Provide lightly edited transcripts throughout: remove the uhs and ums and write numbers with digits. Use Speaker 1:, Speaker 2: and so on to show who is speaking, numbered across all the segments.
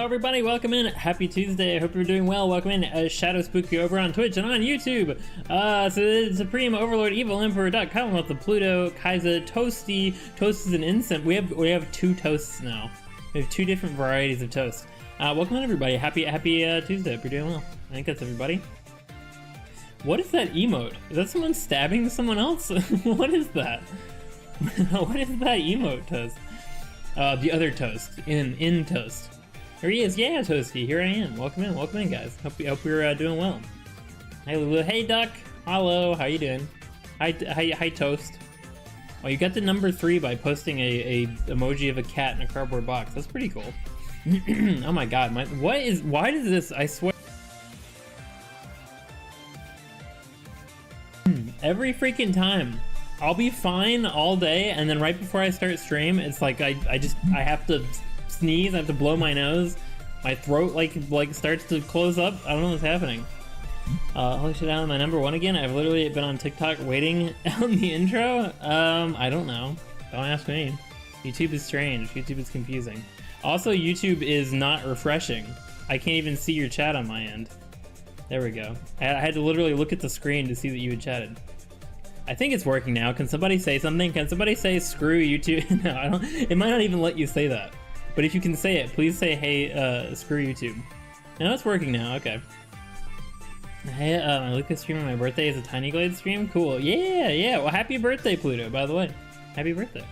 Speaker 1: Hello everybody, welcome in. Happy Tuesday, I hope you're doing well. Welcome in Shadow Spooky over on Twitch and on YouTube. So Supreme Overlord Evil Emperor Coming with the Pluto, Kaiser, Toasty. Toast is an incense. We have two toasts now. We have two different varieties of toast. Welcome in everybody. Happy Tuesday, hope you're doing well. I think that's everybody. What is that emote? Is that someone stabbing someone else? What is that? What is that emote, Toast? The other Toast, in Toast. Here he is, yeah, Toasty, here I am. Welcome in, guys. Hope you're doing well. Hey, Lulu. Hey, Duck. Hello, how you doing? Hi, Toast. Oh, you got the number 3 by posting a emoji of a cat in a cardboard box. That's pretty cool. Oh my God, why does this? I swear. Every freaking time. I'll be fine all day, and then right before I start stream, it's like I have to sneeze, I have to blow my nose, my throat like starts to close up. I don't know what's happening. Holy shit, I'm my number 1 again. I've literally been on TikTok waiting on the intro. I don't know. Don't ask me. YouTube is strange. YouTube is confusing. Also, YouTube is not refreshing. I can't even see your chat on my end. There we go. I had to literally look at the screen to see that you had chatted. I think it's working now. Can somebody say something? Can somebody say screw YouTube? No, I don't. It might not even let you say that. But if you can say it, please say, hey, screw YouTube. No, it's working now. Okay. Hey, my Lucas stream on my birthday is a Tiny Glade stream. Cool. Yeah. Well, happy birthday, Pluto, by the way. Happy birthday.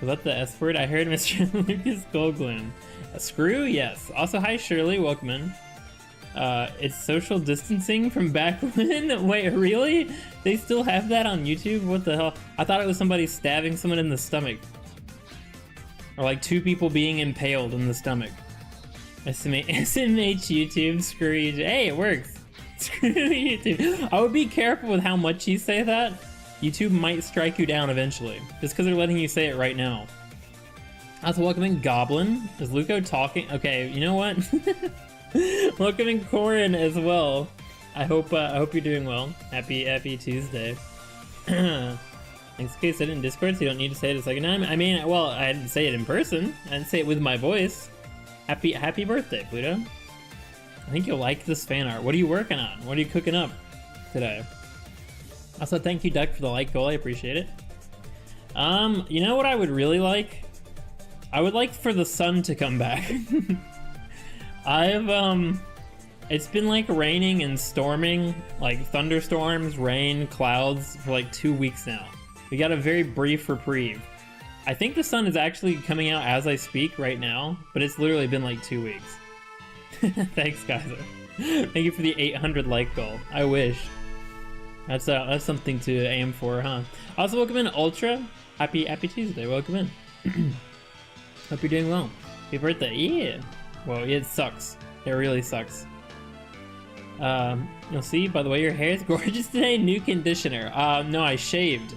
Speaker 1: Was that the S word? I heard Mr. Lucas Goldgloom. Screw? Yes. Also, hi, Shirley. Welcome in. It's social distancing from back when? Wait, really? They still have that on YouTube? What the hell? I thought it was somebody stabbing someone in the stomach. Or like 2 people being impaled in the stomach. SMH YouTube, screw you. Hey, it works. Screw YouTube. I would be careful with how much you say that. YouTube might strike you down eventually. Just because they're letting you say it right now. Also, welcome in Goblin. Is Luco talking? Okay, you know what? Welcome in Corin as well. I hope you're doing well. Happy Tuesday. In case I didn't Discord, so you don't need to say it a second time. I mean, well, I didn't say it in person. I didn't say it with my voice. Happy birthday, Pluto. I think you'll like this fan art. What are you working on? What are you cooking up today? Also, thank you, Duck, for the like goal. I appreciate it. You know what I would really like? I would like for the sun to come back. It's been like raining and storming, like thunderstorms, rain, clouds for like 2 weeks now. We got a very brief reprieve. I think the sun is actually coming out as I speak right now, but it's literally been like 2 weeks. Thanks, guys. Thank you for the 800 like goal. I wish. That's something to aim for, huh? Also, welcome in Ultra. Happy Tuesday. Welcome in. Hope you're doing well. Happy birthday. Yeah. Well, it sucks. It really sucks. You'll see by the way your hair is gorgeous today. New conditioner. No, I shaved.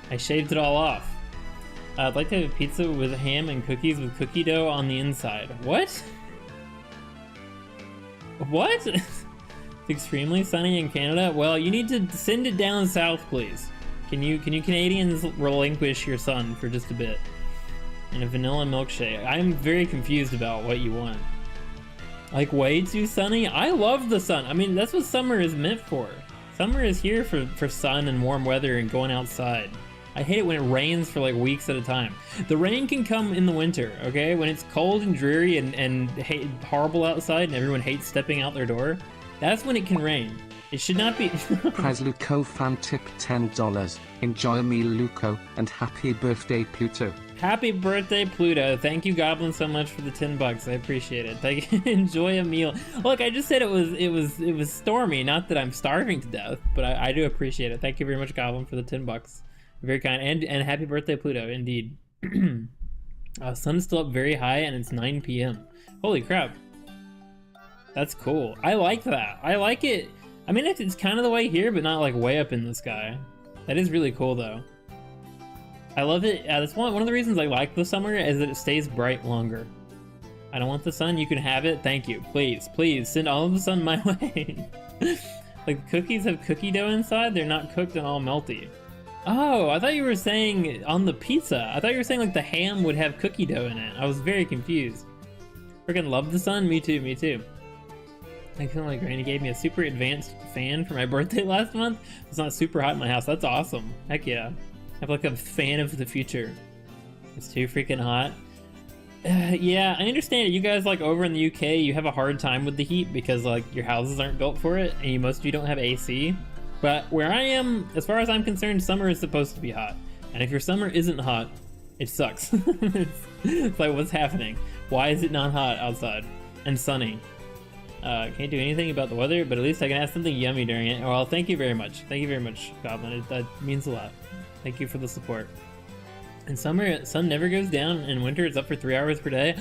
Speaker 1: I shaved it all off. I'd like to have a pizza with ham and cookies with cookie dough on the inside. What? What? It's extremely sunny in Canada. Well, you need to send it down south, please. Can you Canadians relinquish your sun for just a bit? And a vanilla milkshake. I'm very confused about what you want. Like way too sunny? I love the sun. I mean, that's what summer is meant for. Summer is here for sun and warm weather and going outside. I hate it when it rains for like weeks at a time. The rain can come in the winter, okay? When it's cold and dreary and horrible outside and everyone hates stepping out their door, that's when it can rain. It should not be.
Speaker 2: Prize Luco fan tip $10. Enjoy a meal, Luco, and happy birthday, Pluto.
Speaker 1: Happy birthday, Pluto. Thank you, Goblin, so much for the $10. I appreciate it. Thank you. Enjoy a meal. Look, I just said it was stormy. Not that I'm starving to death, but I do appreciate it. Thank you very much, Goblin, for the $10. Very kind. And happy birthday, Pluto, indeed. Sun's still up very high, and it's 9 p.m. Holy crap. That's cool. I like that. I like it. I mean, it's kind of the way here, but not like way up in the sky. That is really cool, though. I love it. That's one of the reasons I like the summer is that it stays bright longer. I don't want the sun. You can have it. Thank you. Please send all of the sun my way. Like cookies have cookie dough inside. They're not cooked and all melty. Oh, I thought you were saying on the pizza. I thought you were saying like the ham would have cookie dough in it. I was very confused. Freaking love the sun. Me too, me too. I feel like Granny gave me a super advanced fan for my birthday last month. It's not super hot in my house. That's awesome. Heck yeah. I have like a fan of the future. It's too freaking hot. Yeah, I understand it. You guys like over in the UK, you have a hard time with the heat because like your houses aren't built for it, and most of you don't have AC. But where I am, as far as I'm concerned, summer is supposed to be hot. And if your summer isn't hot, it sucks. It's like, what's happening? Why is it not hot outside and sunny? Can't do anything about the weather, but at least I can have something yummy during it. Well, thank you very much. Thank you very much, Goblin. That means a lot. Thank you for the support. In summer, sun never goes down. In winter, it's up for 3 hours per day.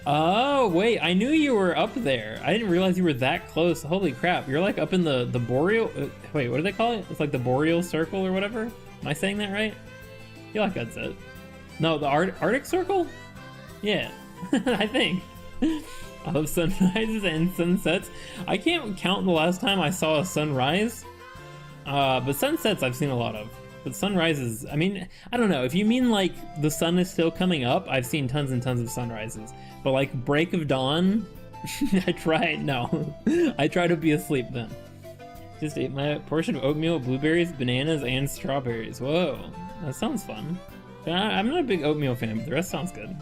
Speaker 1: Oh, wait. I knew you were up there. I didn't realize you were that close. Holy crap. You're like up in the boreal... wait, what do they call it? It's like the boreal circle or whatever? Am I saying that right? I feel like that's it. No, the Arctic Circle? Yeah, I think. I love sunrises and sunsets. I can't count the last time I saw a sunrise. But sunsets I've seen a lot of. But sunrises, I mean, I don't know. If you mean like the sun is still coming up, I've seen tons and tons of sunrises. But like break of dawn, I try to be asleep then. Just ate my portion of oatmeal, blueberries, bananas, and strawberries. Whoa, that sounds fun. I'm not a big oatmeal fan, but the rest sounds good.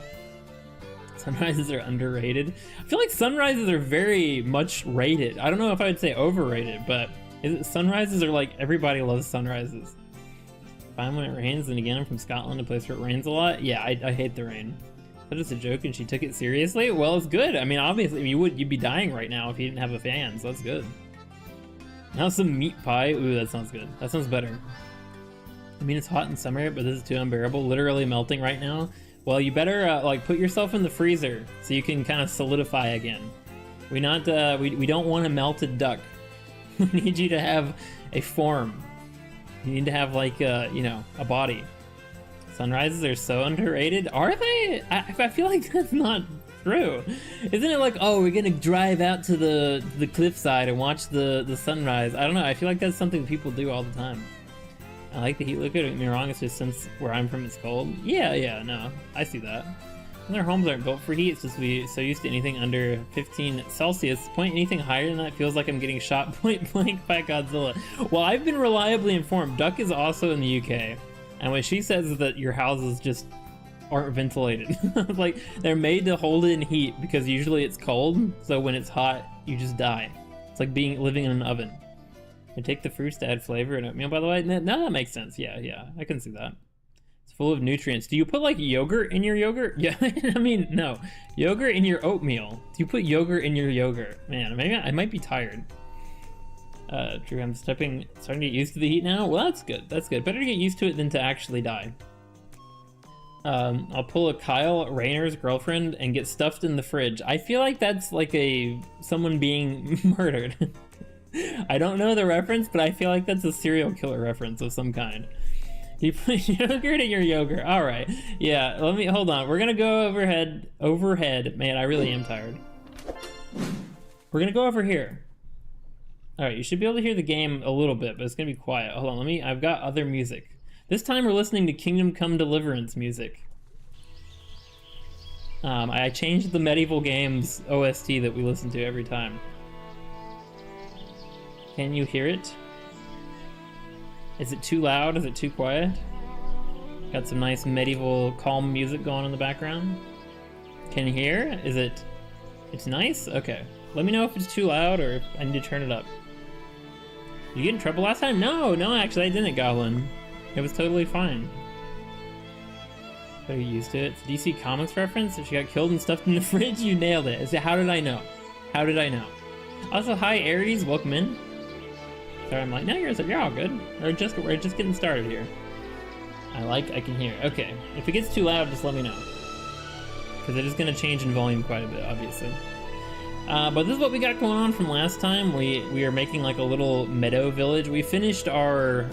Speaker 1: Sunrises are underrated. I feel like sunrises are very much rated. I don't know if I would say overrated, but sunrises are like, everybody loves sunrises. Fine when it rains, and again, I'm from Scotland, a place where it rains a lot. Yeah, I hate the rain. That is a joke, and she took it seriously? Well, it's good. I mean, obviously, you'd be dying right now if you didn't have a fan, so that's good. Now some meat pie. Ooh, that sounds good. That sounds better. I mean, it's hot in summer, but this is too unbearable. Literally melting right now. Well, you better like put yourself in the freezer so you can kind of solidify again. We don't want a melted duck. We need you to have a form. You need to have like you know, a body. Sunrises are so underrated. Are they? I feel like that's not true. Isn't it like, oh, we're gonna drive out to the cliffside and watch the sunrise? I don't know. I feel like that's something people do all the time. I like the heat liquid, don't get me wrong, it's just since where I'm from it's cold. Yeah, no, I see that. And their homes aren't built for heat, it's just we so used to anything under 15 Celsius. Anything higher than that feels like I'm getting shot point blank by Godzilla. Well, I've been reliably informed, Duck is also in the UK, and what she says is that your houses just aren't ventilated. Like, they're made to hold in heat because usually it's cold, so when it's hot, you just die. It's like living in an oven. I take the fruits to add flavor and oatmeal, by the way. No, that makes sense. Yeah, I can see that. It's full of nutrients. Do you put like yogurt in your yogurt? Yeah, I mean, no. Yogurt in your oatmeal. Do you put yogurt in your yogurt? Man, maybe I might be tired. Drew, I'm starting to get used to the heat now. Well, that's good. That's good. Better to get used to it than to actually die. I'll pull a Kyle Rayner's girlfriend and get stuffed in the fridge. I feel like that's like someone being murdered. I don't know the reference, but I feel like that's a serial killer reference of some kind. You put yogurt in your yogurt. All right. Yeah, hold on. We're gonna go overhead. Man, I really am tired. We're gonna go over here. All right, you should be able to hear the game a little bit, but it's gonna be quiet. Hold on, I've got other music. This time we're listening to Kingdom Come Deliverance music. I changed the medieval games OST that we listen to every time. Can you hear it? Is it too loud? Is it too quiet? Got some nice medieval calm music going in the background. Can you hear? It's nice? Okay. Let me know if it's too loud or if I need to turn it up. Did you get in trouble last time? No, actually I didn't, Goblin. It was totally fine. Are you used to it? It's a DC Comics reference? If she got killed and stuffed in the fridge, you nailed it. How did I know? How did I know? Also, hi Aries, welcome in. Sorry, I'm like, no, you're all good. We're just getting started here. I can hear. Okay, if it gets too loud, just let me know. Because it is going to change in volume quite a bit, obviously. But this is what we got going on from last time. We are making like a little meadow village. We finished our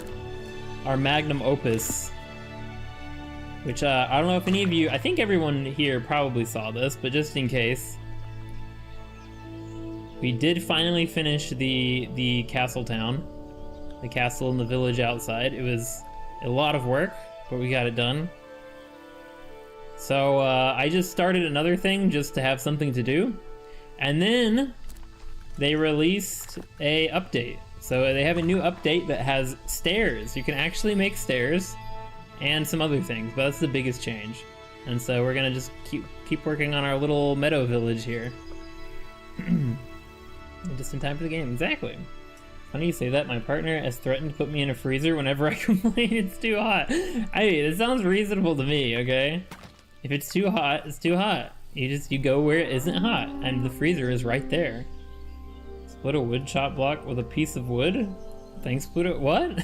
Speaker 1: magnum opus, which I don't know if any of you, I think everyone here probably saw this, but just in case. We did finally finish the castle town, the castle and the village outside. It was a lot of work, but we got it done. So I just started another thing just to have something to do. And then they released a update. So they have a new update that has stairs. You can actually make stairs and some other things, but that's the biggest change. And so we're gonna just keep working on our little meadow village here. Just in time for the game, exactly. Funny you say that. My partner has threatened to put me in a freezer whenever I complain it's too hot. I mean, it sounds reasonable to me, okay? If it's too hot, it's too hot. You go where it isn't hot, and the freezer is right there. Split a wood chop block with a piece of wood? Thanks, Pluto. What?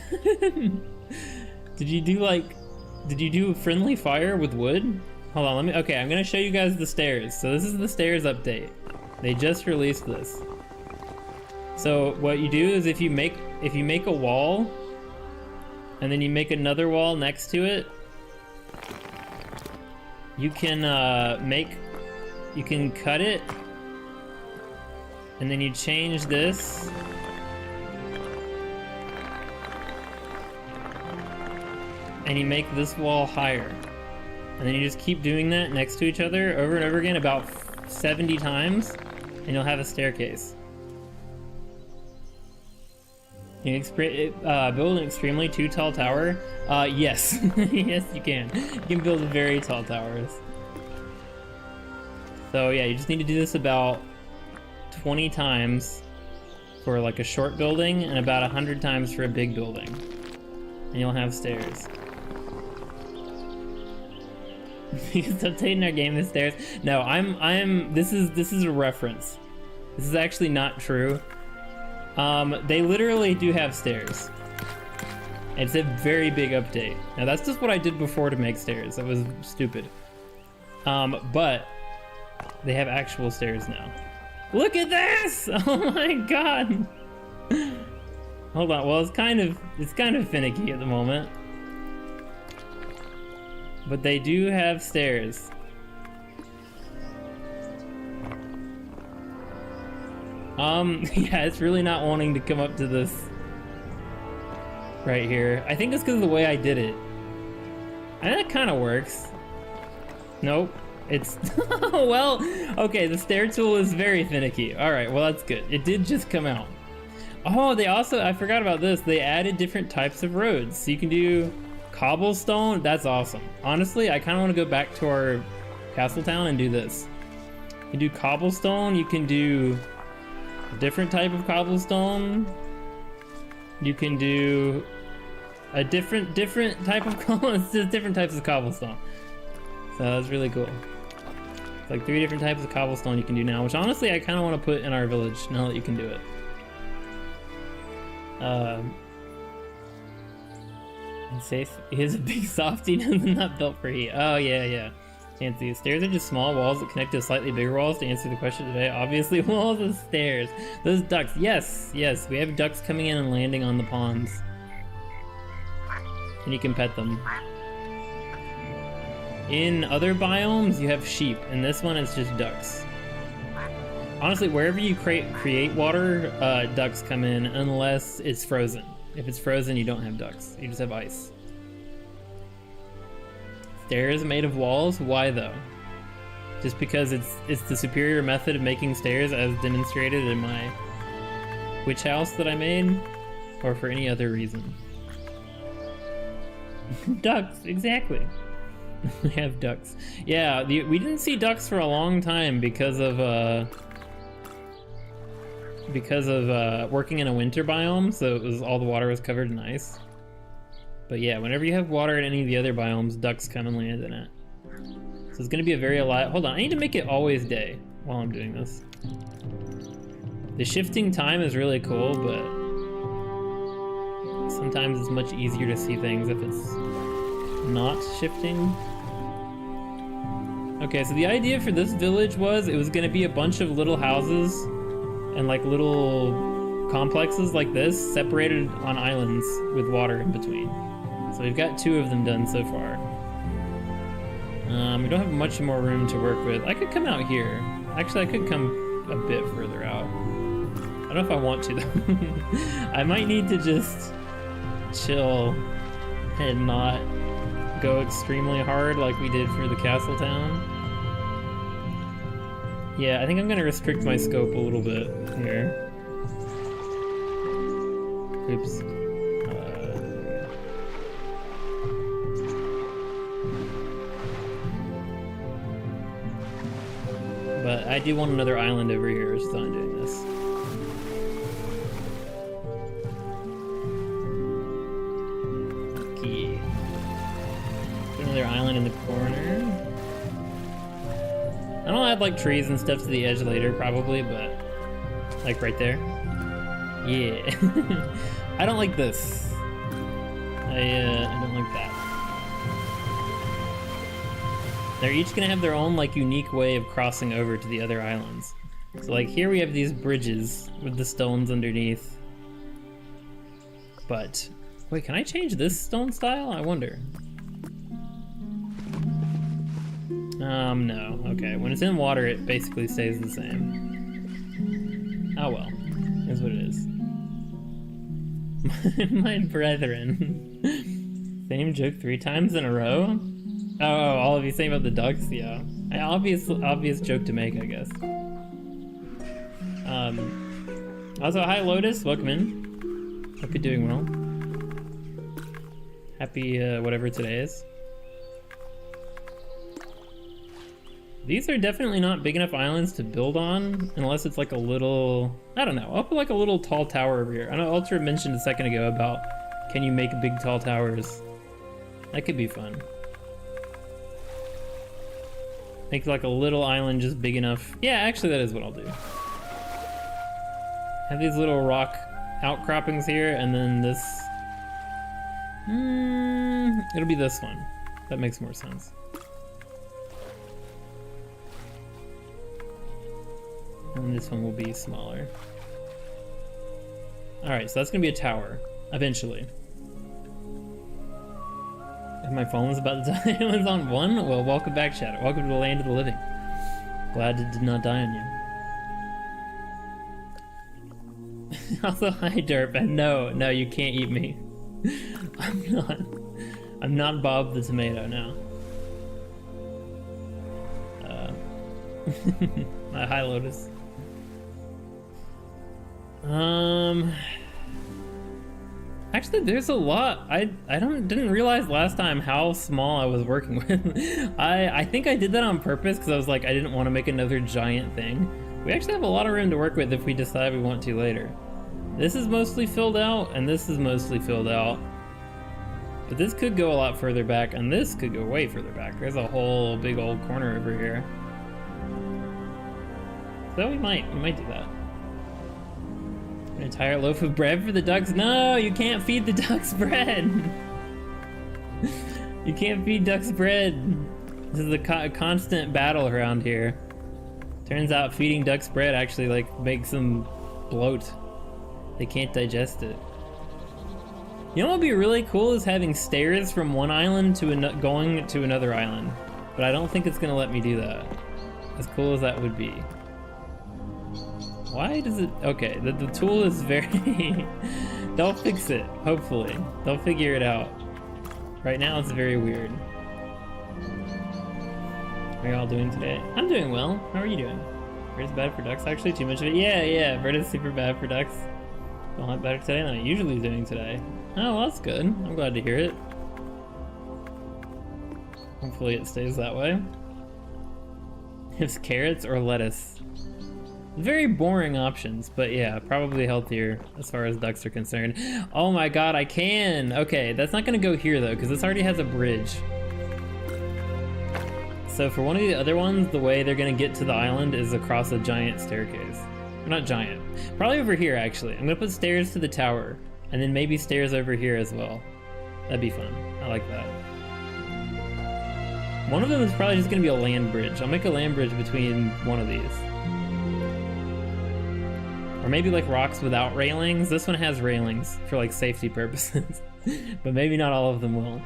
Speaker 1: Did you do friendly fire with wood? Hold on, okay, I'm gonna show you guys the stairs. So this is the stairs update. They just released this. So what you do is if you make a wall, and then you make another wall next to it, you can cut it, and then you change this. And you make this wall higher. And then you just keep doing that next to each other over and over again about 70 times, and you'll have a staircase. You can build an extremely too tall tower. Yes. Yes, you can. You can build very tall towers. So yeah, you just need to do this about 20 times for like a short building and about 100 times for a big building. And you'll have stairs. He's updating our game with stairs. No, this is a reference. This is actually not true. They literally do have stairs. It's a very big update. Now that's just what I did before to make stairs. That was stupid. But they have actual stairs now. Look at this! Oh my god! Hold on, well it's kind of finicky at the moment. But they do have stairs. Yeah, it's really not wanting to come up to this right here. I think it's because of the way I did it. And that kind of works. Nope. It's... well, okay, the stair tool is very finicky. Alright, well that's good. It did just come out. Oh, they also... I forgot about this. They added different types of roads. So you can do cobblestone. That's awesome. Honestly, I kind of want to go back to our castle town and do this. You can do cobblestone. You can do a different type of cobblestone. You can do a different type of cobblestone. It's just different types of cobblestone. So that's really cool. It's like 3 different types of cobblestone you can do now, which honestly I kind of want to put in our village now that you can do it. And safe. He is a big softie, not built for heat. Oh yeah. Fancy. Stairs are just small walls that connect to slightly bigger walls. To answer the question today, obviously walls and stairs. Those ducks. Yes. We have ducks coming in and landing on the ponds. And you can pet them. In other biomes, you have sheep. In this one, it's just ducks. Honestly, wherever you create water, ducks come in unless it's frozen. If it's frozen, you don't have ducks. You just have ice. Stairs made of walls? Why though? Just because it's the superior method of making stairs as demonstrated in my witch house that I made? Or for any other reason? Ducks, exactly. We have ducks. Yeah, we didn't see ducks for a long time because of working in a winter biome, so all the water was covered in ice. But yeah, whenever you have water in any of the other biomes, ducks come and land in it. So it's gonna be a very alive... Hold on, I need to make it always day while I'm doing this. The shifting time is really cool, but sometimes it's much easier to see things if it's not shifting. Okay, so the idea for this village was it was gonna be a bunch of little houses and like little complexes like this, separated on islands with water in between. So we've got 2 of them done so far. We don't have much more room to work with. I could come out here. Actually, I could come a bit further out. I don't know if I want to though. I might need to just chill and not go extremely hard like we did for the castle town. Yeah, I think I'm gonna restrict my scope a little bit here. Oops. But I do want another island over here, so I'm doing this. Okay. Put another island in the corner. I'll add like trees and stuff to the edge later, probably, but like right there. Yeah. I don't like this. I don't like that. They're each gonna have their own like unique way of crossing over to the other islands. So like here we have these bridges with the stones underneath. But wait, can I change this stone style? I wonder. No. Okay, when it's in water it basically stays the same. Oh well, is what it is. My brethren. Same joke 3 times in a row? Oh, all of you saying about the ducks? Yeah. Obvious joke to make, I guess. Also, hi Lotus, welcome in. Hope you're doing well. Happy whatever today is. These are definitely not big enough islands to build on, unless it's like a little, I don't know, I'll put like a little tall tower over here. I know Ultra mentioned a second ago about, can you make big tall towers? That could be fun. Make like a little island just big enough. Yeah, actually that is what I'll do. Have these little rock outcroppings here, and then this. It'll be this one. That makes more sense. And this one will be smaller. Alright, so that's gonna be a tower, eventually. If my phone was about to die, it was on 1? Well, welcome back, Shadow. Welcome to the land of the living. Glad it did not die on you. Also, hi Derp, and no, you can't eat me. I'm not Bob the Tomato now. Hi Lotus. Actually, there's a lot. I didn't realize last time how small I was working with. I think I did that on purpose because I was like, I didn't want to make another giant thing. We actually have a lot of room to work with if we decide we want to later. This is mostly filled out, and this is mostly filled out. But this could go a lot further back, and this could go way further back. There's a whole big old corner over here. So we might do that. An entire loaf of bread for the ducks? No, you can't feed the ducks bread. You can't feed ducks bread. This is a constant battle around here. Turns out feeding ducks bread actually like makes them bloat. They can't digest it. You know what would be really cool is having stairs from one island to going to another island. But I don't think it's gonna let me do that. As cool as that would be. Why does it? Okay, the tool is very. They'll fix it, hopefully. They'll figure it out. Right now it's very weird. How are y'all doing today? I'm doing well. How are you doing? Bird's bad for ducks, actually? Too much of it? Yeah, bird is super bad for ducks. A lot better today than I usually doing today. Oh, well, that's good. I'm glad to hear it. Hopefully it stays that way. It's carrots or lettuce. Very boring options, but yeah, probably healthier as far as ducks are concerned. Oh my god, I can! Okay, that's not gonna go here though, because this already has a bridge. So for one of the other ones, the way they're gonna get to the island is across a giant staircase. Or not giant. Probably over here, actually. I'm gonna put stairs to the tower, and then maybe stairs over here as well. That'd be fun. I like that. One of them is probably just gonna be a land bridge. I'll make a land bridge between one of these. Or maybe like rocks without railings. This one has railings for like safety purposes. But maybe not all of them will.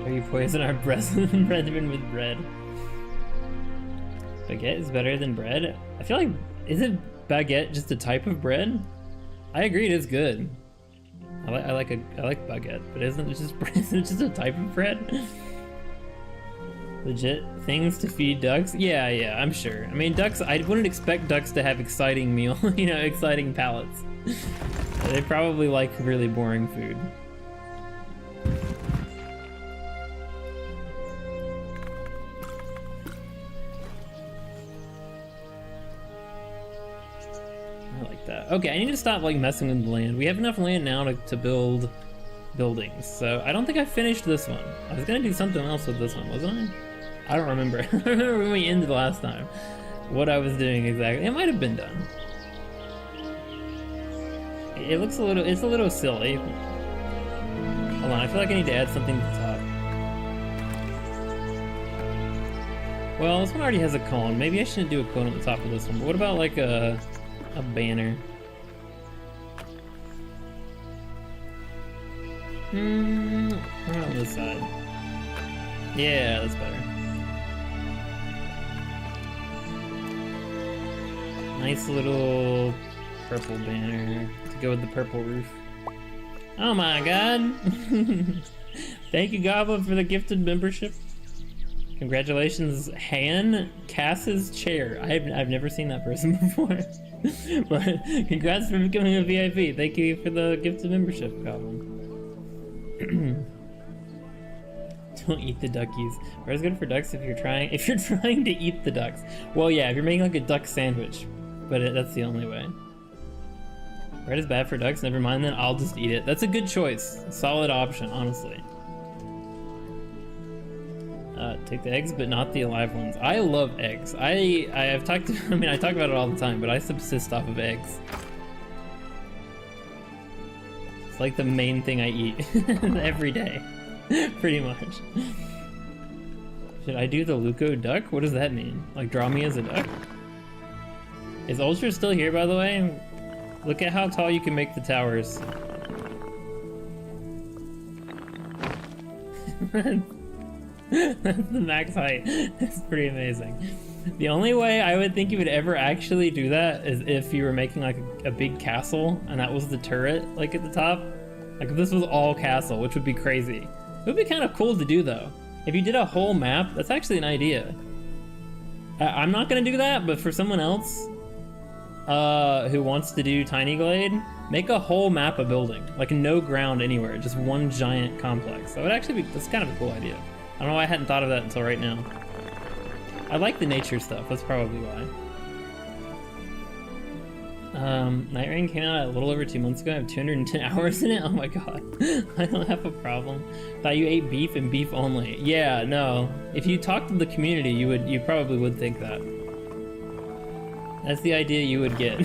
Speaker 1: Are you poison our brethren with bread? Baguette is better than bread? I feel like, isn't baguette just a type of bread? I agree, it is good. I like baguette, but isn't it just a type of bread? Legit things to feed ducks? Yeah, I'm sure. I mean, ducks, I wouldn't expect ducks to have exciting meal, you know, exciting palates. They probably like really boring food. I like that. Okay, I need to stop like messing with the land. We have enough land now to build buildings, so I don't think I finished this one. I was gonna do something else with this one, wasn't I? I don't remember. I don't remember when we ended last time. What I was doing exactly. It might have been done. It looks it's a little silly. Hold on, I feel like I need to add something to the top. Well, this one already has a cone. Maybe I shouldn't do a cone on the top of this one, but what about like a banner? What about this side? Yeah, that's better. Nice little purple banner to go with the purple roof. Oh my god! Thank you, Goblin, for the gifted membership. Congratulations, Han Cass's chair. I've never seen that person before. But congrats for becoming a VIP. Thank you for the gifted membership, Goblin. Don't eat the duckies. Bread's good for ducks if you're trying to eat the ducks. Well, yeah, if you're making like a duck sandwich, but that's the only way. Bread is bad for ducks. Never mind then. I'll just eat it. That's a good choice. Solid option, honestly. Take the eggs, but not the alive ones. I love eggs. I talk about it all the time, but I subsist off of eggs. It's like the main thing I eat every day, pretty much. Should I do the Luco duck? What does that mean? Like draw me as a duck? Is Ultra still here, by the way? Look at how tall you can make the towers. That's the max height. It's pretty amazing. The only way I would think you would ever actually do that is if you were making like a big castle and that was the turret like at the top. Like if this was all castle, which would be crazy. It would be kind of cool to do though. If you did a whole map, that's actually an idea. I'm not gonna do that, but for someone else who wants to do Tiny Glade, make a whole map of building. Like no ground anywhere, just one giant complex. That would actually be, that's kind of a cool idea. I don't know why I hadn't thought of that until right now. I like the nature stuff, that's probably why. Night Rain came out a little over 2 months ago. I have 210 hours in it. Oh my god. I don't have a problem. Thought you ate beef and beef only. Yeah, no. If you talked to the community, you probably would think that. That's the idea you would get.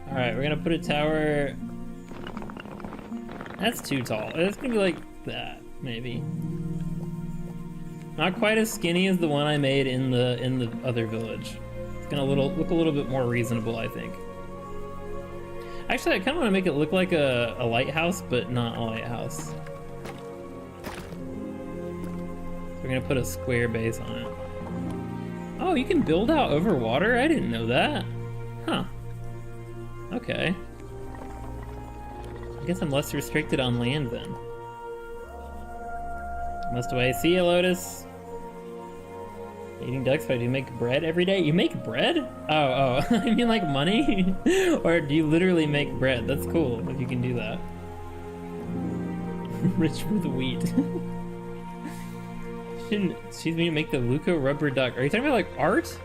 Speaker 1: Alright, we're gonna put a tower. That's too tall. It's gonna be like that, maybe. Not quite as skinny as the one I made in the other village. It's gonna look a little bit more reasonable, I think. Actually, I kind of want to make it look like a lighthouse, but not a lighthouse. We're gonna put a square base on it. Oh, you can build out over water? I didn't know that. Huh. Okay. I guess I'm less restricted on land then. Must away. See ya, Lotus. Eating ducks, but do you make bread every day? You make bread? Oh, I mean like money? Or do you literally make bread? That's cool if you can do that. Rich with wheat. She's me to make the Luca rubber duck. Are you talking about like art?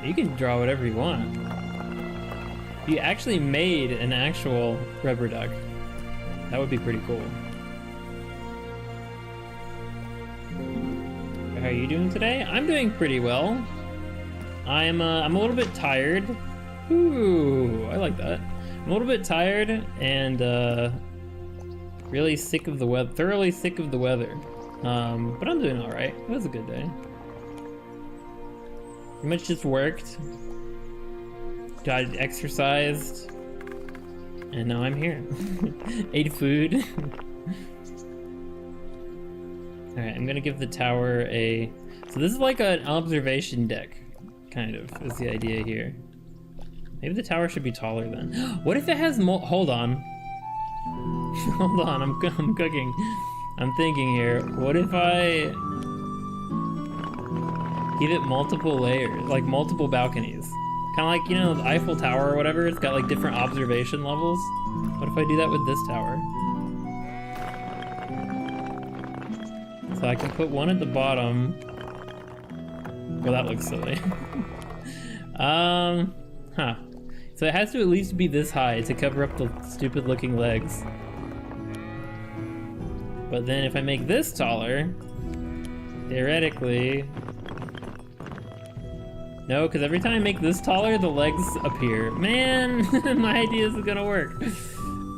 Speaker 1: You can draw whatever you want. You actually made an actual rubber duck. That would be pretty cool. How are you doing today? I'm doing pretty well. I'm a little bit tired. Ooh, I like that. I'm a little bit tired and really sick of the weather, thoroughly sick of the weather. But I'm doing all right. It was a good day. Pretty much just worked. Got exercised. And now I'm here. Ate food. Alright, I'm gonna give the tower a... So this is like an observation deck kind of, is the idea here. Maybe the tower should be taller then. What if it has hold on. Hold on, I'm cooking. I'm thinking here, what if I give it multiple layers, like multiple balconies? Kind of like, you know, the Eiffel Tower or whatever, it's got like different observation levels. What if I do that with this tower? So I can put one at the bottom. Well, that looks silly. Huh. So it has to at least be this high to cover up the stupid looking legs. But then if I make this taller, theoretically... No, because every time I make this taller, the legs appear. Man, my idea isn't gonna work.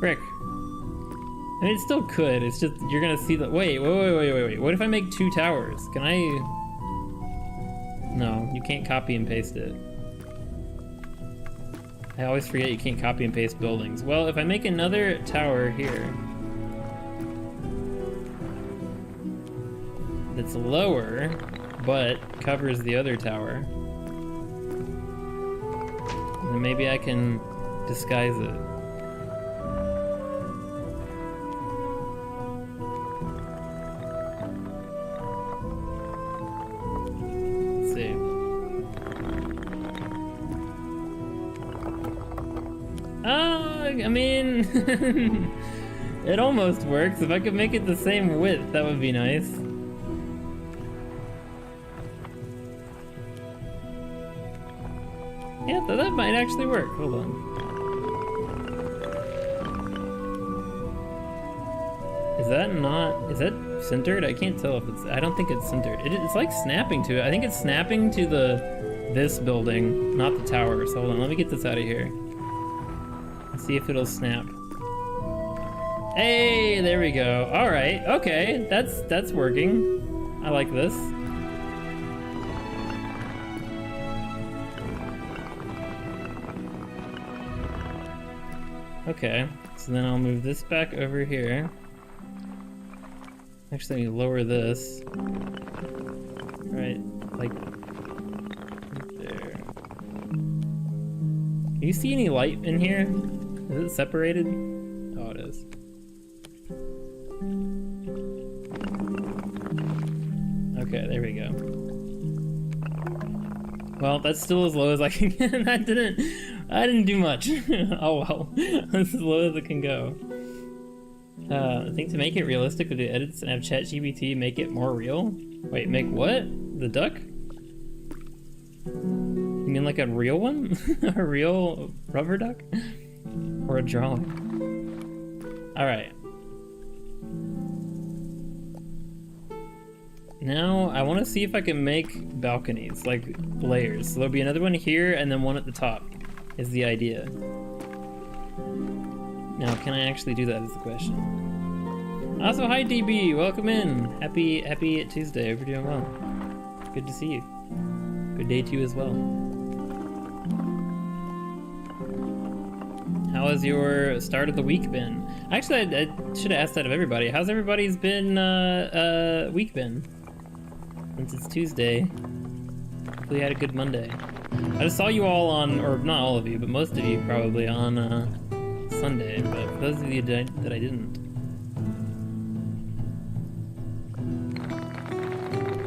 Speaker 1: Frick. I mean, it still could, it's just, you're gonna see the... Wait. What if I make 2 towers? Can I... No, you can't copy and paste it. I always forget you can't copy and paste buildings. Well, if I make another tower here... that's lower, but covers the other tower. Then maybe I can disguise it. Let's see. I mean, it almost works. If I could make it the same width, that would be nice. Yeah, that might actually work. Hold on. Is that not... is that centered? I can't tell if it's... I don't think it's centered. It's like snapping to it. I think it's snapping to this building, not the tower. So hold on, let me get this out of here. Let's see if it'll snap. Hey, there we go. All right, okay, that's working. I like this. Okay, so then I'll move this back over here. Actually, let me lower this. Right, like there. Can you see any light in here? Is it separated? Oh, it is. Okay, there we go. Well, that's still as low as I can get. I didn't do much. Oh well, that's as low as it can go. I think to make it realistic, we'll do edits and have ChatGPT make it more real. Wait, make what? The duck? You mean like a real one? A real rubber duck? Or a drawing? Alright. Now, I want to see if I can make balconies, like layers. So there'll be another one here and then one at the top, is the idea. Now, can I actually do that is the question. Also, hi DB, welcome in. Happy Tuesday, hope you're doing well. Good to see you. Good day to you as well. How has your start of the week been? Actually, I should have asked that of everybody. How's everybody's week been? Since it's Tuesday. Hopefully you had a good Monday. I just saw you all on, or not all of you, but most of you probably on Sunday, but for those of you that I didn't.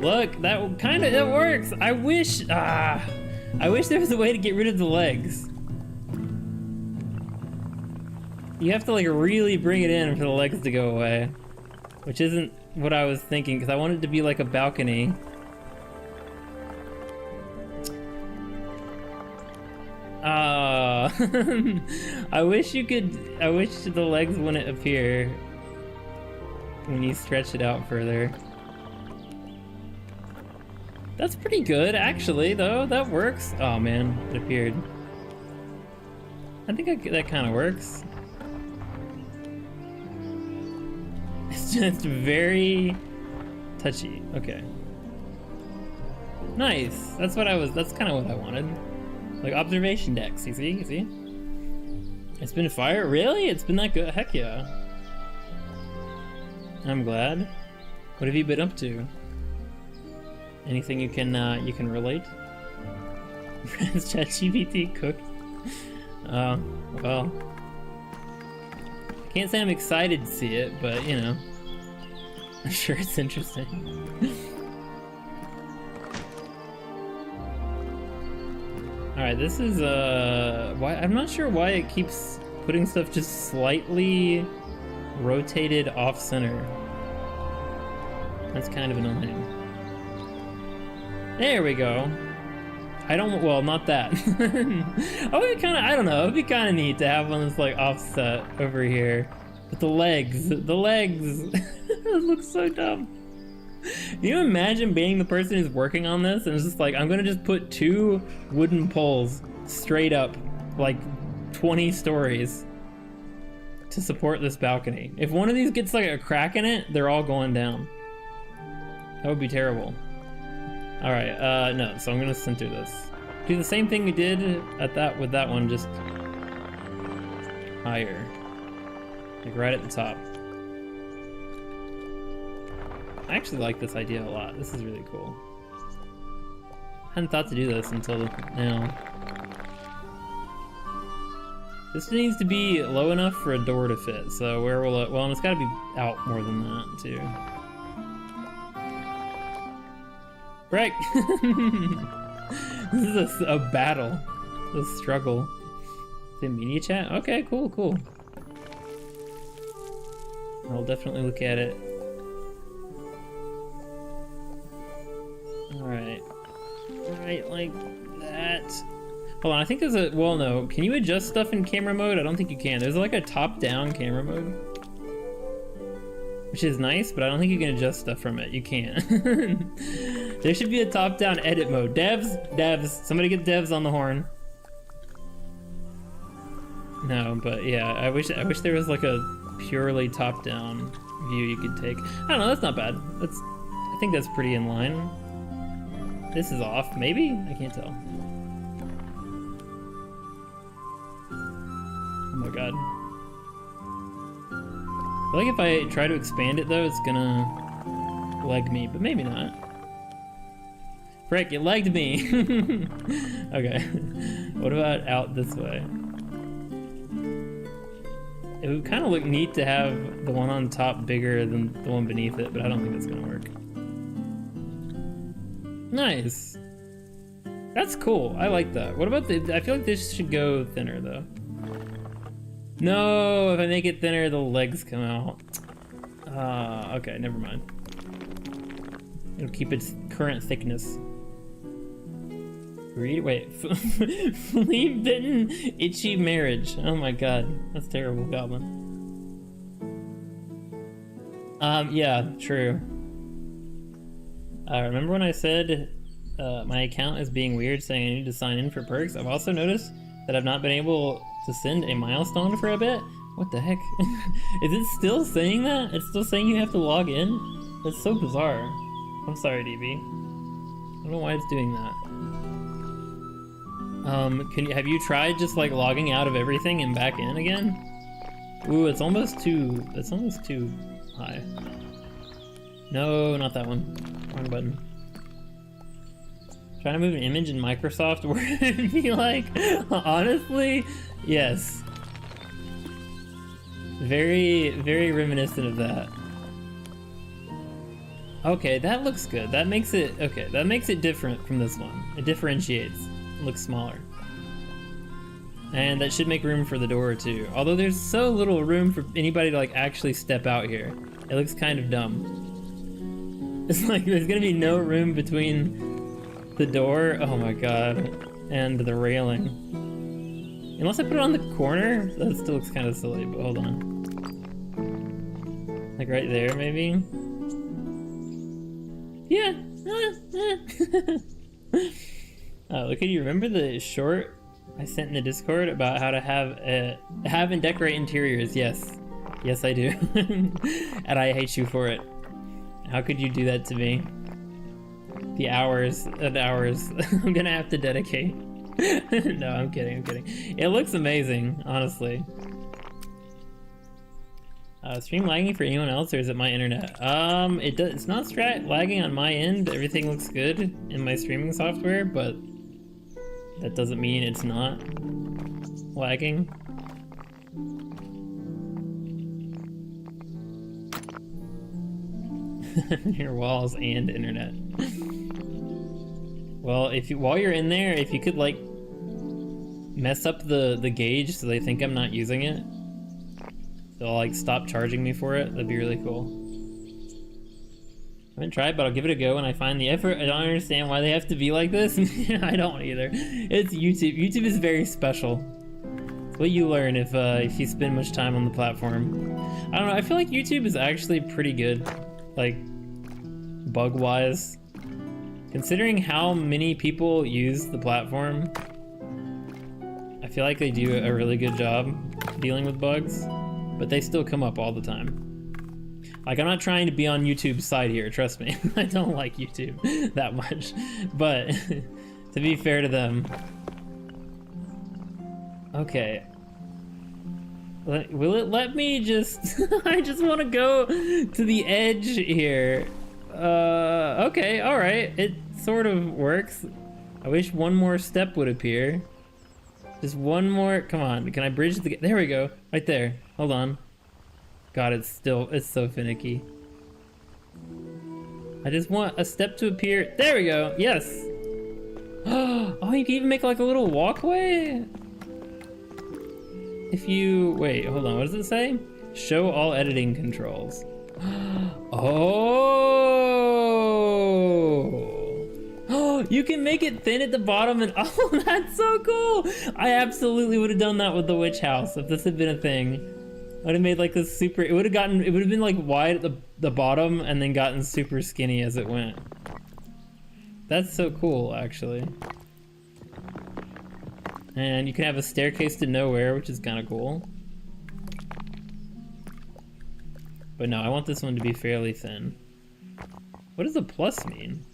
Speaker 1: Look, that works! I wish there was a way to get rid of the legs. You have to like really bring it in for the legs to go away, which isn't what I was thinking, because I wanted it to be like a balcony. I wish the legs wouldn't appear when you stretch it out further. That's pretty good, actually, though. That works. Oh man, it appeared. I think that kind of works. It's just very touchy. Okay. Nice. That's kind of what I wanted. Like observation decks, you see? It's been fire? Really? It's been that good? Heck yeah. I'm glad. What have you been up to? Anything you can relate? Has ChatGPT cooked? Well. I can't say I'm excited to see it, but you know. I'm sure it's interesting. Alright, this is why I'm not sure why it keeps putting stuff just slightly rotated off center. That's kind of annoying. There we go. I don't, well, not that. Oh, it'd be kind of, I don't know, it'd be kind of neat to have one that's like offset over here. But the legs, it looks so dumb. Can you imagine being the person who's working on this and it's just like, I'm gonna just put 2 wooden poles straight up, like 20 stories to support this balcony. If one of these gets like a crack in it, they're all going down. That would be terrible. All right, no, so I'm gonna center this. Do the same thing we did at that with that one, just higher. Like right at the top. I actually like this idea a lot. This is really cool. I hadn't thought to do this until now. This needs to be low enough for a door to fit, so where will it, well, and it's gotta be out more than that, too. Right! This is a battle. A struggle. Is it media chat? Okay, cool, cool. I'll definitely look at it. Alright. Right, like that. Hold on, I think there's a, well no, can you adjust stuff in camera mode? I don't think you can. There's like a top-down camera mode. Which is nice, but I don't think you can adjust stuff from it. You can't. There should be a top-down edit mode. Devs, somebody get devs on the horn. No, but yeah, I wish there was like a purely top-down view you could take. I don't know, that's not bad. I think that's pretty in line. This is off, maybe? I can't tell. Oh my god. I feel like if I try to expand it though, it's gonna leg me, but maybe not. Frick, it legged me! Okay. What about out this way? It would kind of look neat to have the one on top bigger than the one beneath it, but I don't think that's gonna work. Nice. That's cool. I like that. What about the... I feel like this should go thinner, though. No, if I make it thinner, the legs come out. Okay, never mind. It'll keep its current thickness. Wait. Flea-bitten, itchy marriage. Oh my god. That's terrible, Goblin. Yeah, true. Remember when I said my account is being weird saying I need to sign in for perks? I've also noticed that I've not been able to send a milestone for a bit. What the heck? Is it still saying that? It's still saying you have to log in? That's so bizarre. I'm sorry, DB. I don't know why it's doing that. Have you tried just like logging out of everything and back in again? Ooh, it's almost too high. No, not that one. Wrong button. Trying to move an image in Microsoft Word and be like, honestly, yes. Very, very reminiscent of that. Okay, that looks good. That makes it, okay, that makes it different from this one. It differentiates. It looks smaller. And that should make room for the door too. Although there's so little room for anybody to like actually step out here. It looks kind of dumb. It's like there's gonna be no room between the door, oh my god, and the railing. Unless I put it on the corner, that still looks kind of silly, but hold on. Like right there, maybe? Yeah. Oh, look at you. Remember the short I sent in the Discord about how to have and decorate interiors? Yes. Yes, I do. And I hate you for it. How could you do that to me? The hours and hours I'm gonna have to dedicate. No, I'm kidding. It looks amazing, honestly. Stream lagging for anyone else, or is it my internet? It's not lagging on my end. Everything looks good in my streaming software, but that doesn't mean it's not lagging. Your walls and internet. Well, if you, while you're in there, if you could like mess up the gauge so they think I'm not using it, so they'll like stop charging me for it, that'd be really cool. I haven't tried, but I'll give it a go when I find the effort. I don't understand why they have to be like this. I don't either. It's YouTube. YouTube is very special. It's what you learn if you spend much time on the platform. I don't know, I feel like YouTube is actually pretty good, like bug-wise. Considering how many people use the platform, I feel like they do a really good job dealing with bugs, but they still come up all the time. Like, I'm not trying to be on YouTube's side here, trust me. I don't like YouTube that much, but to be fair to them. Okay. Will it let me just... I just want to go to the edge here. Okay, alright. It sort of works. I wish one more step would appear. Just one more... Come on, can I bridge the... There we go. Right there. Hold on. God, it's so finicky. I just want a step to appear. There we go. Yes. Oh, you can even make like a little walkway? If you... Wait, hold on. What does it say? Show all editing controls. Oh, you can make it thin at the bottom and oh, that's so cool. I absolutely would have done that with the witch house if this had been a thing. I would have made like this super, it would have been like wide at the bottom and then gotten super skinny as it went. That's so cool, actually. And you can have a staircase to nowhere, which is kind of cool. But no, I want this one to be fairly thin. What does the plus mean?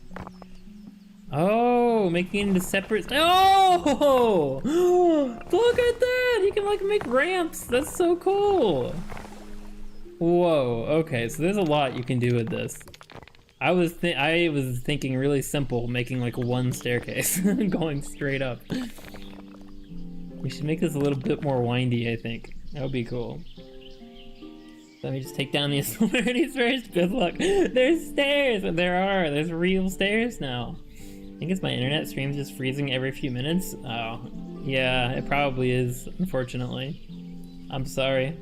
Speaker 1: Oh, making it into separate... Oh! Look at that! You can like make ramps! That's so cool! Whoa, okay, so there's a lot you can do with this. I was thinking really simple, making like one staircase, going straight up. We should make this a little bit more windy, I think. That would be cool. Let me just take down the authorities first. Good luck. There's stairs! There's real stairs now. I think it's my internet stream's just freezing every few minutes. Oh, yeah, it probably is, unfortunately. I'm sorry.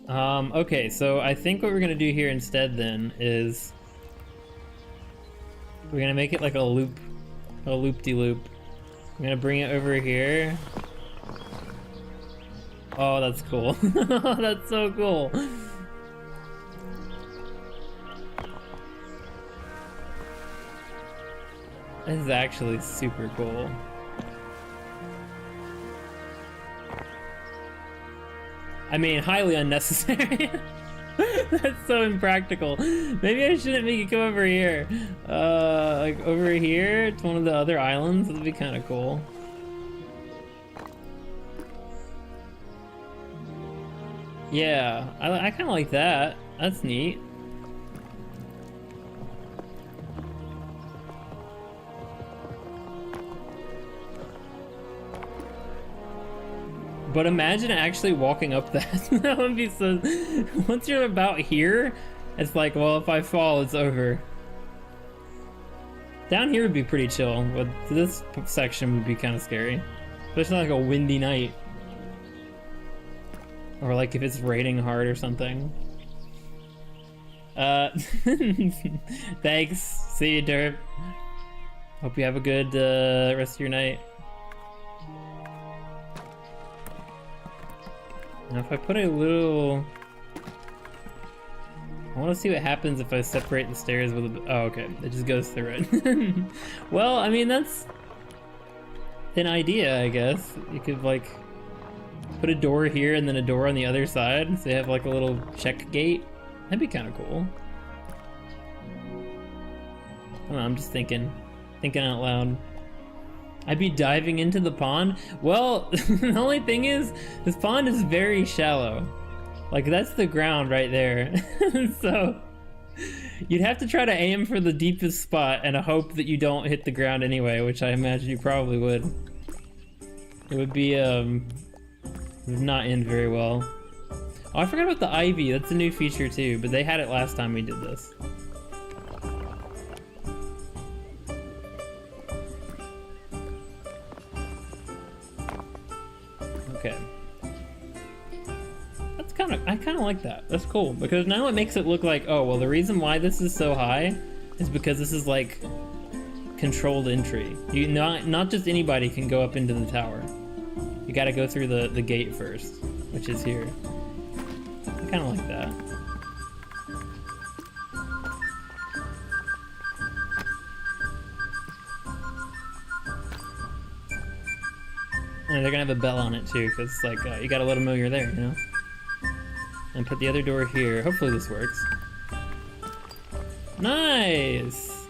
Speaker 1: Okay, so I think what we're gonna do here instead then is we're gonna make it like a loop-de-loop. I'm gonna bring it over here. Oh, that's cool. That's so cool. This is actually super cool. I mean, highly unnecessary. That's so impractical. Maybe I shouldn't make it come over here. Like over here to one of the other islands. That'd be kind of cool. Yeah, I kind of like that. That's neat. But imagine actually walking up that. That would be so... Once you're about here, it's like, well, if I fall, it's over. Down here would be pretty chill, but this section would be kind of scary. Especially like a windy night. Or like if it's raining hard or something. Thanks. See you, Derp. Hope you have a good rest of your night. Now if I put a little... I want to see what happens if I separate the stairs with a... Oh, okay. It just goes through it. Well, I mean, that's an idea, I guess. You could, like, put a door here and then a door on the other side. So you have, like, a little check gate. That'd be kind of cool. I don't know, I'm just thinking out loud. I'd be diving into the pond. Well, the only thing is, this pond is very shallow. Like, that's the ground right there. So, You'd have to try to aim for the deepest spot and hope that you don't hit the ground anyway, which I imagine you probably would. It would be, would not end very well. Oh, I forgot about the ivy. That's a new feature too, but they had it last time we did this. Okay. That's I kind of like that. That's cool, because now it makes it look like, oh, well, the reason why this is so high is because this is like controlled entry. You not just anybody can go up into the tower. You gotta go through the gate first, which is here. I kind of like that. And they're gonna have a bell on it too, because it's like, you gotta let them know you're there, you know? And put the other door here. Hopefully this works. Nice!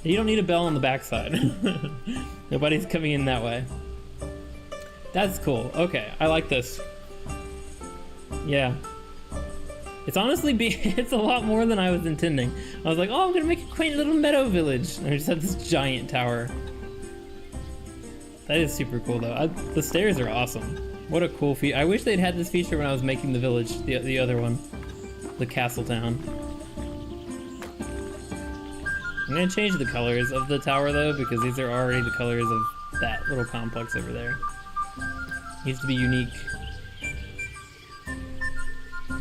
Speaker 1: You don't need a bell on the backside. Nobody's coming in that way. That's cool. Okay, I like this. Yeah. It's honestly it's a lot more than I was intending. I was like, oh, I'm gonna make a quaint little meadow village. And I just had this giant tower. That is super cool though. The stairs are awesome. What a cool feature. I wish they'd had this feature when I was making the village, the other one. The castle town. I'm gonna change the colors of the tower though, because these are already the colors of that little complex over there. Needs to be unique.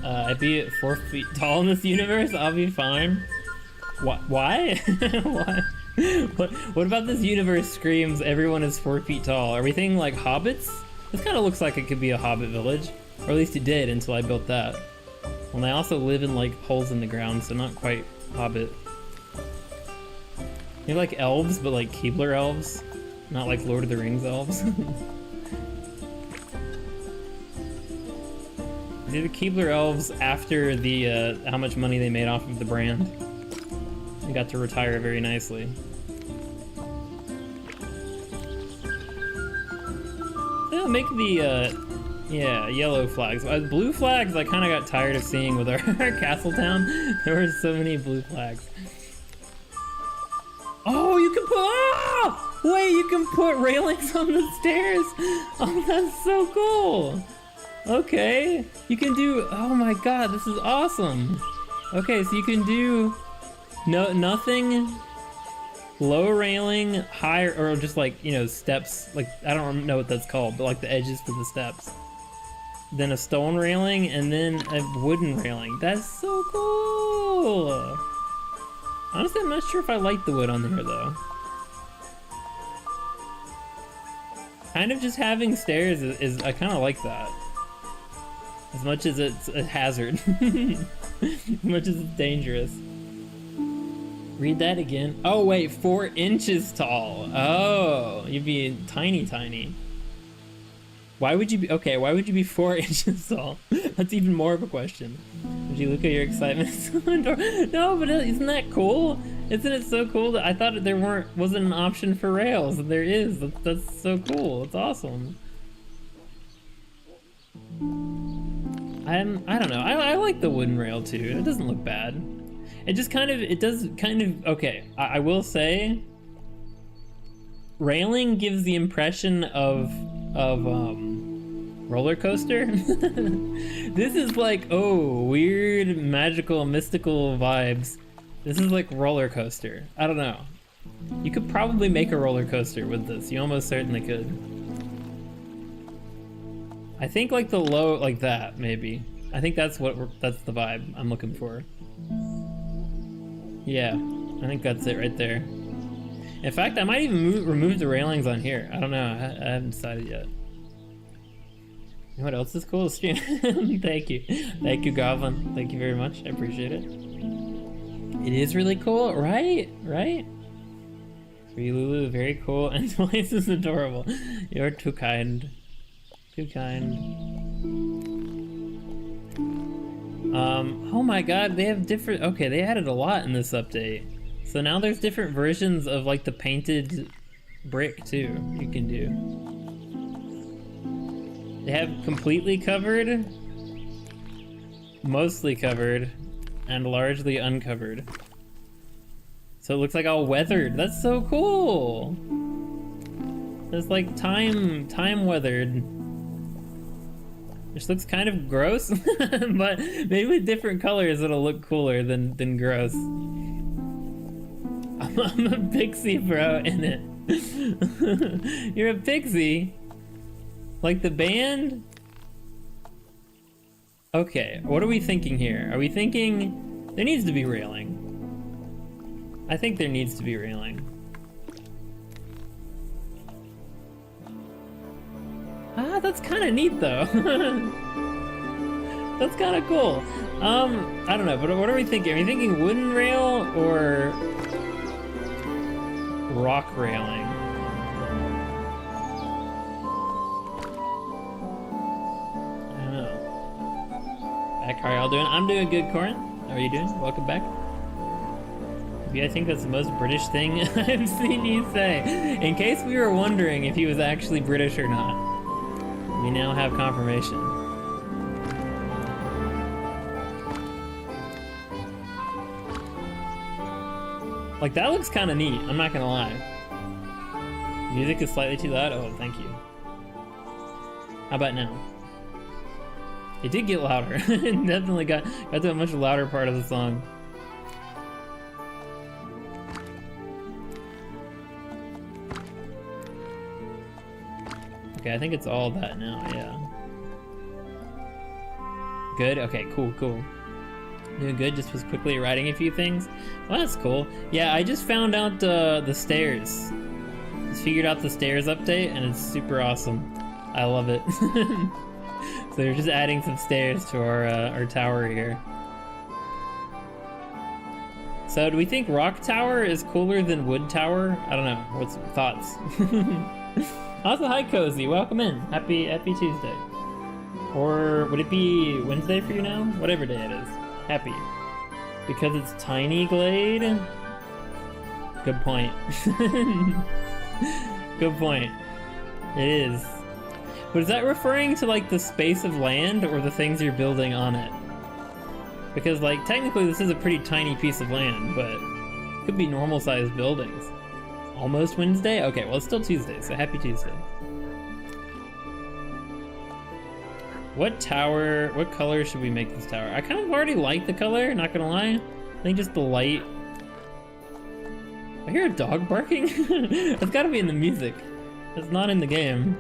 Speaker 1: I'd be 4 feet tall in this universe, I'll be fine. Why? Why? What about this universe screams everyone is 4 feet tall? Are we thinking like hobbits? This kind of looks like it could be a hobbit village. Or at least it did until I built that. Well, they also live in like holes in the ground, so not quite hobbit. Maybe like elves, but like Keebler elves. Not like Lord of the Rings elves. They're the Keebler elves after the how much money they made off of the brand. They got to retire very nicely. They'll make the yeah, yellow flags. Blue flags I kind of got tired of seeing with our castle town. There were so many blue flags. Oh, you can put, oh! Wait, you can put railings on the stairs. Oh, that's so cool. Okay, you can do, oh my god, this is awesome. Okay, so you can do nothing, low railing, higher, or just like, you know, steps, like, I don't know what that's called, but like the edges to the steps. Then a stone railing, and then a wooden railing. That's so cool. Honestly, I'm not sure if I like the wood on there though. Kind of just having stairs is I kind of like that. As much as it's a hazard. As much as it's dangerous. Read that again. Oh wait, 4 inches tall. Oh, you'd be tiny, tiny. Why would you be, okay, why would you be 4 inches tall? That's even more of a question. Would you look at your excitement? No, but isn't that cool? Isn't it so cool that I thought there wasn't an option for rails, and there is. That's so cool. It's awesome. I don't know. I like the wooden rail too. It doesn't look bad. It just kind of, it does kind of, okay, I will say, railing gives the impression of roller coaster. This is like, oh, weird, magical, mystical vibes. This is like roller coaster. I don't know. You could probably make a roller coaster with this. You almost certainly could. I think like the low, like that, maybe. I think that's the vibe I'm looking for. Yeah, I think that's it right there. In fact, I might even remove the railings on here. I don't know, I haven't decided yet. What else is cool? Stream. Thank you, Goblin. Thank you very much. I appreciate it. It is really cool, right? Right? Free Lulu, very cool, and Twice is adorable. You're too kind. Too kind. Oh my god, they have different, okay, they added a lot in this update. So now there's different versions of like the painted brick too, you can do. They have completely covered, mostly covered, and largely uncovered. So it looks like all weathered. That's so cool. It's like time weathered. Which looks kind of gross, but maybe with different colors it'll look cooler than gross. I'm a pixie bro in it. You're a pixie? Like the band? Okay, what are we thinking here? Are we thinking there needs to be railing? I think there needs to be railing. Ah, that's kind of neat though. That's kind of cool. I don't know, but what are we thinking? Are we thinking wooden rail or rock railing? I don't know. Back, how are y'all doing? I'm doing good, Corin. How are you doing? Welcome back. I think that's the most British thing I've seen you say. In case we were wondering if he was actually British or not, we now have confirmation. Like, that looks kind of neat, I'm not gonna lie. Music is slightly too loud? Oh, thank you. How about now? It did get louder. It definitely got to a much louder part of the song. Okay, I think it's all that now, yeah. Good? Okay, cool. Doing good, just was quickly writing a few things. Well, that's cool. Yeah, I just found out the stairs. Just figured out the stairs update, and it's super awesome. I love it. So we're just adding some stairs to our tower here. So do we think rock tower is cooler than wood tower? I don't know. What's thoughts? Also, hi Cozy, welcome in. Happy Tuesday. Or would it be Wednesday for you now? Whatever day it is. Happy. Because it's Tiny Glade? Good point. Good point. It is. But is that referring to like the space of land or the things you're building on it? Because like technically this is a pretty tiny piece of land, but it could be normal sized buildings. Almost Wednesday? Okay, well it's still Tuesday, so happy Tuesday. What color should we make this tower? I kind of already like the color, not gonna lie. I think just the light. I hear a dog barking? It's gotta be in the music. It's not in the game.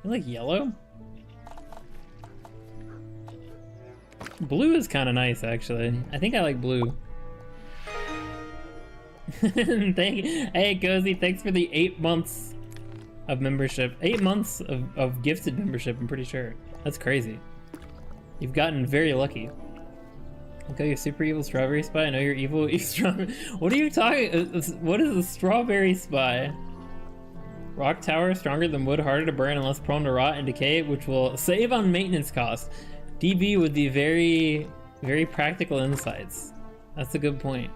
Speaker 1: I like yellow. Blue is kind of nice, actually. I think I like blue. Hey, Cozy, thanks for the 8 months of membership. 8 months of gifted membership, I'm pretty sure. That's crazy. You've gotten very lucky. Look at your super evil strawberry spy. I know you're evil. Strawberry. What are you talking? What is a strawberry spy? Rock tower, stronger than wood, harder to burn and less prone to rot and decay, which will save on maintenance costs. DB with the very, very practical insights. That's a good point.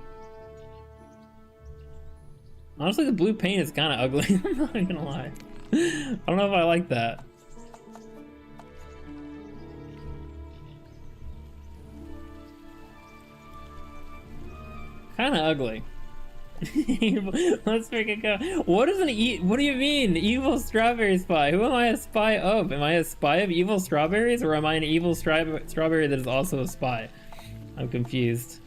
Speaker 1: Honestly, the blue paint is kind of ugly. I'm not gonna lie. I don't know if I like that. Kind of ugly. Let's freaking go. What is what do you mean? Evil strawberry spy? Who am I a spy of? Am I a spy of evil strawberries, or am I an evil strawberry that is also a spy? I'm confused.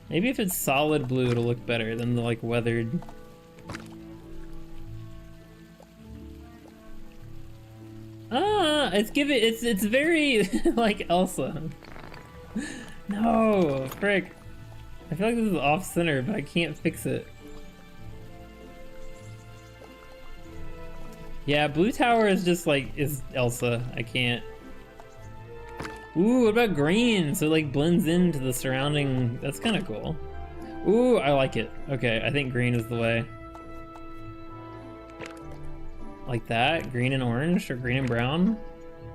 Speaker 1: Maybe if it's solid blue, it'll look better than the like weathered. Ah, it's very like Elsa. No, frick. I feel like this is off center, but I can't fix it. Yeah, blue tower is just like, is Elsa. I can't. Ooh, what about green? So it like blends into the surrounding, that's kind of cool. Ooh, I like it. Okay, I think green is the way. Like that, green and orange or green and brown.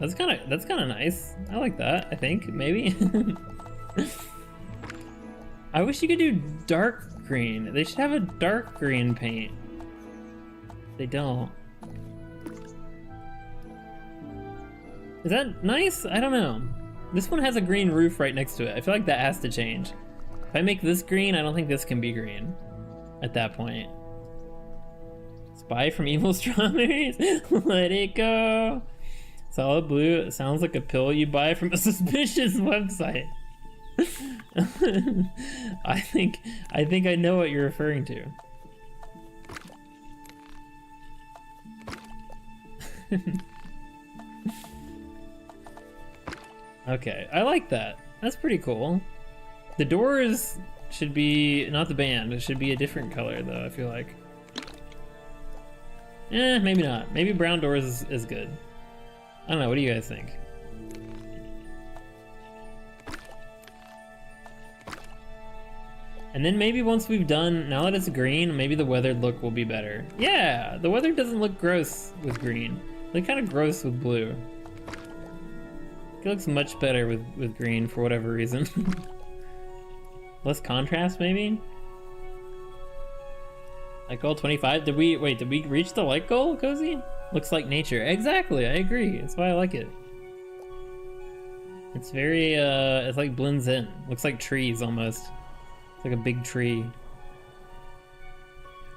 Speaker 1: That's kind of nice. I like that, I think, maybe. I wish you could do dark green. They should have a dark green paint. They don't. Is that nice? I don't know. This one has a green roof right next to it. I feel like that has to change. If I make this green, I don't think this can be green at that point. Spy from evil strawberries? Let it go. Solid blue sounds like a pill you buy from a suspicious website. I think I know what you're referring to. Okay, I like that. That's pretty cool. The doors should be not the band. It should be a different color though, I feel like. Maybe not. Maybe brown doors is good. I don't know, what do you guys think? And then maybe once we've done, now that it's green, maybe the weathered look will be better. Yeah, the weather doesn't look gross with green. They look kind of gross with blue. It looks much better with green for whatever reason. Less contrast maybe? Light goal 25? Did we reach the light goal, Cozy? Looks like nature. Exactly, I agree. That's why I like it. It's very, it's like blends in. Looks like trees almost. It's like a big tree.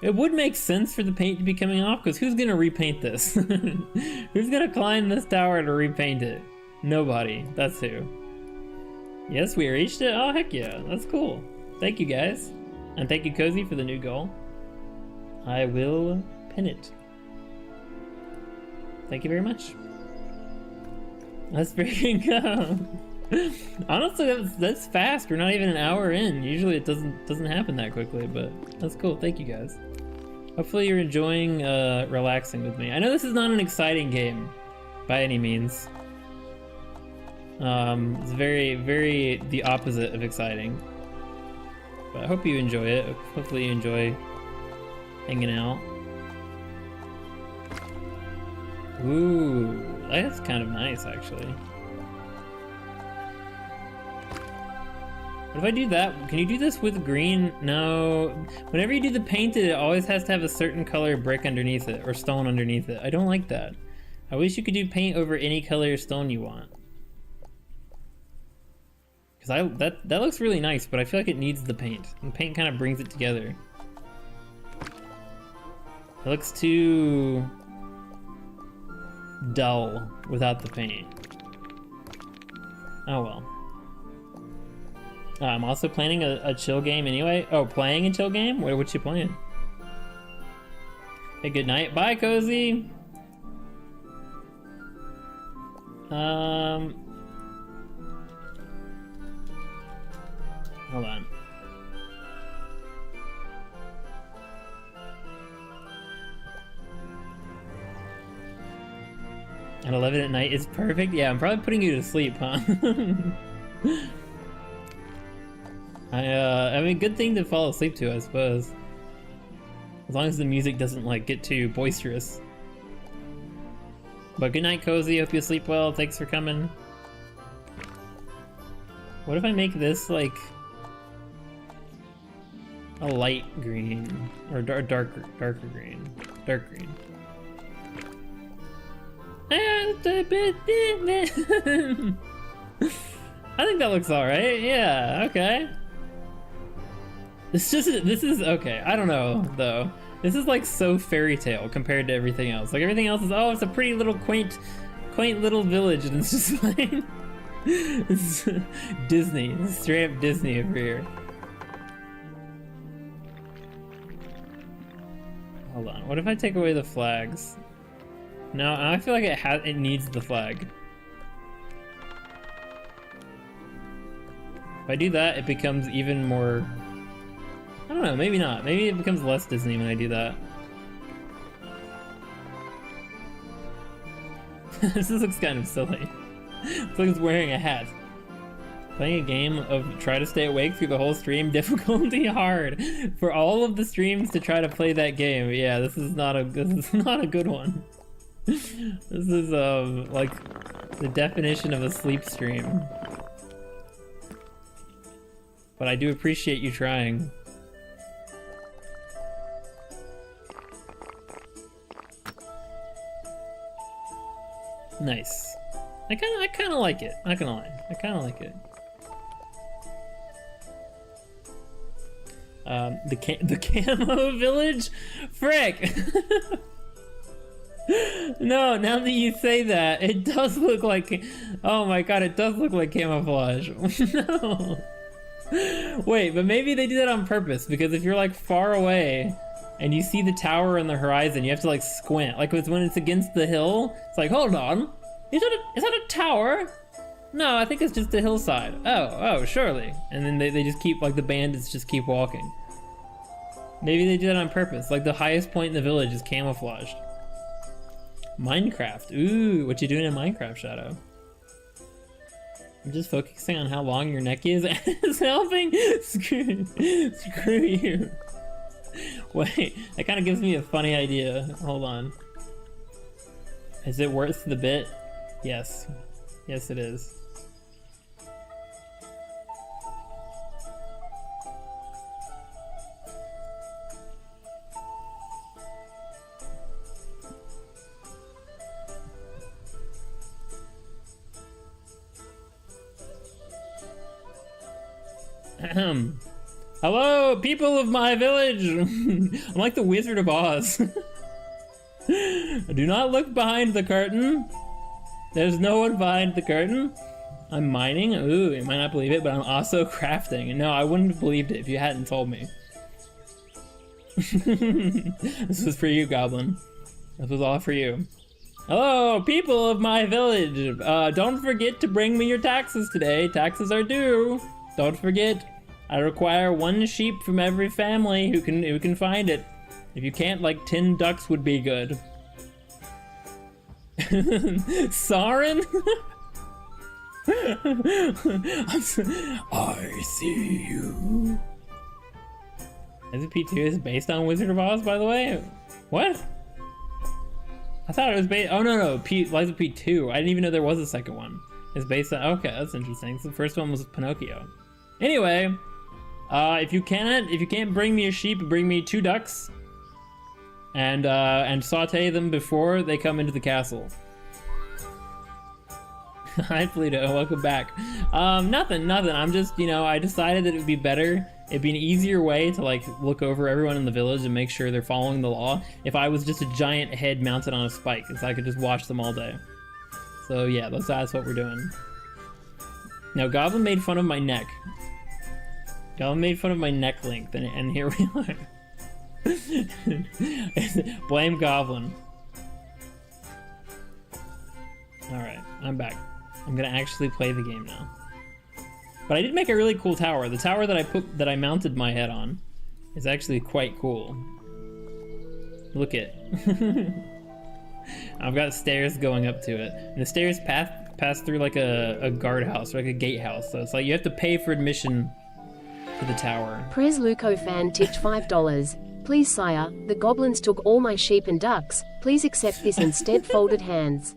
Speaker 1: It would make sense for the paint to be coming off, because who's gonna repaint this? Who's gonna climb this tower to repaint it? Nobody. That's who. Yes, we reached it? Oh, heck yeah. That's cool. Thank you, guys. And thank you, Cozy, for the new goal. I will pin it. Thank you very much. Let's freaking go. Honestly, that's fast. We're not even an hour in. Usually it doesn't happen that quickly, but that's cool. Thank you, guys. Hopefully you're enjoying relaxing with me. I know this is not an exciting game by any means. It's very, very the opposite of exciting. But I hope you enjoy it. Hopefully you enjoy hanging out. Ooh, that's kind of nice, actually. What if I do that? Can you do this with green? No. Whenever you do the painted, it always has to have a certain color brick underneath it, or stone underneath it. I don't like that. I wish you could do paint over any color stone you want. Because that looks really nice, but I feel like it needs the paint. And paint kind of brings it together. It looks too dull without the paint. Oh well. I'm also planning a chill game anyway. Oh, playing a chill game? What you playing? Hey, good night. Bye, Cozy. Hold on. At 11 at night is perfect? Yeah, I'm probably putting you to sleep, huh? I mean, good thing to fall asleep to, I suppose. As long as the music doesn't, like, get too boisterous. But good night, Cozy. Hope you sleep well. Thanks for coming. What if I make this, like, a light green? Or darker green. Dark green. I think that looks alright. Yeah, okay. This is okay. I don't know though. This is like so fairy tale compared to everything else. Like everything else is, oh, it's a pretty little quaint little village, and it's just like it's Disney. It's straight up Disney over here. Hold on. What if I take away the flags? No, I feel like it needs the flag. If I do that, it becomes even more. I don't know, maybe not. Maybe it becomes less Disney when I do that. This looks kind of silly. It's like it's wearing a hat. Playing a game of try to stay awake through the whole stream, difficulty hard. For all of the streams to try to play that game, yeah, this is not a good one. This is like the definition of a sleep stream. but I do appreciate you trying. Nice. I kind of like it. Not gonna lie, I kind of like it. The camo village, frick. No, now that you say that, it does look like. Oh my god, it does look like camouflage. No. Wait, but maybe they do that on purpose, because if you're like far away and you see the tower on the horizon, you have to like squint. Like when it's against the hill, it's like, hold on, is that a tower? No, I think it's just a hillside. Oh, surely. And then they just keep, like, the bandits just keep walking. Maybe they do that on purpose. Like the highest point in the village is camouflaged. Minecraft. Ooh, what you doing in Minecraft, Shadow? I'm just focusing on how long your neck is. It's helping. Screw you. Wait, that kind of gives me a funny idea. Hold on. Is it worth the bit? Yes. Yes, it is. Hello, people of my village! I'm like the Wizard of Oz. Do not look behind the curtain. There's no one behind the curtain. I'm mining. Ooh, you might not believe it, but I'm also crafting. No, I wouldn't have believed it if you hadn't told me. This was for you, Goblin. This was all for you. Hello, people of my village. Don't forget to bring me your taxes today. Taxes are due. Don't forget. I require 1 sheep from every family who can find it. If you can't, like 10 ducks would be good. Saren? I see you. SCP-2 is based on Wizard of Oz, by the way? What? I thought it was based. Oh no, Lies of P2. I didn't even know there was a second one. It's based on. Okay, that's interesting. So the first one was Pinocchio. Anyway, if you can't bring me a sheep, bring me 2 ducks, and saute them before they come into the castle. Hi Pluto, welcome back. Nothing. I'm just, I decided that it would be better. It'd be an easier way to like look over everyone in the village and make sure they're following the law if I was just a giant head mounted on a spike, so I could just watch them all day. So yeah, that's what we're doing. Now Goblin made fun of my neck. Goblin made fun of my neck length, and here we are. Blame Goblin. Alright, I'm back. I'm gonna actually play the game now. But I did make a really cool tower. The tower that I mounted my head on is actually quite cool. Look it. I've got stairs going up to it. And the stairs pass through like a guardhouse, or like a gatehouse. So it's like you have to pay for admission to the tower.
Speaker 3: Prez Luco fan tipped $5. Please sire, the goblins took all my sheep and ducks. Please accept this instead. Folded hands.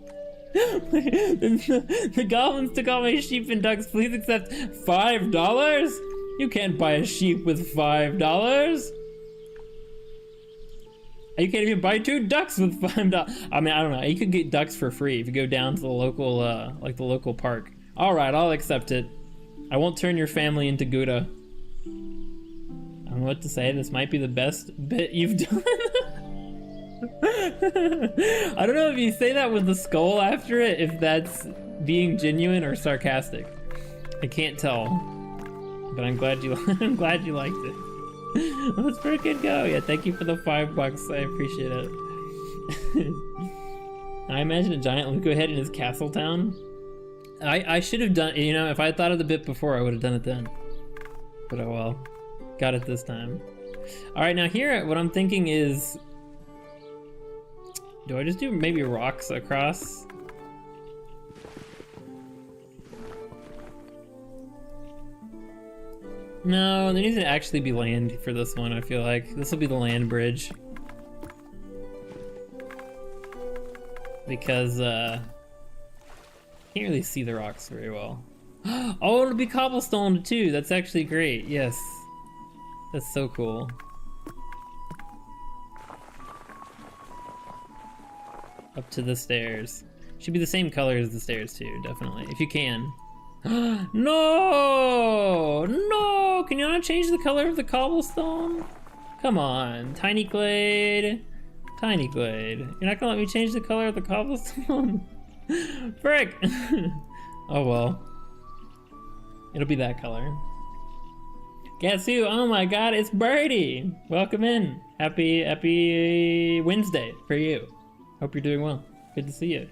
Speaker 1: The goblins took all my sheep and ducks. Please accept $5? You can't buy a sheep with $5. You can't even buy 2 ducks with $5. I mean, I don't know. You could get ducks for free if you go down to the local, like the local park. All right, I'll accept it. I won't turn your family into Gouda. I don't know what to say. This might be the best bit you've done. I don't know if you say that with the skull after it, if that's being genuine or sarcastic. I can't tell. But I'm glad you I'm glad you liked it. Let's freaking go. Yeah, thank you for the $5. I appreciate it. I imagine a giant Luco head in his castle town. I should have done, if I had thought of the bit before, I would have done it then. But oh well. Got it this time. Alright, now here, what I'm thinking is, do I just do maybe rocks across? No, there needs to actually be land for this one, I feel like. This will be the land bridge. Because, can't really see the rocks very well. Oh, it'll be cobblestone too. That's actually great. Yes. That's so cool. Up to the stairs. Should be the same color as the stairs too, definitely. If you can. No! No! Can you not change the color of the cobblestone? Come on, Tiny Glade. Tiny Glade. You're not gonna let me change the color of the cobblestone? Frick! Oh well. It'll be that color. Guess who? Oh my god, it's Birdie! Welcome in. Happy Wednesday for you. Hope you're doing well. Good to see you.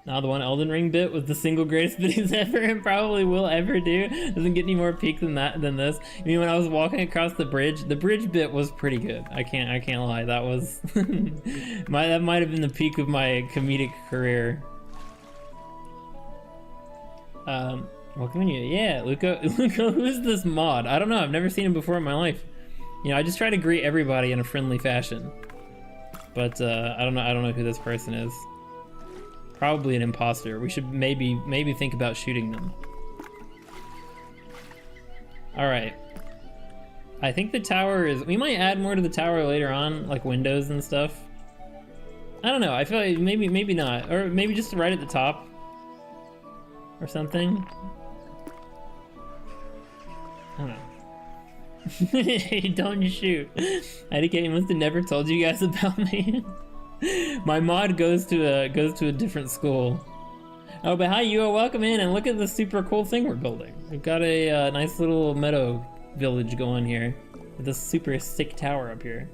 Speaker 1: Now the one Elden Ring bit was the single greatest bit he's ever and probably will ever do. Doesn't get any more peak than this. I mean, when I was walking across the bridge bit was pretty good. I can't lie. That was that might have been the peak of my comedic career. Welcome in you. Yeah, Luca, who's this mod? I don't know. I've never seen him before in my life. You know, I just try to greet everybody in a friendly fashion. But I don't know who this person is. Probably an imposter. We should maybe think about shooting them. All right. I think the tower is. We might add more to the tower later on, like windows and stuff. I don't know. I feel like maybe not, or maybe just right at the top, or something. I don't know. Don't shoot. IDK must have never told you guys about me. My mod goes to a different school. Oh, but hi, you. Welcome in, and look at the super cool thing we're building. We've got a nice little meadow village going here with this super sick tower up here.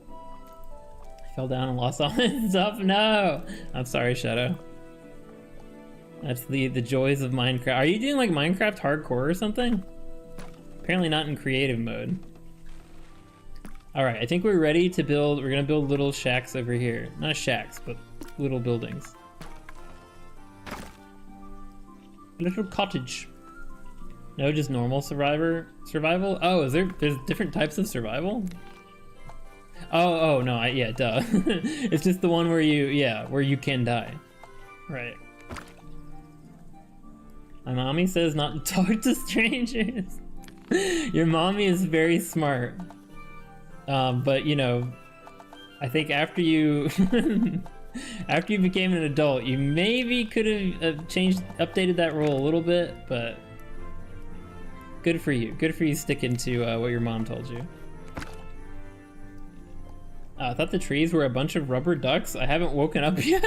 Speaker 1: I fell down and lost all my stuff. No, I'm sorry, Shadow. That's the joys of Minecraft. Are you doing like Minecraft hardcore or something? Apparently not in creative mode. All right, I think we're ready to build. We're gonna build little shacks over here. Not shacks, but little buildings. Little cottage. No, just normal survival. Oh, there's different types of survival? Oh no, yeah, duh. It's just the one where you can die. Right. My mommy says not to talk to strangers. Your mommy is very smart. But you know, I think after you after you became an adult, you maybe could have updated that rule a little bit, but good for you. Good for you sticking to what your mom told you. I thought the trees were a bunch of rubber ducks. I haven't woken up yet.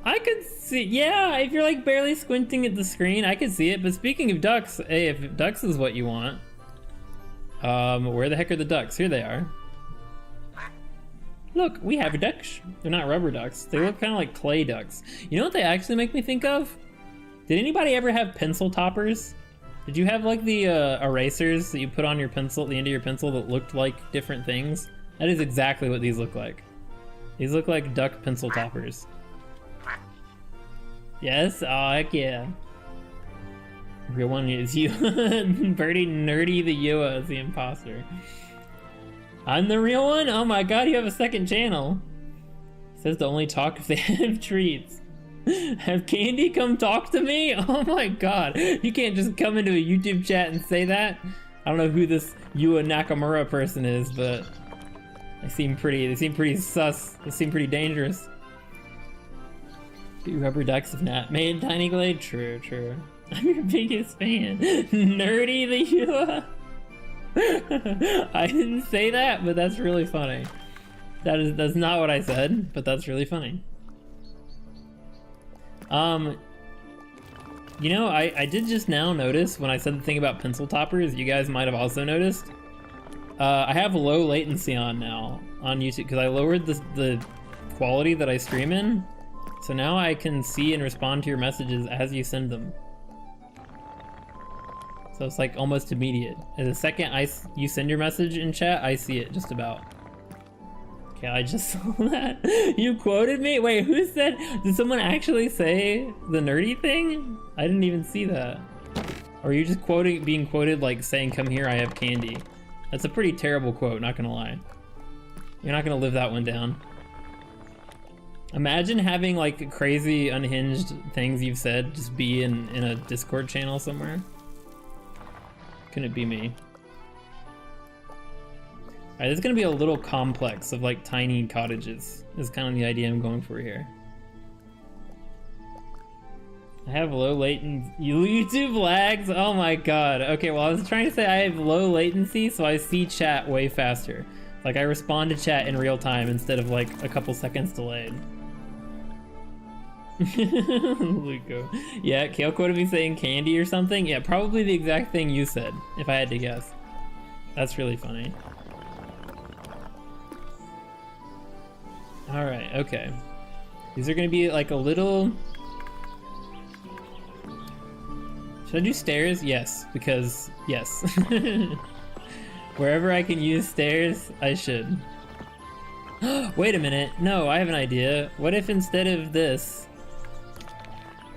Speaker 1: I could see, yeah, if you're like barely squinting at the screen, I could see it. But speaking of ducks, hey, if ducks is what you want, where the heck are the ducks? Here they are. Look, we have ducks. They're not rubber ducks. They look kind of like clay ducks. You know what they actually make me think of? Did anybody ever have pencil toppers? Did you have like the erasers that you put on your pencil, at the end of your pencil, that looked like different things? That is exactly what these look like. These look like duck pencil toppers. Yes? Oh, heck yeah. Real one is you. Birdie Nerdy the Yua is the imposter. I'm the real one? Oh my god, you have a second channel. It says to only talk if they have treats. Have Candy come talk to me? Oh my god. You can't just come into a YouTube chat and say that. I don't know who this Yua Nakamura person is, but they seem pretty sus. They seem pretty dangerous. Two rubber ducks have not made Tiny Glade. True. I'm your biggest fan. Nerdy the Yua. I didn't say that, but that's really funny. That's not what I said, but that's really funny. You know, I did just now notice when I said the thing about pencil toppers, you guys might have also noticed. I have low latency on now on YouTube because I lowered the quality that I stream in. So now I can see and respond to your messages as you send them. So it's like almost immediate. And the second you send your message in chat, I see it just about. Okay, I just saw that. You quoted me? Wait, who said? Did someone actually say the nerdy thing? I didn't even see that. Or are you just being quoted like saying, "Come here, I have candy"? That's a pretty terrible quote, not gonna lie. You're not gonna live that one down. Imagine having like crazy unhinged things you've said just be in a Discord channel somewhere. Couldn't it be me? Alright, this is gonna be a little complex of like tiny cottages. Is kind of the idea I'm going for here. I have low latency. YouTube lags? Oh my god. Okay, well I was trying to say I have low latency, so I see chat way faster. Like I respond to chat in real time instead of like a couple seconds delayed. Luco. Yeah, Kale would be saying candy or something. Yeah, probably the exact thing you said, if I had to guess. That's really funny. Alright, okay. These are gonna be like a little... Should I do stairs? Yes, because yes. Wherever I can use stairs, I should. Wait a minute. No, I have an idea. What if instead of this...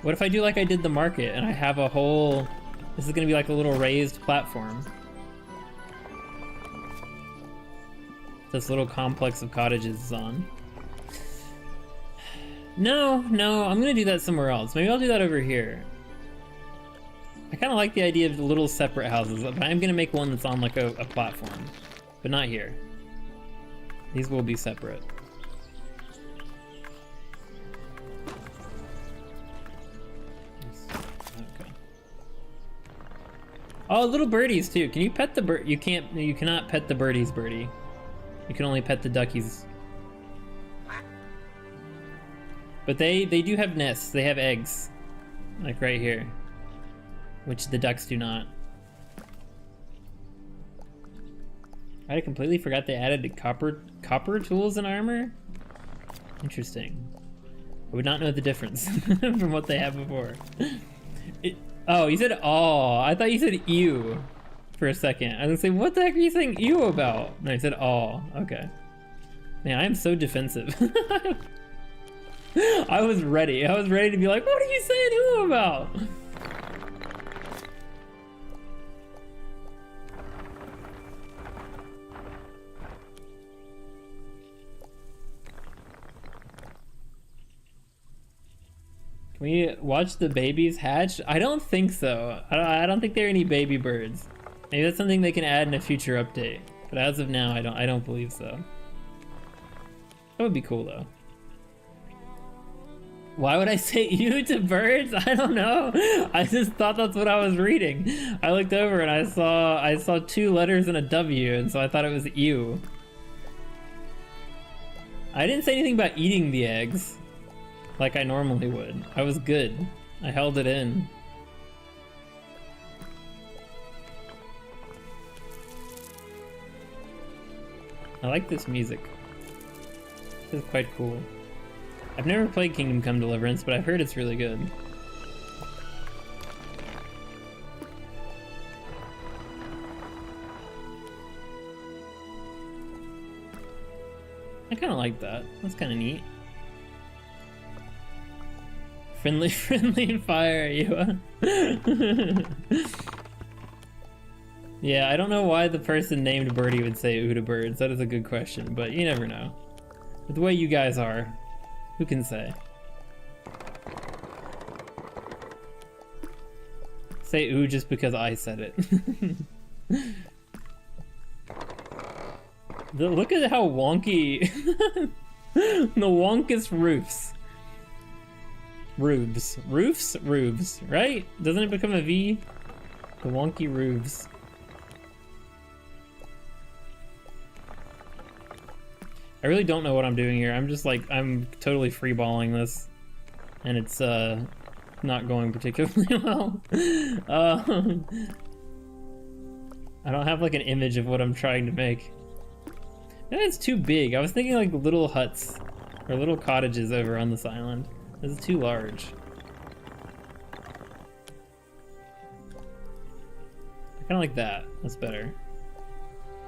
Speaker 1: What if I do like I did the market and I have a whole... This is gonna be like a little raised platform. This little complex of cottages is on. No, I'm gonna do that somewhere else. Maybe I'll do that over here. I kind of like the idea of the little separate houses, but I'm gonna make one that's on like a platform, but not here. These will be separate. Okay. Oh, little birdies too. Can you pet the bird? You can't. You cannot pet the birdies, birdie. You can only pet the duckies. But they do have nests. They have eggs, like right here, which the ducks do not. I completely forgot they added copper tools and armor. Interesting. I would not know the difference from what they have before. Oh, you said "aw." I thought you said "ew" for a second. I was gonna say, what the heck are you saying "ew" about? No, you said "aw." Okay. Man, I am so defensive. I was ready. I was ready to be like, what are you saying "ew" about? Can we watch the babies hatch? I don't think so. I don't think there are any baby birds. Maybe that's something they can add in a future update. But as of now, I don't believe so. That would be cool though. Why would I say "ew" to birds? I don't know. I just thought that's what I was reading. I looked over and I saw 2 letters and a W, and so I thought it was "ew." I didn't say anything about eating the eggs like I normally would. I was good. I held it in. I like this music. This is quite cool. I've never played Kingdom Come Deliverance, but I've heard it's really good. I kind of like that. That's kind of neat. Friendly fire, you. Yeah, I don't know why the person named Birdie would say "ooh" to birds. That is a good question, but you never know. With the way you guys are, who can say? Say "ooh" just because I said it. Look at how wonky the wonkest roofs. Roofs, right? Doesn't it become a V? The wonky roofs. I really don't know what I'm doing here. I'm just like, I'm totally freeballing this, and it's not going particularly well. I don't have like an image of what I'm trying to make. Maybe it's too big. I was thinking like little huts or little cottages over on this island. This is too large. I kind of like that. That's better.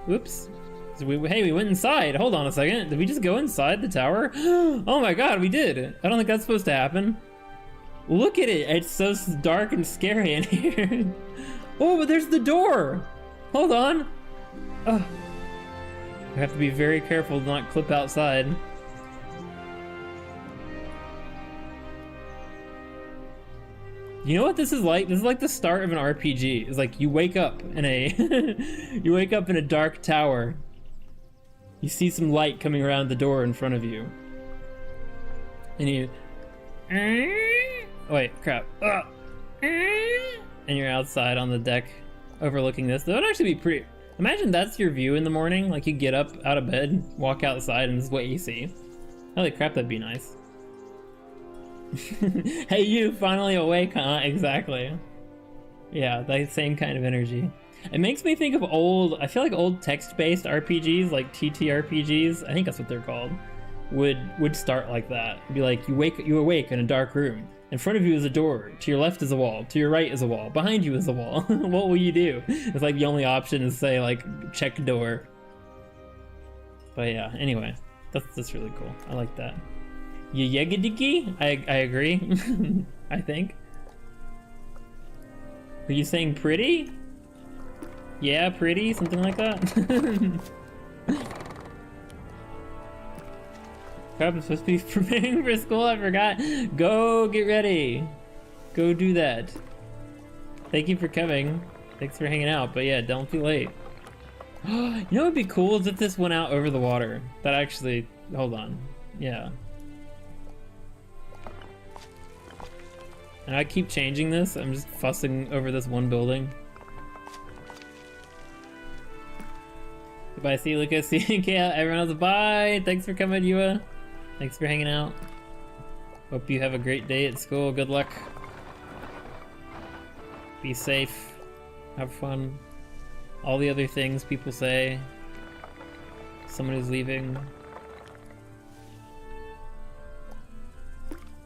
Speaker 1: Whoops. So hey, we went inside. Hold on a second. Did we just go inside the tower? Oh my god, we did. I don't think that's supposed to happen. Look at it. It's so dark and scary in here. Oh, but there's the door. Hold on. Oh. I have to be very careful to not clip outside. You know what this is like? This is like the start of an RPG. It's like you wake up in a you wake up in a dark tower. You see some light coming around the door in front of you. And you wait, crap. And you're outside on the deck overlooking this. That would actually be pretty. Imagine that's your view in the morning. Like you get up out of bed, walk outside, and this is what you see. Holy crap, that'd be nice. Hey, you finally awake, huh? Exactly. Yeah, that same kind of energy. It makes me think of old, I feel like old text-based RPGs, like TTRPGs, I think that's what they're called, would start like that. It'd be like, you awake in a dark room. In front of you is a door, to your left is a wall, to your right is a wall, behind you is a wall. What will you do? It's like the only option is say like, check door. But yeah, anyway, that's really cool. I like that. Yegadiki? I agree. I think. Were you saying pretty? Yeah, pretty? Something like that? Crap, I'm supposed to be preparing for school, I forgot. Go get ready. Go do that. Thank you for coming. Thanks for hanging out, but yeah, don't be late. You know what would be cool is if this went out over the water. That actually, hold on. Yeah. And I keep changing this. I'm just fussing over this one building. Goodbye, see you, Lucas. See you, Kale. Everyone else, bye. Thanks for coming, Yua. Thanks for hanging out. Hope you have a great day at school. Good luck. Be safe. Have fun. All the other things people say. Someone is leaving.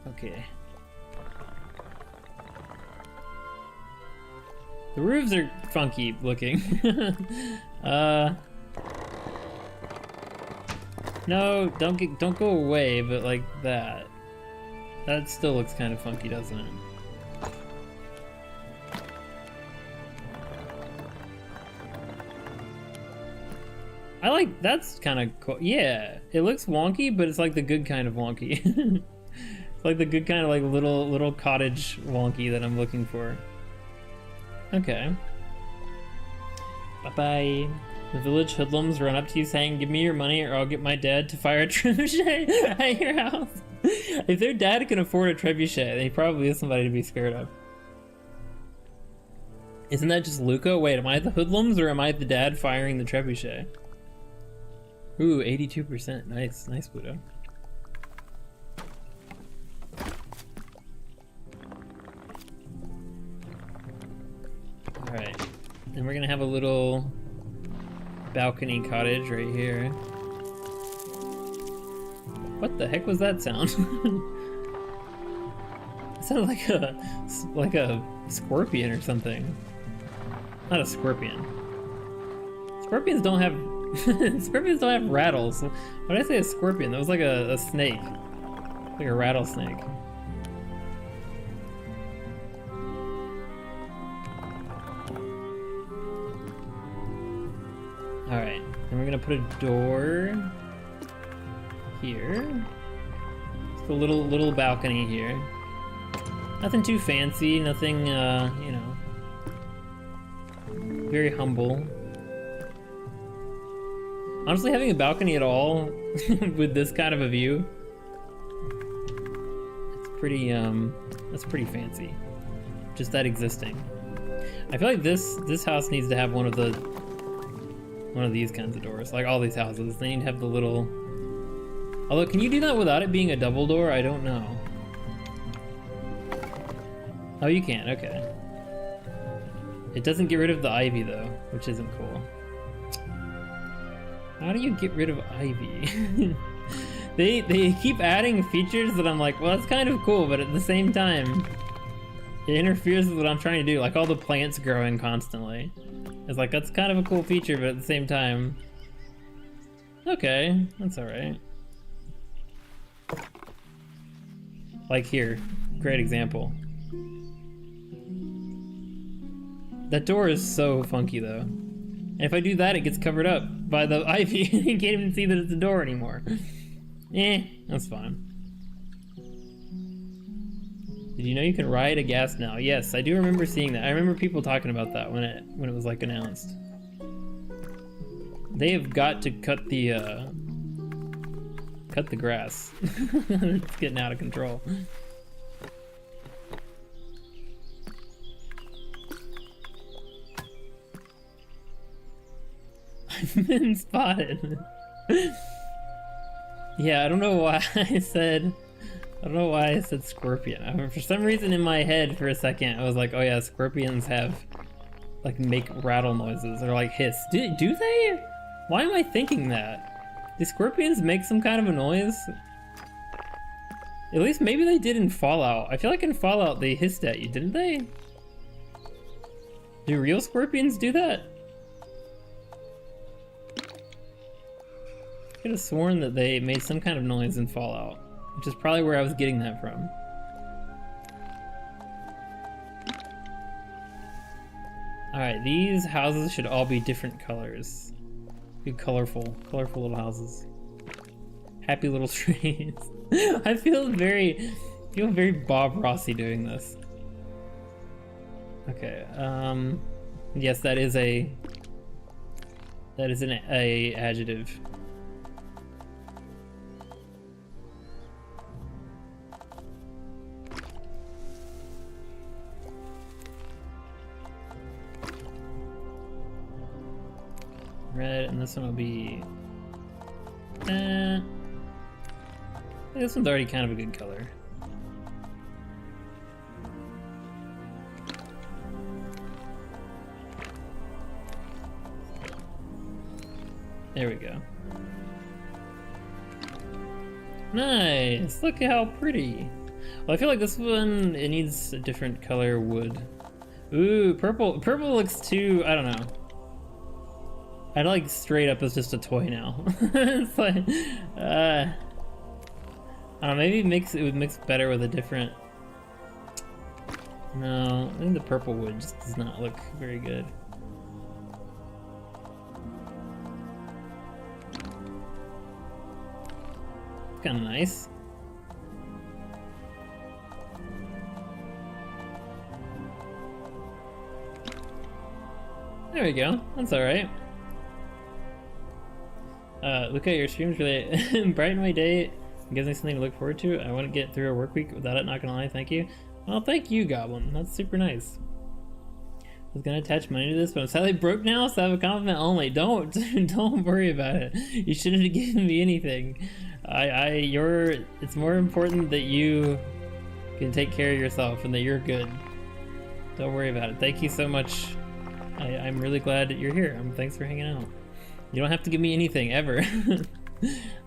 Speaker 1: Okay. The roofs are funky looking. No, don't go away, but like that. That still looks kind of funky, doesn't it? I like, that's kind of cool. Yeah, it looks wonky, but it's like the good kind of wonky. It's like the good kind of like little cottage wonky that I'm looking for. Okay. Bye-bye. The village hoodlums run up to you saying, give me your money or I'll get my dad to fire a trebuchet at your house. If their dad can afford a trebuchet, then he probably is somebody to be scared of. Isn't that just Luca? Wait, am I the hoodlums or am I the dad firing the trebuchet? Ooh, 82%. Nice, nice, Pluto. Alright, and we're gonna have a little balcony cottage right here. What the heck was that sound? It sounded like a scorpion or something. Not a scorpion. Scorpions don't have scorpions don't have rattles. Why did I say a scorpion? That was like a snake. Like a rattlesnake. Alright, and we're gonna put a door here. Just a little balcony here. Nothing too fancy, nothing, you know, very humble. Honestly, having a balcony at all with this kind of a view, that's pretty fancy. Just that existing. I feel like this house needs to have one of these kinds of doors. Like all these houses, they need to have the little. Although, can you do that without it being a double door? I don't know. Oh, you can. Okay. It doesn't get rid of the ivy though, which isn't cool. How do you get rid of ivy? They keep adding features that I'm like, well, that's kind of cool, but at the same time, it interferes with what I'm trying to do. Like all the plants growing constantly. It's like, that's kind of a cool feature, but at the same time, okay, that's all right. Like here, great example. That door is so funky though. And if I do that, it gets covered up by the ivy. You can't even see that it's a door anymore. Eh, that's fine. Did you know you can ride a gas now? Yes, I do remember seeing that. I remember people talking about that when it was like announced. They have got to cut the grass. It's getting out of control. I've been spotted. Yeah, I don't know why I said scorpion. I mean, for some reason in my head for a second I was like, oh yeah, scorpions have like make rattle noises or like hiss. Do they? Why am I thinking that? Do scorpions make some kind of a noise? At least maybe they did in Fallout. I feel like in Fallout they hissed at you, didn't they? Do real scorpions do that? I could have sworn that they made some kind of noise in Fallout, which is probably where I was getting that from. Alright, these houses should all be different colors. Be colorful little houses. Happy little trees. I feel very Bob Rossi doing this. Okay, yes, that is an adjective. Red, and this one will be this one's already kind of a good color. There we go. Nice! Look how pretty! Well, I feel like this one, it needs a different color wood. Ooh, purple. Purple looks too, I don't know. I'd like straight up as just a toy now. It's like, I don't know, maybe it would mix better with a different... No, I think the purple wood just does not look very good. It's kind of nice. There we go, that's alright. Look at your streams really brighten my day and gives me something to look forward to. I want to get through a work week without it, not gonna lie, thank you. Well, thank you, Goblin. That's super nice. I was gonna attach money to this, but I'm sadly broke now, so I have a compliment only. Don't worry about it. You shouldn't have given me anything. It's more important that you can take care of yourself and that you're good. Don't worry about it. Thank you so much. I'm really glad that you're here. Thanks for hanging out. You don't have to give me anything, ever.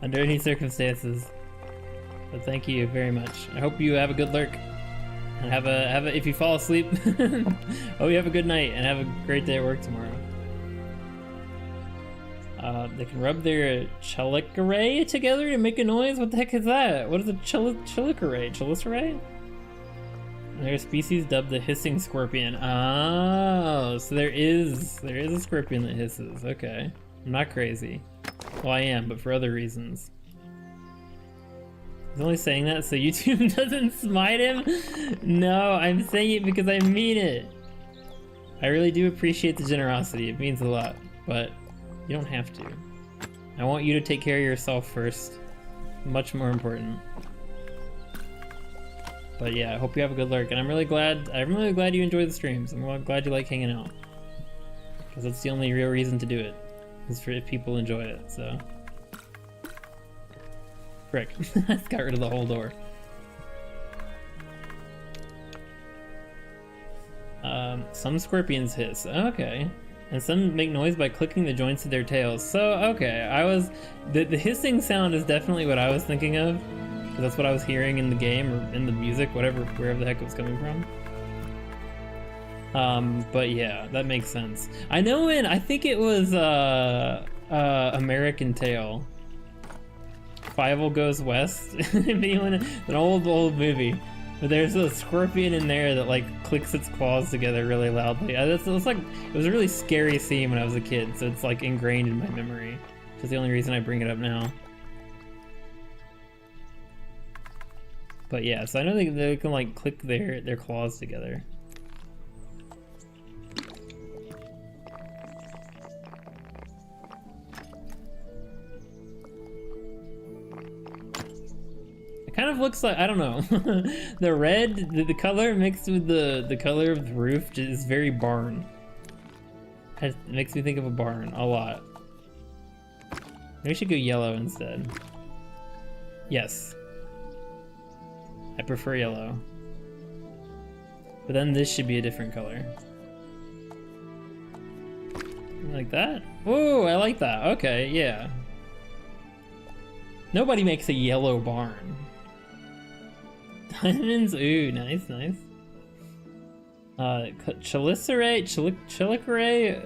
Speaker 1: Under any circumstances. But thank you very much. I hope you have a good lurk. And if you fall asleep, hope you have a good night and have a great day at work tomorrow. They can rub their chelicerae together to make a noise? What the heck is that? What is a chelicerae? Chelicerae? Their species dubbed the hissing scorpion. Oh, so there is a scorpion that hisses. Okay. I'm not crazy. Well, I am, but for other reasons. I was only saying that so YouTube doesn't smite him? No, I'm saying it because I mean it. I really do appreciate the generosity. It means a lot, but you don't have to. I want you to take care of yourself first. Much more important. But yeah, I hope you have a good lurk, and I'm really glad you enjoy the streams. I'm glad you like hanging out. Because that's the only real reason to do it. Is for if people enjoy it, so. Frick. I got rid of the whole door. Some scorpions hiss. Okay. And some make noise by clicking the joints of their tails. So, okay. The hissing sound is definitely what I was thinking of. Because that's what I was hearing in the game or in the music, wherever the heck it was coming from. But yeah, that makes sense. I know I think it was American Tail. Fievel Goes West. An old movie. But there's a scorpion in there that like clicks its claws together really loudly. It was a really scary scene when I was a kid, so it's like ingrained in my memory. Which is the only reason I bring it up now. But yeah, so I know they can like click their claws together. It kind of looks like, I don't know, the red, the color mixed with the color of the roof is very barn. It makes me think of a barn a lot. Maybe we should go yellow instead. Yes. I prefer yellow. But then this should be a different color. Like that? Oh, I like that. Okay, yeah. Nobody makes a yellow barn. Diamonds, ooh, nice, nice. Chelicerae,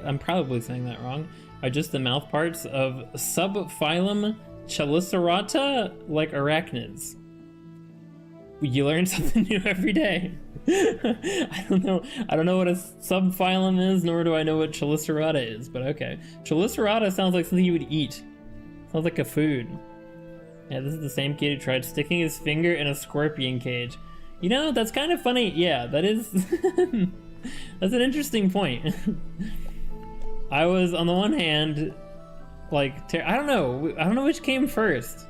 Speaker 1: I'm probably saying that wrong, are just the mouth parts of subphylum Chelicerata, like arachnids. You learn something new every day. I don't know what a subphylum is, nor do I know what Chelicerata is, but okay. Chelicerata sounds like something you would eat. Sounds like a food. Yeah, this is the same kid who tried sticking his finger in a scorpion cage. You know, that's kind of funny. Yeah, that is... that's an interesting point. I was, on the one hand, like... I don't know which came first.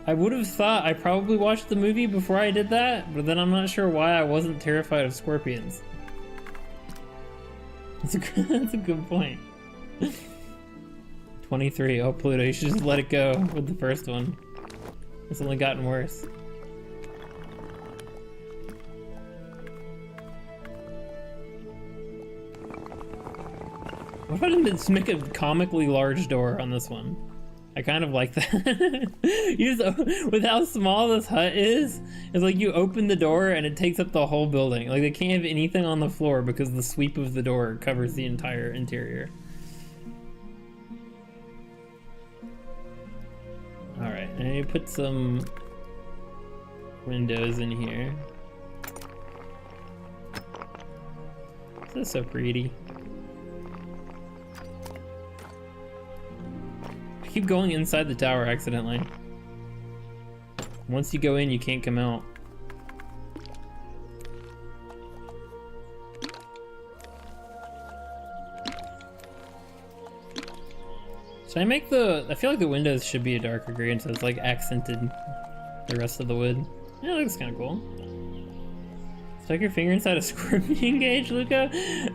Speaker 1: I would have thought I probably watched the movie before I did that, but then I'm not sure why I wasn't terrified of scorpions. That's a good point. 23. Oh, Pluto, you should just let it go with the first one. It's only gotten worse. What if I didn't just make a comically large door on this one? I kind of like that. You just, with how small this hut is, it's like you open the door and it takes up the whole building. Like they can't have anything on the floor because the sweep of the door covers the entire interior. Alright, I need to put some windows in here. This is so pretty. I keep going inside the tower accidentally. Once you go in, you can't come out. Should I make the... I feel like the windows should be a darker green so it's like accented the rest of the wood. Yeah, that looks kind of cool. Stuck your finger inside a scorpion cage, Luca?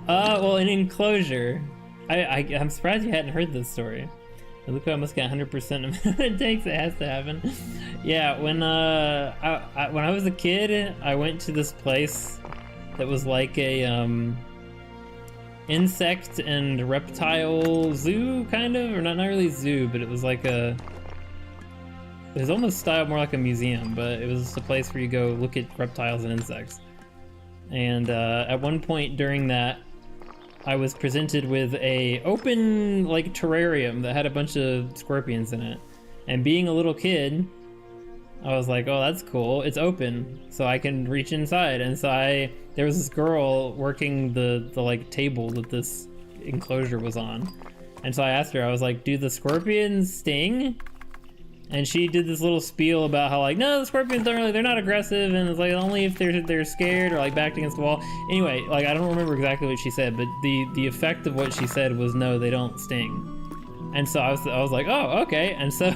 Speaker 1: Well, an enclosure. I'm surprised you hadn't heard this story. Luca must get 100% of it takes. It has to happen. Yeah, when I was a kid, I went to this place that was like a insect and reptile zoo, kind of, or not really zoo, but it was like it was almost styled more like a museum, but it was just a place where you go look at reptiles and insects. And at one point during that, I was presented with a open like terrarium that had a bunch of scorpions in it. And being a little kid, I was like, oh, that's cool. It's open, so I can reach inside. And so there was this girl working the like table that this enclosure was on. And so I asked her, I was like, do the scorpions sting? And she did this little spiel about how like, no, the scorpions they're not aggressive, and it's like only if they're scared or like backed against the wall. Anyway, like I don't remember exactly what she said, but the effect of what she said was no, they don't sting. And so I was like, oh, okay. And so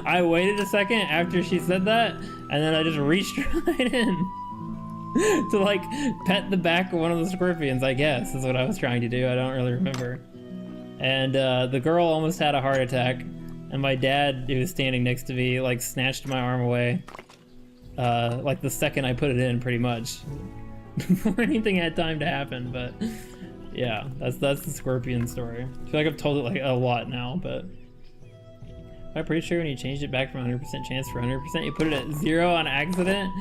Speaker 1: I waited a second after she said that, and then I just reached right in to like pet the back of one of the scorpions, I guess is what I was trying to do. I don't really remember. And the girl almost had a heart attack. And my dad, who was standing next to me, like snatched my arm away. Like the second I put it in, pretty much. Before anything had time to happen, but yeah, that's the scorpion story. I feel like I've told it like a lot now, but I'm pretty sure when you changed it back from 100% chance for 100%, you put it at 0 on accident.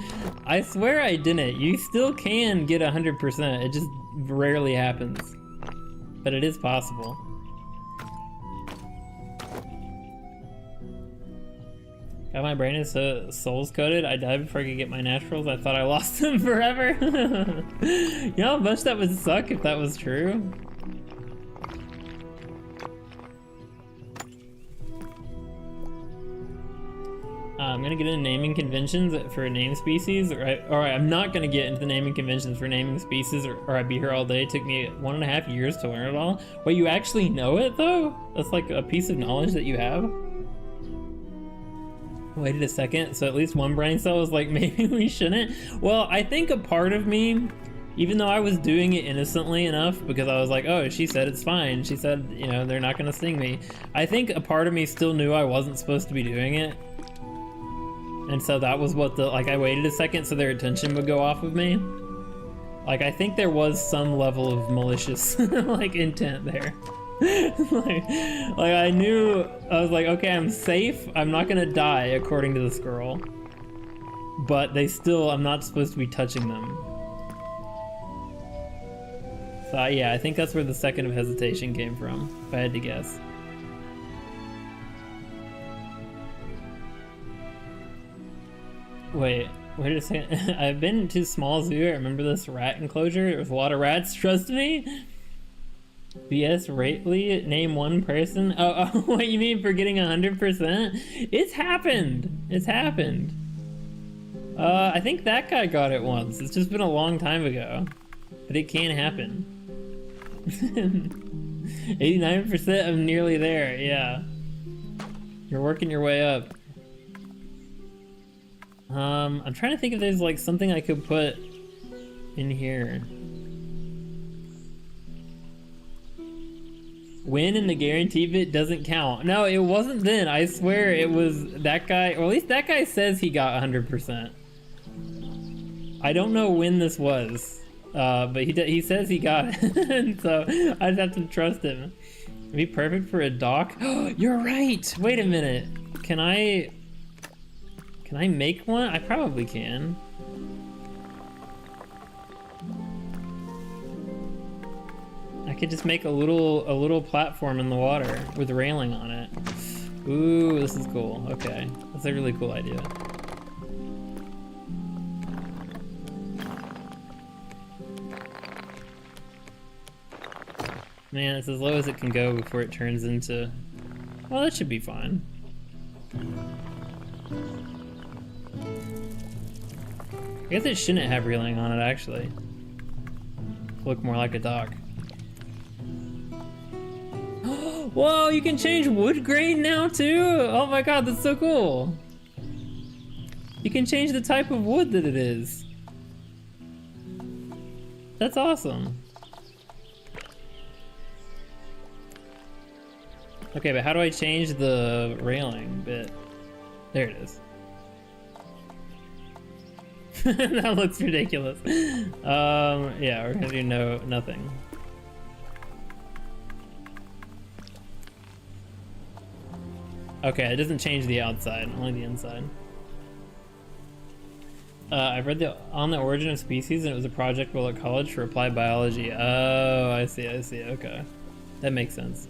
Speaker 1: I swear I didn't. You still can get 100%. It just rarely happens, but it is possible. God, my brain is so souls coded. I died before I could get my naturals. I thought I lost them forever. You know how much that would suck if that was true? I'm gonna get into naming conventions for name species. Alright, I'm not gonna get into the naming conventions for naming species or I'd be here all day. It took me 1.5 years to learn it all. Wait, you actually know it though? That's like a piece of knowledge that you have? Waited a second, so at least one brain cell was like, maybe we shouldn't? Well, I think a part of me, even though I was doing it innocently enough because I was like, oh, she said it's fine. She said, you know, they're not gonna sting me. I think a part of me still knew I wasn't supposed to be doing it. And so that was what like I waited a second so their attention would go off of me. Like I think there was some level of malicious like intent there. like I knew, I was like, okay, I'm safe. I'm not gonna die according to this girl. But I'm not supposed to be touching them. So yeah, I think that's where the second of hesitation came from, if I had to guess. Wait a second. I've been to small zoo. I remember this rat enclosure. There was a lot of rats. Trust me. BS Rately, name one person. Oh, what you mean for getting 100%? It's happened. It's happened. I think that guy got it once. It's just been a long time ago, but it can happen. 89% of nearly there. Yeah. You're working your way up. I'm trying to think if there's like something I could put in here. Win in the guarantee bit doesn't count. No, it wasn't then. I swear it was that guy, or at least that guy says he got 100%. I don't know when this was, but he says he got it, so I just have to trust him. It'd be perfect for a dock. You're right. Wait a minute. Can I make one? I probably can. I could just make a little platform in the water with a railing on it. Ooh, this is cool. Okay, that's a really cool idea. Man, it's as low as it can go before it turns into... Well, that should be fine. I guess it shouldn't have railing on it, actually. Look more like a dock. Whoa, you can change wood grain now too? Oh my god, that's so cool. You can change the type of wood that it is. That's awesome. Okay, but how do I change the railing bit? There it is. That looks ridiculous. Yeah, we're gonna do nothing. Okay, it doesn't change the outside, only the inside. I've read On the Origin of Species, and it was a project while at college for applied biology. Oh, I see, okay. That makes sense.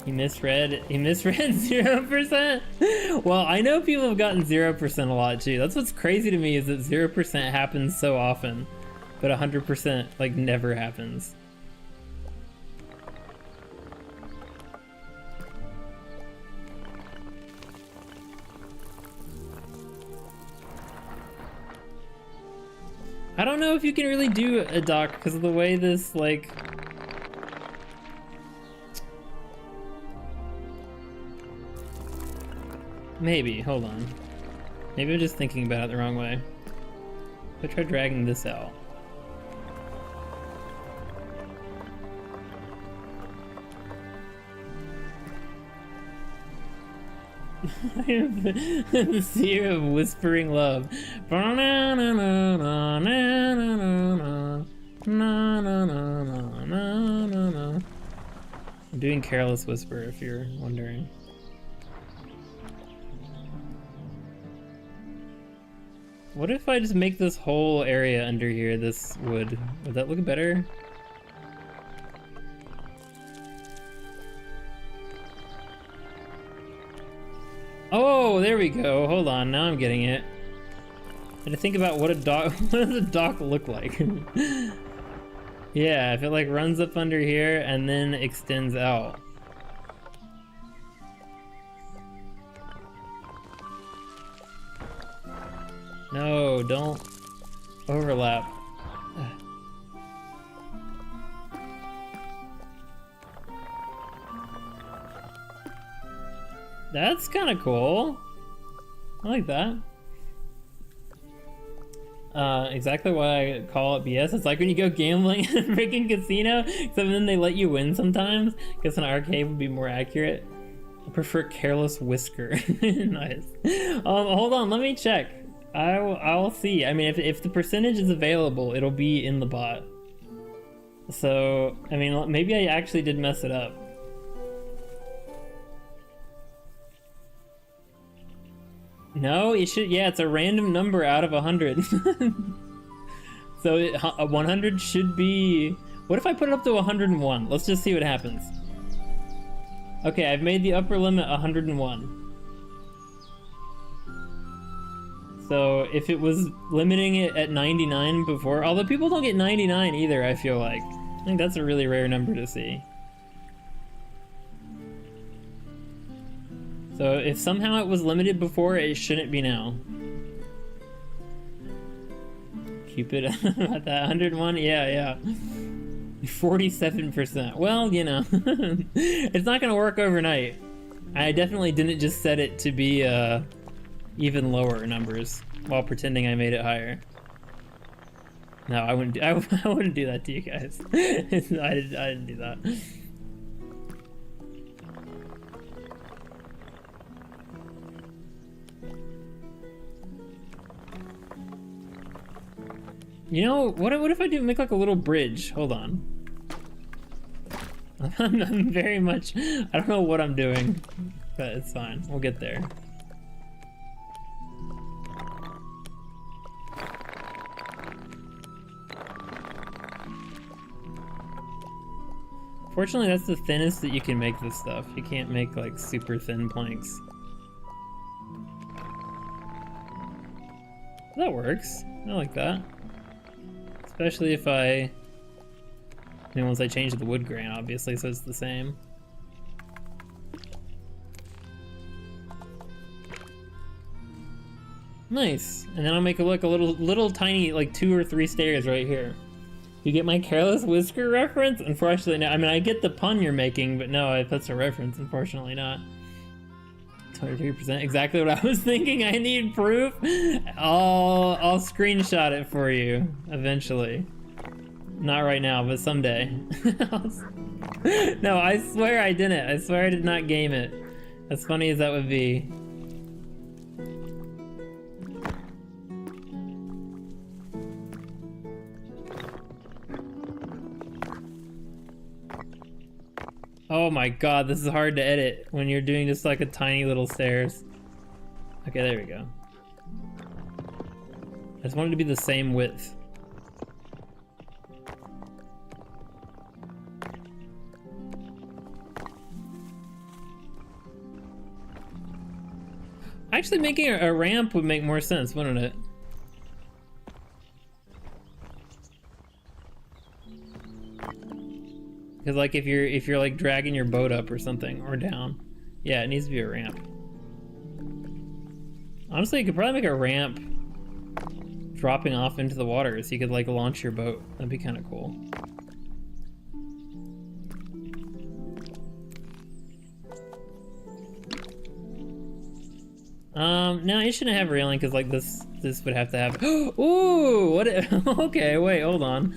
Speaker 1: He misread 0%? Well, I know people have gotten 0% a lot too. That's what's crazy to me, is that 0% happens so often, but 100% like never happens. I don't know if you can really do a dock because of the way this, like... Maybe, hold on. Maybe I'm just thinking about it the wrong way. If I try dragging this out. The Seer of Whispering Love. I'm doing Careless Whisper, if you're wondering. What if I just make this whole area under here this wood? Would that look better? Oh, there we go. Hold on, now I'm getting it. I had to think about what a dock, what does a dock look like? Yeah, if it like runs up under here and then extends out. No, don't overlap. That's kind of cool. I like that. Exactly why I call it BS. It's like when you go gambling in a freaking casino, except then they let you win sometimes. Guess an arcade would be more accurate. I prefer careless whisker. Nice. Hold on, let me check. I'll see. I mean, if the percentage is available, it'll be in the bot. So, I mean, maybe I actually did mess it up. No, it should. Yeah, it's a random number out of 100. So 100 should be. What if I put it up to 101? Let's just see what happens. Okay, I've made the upper limit 101. So if it was limiting it at 99 before, although people don't get 99 either, I feel like. I think that's a really rare number to see. So if somehow it was limited before, it shouldn't be now. Keep it at that 101, yeah. 47%. Well, you know, it's not gonna work overnight. I definitely didn't just set it to be even lower numbers while pretending I made it higher. No, I wouldn't. I wouldn't do that to you guys. I didn't do that. You know, what if I do make like a little bridge? Hold on. I'm very much, I don't know what I'm doing, but it's fine. We'll get there. Fortunately, that's the thinnest that you can make this stuff. You can't make like super thin planks. That works. I like that. Especially if I mean, once I change the wood grain, obviously, so it's the same. Nice. And then I'll make it look a little tiny, like 2 or 3 stairs right here. You get my careless whisker reference? Unfortunately, no. I mean, I get the pun you're making, but no, that's a reference. Unfortunately, not. 23%. Exactly what I was thinking. I need proof. I'll screenshot it for you eventually. Not right now, but someday. No, I swear I didn't. I swear I did not game it. As funny as that would be. Oh my god, this is hard to edit when you're doing just like a tiny little stairs. Okay, there we go. I just wanted to be the same width. Actually, making a ramp would make more sense, wouldn't it? Because like if you're like dragging your boat up or something or down, yeah, it needs to be a ramp. Honestly, you could probably make a ramp dropping off into the water so you could like launch your boat. That'd be kind of cool. No, it shouldn't have railing because like this would have to have. Ooh, what? Okay, wait, hold on.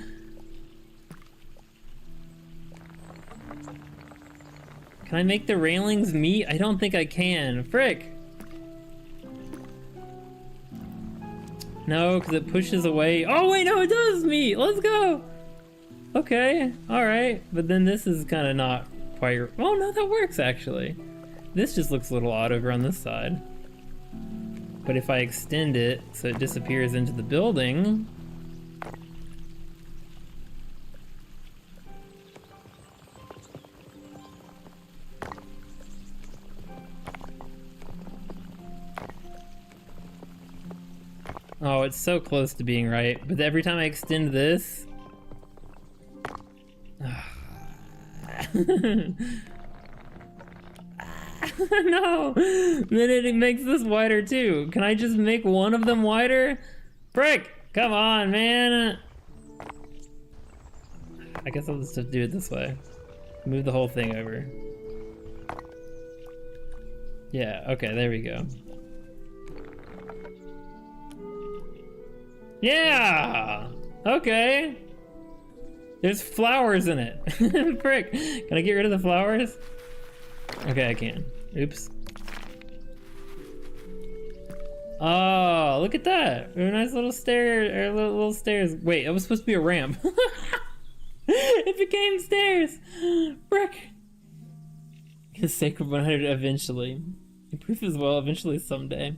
Speaker 1: Can I make the railings meet? I don't think I can. Frick! No, because it pushes away. Oh wait, no, it does meet! Let's go! Okay, alright. But then this is kind of not quite... Oh no, that works actually. This just looks a little odd over on this side. But if I extend it so it disappears into the building... Oh, it's so close to being right, but every time I extend this... No! Then it makes this wider too. Can I just make one of them wider? Frick! Come on, man! I guess I'll just do it this way. Move the whole thing over. Yeah, okay, there we go. Yeah! Okay! There's flowers in it. Frick! Can I get rid of the flowers? Okay, I can. Oops. Oh, look at that! A nice little stair, or little stairs. Wait, that was supposed to be a ramp. It became stairs! Frick! The sacred 100 eventually. Improve as well eventually someday.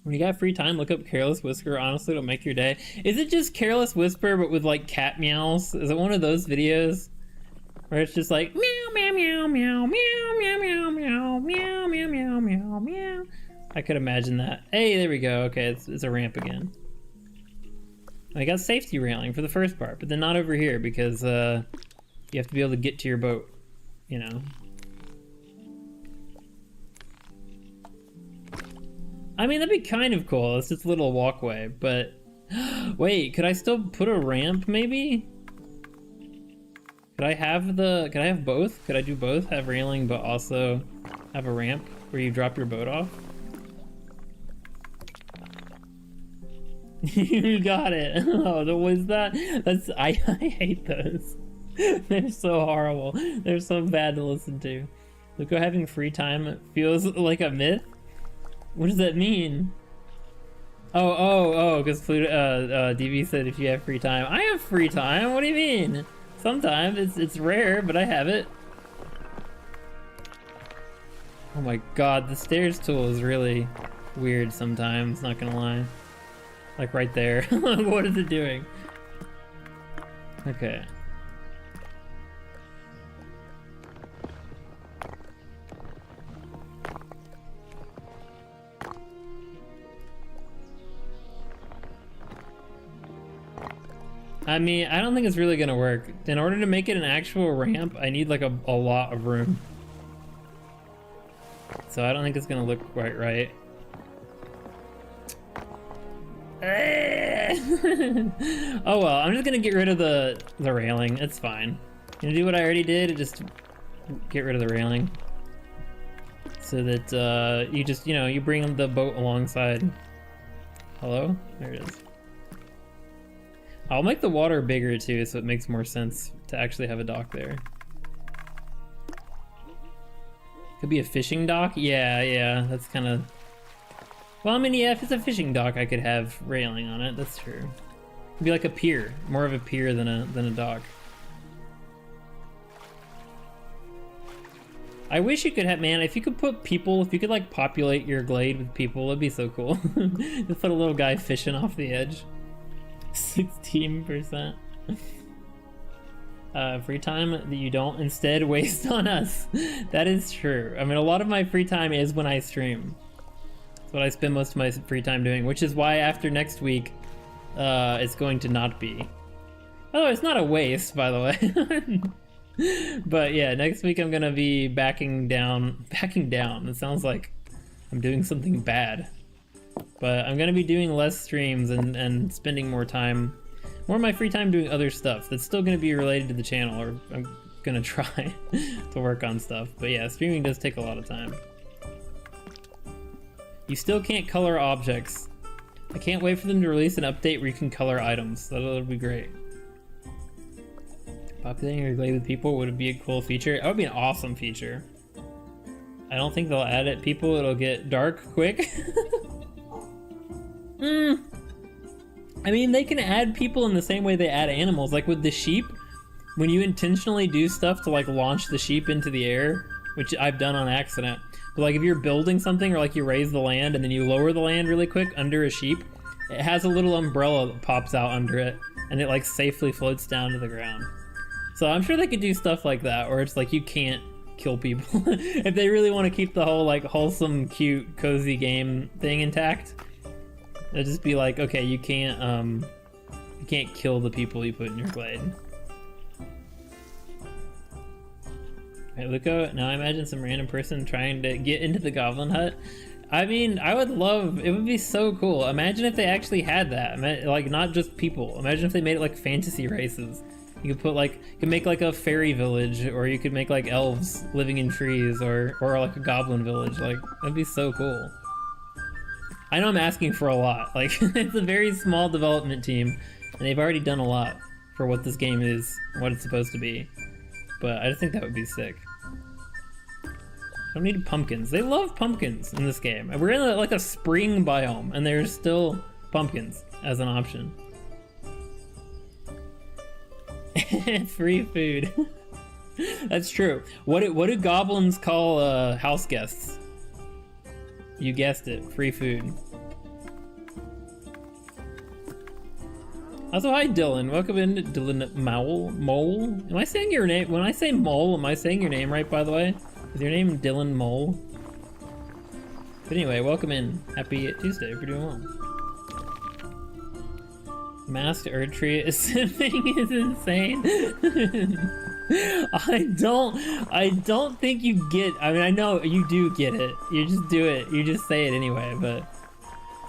Speaker 1: When you got free time, look up Careless Whisper. Honestly, it'll make your day. Is it just Careless Whisper, but with like cat meows? Is it one of those videos? Where it's just like meow, meow, meow, meow, meow, meow, meow, meow, meow, meow, meow, meow, meow. I could imagine that. Hey, there we go. Okay, it's a ramp again. I got safety railing for the first part, but then not over here because you have to be able to get to your boat, you know. I mean, that'd be kind of cool. It's just a little walkway, but wait, could I still put a ramp maybe? Could I have both? Could I do both? Have railing, but also have a ramp where you drop your boat off? You got it. Oh, what was that? I hate those. They're so horrible. They're so bad to listen to. Look, having free time feels like a myth. What does that mean? Oh, because DV said if you have free time. I have free time. What do you mean? Sometimes it's rare, but I have it. Oh my god, the stairs tool is really weird sometimes, not gonna lie. Like right there. What is it doing? Okay. I mean, I don't think it's really gonna work. In order to make it an actual ramp, I need like a lot of room. So I don't think it's gonna look quite right. Oh well, I'm just gonna get rid of the railing. It's fine. Gonna do what I already did, just get rid of the railing. So that you just, you bring the boat alongside. Hello? There it is. I'll make the water bigger too, so it makes more sense to actually have a dock there. Could be a fishing dock? Yeah, that's kind of... Well, I mean, yeah, if it's a fishing dock, I could have railing on it, that's true. It'd be like a pier, more of a pier than a dock. I wish you could have, man, if you could put people, if you could like populate your glade with people, it'd be so cool. Just put a little guy fishing off the edge. 16%. Free time that you don't instead waste on us. That is true. I mean, a lot of my free time is when I stream. That's what I spend most of my free time doing, which is why after next week, it's going to not be. Oh, it's not a waste, by the way. But yeah, next week I'm gonna be backing down. It sounds like I'm doing something bad. But I'm gonna be doing less streams and spending more of my free time doing other stuff that's still gonna be related to the channel, or I'm gonna try to work on stuff. But yeah, streaming does take a lot of time. You still can't color objects. I can't wait for them to release an update where you can color items. That'll be great. Populating your glade with people would be a cool feature. That would be an awesome feature. I don't think they'll add it. People, it'll get dark quick. I mean, they can add people in the same way they add animals. Like with the sheep, when you intentionally do stuff to like launch the sheep into the air, which I've done on accident. But like if you're building something or like you raise the land and then you lower the land really quick under a sheep, it has a little umbrella that pops out under it and it like safely floats down to the ground. So I'm sure they could do stuff like that where it's like you can't kill people. If they really want to keep the whole like wholesome, cute, cozy game thing intact, it'll just be like, okay, you can't kill the people you put in your glade. Right, Luco, now I imagine some random person trying to get into the Goblin Hut. I mean, I would love, it would be so cool. Imagine if they actually had that. Like, not just people. Imagine if they made it like fantasy races. You could put like, you could make like a fairy village, or you could make like elves living in trees, or like a goblin village. Like, that'd be so cool. I know I'm asking for a lot. Like, it's a very small development team, and they've already done a lot for what this game is, what it's supposed to be. But I just think that would be sick. Don't need pumpkins. They love pumpkins in this game. We're in like a spring biome, and there's still pumpkins as an option. Free food. That's true. What do goblins call house guests? You guessed it. Free food. Also, hi Dylan. Welcome in, Dylan Mole. Am I saying your name? When I say Mole, am I saying your name right, by the way? Is your name Dylan Mole? But anyway, welcome in. Happy Tuesday if you're doing well. Masked Erdtree sipping is insane. I don't think you get, I mean, I know you do get it. You just do it. You just say it anyway, but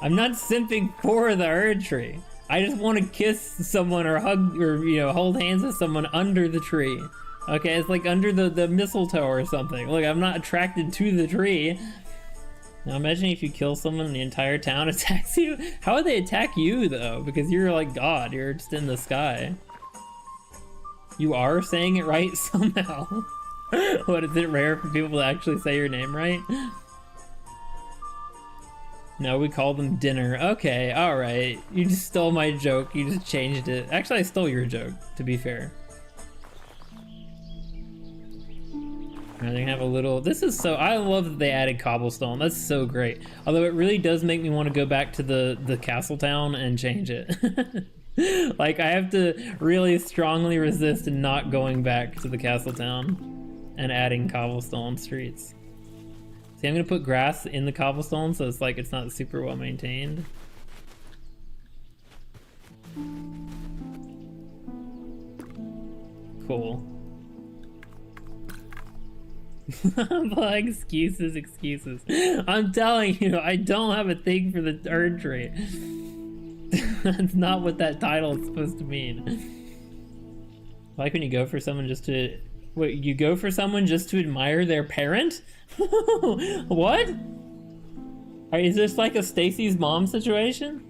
Speaker 1: I'm not simping for the Erdtree. I just want to kiss someone or hug or, you know, hold hands with someone under the tree. Okay, it's like under the mistletoe or something. Look, I'm not attracted to the tree. Now imagine if you kill someone and the entire town attacks you. How would they attack you though? Because you're like God, you're just in the sky. You are saying it right somehow. What, is it rare for people to actually say your name right? No, we call them dinner. Okay, alright. You just stole my joke, you just changed it. Actually, I stole your joke, to be fair. They're gonna have a little, this is so, I love that they added cobblestone. That's so great. Although it really does make me want to go back to the castle town and change it. Like, I have to really strongly resist not going back to the castle town and adding cobblestone streets. See, I'm gonna put grass in the cobblestone so it's like it's not super well maintained. Cool. Like, excuses. I'm telling you, I don't have a thing for the Erdtree. That's not what that title is supposed to mean. Like when you go for someone just to... Wait, you go for someone just to admire their parent? What? Is this like a Stacy's mom situation?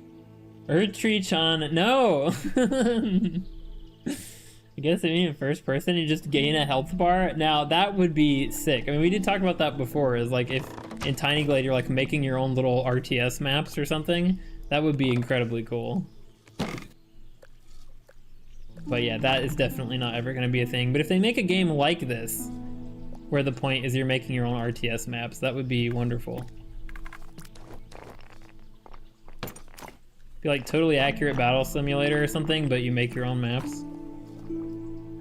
Speaker 1: Erdtree-chan, no! I guess I mean in first person you just gain a health bar. Now that would be sick. I mean, we did talk about that before, is like if in Tiny Glade you're like making your own little RTS maps or something. That would be incredibly cool. But yeah, that is definitely not ever gonna be a thing. But if they make a game like this, where the point is you're making your own RTS maps, that would be wonderful. Be like totally accurate battle simulator or something, but you make your own maps.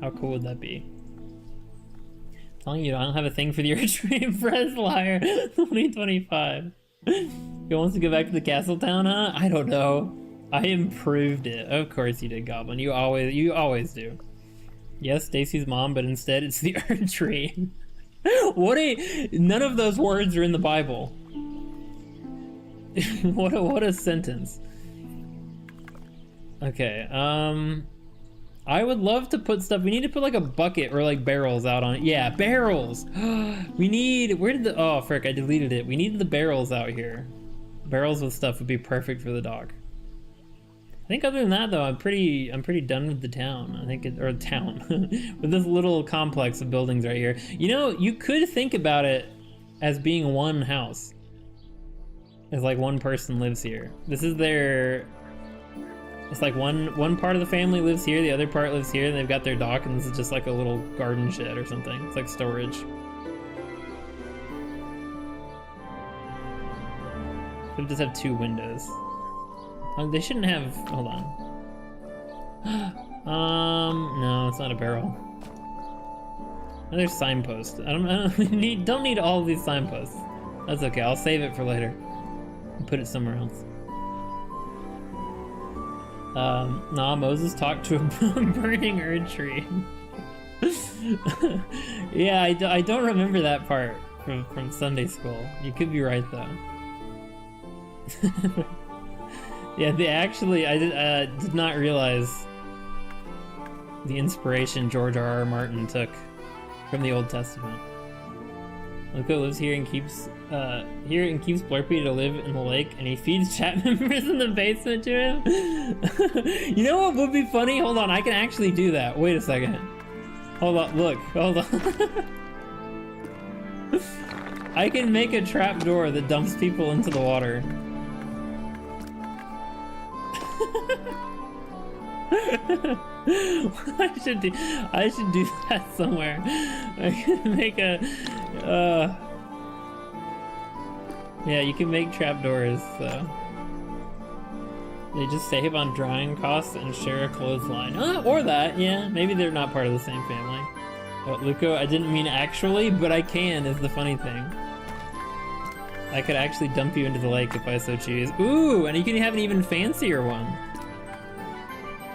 Speaker 1: How cool would that be? I'm telling you, I don't have a thing for the Erdtree. Press liar. 2025. You wants to go back to the castle town, huh? I don't know. I improved it. Of course you did, Goblin. You always do. Yes, Stacy's mom, but instead it's the Erdtree. None of those words are in the Bible. What a sentence. Okay, I would love to put stuff, we need to put like a bucket or like barrels out on it. Yeah, barrels! We need, where did the, oh frick, I deleted it. We need the barrels out here. Barrels with stuff would be perfect for the dock. I think other than that though, I'm pretty done with the town. I think or town, with this little complex of buildings right here. You know, you could think about it as being one house. It's like one person lives here. This is their, it's like one part of the family lives here, the other part lives here, and they've got their dock, and this is just like a little garden shed or something. It's like storage. Could just have 2 windows. Oh, they shouldn't have, hold on. No, it's not a barrel. Oh, there's signposts. I don't need all of these signposts. That's okay, I'll save it for later. And put it somewhere else. Nah, Moses talked to a burning Erdtree. Yeah, I don't remember that part from Sunday school. You could be right though. Yeah, I did not realize the inspiration George R.R. Martin took from the Old Testament. Luco lives here and keeps Blurpy to live in the lake, and he feeds chat members in the basement to him. You know what would be funny? Hold on, I can actually do that. Wait a second. Hold on, look, hold on. I can make a trap door that dumps people into the water. I should do that somewhere. I can make a yeah, you can make trapdoors, so they just save on drying costs and share a clothesline. Or that, yeah, maybe they're not part of the same family. But Luco, I didn't mean actually, but I can is the funny thing. I could actually dump you into the lake if I so choose. Ooh, and you can have an even fancier one.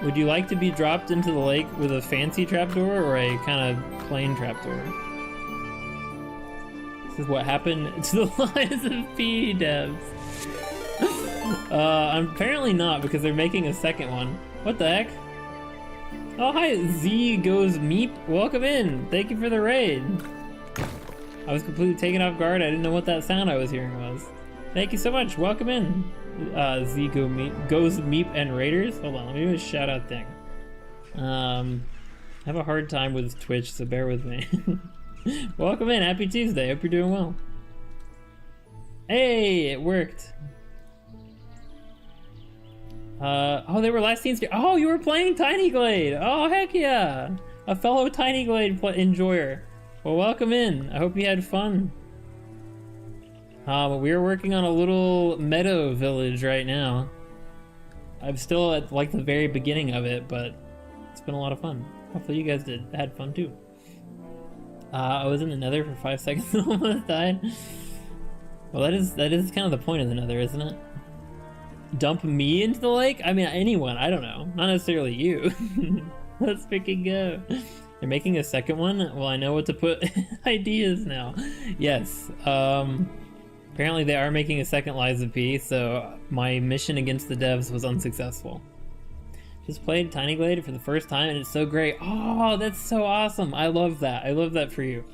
Speaker 1: Would you like to be dropped into the lake with a fancy trapdoor or a kind of plain trapdoor? This is what happened to the lives of P devs. Apparently not, because they're making a second one. What the heck? Oh, hi, Z goes Meep. Welcome in. Thank you for the raid. I was completely taken off guard. I didn't know what that sound I was hearing was. Thank you so much. Welcome in. Z goes Meep and Raiders. Hold on, let me do a shout out thing. I have a hard time with Twitch, so bear with me. Welcome in. Happy Tuesday. Hope you're doing well. Hey, it worked. Oh, they were last seen. Oh, you were playing Tiny Glade. Oh, heck yeah. A fellow Tiny Glade enjoyer. Well, welcome in. I hope you had fun. We are working on a little meadow village right now. I'm still at like the very beginning of it, but it's been a lot of fun. Hopefully you guys had fun too. I was in the nether for 5 seconds and almost died. Well, that is kind of the point of the nether, isn't it? Dump me into the lake? I mean, anyone, I don't know. Not necessarily you. Let's freaking go. They're making a second one? Well, I know what to put ideas now. Yes. Apparently they are making a second Lies of P, so my mission against the devs was unsuccessful. Just played Tiny Glade for the first time and it's so great. Oh, that's so awesome. I love that. I love that for you.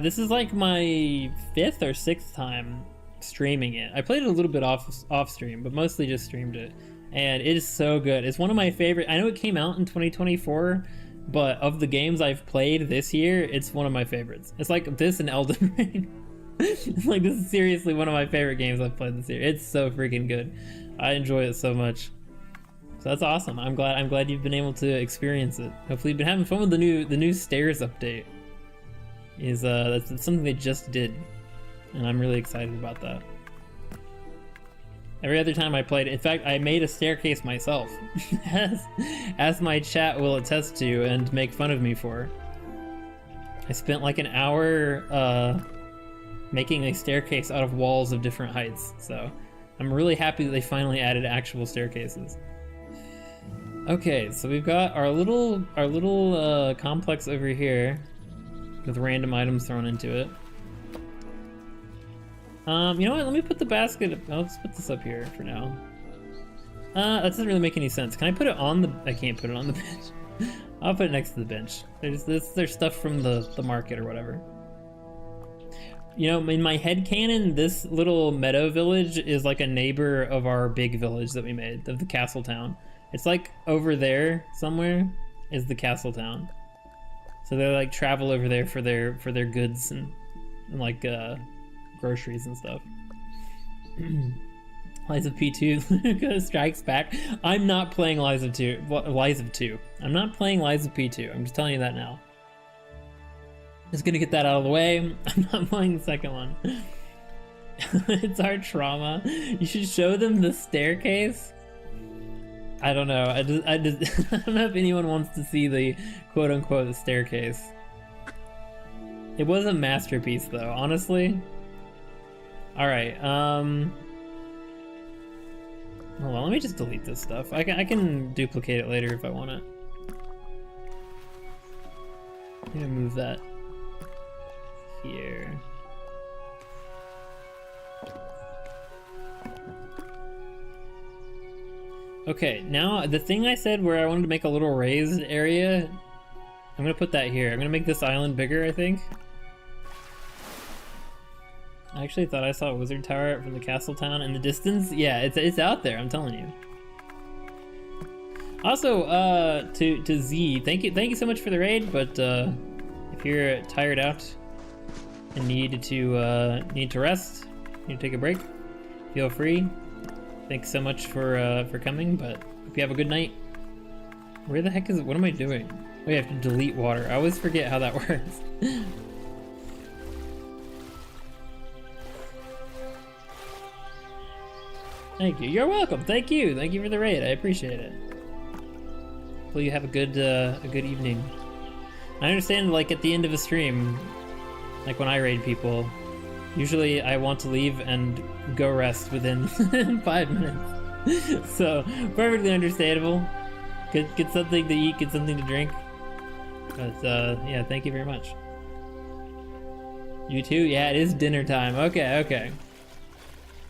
Speaker 1: This is like my 5th or 6th time streaming it. I played it a little bit off stream, but mostly just streamed it. And it is so good. It's one of my favorite. I know it came out in 2024, but of the games I've played this year, it's one of my favorites. It's like this and Elden Ring. It's like, this is seriously one of my favorite games I've played this year. It's so freaking good. I enjoy it so much. So that's awesome. I'm glad you've been able to experience it. Hopefully you've been having fun with the new stairs update. That's something they just did, and I'm really excited about that. Every other time I played it, in fact, I made a staircase myself, as my chat will attest to and make fun of me for. I spent like an hour making a staircase out of walls of different heights, so I'm really happy that they finally added actual staircases. Okay, so we've got our little complex over here with random items thrown into it. You know what? Let me put the basket. I'll just put this up here for now. That doesn't really make any sense. Can I put it on the? I can't put it on the bench. I'll put it next to the bench. There's stuff from the market or whatever. You know, in my headcanon, this little meadow village is like a neighbor of our big village that we made, of the castle town. It's like over there somewhere is the castle town. So they like travel over there for their goods and like groceries and stuff. Lies of P2 strikes back. I'm not playing Lies of 2. I'm not playing Lies of P2. I'm just telling you that now. Just gonna get that out of the way. I'm not playing the second one. It's our trauma. You should show them the staircase. I don't know. I just I don't know if anyone wants to see the quote-unquote staircase. It was a masterpiece though, honestly. Alright, hold on, let me just delete this stuff. I can duplicate it later if I want it. I'm gonna move that here. Okay, now the thing I said where I wanted to make a little raised area, I'm gonna put that here. I'm gonna make this island bigger, I think. I actually thought I saw a wizard tower from the castle town in the distance. Yeah, it's out there, I'm telling you. Also, to Z, thank you so much for the raid, but if you're tired out and need to rest, need to take a break, feel free. Thanks so much for coming, but hope you have a good night. Where the heck is it? What am I doing? We have to delete water. I always forget how that works. Thank you. You're welcome. Thank you. Thank you for the raid. I appreciate it. Well, you have a good evening. I understand, like, at the end of a stream, like when I raid people, usually I want to leave and go rest within 5 minutes. So, perfectly understandable. Get something to eat, get something to drink. But, yeah, thank you very much. You too? Yeah, it is dinner time. Okay, okay.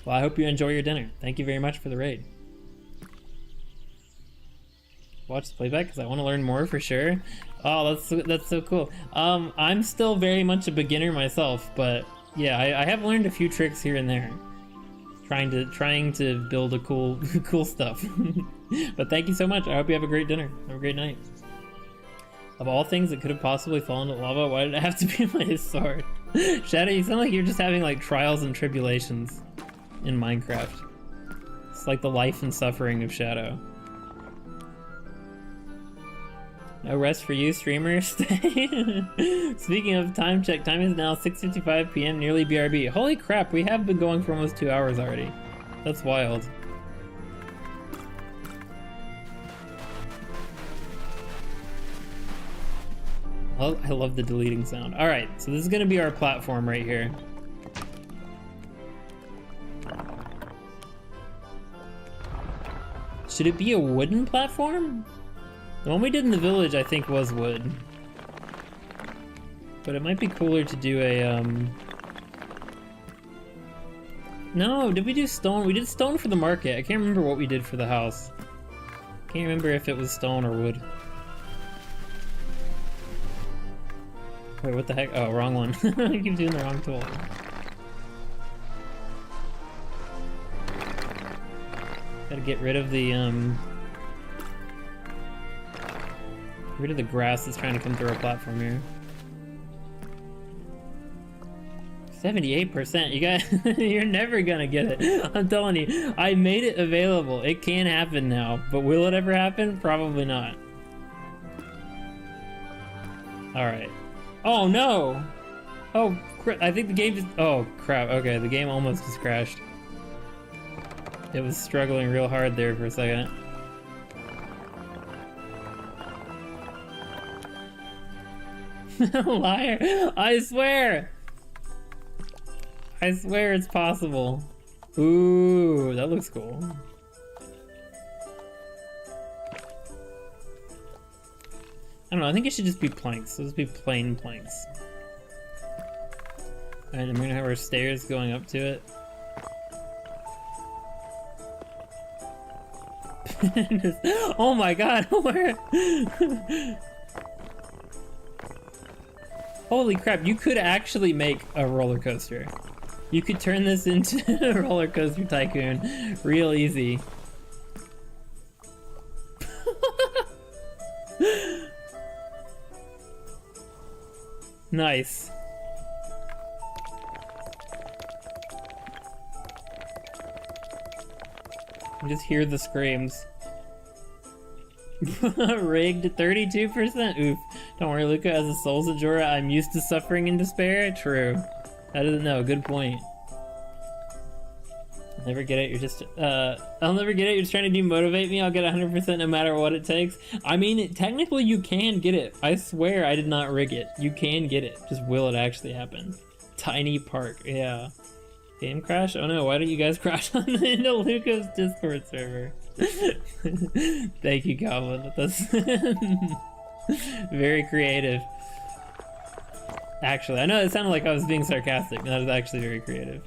Speaker 1: Well, I hope you enjoy your dinner. Thank you very much for the raid. Watch the playback because I want to learn more for sure. Oh, that's so cool. I'm still very much a beginner myself, but yeah, I have learned a few tricks here and there. Trying to build a cool stuff. But thank you so much. I hope you have a great dinner. Have a great night. Of all things that could have possibly fallen to lava, why did it have to be my sword? Shadow, you sound like you're just having like trials and tribulations in Minecraft. It's like the life and suffering of Shadow. No rest for you, streamers. Speaking of time check, time is now 6:55 p.m. nearly BRB. Holy crap, we have been going for almost 2 hours already. That's wild. Oh, I love the deleting sound. All right, so this is gonna be our platform right here. Should it be a wooden platform? The one we did in the village, I think, was wood. But it might be cooler to do a, No, did we do stone? We did stone for the market. I can't remember what we did for the house. Can't remember if it was stone or wood. Wait, what the heck? Oh, wrong one. I keep doing the wrong tool. Gotta get rid of the, rid of the grass that's trying to come through our platform here. 78%, you guys, you're never gonna get it. I'm telling you, I made it available. It can happen now, but will it ever happen? Probably not. All right. Oh no! Oh, I think the game just, oh crap, okay, the game almost just crashed. It was struggling real hard there for a second. Liar! I swear! I swear it's possible. Ooh, that looks cool. I don't know, I think it should just be planks. Let's be plain planks. And I'm gonna have our stairs going up to it. Oh my god, where? Holy crap, you could actually make a roller coaster. You could turn this into a roller coaster tycoon real easy. Nice. I just hear the screams. Rigged 32%. Oof. Don't worry, Luca. As a Souls Ajora, I'm used to suffering and despair. True. I didn't know. Good point. I'll never get it. You're just. I'll never get it. You're just trying to demotivate me. I'll get 100% no matter what it takes. I mean, technically, you can get it. I swear I did not rig it. You can get it. Just will it actually happen? Tiny Park. Yeah. Game crash? Oh no, why don't you guys crash into Luca's Discord server? Thank you, Goblin. That's very creative. Actually, I know it sounded like I was being sarcastic, but that is actually very creative.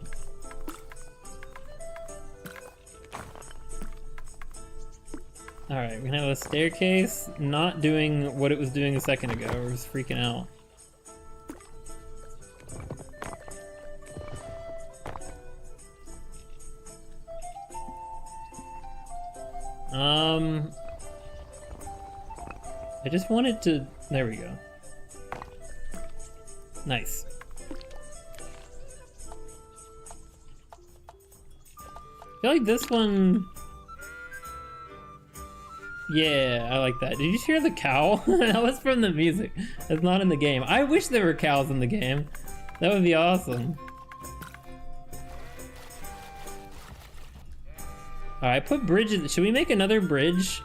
Speaker 1: Alright, we're gonna have a staircase not doing what it was doing a second ago. It was freaking out. I just wanted to... There we go. Nice. I feel like this one... Yeah, I like that. Did you hear the cow? That was from the music. That's not in the game. I wish there were cows in the game. That would be awesome. Alright, put bridges. Should we make another bridge?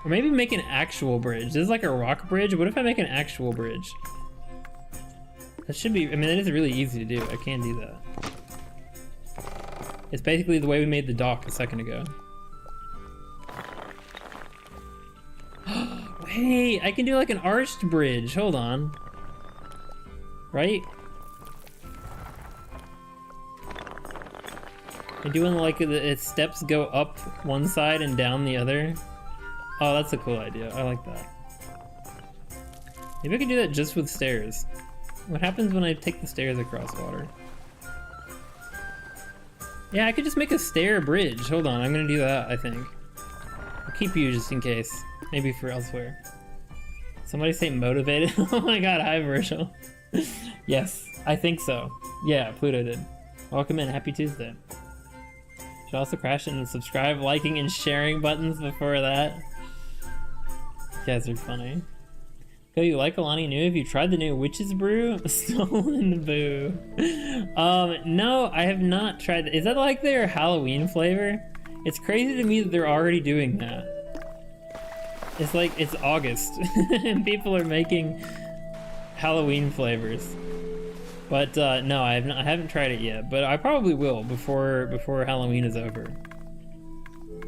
Speaker 1: Or maybe make an actual bridge. This is like a rock bridge. What if I make an actual bridge? That should be, I mean, that is really easy to do. I can do that. It's basically the way we made the dock a second ago. Wait, I can do like an arched bridge. Hold on. Right? I'm doing like the steps go up one side and down the other. Oh, that's a cool idea. I like that. Maybe I could do that just with stairs. What happens when I take the stairs across water? Yeah, I could just make a stair bridge. Hold on, I'm gonna do that, I think. I'll keep you just in case. Maybe for elsewhere. Somebody say motivated? Oh my god, hi Virgil. Yes, I think so. Yeah, Pluto did. Welcome in, happy Tuesday. Should also crash in and subscribe, liking, and sharing buttons before that. You guys are funny. Go, you like Alani Nu? Have you tried the new Witch's Brew? Stolen Boo. No, I have not tried. Is that like their Halloween flavor? It's crazy to me that they're already doing that. It's like, it's August, and people are making Halloween flavors. But no, I haven't tried it yet, but I probably will before Halloween is over.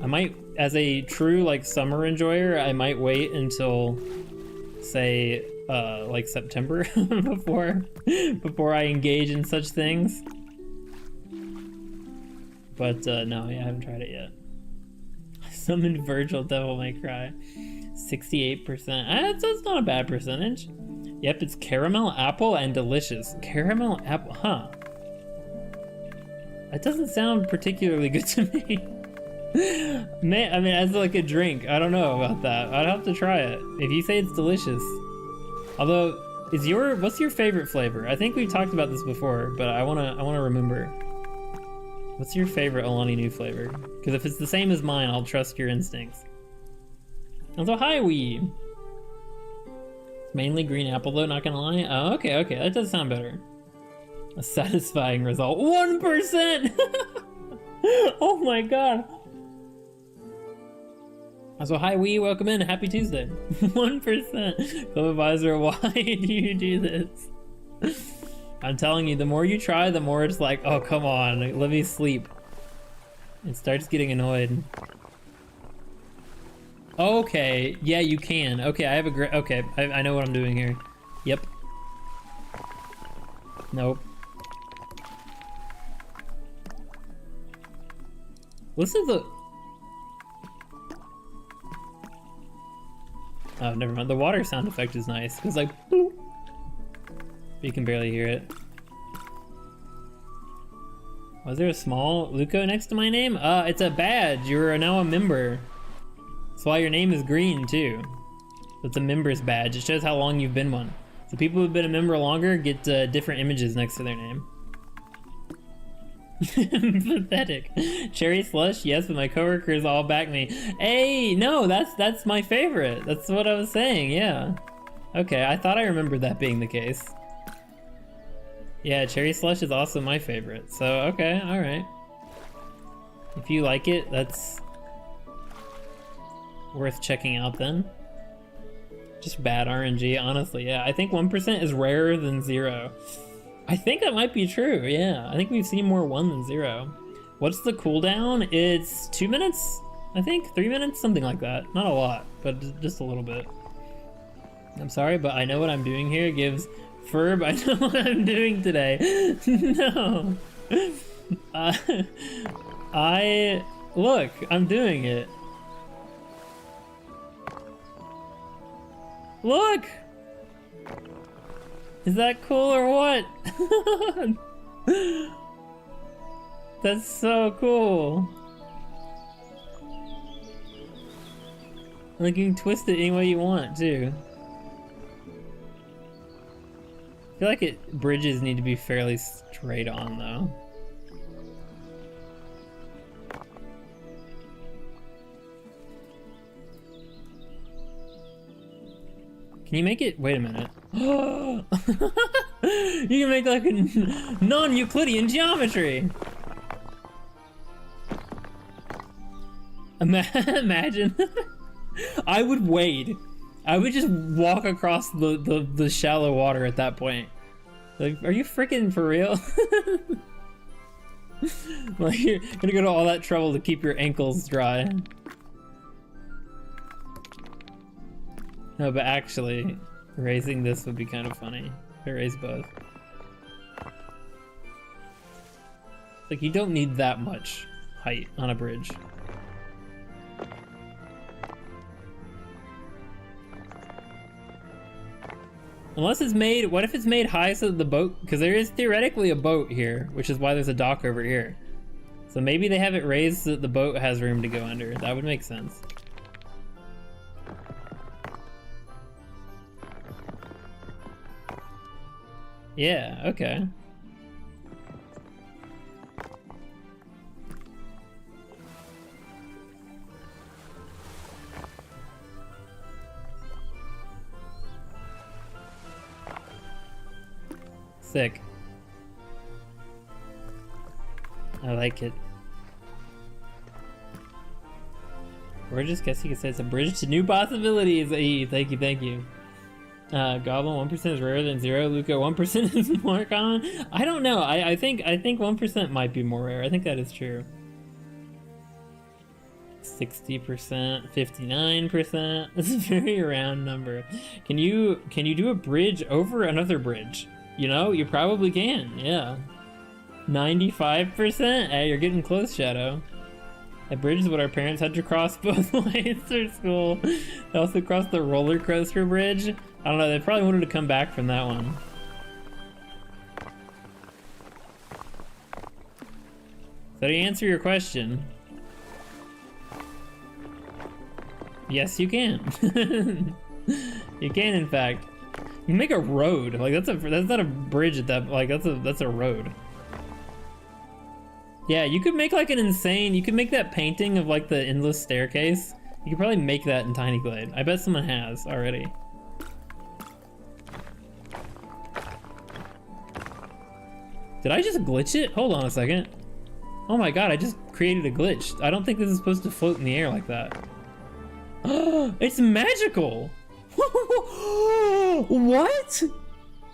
Speaker 1: I might, as a true like summer enjoyer, I might wait until, say, like September before I engage in such things. But no, I haven't tried it yet. Summoned Virgil, Devil May Cry. 68%. That's not a bad percentage. Yep, it's caramel, apple, and delicious. Caramel, apple, huh? That doesn't sound particularly good to me. Man, I mean, as like a drink, I don't know about that. I'd have to try it. If you say it's delicious. Although, what's your favorite flavor? I think we've talked about this before, but I wanna remember. What's your favorite Alani Nu flavor? Because if it's the same as mine, I'll trust your instincts. Also, hi, Wee. It's mainly green apple, though, not gonna lie. Oh, okay, that does sound better. A satisfying result. 1%! Oh my god. Also, hi, Wee, welcome in. Happy Tuesday. 1%. Club Advisor, why do you do this? I'm telling you, the more you try, the more it's like, oh, come on, let me sleep. It starts getting annoyed. Okay, yeah, you can. Okay, I have a great, okay, I know what I'm doing here. Yep. Nope. Listen to the... Oh, never mind. The water sound effect is nice. It's like, boop. You can barely hear it. Was there a small Luco next to my name? It's a badge. You're now a member. That's why your name is green, too. It's a member's badge. It shows how long you've been one. So people who've been a member longer get different images next to their name. Pathetic. Cherry slush, yes, but my coworkers all back me. Hey, no, that's my favorite. That's what I was saying, yeah. Okay, I thought I remembered that being the case. Yeah, cherry slush is also my favorite. So, okay, alright. If you like it, that's worth checking out then. Just bad RNG, honestly, yeah. I think 1% is rarer than 0. I think that might be true, yeah. I think we've seen more 1 than 0. What's the cooldown? It's 2 minutes? I think 3 minutes? Something like that. Not a lot, but just a little bit. I'm sorry, but I know what I'm doing here. Gives Ferb, I know what I'm doing today. No. Look, I'm doing it. Look! Is that cool or what? That's so cool. Like, you can twist it any way you want, too. I feel like bridges need to be fairly straight on, though. Can you make it? Wait a minute. You can make like a non-Euclidean geometry. Imagine. I would wade. I would just walk across the shallow water at that point. Like, are you freaking for real? Like, you're gonna go to all that trouble to keep your ankles dry. No, but actually, raising this would be kind of funny. I raise both. Like, you don't need that much height on a bridge. Unless it's made, what if it's made high so that the boat, because there is theoretically a boat here, which is why there's a dock over here. So maybe they have it raised so that the boat has room to go under. That would make sense. Yeah, okay. Sick. I like it. We're just guessing you could say it's a bridge to new possibilities. Hey, thank you, thank you. Goblin 1% is rarer than 0. Luca 1% is more common. I don't know. I think 1% might be more rare. I think that is true. 60%, 59%. That's a very round number. Can you do a bridge over another bridge? You know, you probably can. Yeah. 95%. Hey, you're getting close, Shadow. That bridge is what our parents had to cross both ways through school. They also crossed the roller coaster bridge. I don't know, they probably wanted to come back from that one. So to answer your question, yes, you can. You can, in fact. You can make a road. Like that's not a bridge at that. Like that's a road. Yeah, you could make like an insane. You could make that painting of like the endless staircase. You could probably make that in Tiny Glade. I bet someone has already. Did I just glitch it? Hold on a second. Oh my god, I just created a glitch. I don't think this is supposed to float in the air like that. Oh, it's magical! What?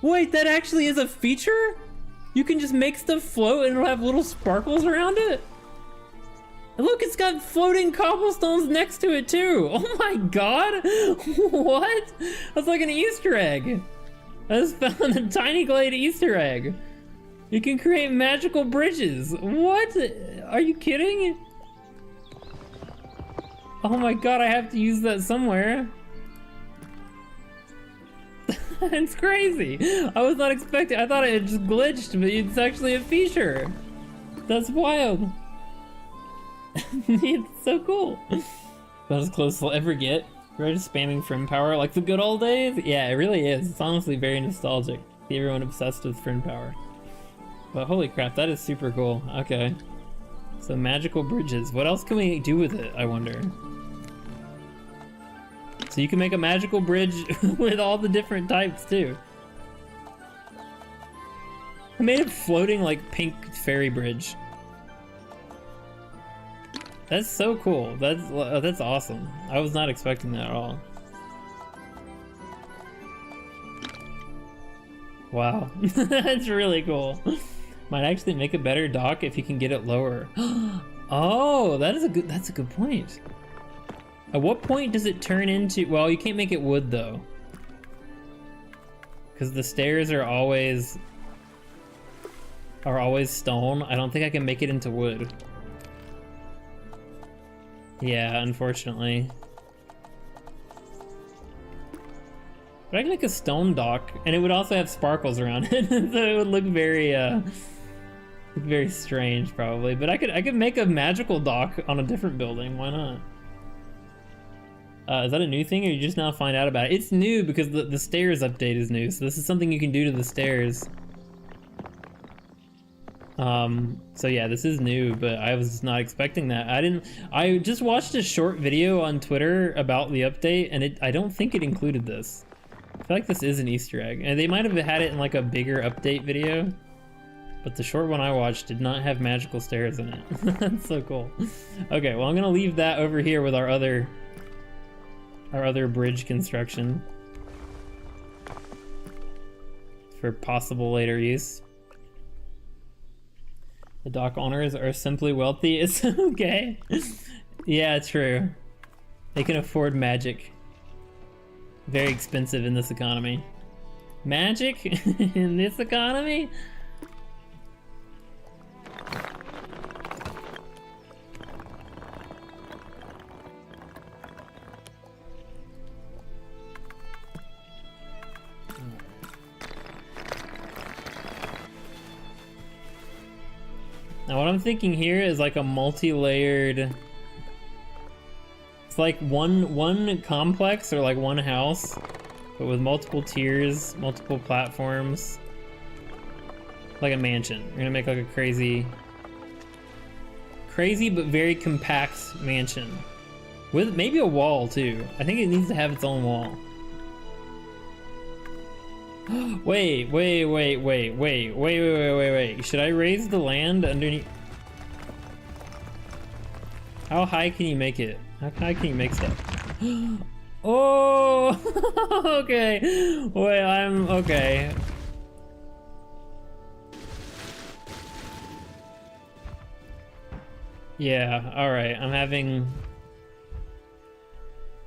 Speaker 1: Wait, that actually is a feature? You can just make stuff float and it'll have little sparkles around it? And look, it's got floating cobblestones next to it too! Oh my god! What? That's like an Easter egg! I just found a Tiny Glade Easter egg! You can create magical bridges. What? Are you kidding? Oh my god, I have to use that somewhere. It's crazy. I was not expecting. I thought it had just glitched, but it's actually a feature. That's wild. It's so cool. About as close as I'll ever get. We're just spamming friend power like the good old days. Yeah, it really is. It's honestly very nostalgic. See everyone obsessed with friend power. But holy crap, that is super cool. Okay. So magical bridges. What else can we do with it, I wonder? So you can make a magical bridge with all the different types too. I made a floating like pink fairy bridge. That's so cool. That's awesome. I was not expecting that at all. Wow. That's really cool. Might actually make a better dock if you can get it lower. Oh, that's a good point. At what point does it turn into, well, you can't make it wood though. because the stairs are always stone. I don't think I can make it into wood. Yeah, unfortunately. But I can make a stone dock, and it would also have sparkles around it, so it would look very strange probably. But I could make a magical dock on a different building. Why not? Is that a new thing, or you just now find out about it? It's new because the stairs update is new, so this is something you can do to the stairs. So yeah, this is new, but I was not expecting that. I just watched a short video on Twitter about the update, and I don't think it included this. I feel like this is an Easter egg, and they might have had it in like a bigger update video, but the short one I watched did not have magical stairs in it. That's so cool. Okay, well I'm gonna leave that over here with our other bridge construction for possible later use. The dock owners are simply wealthy. It's okay. Yeah, true. They can afford magic. Very expensive in this economy. Magic in this economy? Now what I'm thinking here is like a multi-layered, it's like one complex or like one house, but with multiple tiers, multiple platforms, like a mansion. We're gonna make like a crazy but very compact mansion with maybe a wall too. I think it needs to have its own wall. Wait. Should I raise the land underneath? How high can you make it? How high can you make stuff? Oh, okay. Wait, okay. Yeah, all right. I'm having,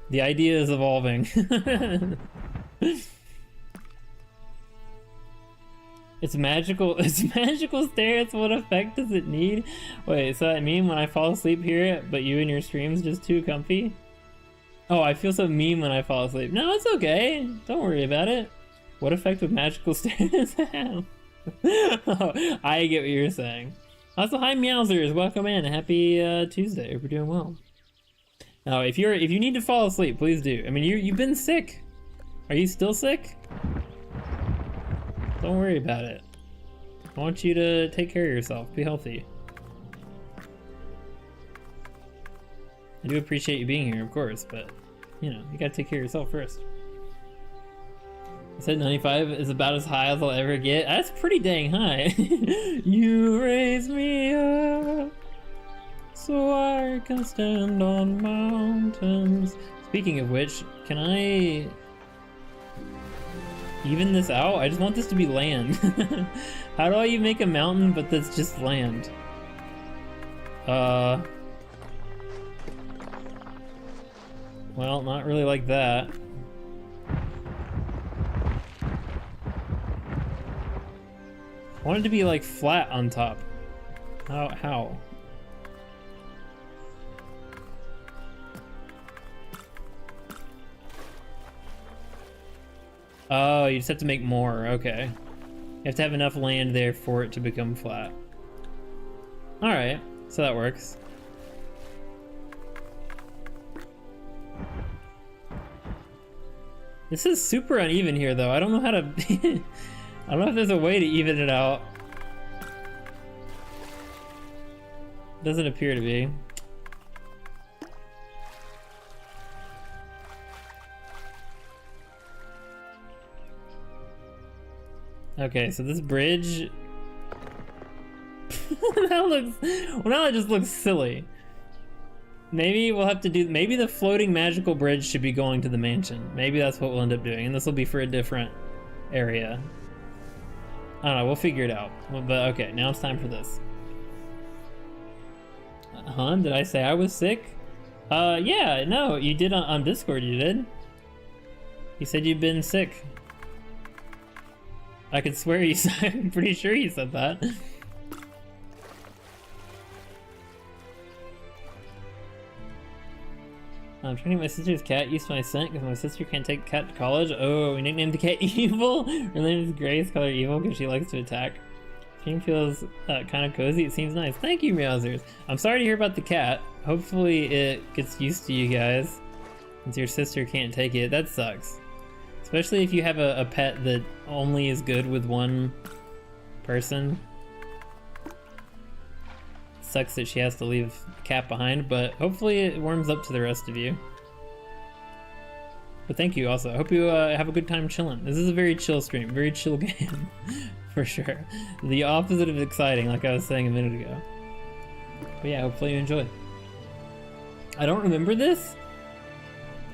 Speaker 1: the idea is evolving. It's magical stairs. What effect does it need? Wait, so that mean when I fall asleep here, but you and your stream's just too comfy? Oh, I feel so mean when I fall asleep. No, it's okay. Don't worry about it. What effect would magical stairs have? Oh, I get what you're saying. Also, hi Meowsers, welcome in. Happy Tuesday. Hope you're doing well. Now, if you need to fall asleep, please do. I mean, you've been sick. Are you still sick? Don't worry about it. I want you to take care of yourself. Be healthy. I do appreciate you being here, of course, but, you know, you gotta take care of yourself first. I said 95 is about as high as I'll ever get. That's pretty dang high. You raise me up so I can stand on mountains. Speaking of which, can I even this out? I just want this to be land. How do you make a mountain but that's just land? Well, not really like that. I want it to be like flat on top. How? Oh, you just have to make more, okay. You have to have enough land there for it to become flat. Alright, so that works. This is super uneven here though. I don't know how to... I don't know if there's a way to even it out. Doesn't appear to be. Okay, so this bridge... that looks... Well, now it just looks silly. Maybe we'll have to do... Maybe the floating magical bridge should be going to the mansion. Maybe that's what we'll end up doing, and this will be for a different area. I don't know, we'll figure it out. But okay, now it's time for this. Huh? Did I say I was sick? Yeah, no, you did on Discord, you did. You said you've been sick. I could swear you said, I'm pretty sure you said that. I'm training my sister's cat used my scent because my sister can't take the cat to college. Oh, we nicknamed the cat Evil. Her name is Grace, call her Evil because she likes to attack. Team feels kind of cozy. It seems nice. Thank you, Meowsers. I'm sorry to hear about the cat. Hopefully it gets used to you guys since your sister can't take it. That sucks. Especially if you have a pet that only is good with one person. Sucks that she has to leave the cat behind, but hopefully it warms up to the rest of you. But thank you also. I hope you have a good time chilling. This is a very chill stream, very chill game, for sure. The opposite of exciting, like I was saying a minute ago. But yeah, hopefully you enjoy. I don't remember this.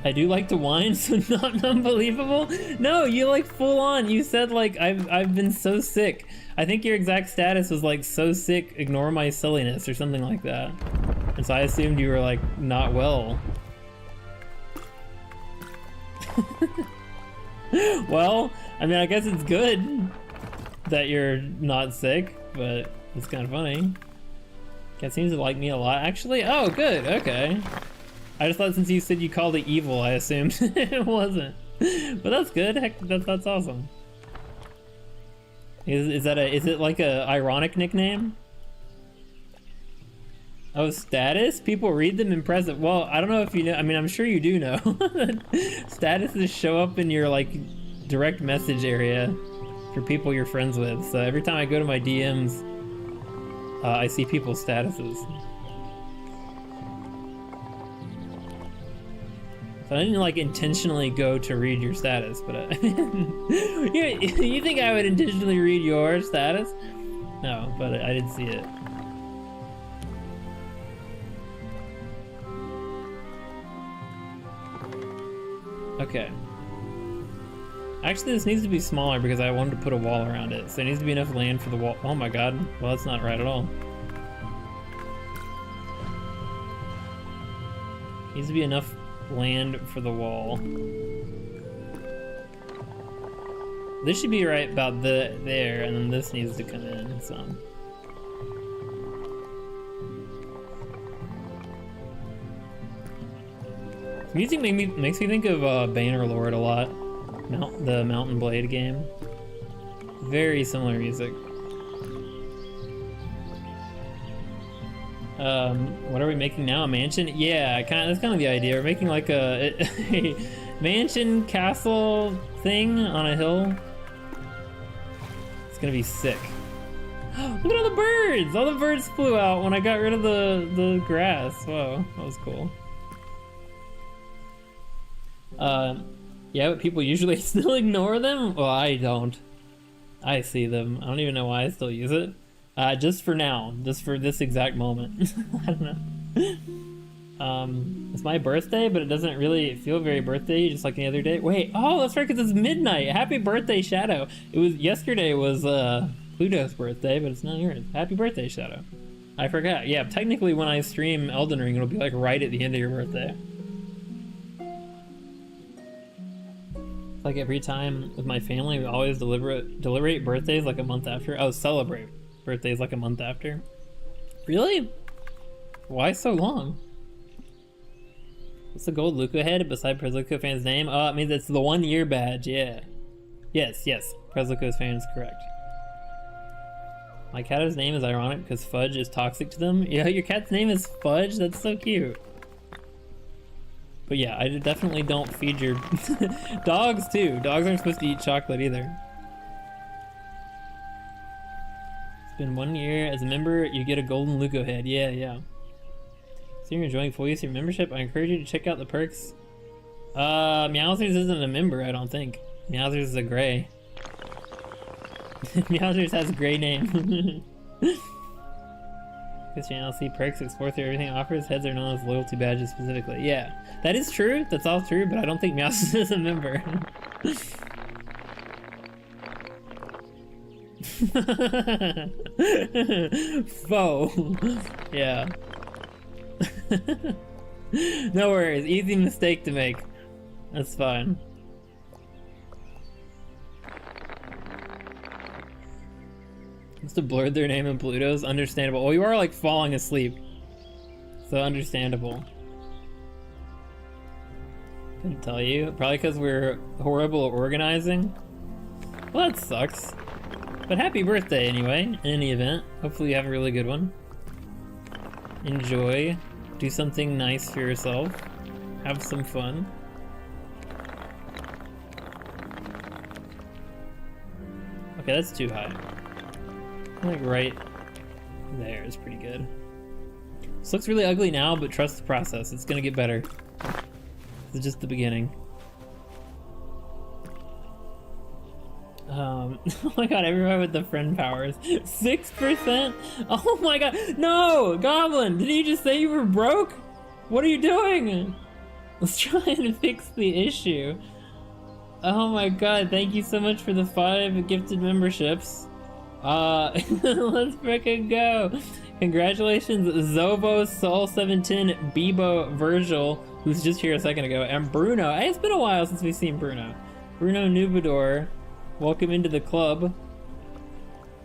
Speaker 1: I do like to whine, so not unbelievable. No, you like full on. You said like I've been so sick. I think your exact status was like so sick, ignore my silliness or something like that. And so I assumed you were like not well. Well, I mean, I guess it's good that you're not sick, but it's kind of funny. Cat seems to like me a lot, actually. Oh, good. Okay. I just thought since you said you called it Evil, I assumed it wasn't. But that's good. Heck, that's awesome. Is it like a ironic nickname? Oh, status? People read them impressive. Well, I don't know if you know. I mean, I'm sure you do know. Statuses show up in your like direct message area for people you're friends with. So every time I go to my DMs, I see people's statuses. So I didn't like intentionally go to read your status, but you think I would intentionally read your status? No, but I did see it. Okay. Actually, this needs to be smaller because I wanted to put a wall around it. So there needs to be enough land for the wall. Oh my god. Well, that's not right at all. Needs to be enough land for the wall. This should be right about there, and then this needs to come in some. Music makes me think of Bannerlord a lot. The Mountain Blade game. Very similar music. What are we making now? A mansion? Yeah, that's kind of the idea. We're making like a mansion castle thing on a hill. It's gonna be sick. Look at all the birds! All the birds flew out when I got rid of the grass. Whoa, that was cool. Yeah, but people usually still ignore them? Well, I don't. I see them. I don't even know why I still use it. Just for now. Just for this exact moment. I don't know. It's my birthday, but it doesn't really feel very birthday, just like any other day. Wait, oh, that's right, because it's midnight. Happy birthday, Shadow. Yesterday was Pluto's birthday, but it's not yours. Happy birthday, Shadow. I forgot. Yeah, technically when I stream Elden Ring, it'll be like right at the end of your birthday. Like every time with my family, we always deliberate birthdays like a month after. Oh, celebrate birthdays like a month after. Really? Why so long? What's the gold Luca head beside Preslico fan's name? Oh, it means it's the 1 year badge, yeah. Yes, Preslico's fan is correct. My cat's name is ironic because Fudge is toxic to them. Yeah, your cat's name is Fudge? That's so cute. But yeah, I definitely don't feed your dogs too. Dogs aren't supposed to eat chocolate either. It's been 1 year. As a member, you get a golden Luco head. Yeah. So you're enjoying full use of your membership? I encourage you to check out the perks. Meowsers isn't a member, I don't think. Meowsers is a gray. Meowsers has a gray name. This channel see perks, explore through everything it offers. Heads are known as loyalty badges specifically. Yeah, that is true. That's all true, but I don't think Meowsers is a member. Foe. Yeah. No worries. Easy mistake to make. That's fine. Must have blurred their name in Pluto's. Understandable. Well, you are like falling asleep. So understandable. Couldn't tell you. Probably because we're horrible at organizing. Well, that sucks. But happy birthday anyway, in any event. Hopefully you have a really good one. Enjoy. Do something nice for yourself. Have some fun. Okay, that's too high. Like right there is pretty good. This looks really ugly now, but trust the process. It's gonna get better. This is just the beginning. Oh my god, everyone with the friend powers. 6%? Oh my god. No! Goblin, did you just say you were broke? What are you doing? Let's try and fix the issue. Oh my god, thank you so much for the 5 gifted memberships. Let's frickin' go. Congratulations, Zobo, Sol710, Bebo, Virgil, who's just here a second ago, and Bruno. Hey, it's been a while since we've seen Bruno. Bruno Nubador, welcome into the club.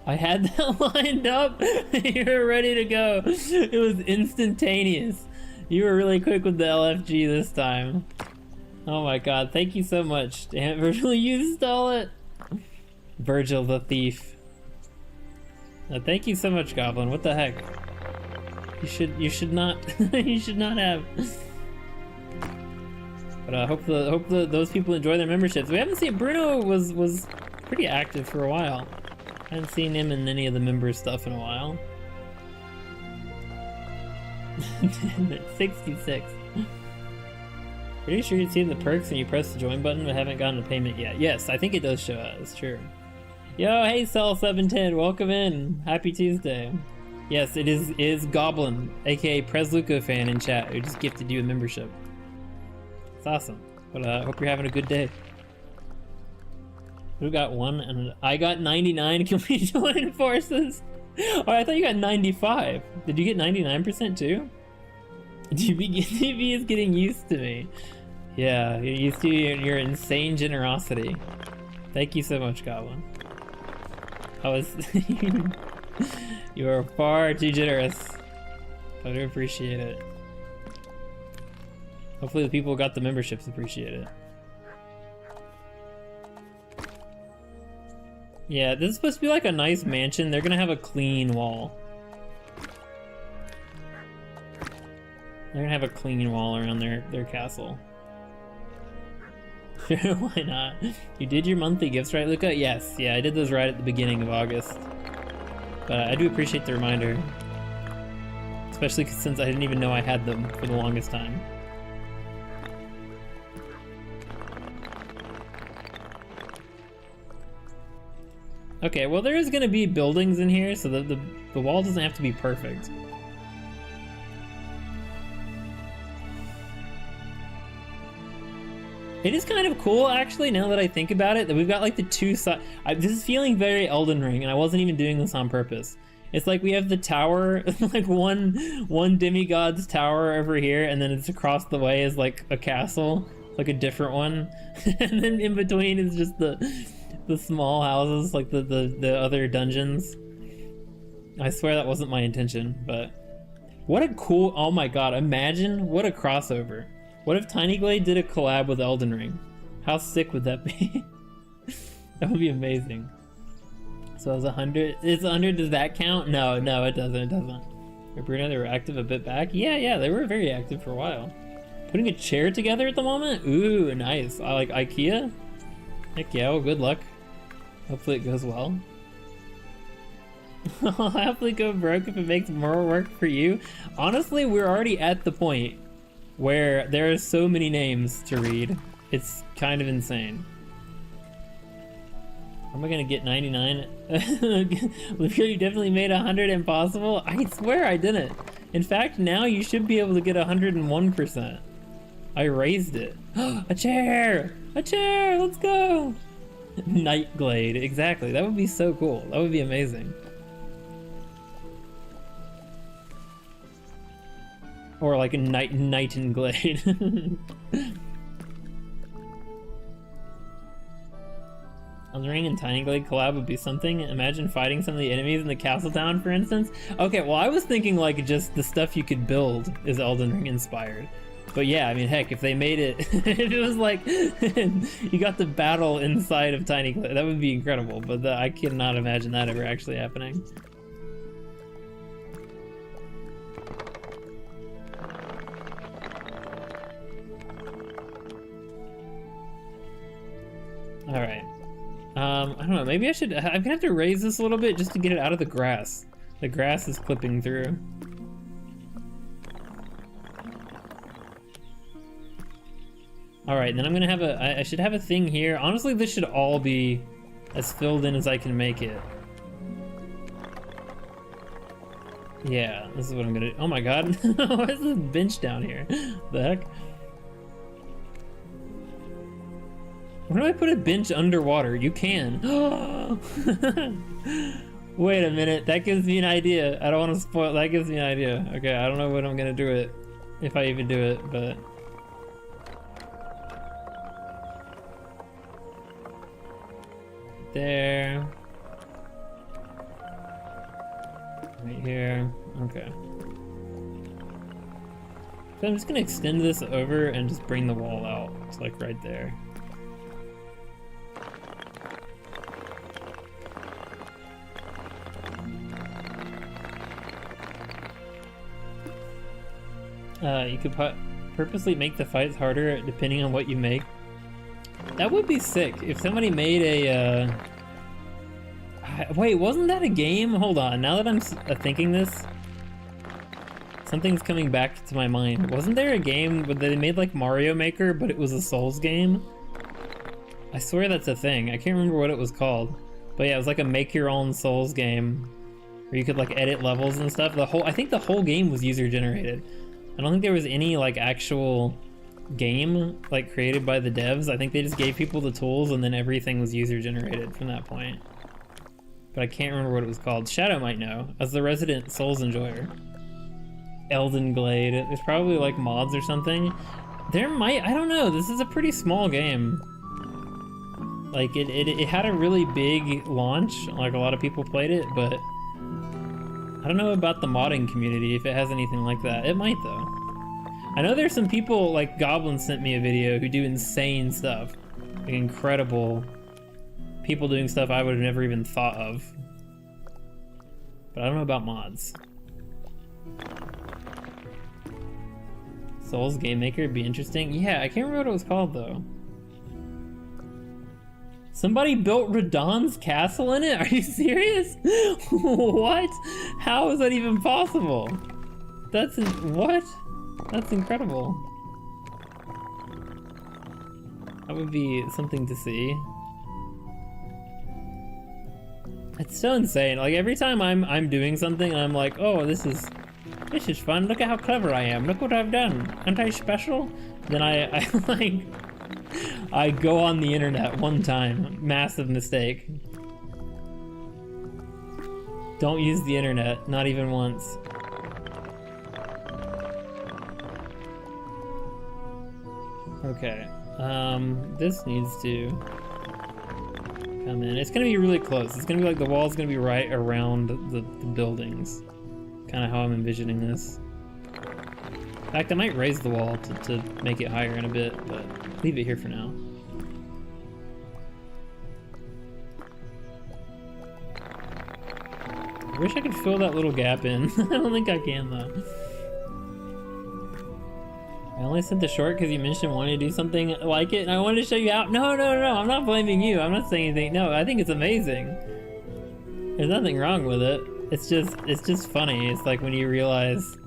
Speaker 1: I had that lined up. You were ready to go. It was instantaneous. You were really quick with the LFG this time. Oh my god, thank you so much. Damn, Virgil, you stole it. Virgil the thief. Thank you so much, Goblin. What the heck? You should not you should not have. But I hope those people enjoy their memberships. We haven't seen Bruno was pretty active for a while. I haven't seen him in any of the member stuff in a while. 66. Pretty sure you've seen the perks when you press the join button but haven't gotten a payment yet. Yes, I think it does show up. It's true. Yo, hey Cell710, welcome in. Happy Tuesday. Yes, it is Goblin, aka Presluco fan in chat, who just gifted you a membership. It's awesome. But hope you're having a good day. Who got 1? And I got 99. Can we join forces? Oh, I thought you got 95. Did you get 99% too? DB is getting used to me. Yeah, you're used to your insane generosity. Thank you so much, Goblin. You are far too generous. I do appreciate it. Hopefully the people who got the memberships appreciate it. Yeah, this is supposed to be like a nice mansion. They're gonna have a clean wall. They're gonna have a clean wall around their castle. Why not? You did your monthly gifts right, Luca? Yes, yeah, I did those right at the beginning of August. But I do appreciate the reminder. Especially since I didn't even know I had them for the longest time. Okay, well there is gonna be buildings in here, so the wall doesn't have to be perfect. It is kind of cool, actually, now that I think about it, that we've got like the two sides. This is feeling very Elden Ring, and I wasn't even doing this on purpose. It's like we have the tower, like one demigod's tower over here, and then it's across the way is like a castle, like a different one, and then in between is just the small houses, like the other dungeons. I swear that wasn't my intention, but what a cool, oh my god, imagine what a crossover. What if Tiny Glade did a collab with Elden Ring? How sick would that be? That would be amazing. So it's 100. It's 100. Does that count? No, it doesn't. It doesn't. Bruno, they were active a bit back. Yeah, they were very active for a while. Putting a chair together at the moment. Ooh, nice. I like IKEA. Heck yeah. Well, good luck. Hopefully it goes well. I'll happily go broke if it makes more work for you. Honestly, we're already at the point where there are so many names to read. It's kind of insane. Am I gonna get 99? You definitely made 100 impossible? I swear I didn't. In fact, now you should be able to get 101%. I raised it. A chair! A chair! Let's go! Night Glade, exactly. That would be so cool. That would be amazing. Or like a night and glade. Elden Ring and Tiny Glade collab would be something. Imagine fighting some of the enemies in the castle town, for instance. Okay, well, I was thinking like just the stuff you could build is Elden Ring inspired. But yeah, I mean, heck, if they made it, if it was like you got the battle inside of Tiny Glade, that would be incredible. But I cannot imagine that ever actually happening. All right. I don't know. Maybe I should. I'm gonna have to raise this a little bit just to get it out of the grass. The grass is clipping through. All right, then I'm gonna have I should have a thing here. Honestly, this should all be as filled in as I can make it. Yeah, this is what I'm gonna do. Oh my god, why is this bench down here? The heck? Where do I put a bench underwater? You can. Wait a minute, that gives me an idea. I don't want to spoil. That gives me an idea. Okay, I don't know when I'm gonna do it, if I even do it, but. There. Right here. Okay. So I'm just gonna extend this over and just bring the wall out. It's like right there. You could purposely make the fights harder depending on what you make. That would be sick if somebody made a. Wait, wasn't that a game? Hold on. Now that I'm thinking this, something's coming back to my mind. Wasn't there a game where they made like Mario Maker, but it was a Souls game? I swear that's a thing. I can't remember what it was called, but yeah, it was like a make your own Souls game where you could like edit levels and stuff. I think the whole game was user generated. I don't think there was any like actual game like created by the devs. I think they just gave people the tools and then everything was user generated from that point. But I can't remember what it was called. Shadow might know, as the resident Souls enjoyer. Elden Glade. There's probably like mods or something. There might, I don't know, this is a pretty small game. Like it had a really big launch, like a lot of people played it, but I don't know about the modding community, if it has anything like that. It might though. I know there's some people, like Goblin sent me a video, who do insane stuff. Like incredible people doing stuff I would have never even thought of. But I don't know about mods. Souls Game Maker would be interesting. Yeah, I can't remember what it was called though. Somebody built Radahn's castle in it? Are you serious? What? How is that even possible? What? That's incredible. That would be something to see. It's so insane. Like every time I'm doing something, I'm like, oh, this is fun. Look at how clever I am. Look what I've done. Aren't I special? Then I like. I go on the internet one time. Massive mistake. Don't use the internet, not even once. Okay, this needs to come in. It's gonna be really close. It's gonna be like the wall's gonna be right around the buildings. Kind of how I'm envisioning this. In fact, I might raise the wall to make it higher in a bit, but leave it here for now. I wish I could fill that little gap in. I don't think I can though. I only sent the short because you mentioned wanting to do something like it, and I wanted to show you how. No, I'm not blaming you. I'm not saying anything. No, I think it's amazing. There's nothing wrong with it. It's just funny. It's like when you realize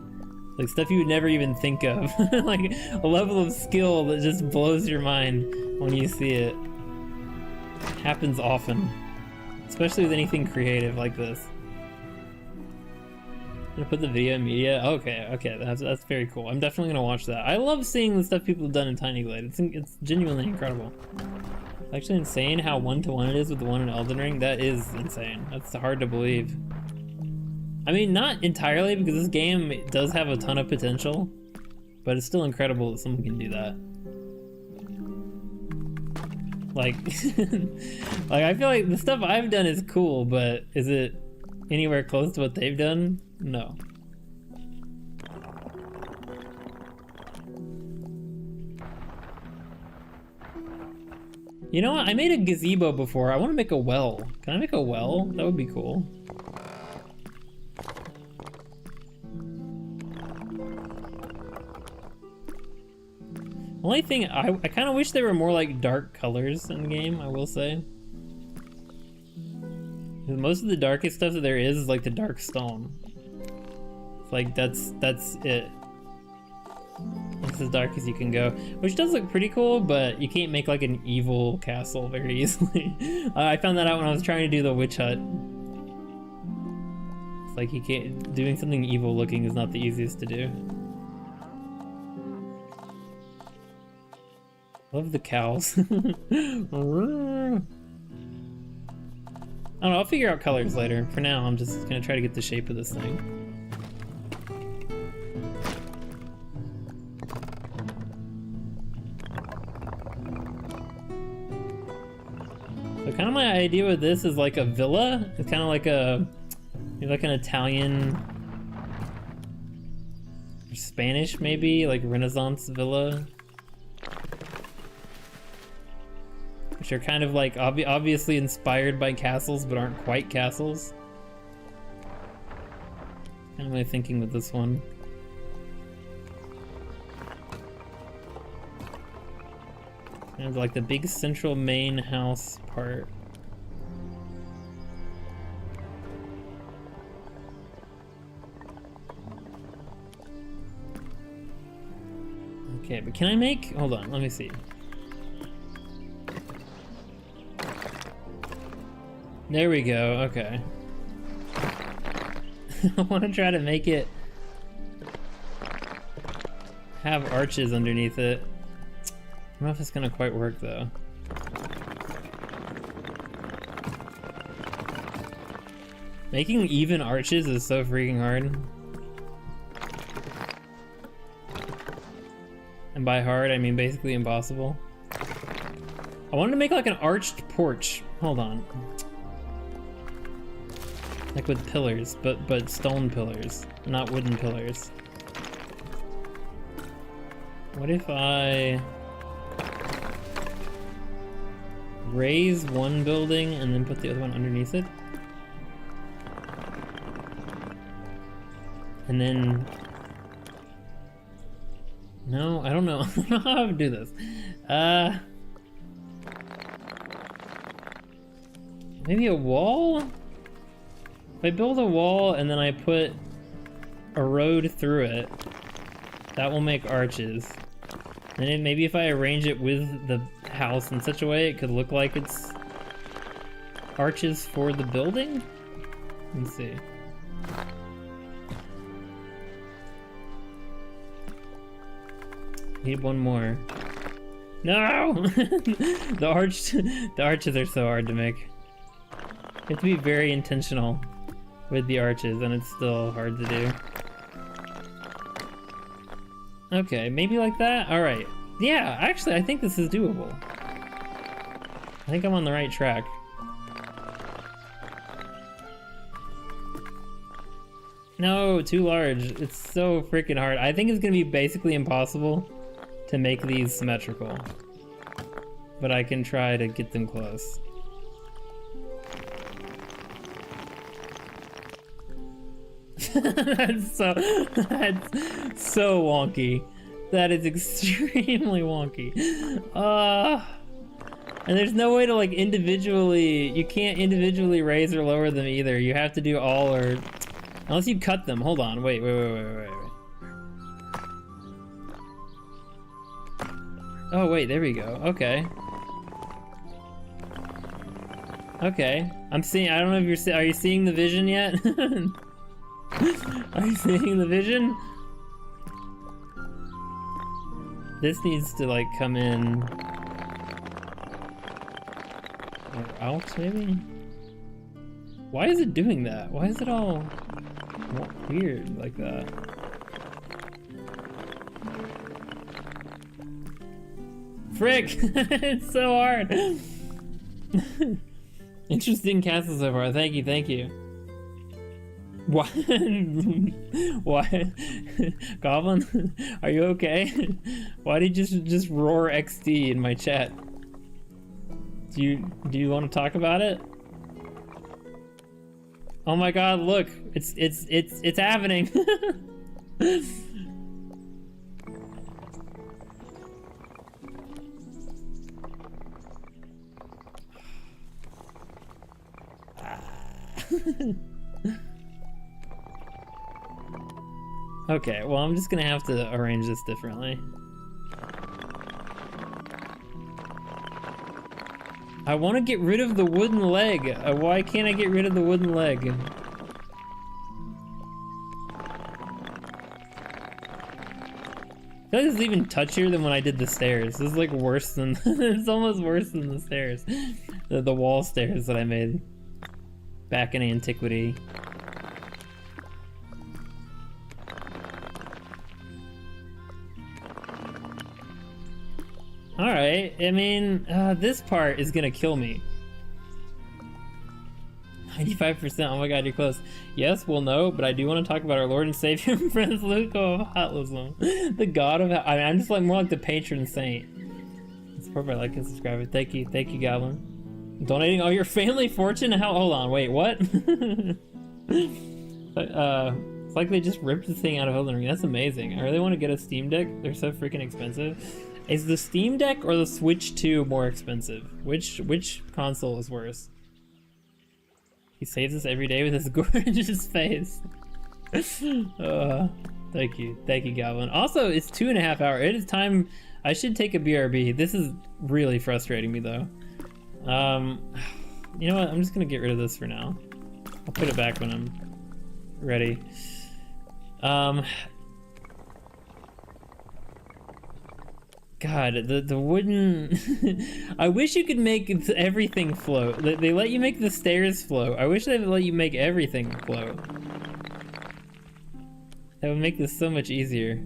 Speaker 1: like stuff you would never even think of. Like a level of skill that just blows your mind when you see it. It happens often. Especially with anything creative like this. I'm gonna put the video in media. Okay, that's very cool. I'm definitely gonna watch that. I love seeing the stuff people have done in Tiny Glade. It's genuinely incredible. It's actually insane how one-to-one it is with the one in Elden Ring. That is insane. That's hard to believe. I mean, not entirely, because this game does have a ton of potential, but it's still incredible that someone can do that. Like, like I feel like the stuff I've done is cool, but is it anywhere close to what they've done? No. You know what? I made a gazebo before. I want to make a well. Can I make a well? That would be cool. Only thing, I kind of wish there were more like dark colors in the game, I will say. Most of the darkest stuff that there is like the dark stone. It's like that's it. It's as dark as you can go, which does look pretty cool, but you can't make like an evil castle very easily. I found that out when I was trying to do the witch hut. It's like you can't, doing something evil looking is not the easiest to do. Love the cows. I don't know, I'll figure out colors later. For now, I'm just gonna try to get the shape of this thing. So kind of my idea with this is like a villa. It's kind of like a, maybe like an Italian or Spanish maybe, like Renaissance villa. Which are kind of like obviously inspired by castles, but aren't quite castles. Kind of my thinking with this one. And like the big central main house part. Okay, but can I make, hold on, let me see. There we go, okay. I want to try to make it have arches underneath it. I don't know if it's gonna quite work though. Making even arches is so freaking hard. And by hard, I mean basically impossible. I wanted to make like an arched porch. Hold on. Like with pillars, but stone pillars, not wooden pillars. What if I raise one building and then put the other one underneath it? And then... No, I don't know. I don't know how to do this. Maybe a wall? If I build a wall and then I put a road through it, that will make arches. And then maybe if I arrange it with the house in such a way, it could look like it's arches for the building? Let's see. Need one more. No! The arches are so hard to make. You have to be very intentional with the arches, and it's still hard to do. Okay, maybe like that? Alright. Yeah, actually, I think this is doable. I think I'm on the right track. No, too large. It's so freaking hard. I think it's gonna be basically impossible to make these symmetrical. But I can try to get them close. that's so wonky. That is extremely wonky. And there's no way to like individually, you can't individually raise or lower them either. You have to do all or, unless you cut them. Hold on, wait. Oh wait, there we go, okay. Okay, I'm seeing, I don't know if you're, are you seeing the vision yet? Are you seeing the vision? This needs to like come in or out maybe? Why is it doing that? Why is it all weird like that? Frick! It's so hard! Interesting castle so far. Thank you, thank you. What? What? Goblin? Are you okay? Why did you just roar XD in my chat? Do you want to talk about it? Oh my god, look. It's happening. Okay, well, I'm just gonna have to arrange this differently. I want to get rid of the wooden leg. Why can't I get rid of the wooden leg? This is even touchier than when I did the stairs. This is like worse than, it's almost worse than the stairs. The wall stairs that I made back in antiquity. Alright, I mean, this part is gonna kill me. 95%, oh my god, you're close. Yes, well, no, but I do want to talk about our Lord and Savior, Prince Luco of Hotlism. The god of, I'm just like more like the patron saint. Support by like and subscribe. Thank you, Goblin. Donating all your family fortune? How? Hold on, wait, what? It's like they just ripped the thing out of Elden Ring. That's amazing. I really want to get a Steam Deck. They're so freaking expensive. Is the Steam Deck or the Switch 2 more expensive? Which console is worse? He saves us every day with his gorgeous face. Thank you, Goblin. Also, it's 2.5 hours. It is time. I should take a BRB. This is really frustrating me though. You know what? I'm just gonna get rid of this for now. I'll put it back when I'm ready. God, the wooden... I wish you could make everything float. They let you make the stairs float. I wish they would let you make everything float. That would make this so much easier.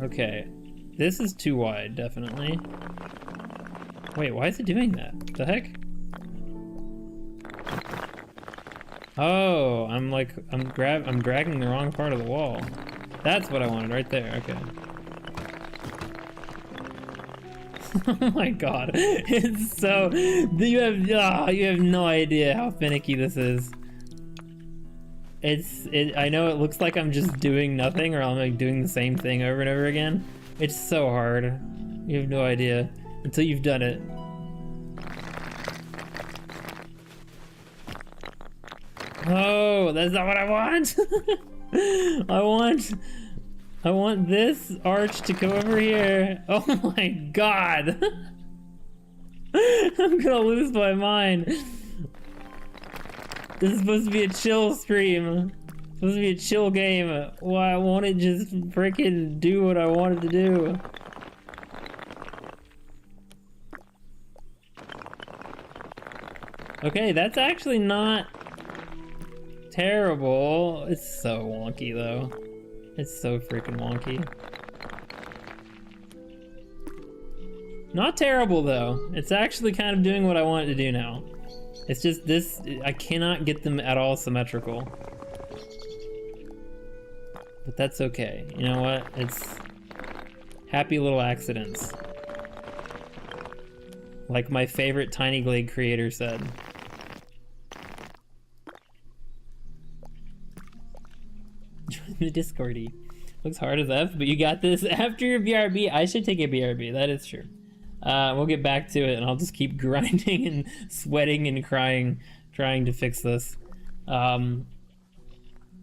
Speaker 1: Okay. This is too wide, definitely. Wait, why is it doing that? The heck? Oh, I'm dragging the wrong part of the wall. That's what I wanted right there. Okay. Oh my god. It's so you have no idea how finicky this is. I know it looks like I'm just doing nothing or I'm like doing the same thing over and over again. It's so hard. You have no idea until you've done it. Oh, that's not what I want. I want this arch to go over here. Oh my god. I'm gonna lose my mind. This is supposed to be a chill stream. It's supposed to be a chill game. Why won't it just freaking do what I wanted to do? Okay, that's actually not terrible. It's so wonky though. It's so freaking wonky. Not terrible though. It's actually kind of doing what I want it to do now. It's just this, I cannot get them at all symmetrical. But that's okay. You know what? It's happy little accidents. Like my favorite Tiny Glade creator said. Join the Discordy. Looks hard as F, but you got this. After your BRB, I should take a BRB. That is true. We'll get back to it, and I'll just keep grinding and sweating and crying, trying to fix this. You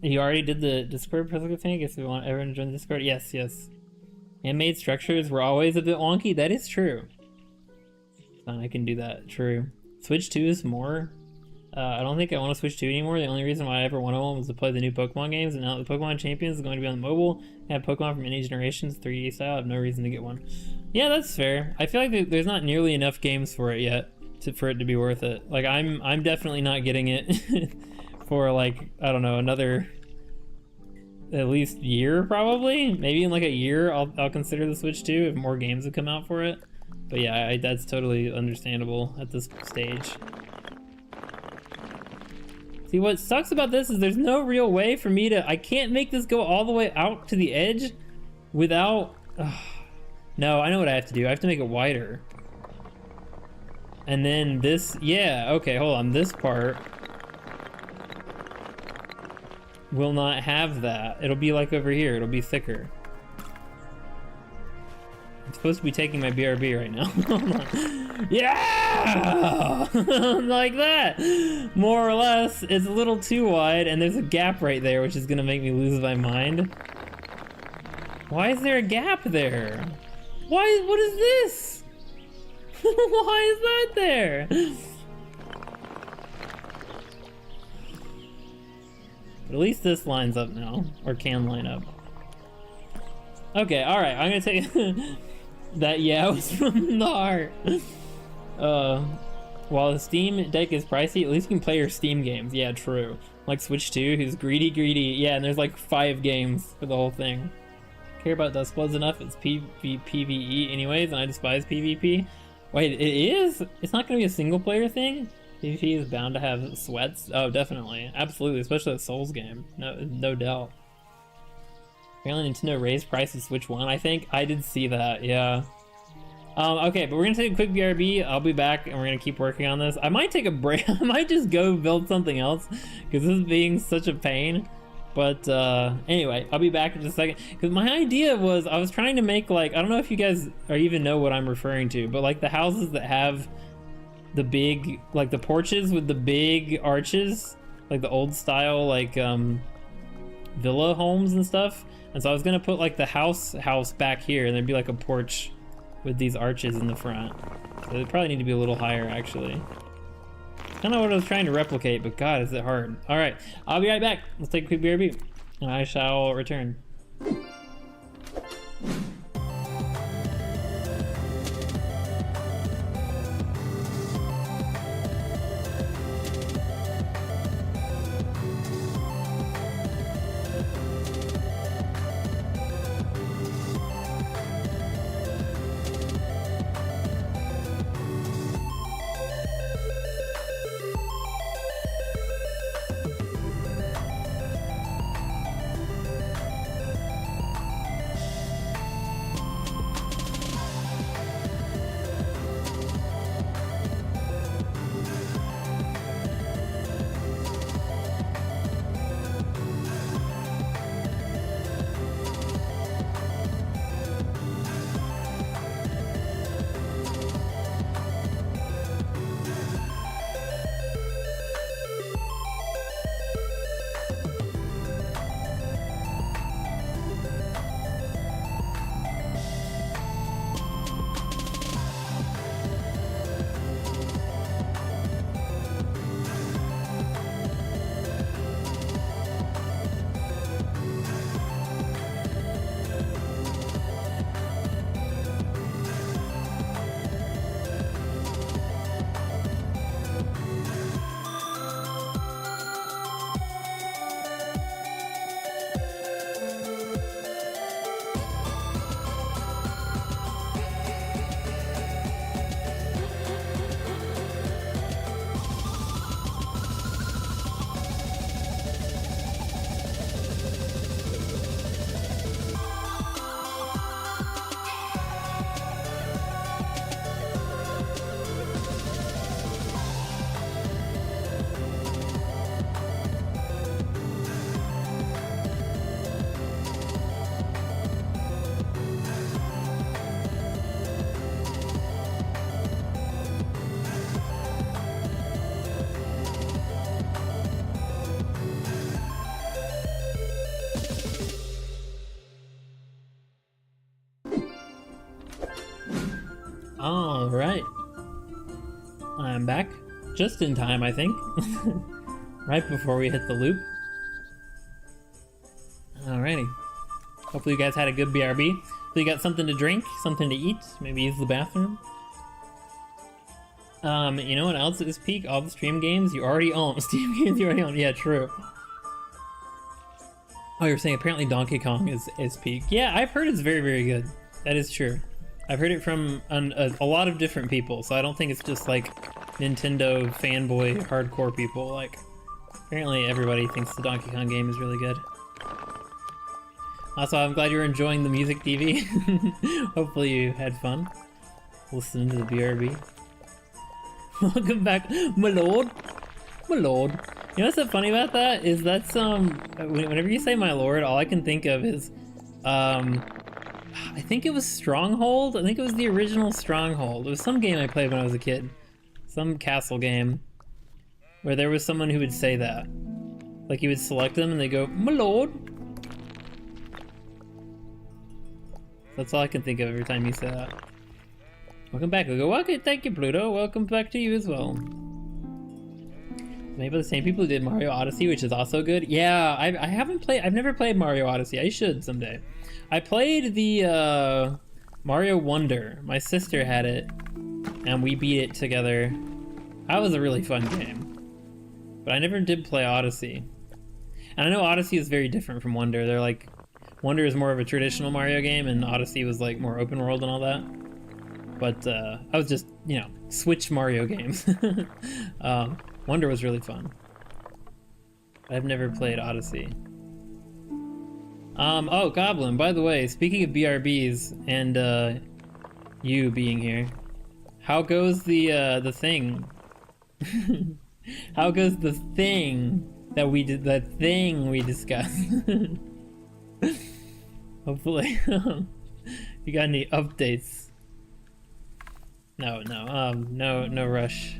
Speaker 1: already did the Discord press thing. I guess we want everyone to join the Discord. Yes, yes. Handmade structures were always a bit wonky. That is true. I can do that. True. Switch 2 is more. I don't think I want to Switch 2 anymore. The only reason why I ever wanted one was to play the new Pokemon games, and now the Pokemon Champions is going to be on the mobile. I have Pokemon from any generations, 3D style. I have no reason to get one. Yeah, that's fair. I feel like there's not nearly enough games for it yet for it to be worth it. Like I'm definitely not getting it for like, I don't know, another at least year probably. Maybe in like a year I'll consider the Switch 2 if more games have come out for it. But yeah, that's totally understandable at this stage. See, what sucks about this is there's no real way for me to, I can't make this go all the way out to the edge without, no, I know what I have to do. I have to make it wider. And then this, yeah, okay, hold on. This part will not have that. It'll be like over here. It'll be thicker. I'm supposed to be taking my BRB right now. Yeah! Like that! More or less. It's a little too wide, and there's a gap right there, which is gonna make me lose my mind. Why is there a gap there? What is this? Why is that there? But at least this lines up now, or can line up. Okay, alright, I'm gonna take that yeah was from the heart. While the Steam Deck is pricey, at least you can play your Steam games. Yeah, true. Like Switch 2, who's greedy. Yeah, and there's like 5 games for the whole thing. Care about Duskbloods enough, it's PvE anyways, and I despise PvP. Wait, it is? It's not gonna be a single player thing? PvP is bound to have sweats? Oh, definitely. Absolutely, especially a Souls game. No doubt. Apparently Nintendo raised prices Switch 1, I think. I did see that, yeah. Okay, but we're gonna take a quick BRB. I'll be back and we're gonna keep working on this. I might take a break. I might just go build something else because this is being such a pain. But anyway, I'll be back in just a second. Because my idea was, I was trying to make like, I don't know if you guys or even know what I'm referring to, but like the houses that have the big, like the porches with the big arches, like the old style, like villa homes and stuff. And so I was gonna put like the house back here, and there'd be like a porch with these arches in the front. So they probably need to be a little higher actually. Kind of what I was trying to replicate, but God, is it hard. All right, I'll be right back. Let's take a quick BRB, and I shall return. All right, I'm back just in time, I think. Right before we hit the loop. Alrighty, hopefully you guys had a good BRB. So you got something to drink, something to eat, maybe use the bathroom. You know what else is peak? All the stream games you already own. Steam games you already own. Yeah, true. Oh, you're saying apparently Donkey Kong is peak. Yeah, I've heard it's very, very good. That is true. I've heard it from a lot of different people, so I don't think it's just like Nintendo fanboy hardcore people. Like, apparently everybody thinks the Donkey Kong game is really good. Also, I'm glad you're enjoying the music, DV. Hopefully you had fun listening to the BRB. Welcome back, my lord. My lord. You know what's so funny about that? Is that's, whenever you say my lord, all I can think of is, I think it was Stronghold? I think it was the original Stronghold. It was some game I played when I was a kid. Some castle game. Where there was someone who would say that. Like, you would select them and they go, my lord. That's all I can think of every time you say that. Welcome back. I go, okay, thank you, Pluto. Welcome back to you as well. Maybe the same people who did Mario Odyssey, which is also good. Yeah, I haven't played. I've never played Mario Odyssey. I should someday. I played the Mario Wonder. My sister had it, and we beat it together. That was a really fun game. But I never did play Odyssey. And I know Odyssey is very different from Wonder. They're like, Wonder is more of a traditional Mario game, and Odyssey was like more open world and all that. But I was just, you know, Switch Mario games. Wonder was really fun. I've never played Odyssey. Oh, Goblin, by the way, speaking of BRBs and you being here, how goes the thing? How goes the thing that we did, the thing we discussed? Hopefully, you got any updates? No rush,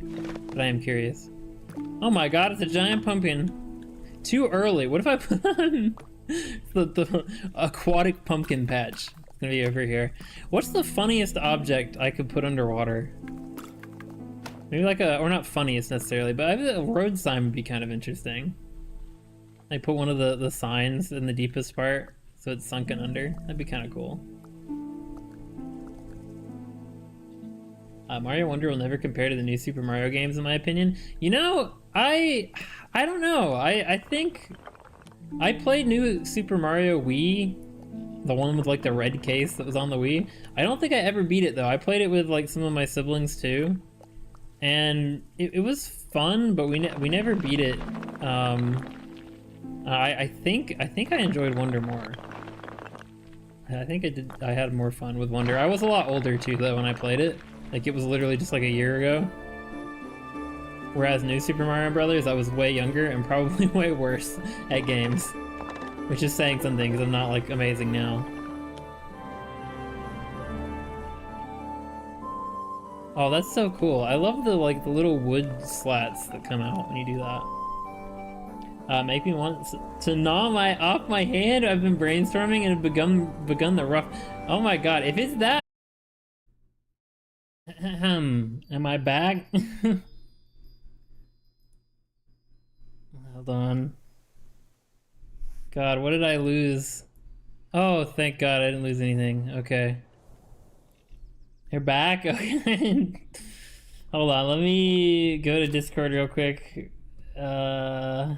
Speaker 1: but I am curious. Oh my god, it's a giant pumpkin. Too early. What if I put on the aquatic pumpkin patch? It's gonna be over here. What's the funniest object I could put underwater? Maybe like or not funniest necessarily, but I think a road sign would be kind of interesting. I put one of the signs in the deepest part, so it's sunken under. That'd be kind of cool. Mario Wonder will never compare to the new Super Mario games, in my opinion. You know, I don't know. I think I played new Super Mario Wii, the one with like the red case that was on the Wii. I don't think I ever beat it though. I played it with like some of my siblings too, and it was fun, but we never beat it. I think I enjoyed Wonder more. I think I had more fun with Wonder. I was a lot older too though when I played it. Like, it was literally just like a year ago. Whereas New Super Mario Brothers, I was way younger and probably way worse at games. Which is saying something, because I'm not, like, amazing now. Oh, that's so cool. I love the, like, the little wood slats that come out when you do that. Make me want to gnaw off my hand. I've been brainstorming and have begun the rough... Oh my god, if it's that... Am I back? Hold on. God, what did I lose? Oh, thank God I didn't lose anything. Okay. You're back? Okay. Hold on, let me go to Discord real quick. And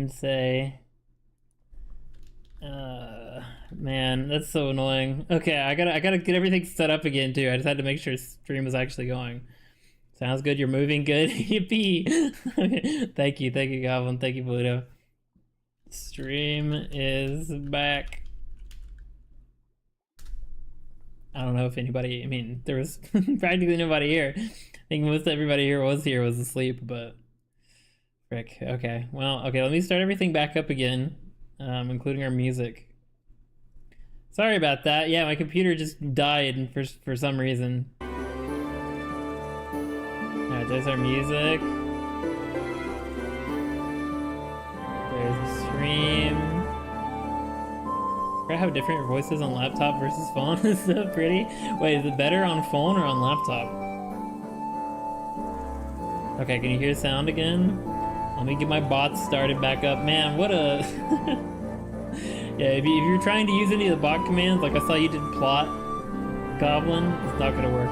Speaker 1: say... man, that's so annoying. Okay, I gotta get everything set up again too. I just had to make sure stream was actually going. Sounds good. You're moving good. Yippee! Okay. Thank you, Goblin. Thank you, Pluto. Stream is back. I don't know if anybody. I mean, there was practically nobody here. I think most everybody here was asleep, but frick. Okay. Well, okay. Let me start everything back up again, including our music. Sorry about that. Yeah, my computer just died for some reason. Alright, there's our music. There's the stream. I have different voices on laptop versus phone. It's so pretty. Wait, is it better on phone or on laptop? Okay, can you hear sound again? Let me get my bots started back up. Man, what a... Yeah, if you're trying to use any of the bot commands, like I saw you did plot, Goblin, it's not gonna work.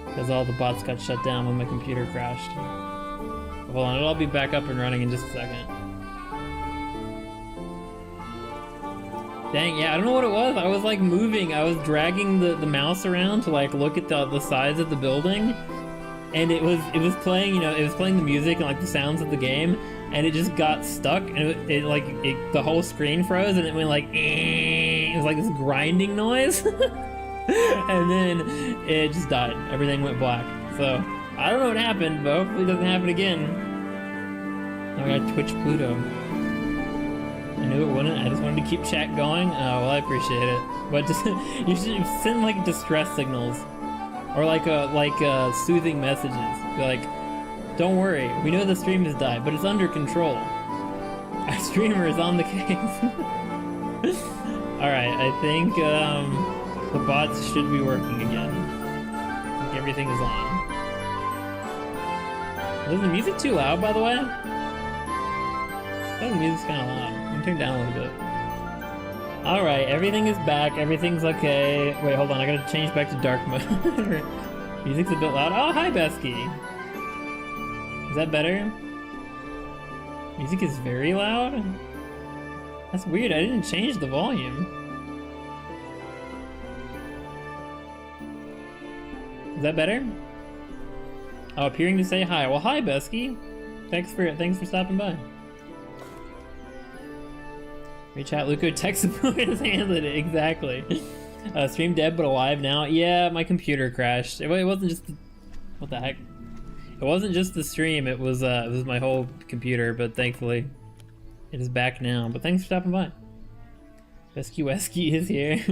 Speaker 1: Because all the bots got shut down when my computer crashed. Hold on, it'll all be back up and running in just a second. Dang, yeah, I don't know what it was. I was like moving. I was dragging the mouse around to like look at the sides of the building. And it was playing, you know, it was playing the music and like the sounds of the game. And it just got stuck and the whole screen froze and it went like, eh. It was like this grinding noise. And then it just died. Everything went black. So, I don't know what happened, but hopefully it doesn't happen again. Oh, I got Twitch Pluto. I knew it wouldn't. I just wanted to keep chat going. Oh, well, I appreciate it. But just, you should send like distress signals. Or like soothing messages. Be like, don't worry, we know the stream has died, but it's under control. Our streamer is on the case. Alright, I think the bots should be working again. I think everything is on. Was the music too loud, by the way? I thought the music's kind of loud. I'm gonna turn it down a little bit. Alright, everything is back, everything's okay. Wait, hold on, I gotta change back to dark mode. Music's a bit loud. Oh, hi, Besky! Is that better? Music is very loud? That's weird, I didn't change the volume. Is that better? Oh, appearing to say hi. Well, hi, Besky. Thanks for stopping by. Reach out, Luco. Tech support has handled it. Exactly. Stream dead but alive now. Yeah, my computer crashed. It wasn't just. What the heck? It wasn't just the stream. It was my whole computer. But thankfully, it is back now. But thanks for stopping by. Besky Wesky is here.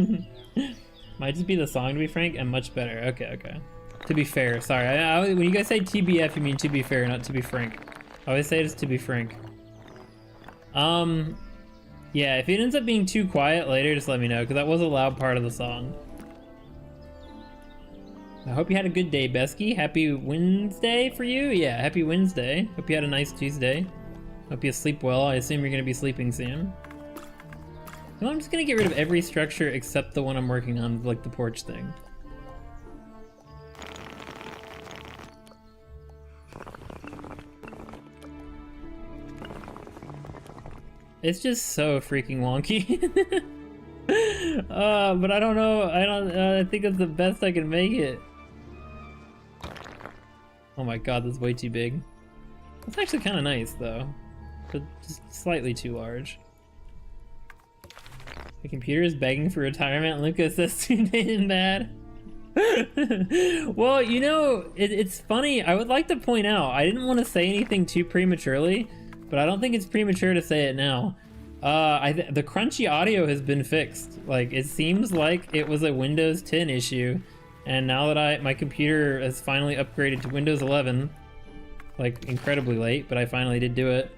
Speaker 1: Might just be the song, to be frank, and much better. Okay. To be fair, sorry. When you guys say TBF, you mean to be fair, not to be frank. I always say it is to be frank. Yeah, if it ends up being too quiet later, just let me know, because that was a loud part of the song. I hope you had a good day, Besky. Happy Wednesday for you? Yeah, happy Wednesday. Hope you had a nice Tuesday. Hope you sleep well. I assume you're going to be sleeping soon. No, I'm just going to get rid of every structure except the one I'm working on, like the porch thing. It's just so freaking wonky. But I don't know. I think it's the best I can make it. Oh my god, that's way too big. That's actually kind of nice though, but just slightly too large. The computer is begging for retirement. Lucas says too dated bad. Well, you know, it's funny. I would like to point out, I didn't want to say anything too prematurely, but I don't think it's premature to say it now. The crunchy audio has been fixed. Like, it seems like it was a Windows 10 issue, and now that my computer has finally upgraded to Windows 11, like incredibly late, but I finally did do it.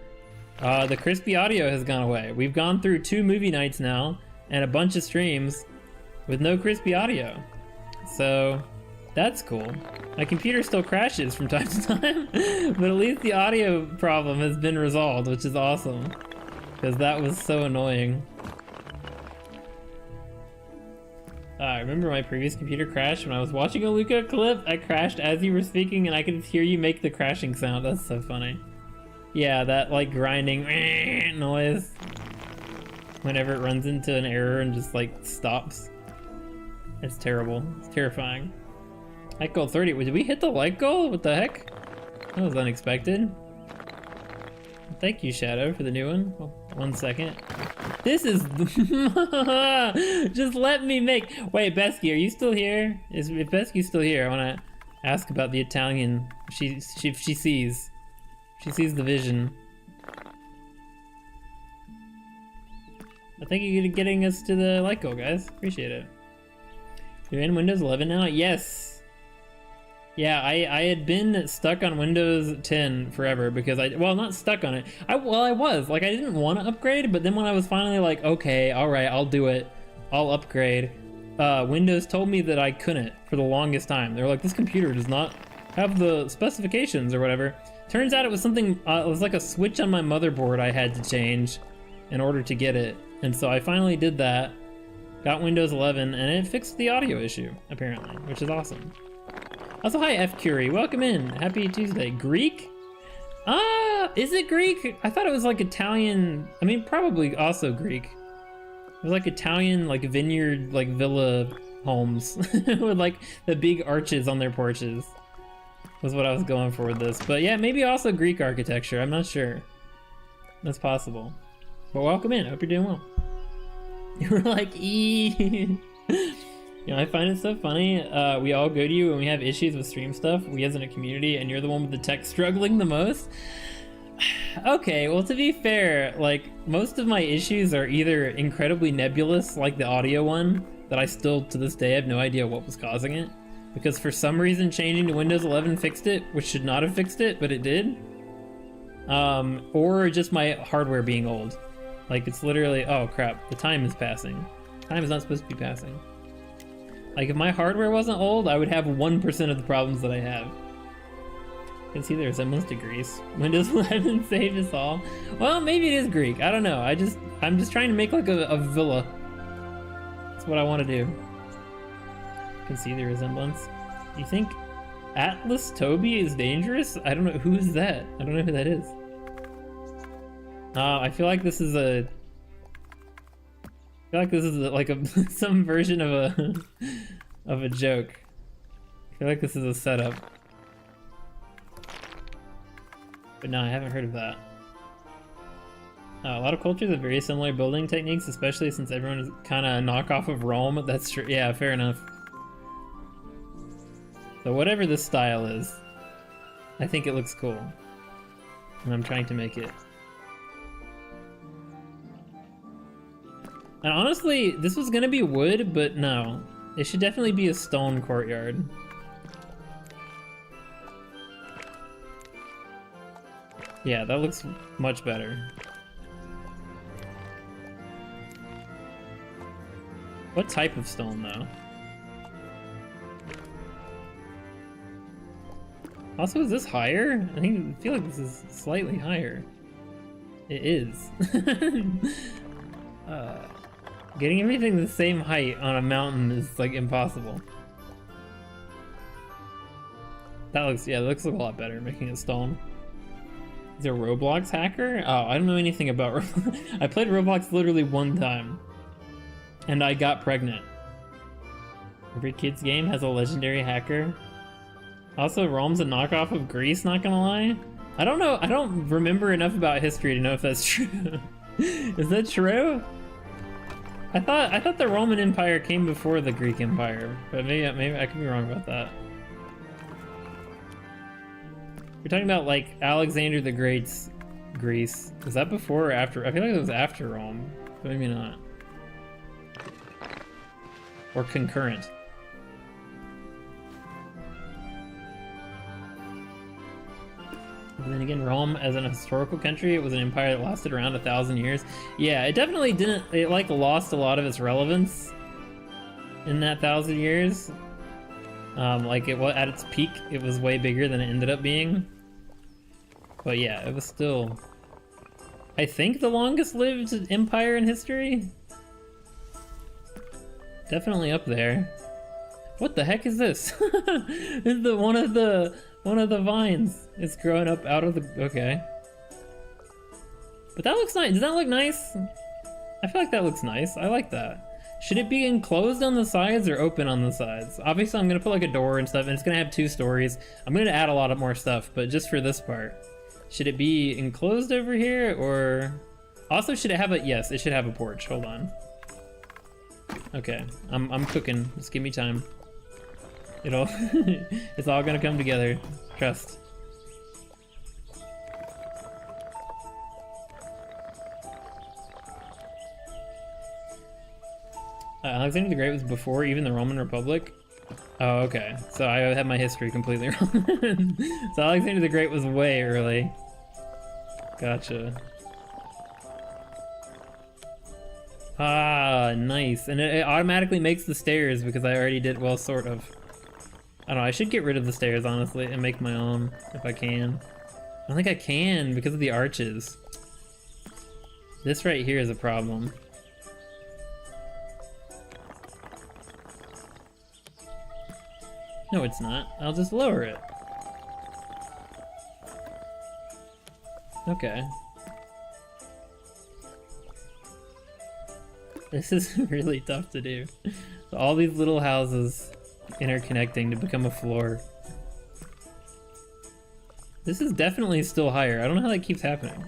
Speaker 1: The crispy audio has gone away. We've gone through 2 movie nights now, and a bunch of streams with no crispy audio. So, that's cool. My computer still crashes from time to time, but at least the audio problem has been resolved, which is awesome. Because that was so annoying. I remember my previous computer crashed when I was watching a Luca clip. I crashed as you were speaking and I could hear you make the crashing sound. That's so funny. Yeah, that like grinding noise. Whenever it runs into an error and just like stops. It's terrible. It's terrifying. Like goal 30. Did we hit the like goal? What the heck? That was unexpected. Thank you, Shadow, for the new one. Well, 1 second. This is... Just let me make... Wait, Besky, are you still here? If Besky's still here, I want to ask about the Italian. She sees. She sees the vision. I think you're getting us to the like goal, guys. Appreciate it. You're in Windows 11 now? Yes. Yeah, I had been stuck on Windows 10 forever because well, not stuck on it. I was. Like, I didn't want to upgrade, but then when I was finally like, okay, all right, I'll do it. I'll upgrade. Windows told me that I couldn't for the longest time. They were like, this computer does not have the specifications or whatever. Turns out it was something, it was like a switch on my motherboard I had to change in order to get it. And so I finally did that, got Windows 11, and it fixed the audio issue, apparently, which is awesome. Also, hi, F. Curie. Welcome in. Happy Tuesday. Greek? Is it Greek? I thought it was like Italian. I mean, probably also Greek. It was like Italian, like vineyard, like villa homes with like the big arches on their porches. Was what I was going for with this. But yeah, maybe also Greek architecture. I'm not sure. That's possible. But welcome in. I hope you're doing well. You were like, eee. You know, I find it so funny. We all go to you when we have issues with stream stuff. We as in a community, and you're the one with the tech struggling the most. Okay, well, to be fair, like, most of my issues are either incredibly nebulous, like the audio one, that I still, to this day, have no idea what was causing it. Because for some reason, changing to Windows 11 fixed it, which should not have fixed it, but it did. Or just my hardware being old. Like, it's literally, oh crap, the time is passing. Time is not supposed to be passing. Like, if my hardware wasn't old, I would have 1% of the problems that I have. You can see the resemblance to Greece. Windows 11 saved us all. Well, maybe it is Greek. I don't know. I'm just trying to make like a villa. That's what I want to do. You can see the resemblance. You think Atlas Toby is dangerous? I don't know. Who is that? I don't know who that is. I feel like this is like some version of a joke. I feel like this is a setup. But no, I haven't heard of that. A lot of cultures have very similar building techniques, especially since everyone is kind of a knockoff of Rome. That's true. Yeah, fair enough. So whatever this style is, I think it looks cool. And I'm trying to make it. And honestly, this was gonna be wood, but no. It should definitely be a stone courtyard. Yeah, that looks much better. What type of stone, though? Also, is this higher? I feel like this is slightly higher. It is. Getting everything the same height on a mountain is like impossible. That looks, yeah, that looks a lot better, making it stone. Is there a Roblox hacker? Oh, I don't know anything about Roblox. I played Roblox literally one time. And I got pregnant. Every kid's game has a legendary hacker. Also, Rome's a knockoff of Greece, not gonna lie. I don't know, I don't remember enough about history to know if that's true. Is that true? I thought the Roman Empire came before the Greek Empire, but maybe I could be wrong about that. We're talking about like Alexander the Great's Greece. Was that before or after? I feel like it was after Rome, but maybe not. Or concurrent. And then again, Rome as an historical country, it was an empire that lasted around 1,000 years. Yeah, it definitely didn't, it like lost a lot of its relevance in that 1,000 years. Like it was at its peak, it was way bigger than it ended up being. But yeah, it was still, I think, the longest lived empire in history. Definitely up there. What the heck is this? This is one of the vines. It's growing up out of the, okay. But that looks nice. Does that look nice? I feel like that looks nice. I like that. Should it be enclosed on the sides or open on the sides? Obviously, I'm gonna put like a door and stuff, and it's gonna have 2 stories. I'm gonna add a lot of more stuff, but just for this part. Should it be enclosed over here, or... Also, should it have a... Yes, it should have a porch. Hold on. Okay, I'm cooking. Just give me time. It'll... It's all gonna come together. Trust. Alexander the Great was before even the Roman Republic? Oh, okay. So I have my history completely wrong. So Alexander the Great was way early. Gotcha. Ah, nice. And it automatically makes the stairs because I already did, well, sort of. I don't know, I should get rid of the stairs, honestly, and make my own, if I can. I don't think I can because of the arches. This right here is a problem. No, it's not. I'll just lower it. Okay. This is really tough to do. All these little houses interconnecting to become a floor. This is definitely still higher. I don't know how that keeps happening.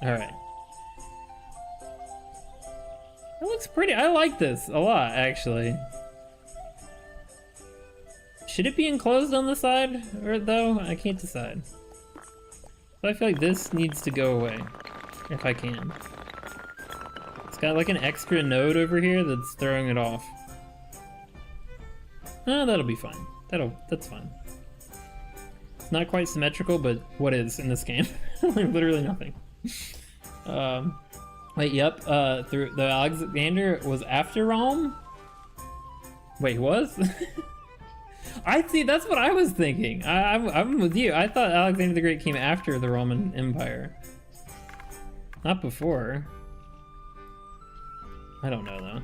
Speaker 1: Alright. It looks pretty. I like this a lot, actually. Should it be enclosed on the side, or though? I can't decide. But I feel like this needs to go away, if I can. It's got like an extra node over here that's throwing it off. Oh, that'll be fine. That's fine. It's not quite symmetrical, but what is in this game? Like, literally nothing. Wait, yep. Through the Alexander was after Rome. Wait, he was? I see. That's what I was thinking. I'm with you. I thought Alexander the Great came after the Roman Empire, not before. I don't know though.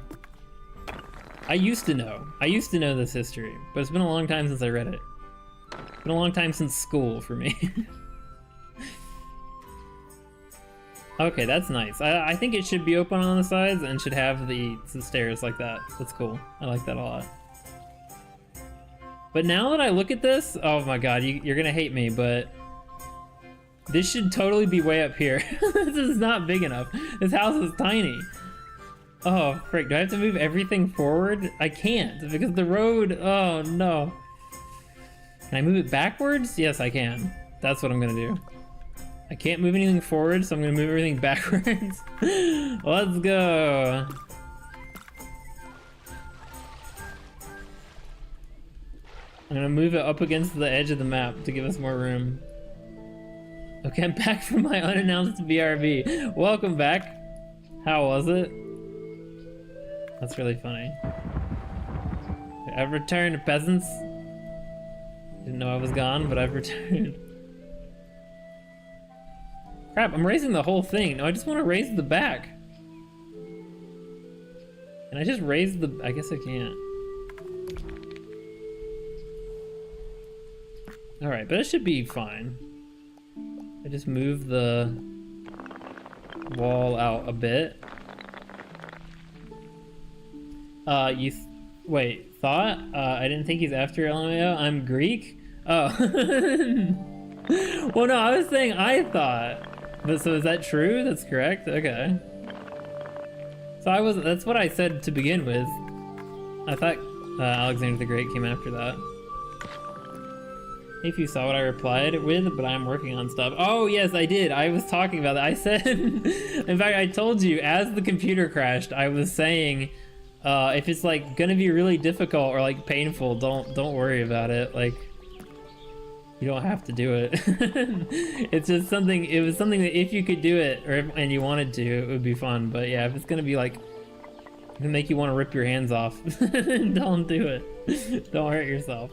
Speaker 1: I used to know. I used to know this history, but it's been a long time since I read it. It's been a long time since school for me. Okay, that's nice. I think it should be open on the sides and should have the stairs like that. That's cool. I like that a lot. But now that I look at this, oh my god, you're gonna hate me, but this should totally be way up here. This is not big enough. This house is tiny. Oh, frick, do I have to move everything forward? I can't, because the road, oh no. Can I move it backwards? Yes, I can. That's what I'm gonna do. I can't move anything forward, so I'm gonna move everything backwards. Let's go. I'm gonna move it up against the edge of the map to give us more room. Okay, I'm back from my unannounced BRB. Welcome back. How was it? That's really funny. I've returned, peasants. Didn't know I was gone, but I've returned. Crap, I'm raising the whole thing. No, I just want to raise the back. Can I just raise the... I guess I can't. Alright, but it should be fine. I just move the wall out a bit. Wait, thought? I didn't think he's after LMAO. I'm Greek? Oh. Well, no, I was saying I thought. But so is that true? That's correct? Okay. So that's what I said to begin with. I thought Alexander the Great came after that. If you saw what I replied with, but I'm working on stuff. Oh, yes, I did. I was talking about that. I said, in fact, I told you, as the computer crashed, I was saying, if it's like gonna be really difficult or like painful, don't worry about it. Like, you don't have to do it. It's just something, it was something that if you could do it, and you wanted to, it would be fun. But yeah, if it's gonna be like, it'll make you want to rip your hands off, don't do it. Don't hurt yourself.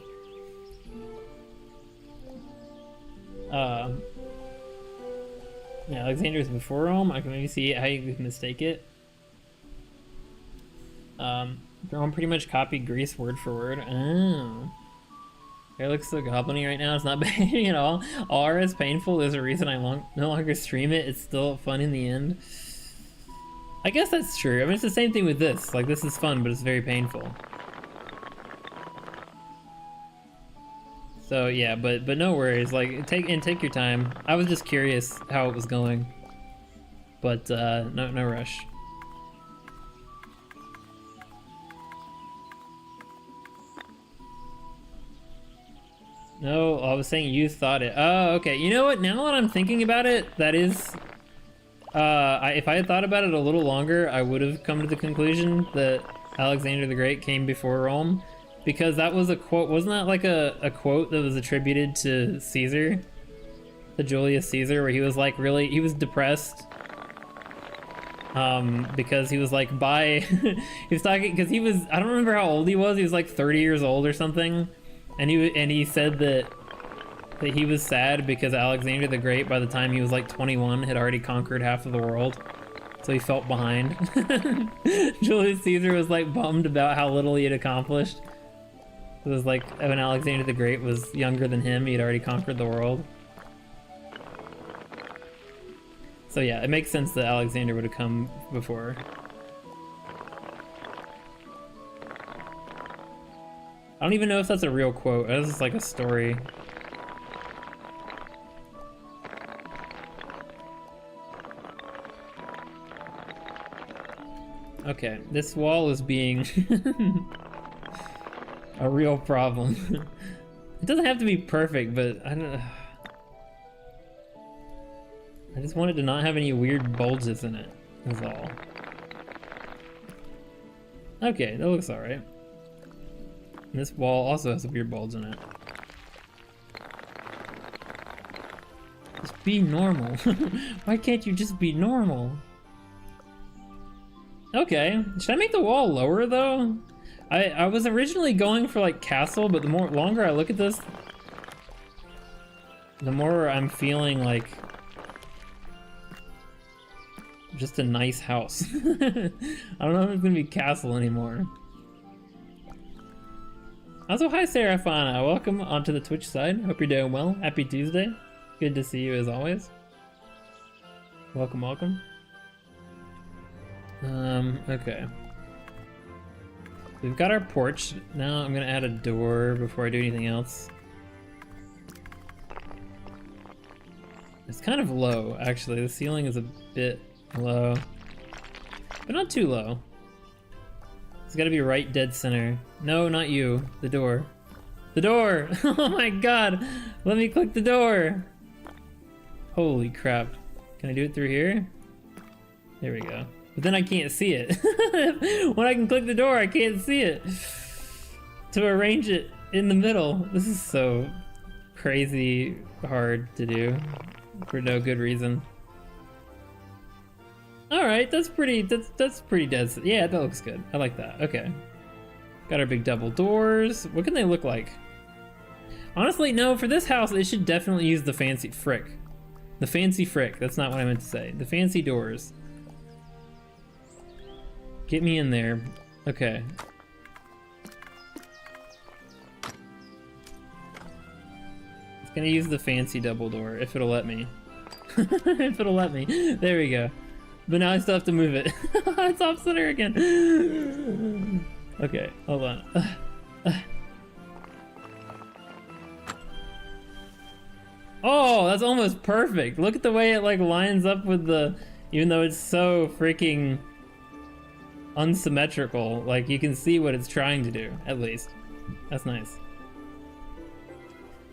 Speaker 1: Yeah, Alexander's before Rome. I can maybe see how you can mistake it. Rome pretty much copied Greece word for word. Oh. Hair looks so goblin-y right now. It's not behaving at all. R is painful. There's a reason I no longer stream it. It's still fun in the end. I guess that's true. I mean, it's the same thing with this. Like, this is fun, but it's very painful. So yeah, but no worries. Like, take your time. I was just curious how it was going, but no rush. No, I was saying you thought it. Oh, okay. You know what? Now that I'm thinking about it, that is, if I had thought about it a little longer, I would have come to the conclusion that Alexander the Great came before Rome. Because that was a quote, wasn't that like a quote that was attributed to Caesar? To Julius Caesar, where he was like he was depressed. Because he was like he was talking, because he was, I don't remember how old he was like 30 years old or something. And he said that he was sad because Alexander the Great, by the time he was like 21, had already conquered half of the world. So he felt behind. Julius Caesar was like bummed about how little he had accomplished. It was like when Alexander the Great was younger than him, he had already conquered the world. So yeah, it makes sense that Alexander would have come before. I don't even know if that's a real quote. This is like a story. Okay, this wall is being a real problem. It doesn't have to be perfect, but I don't know. I just wanted to not have any weird bulges in it, is all. Okay, that looks alright. And this wall also has a weird bulge in it. Just be normal. Why can't you just be normal? Okay, should I make the wall lower though? I was originally going for like castle, but the longer I look at this, the more I'm feeling like just a nice house. I don't know if it's gonna be castle anymore. Also, hi Serafana, welcome onto the Twitch side. Hope you're doing well. Happy Tuesday. Good to see you as always. Welcome, welcome. Okay. We've got our porch. Now I'm gonna add a door before I do anything else. It's kind of low, actually. The ceiling is a bit low, but not too low. It's gotta be right dead center. No, not you. The door. The door! Oh my god! Let me click the door! Holy crap. Can I do it through here? There we go. But then I can't see it. When I can click the door, I can't see it. To arrange it in the middle. This is so crazy hard to do for no good reason. Alright, that's pretty dead. Yeah, that looks good. I like that. Okay. Got our big double doors. What can they look like? Honestly, no, for this house, it should definitely use the fancy frick. The fancy frick. That's not what I meant to say. The fancy doors. Get me in there. Okay. It's gonna use the fancy double door, if it'll let me. If it'll let me. There we go. But now I still have to move it. It's off center again. Okay, hold on. Oh, that's almost perfect. Look at the way it like lines up with the, even though it's so freaking unsymmetrical, like you can see what it's trying to do, at least. That's nice.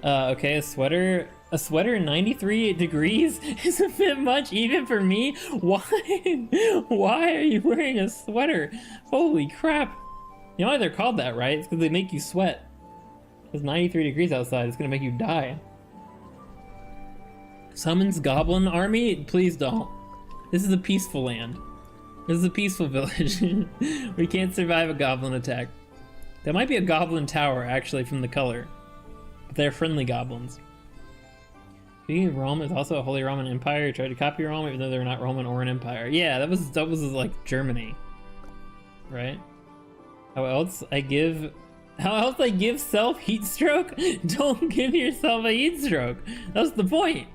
Speaker 1: Okay, a sweater 93 degrees is a bit much even for me. Why are you wearing a sweater? Holy crap. You know why they're called that, right? It's because they make you sweat. It's 93 degrees outside, it's gonna make you die. Summons goblin army? Please don't. This is a peaceful land. This is a peaceful village. We can't survive a goblin attack. There might be a goblin tower, actually, from the color. But they're friendly goblins. Speaking of Rome, is also a Holy Roman Empire. Tried to copy Rome, even though they're not Roman or an empire. Yeah, that was like Germany. Right? How else I give self heat stroke? Don't give yourself a heat stroke. That's the point.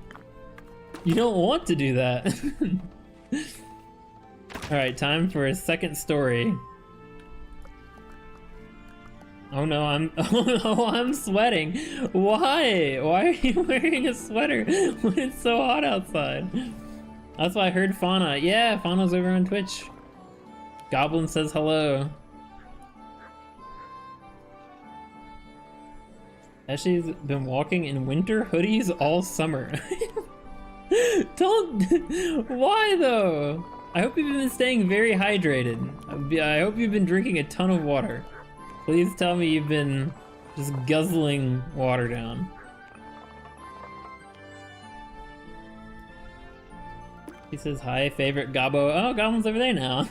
Speaker 1: You don't want to do that. Alright, time for a second story. Oh no, I'm sweating. Why? Why are you wearing a sweater when it's so hot outside? That's why I heard Fauna. Yeah, Fauna's over on Twitch. Goblin says hello. Ashley's been walking in winter hoodies all summer. Don't. Why though? I hope you've been staying very hydrated. I hope you've been drinking a ton of water. Please tell me you've been just guzzling water down. He says, hi, favorite Gobbo. Oh, Goblin's over there now.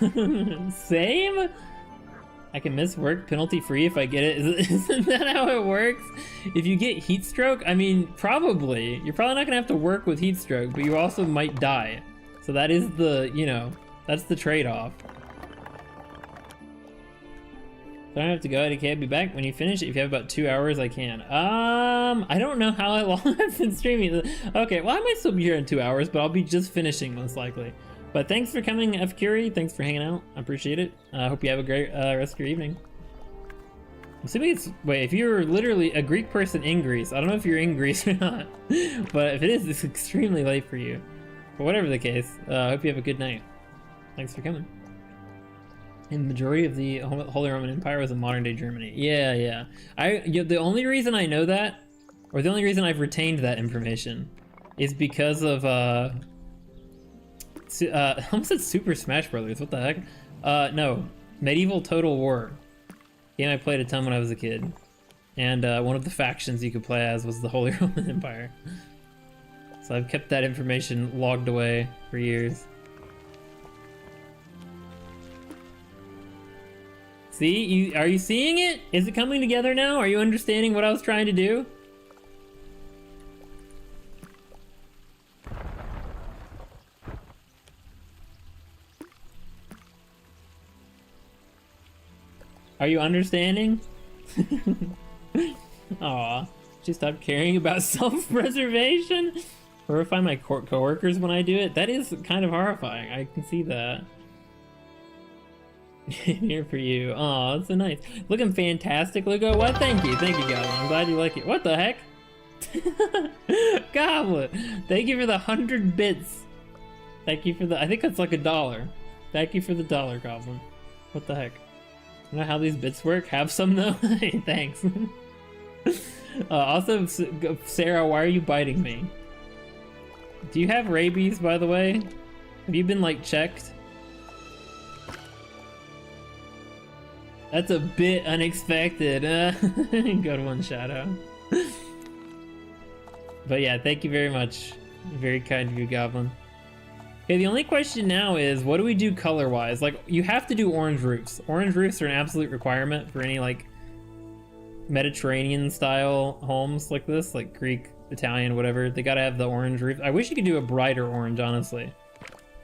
Speaker 1: Same? I can miss work penalty free if I get it. Isn't that how it works? If you get heat stroke, I mean, probably. You're probably not gonna have to work with heat stroke, but you also might die. So that is the, you know, That's the trade-off. So I have to go. I can't be back when you finish it. If you have about 2 hours, I can. I don't know how long I've been streaming. Okay, well, I might still be here in 2 hours, but I'll be just finishing most likely. But thanks for coming, F. Curie. Thanks for hanging out. I appreciate it. I hope you have a great rest of your evening. I'm assuming it's... Wait, if you're literally a Greek person in Greece, I don't know if you're in Greece or not, but if it is, it's extremely late for you. But whatever the case, I hope you have a good night. Thanks for coming. And the majority of the Holy Roman Empire was in modern-day Germany. Yeah, yeah. The only reason I know that, or the only reason I've retained that information, is because of I almost said Super Smash Brothers. What the heck? No, Medieval Total War. Game I played a ton when I was a kid, and one of the factions you could play as was the Holy Roman Empire. So I've kept that information logged away for years. See, are you seeing it? Is it coming together now? Are you understanding what I was trying to do? Are you understanding? Aw, she stopped caring about self-preservation? Horrify my co-workers when I do it? That is kind of horrifying. I can see that. Here for you. Aw, that's so nice. Looking fantastic, Lugo. What? Thank you, Goblin. I'm glad you like it. What the heck? Goblin, thank you for the 100 bits. Thank you for the... I think that's like $1. Thank you for the $1, Goblin. What the heck? I don't know how these bits work. Have some though. Hey, thanks. Also, Sarah, why are you biting me? Do you have rabies, by the way? Have you been like checked? That's a bit unexpected. Good one, Shadow. But yeah, thank you very much. Very kind of you, Goblin. Okay, the only question now is, what do we do color-wise? Like, you have to do orange roofs. Orange roofs are an absolute requirement for any, like, Mediterranean-style homes like this, like Greek, Italian, whatever. They gotta have the orange roof. I wish you could do a brighter orange, honestly.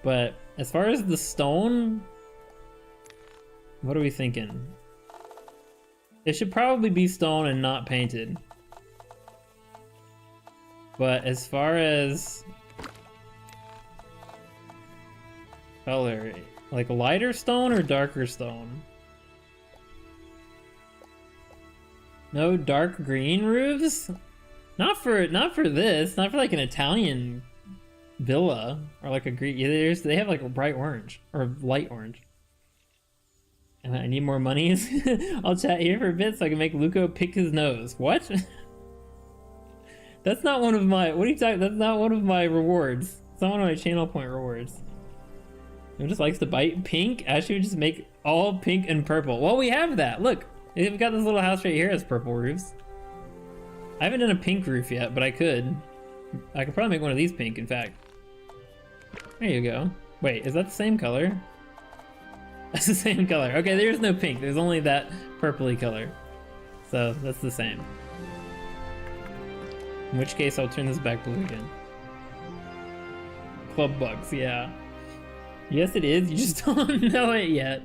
Speaker 1: But as far as the stone, what are we thinking? It should probably be stone and not painted. But as far as color, like lighter stone or darker stone? No dark green roofs? Not for this, not for like an Italian villa or like a Greek. Yeah, they have like a bright orange or light orange. And I need more monies. I'll chat here for a bit so I can make Luco pick his nose. What? That's not one of my... What are you talking... That's not one of my rewards. It's not one of my channel point rewards. Who just likes to bite pink? Actually, we just make all pink and purple. Well, we have that. Look. We've got this little house right here as purple roofs. I haven't done a pink roof yet, but I could. I could probably make one of these pink, in fact. There you go. Wait, is that the same color? That's the same color. Okay, there's no pink. There's only that purpley color. So that's the same. In which case, I'll turn this back blue again. Club bugs, yeah. Yes, it is. You just don't know it yet.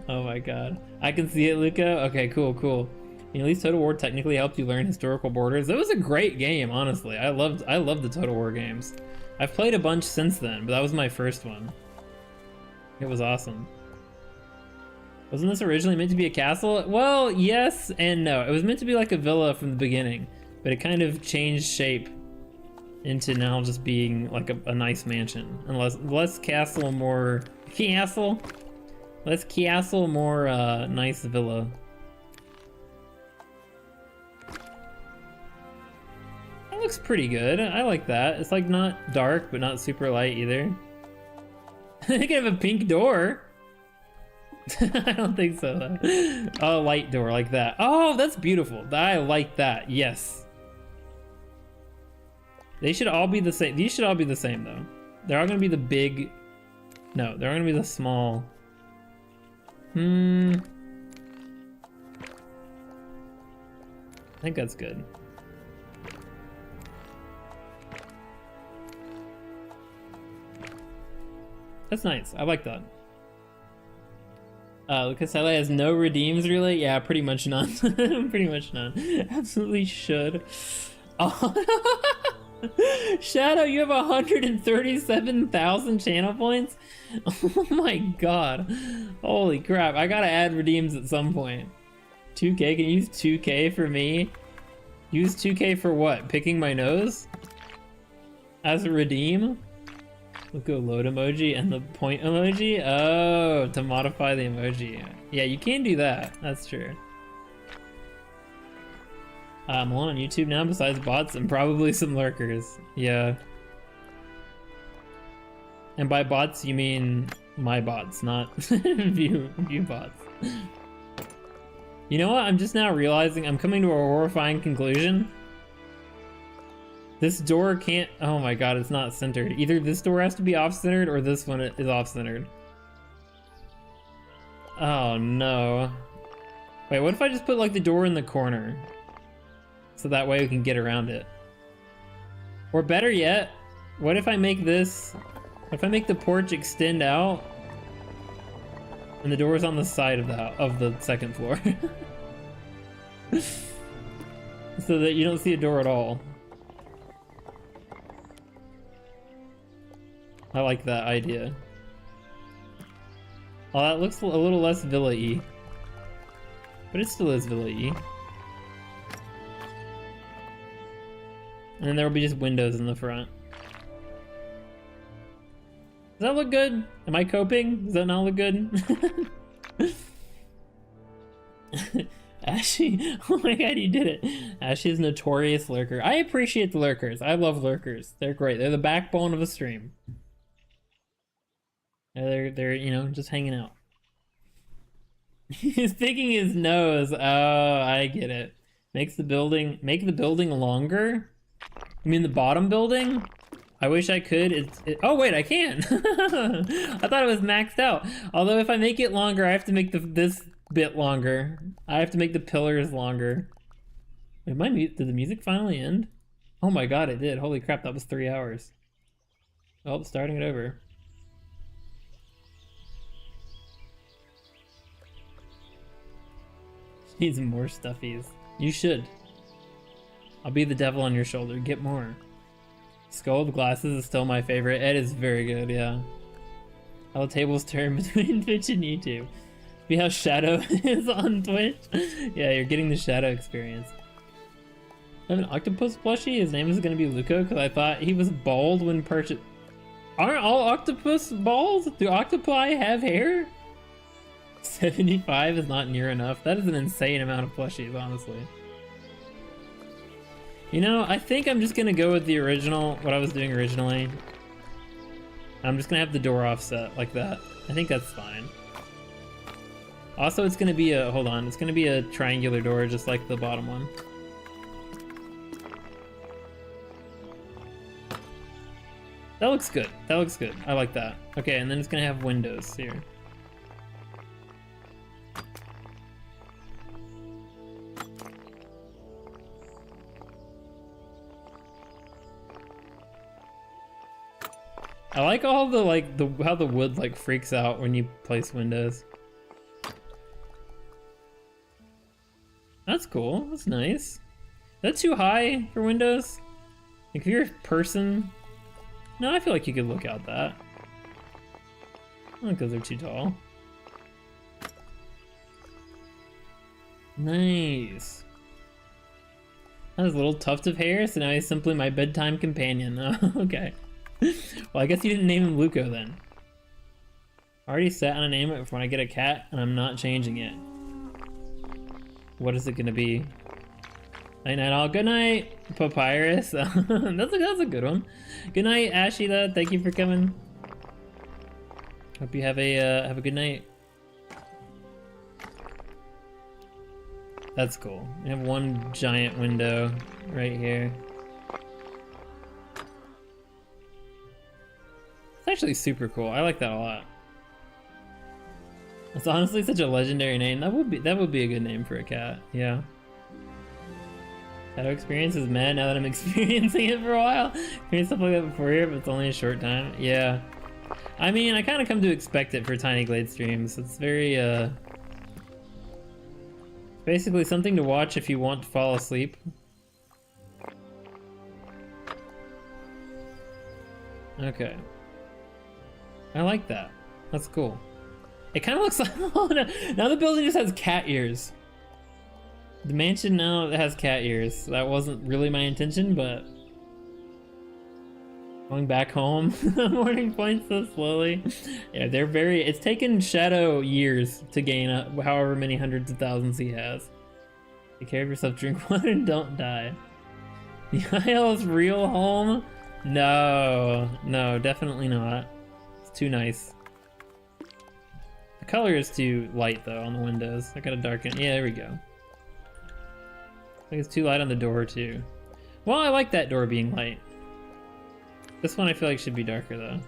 Speaker 1: Oh my god. I can see it, Luca. Okay, cool, cool. You know, at least Total War technically helped you learn historical borders. It was a great game, honestly. I loved the Total War games. I've played a bunch since then, but that was my first one. It was awesome. Wasn't this originally meant to be a castle? Well, yes and no. It was meant to be like a villa from the beginning, but it kind of changed shape into now just being like a nice mansion. And less castle, more castle. Less castle, more nice villa. That looks pretty good. I like that. It's like not dark, but not super light either. They can have a pink door. I don't think so though. Oh, light door like that. Oh, that's beautiful. I like that. Yes. They should all be the same. These should all be the same though. They're all gonna be the big. No, they're gonna be the small. I think that's good. That's nice. I like that. Lucasele has no redeems, really? Yeah, pretty much none. Pretty much none. Absolutely should. Oh. Shadow, you have 137,000 channel points? Oh my god. Holy crap. I gotta add redeems at some point. 2K? Can you use 2K for me? Use 2K for what? Picking my nose? As a redeem? Look at load emoji and the point emoji? Oh, to modify the emoji. Yeah, you can do that. That's true. I'm on YouTube now besides bots and probably some lurkers. Yeah. And by bots, you mean my bots, not view bots. You know what? I'm just now realizing I'm coming to a horrifying conclusion. This door can't... Oh my god, it's not centered. Either this door has to be off-centered or this one is off-centered. Oh no. Wait, what if I just put like the door in the corner? So that way we can get around it. Or better yet, what if I make this... What if I make the porch extend out and the door is on the side of the second floor? So that you don't see a door at all. I like that idea. Oh, that looks a little less villa-y. But it still is villa-y. And then there will be just windows in the front. Does that look good? Am I coping? Does that not look good? Ashy, oh my god, you did it. Ashy is notorious lurker. I appreciate the lurkers. I love lurkers. They're great. They're the backbone of a stream. They're you know, just hanging out. He's picking his nose. Oh, I get it. Make the building longer? You mean the bottom building? I wish I could. Oh wait, I can. I thought it was maxed out. Although if I make it longer, I have to make this bit longer. I have to make the pillars longer. Wait, did the music finally end? Oh my god, it did. Holy crap, that was 3 hours. Well, starting it over. Needs more stuffies. You should. I'll be the devil on your shoulder. Get more. Skull with glasses is still my favorite. It is very good, yeah. How the tables turn between Twitch and YouTube. See how Shadow is on Twitch? Yeah, you're getting the Shadow experience. I have an octopus plushie. His name is going to be Luco because I thought he was bald when purchased. Aren't all octopus bald? Do octopi have hair? 75 is not near enough. That is an insane amount of plushies, honestly. You know, I think I'm just gonna go with the original, what I was doing originally. I'm just gonna have the door offset like that. I think that's fine. Also, it's gonna be a, hold on, it's gonna be a triangular door just like the bottom one. That looks good. That looks good. I like that. Okay, and then it's gonna have windows here. I like all the how the wood like freaks out when you place windows. That's cool. That's nice. Is that too high for windows? Like if you're a person, no, I feel like you could look out that. I don't think those are too tall. Nice. That has a little tuft of hair, so now he's simply my bedtime companion. Oh, okay. Well, I guess you didn't name him Luco then. I already sat on a name for when I get a cat, and I'm not changing it. What is it gonna be? Night night all. Good night, Papyrus. that's a good one. Good night, Ashida. Thank you for coming. Hope you have a good night. That's cool. We have one giant window right here. It's actually super cool. I like that a lot. It's honestly such a legendary name. That would be a good name for a cat. Yeah. Shadow experience is mad now that I'm experiencing it for a while. Experienced stuff like that before here, but it's only a short time. Yeah. I mean, I kind of come to expect it for Tiny Glade streams. It's very, basically something to watch if you want to fall asleep. Okay. I like that. That's cool. It kind of looks like... Oh, no. Now the building just has cat ears. The mansion now has cat ears. That wasn't really my intention, but... Going back home, morning points so slowly. Yeah, they're very... It's taken Shadow years to gain up however many hundreds of thousands he has. Take care of yourself, drink water, and don't die. The Isle's real home? No, no, definitely not. It's too nice. The color is too light though on the windows. I gotta darken. Yeah, there we go. I think it's too light on the door too. Well, I like that door being light. This one I feel like should be darker though.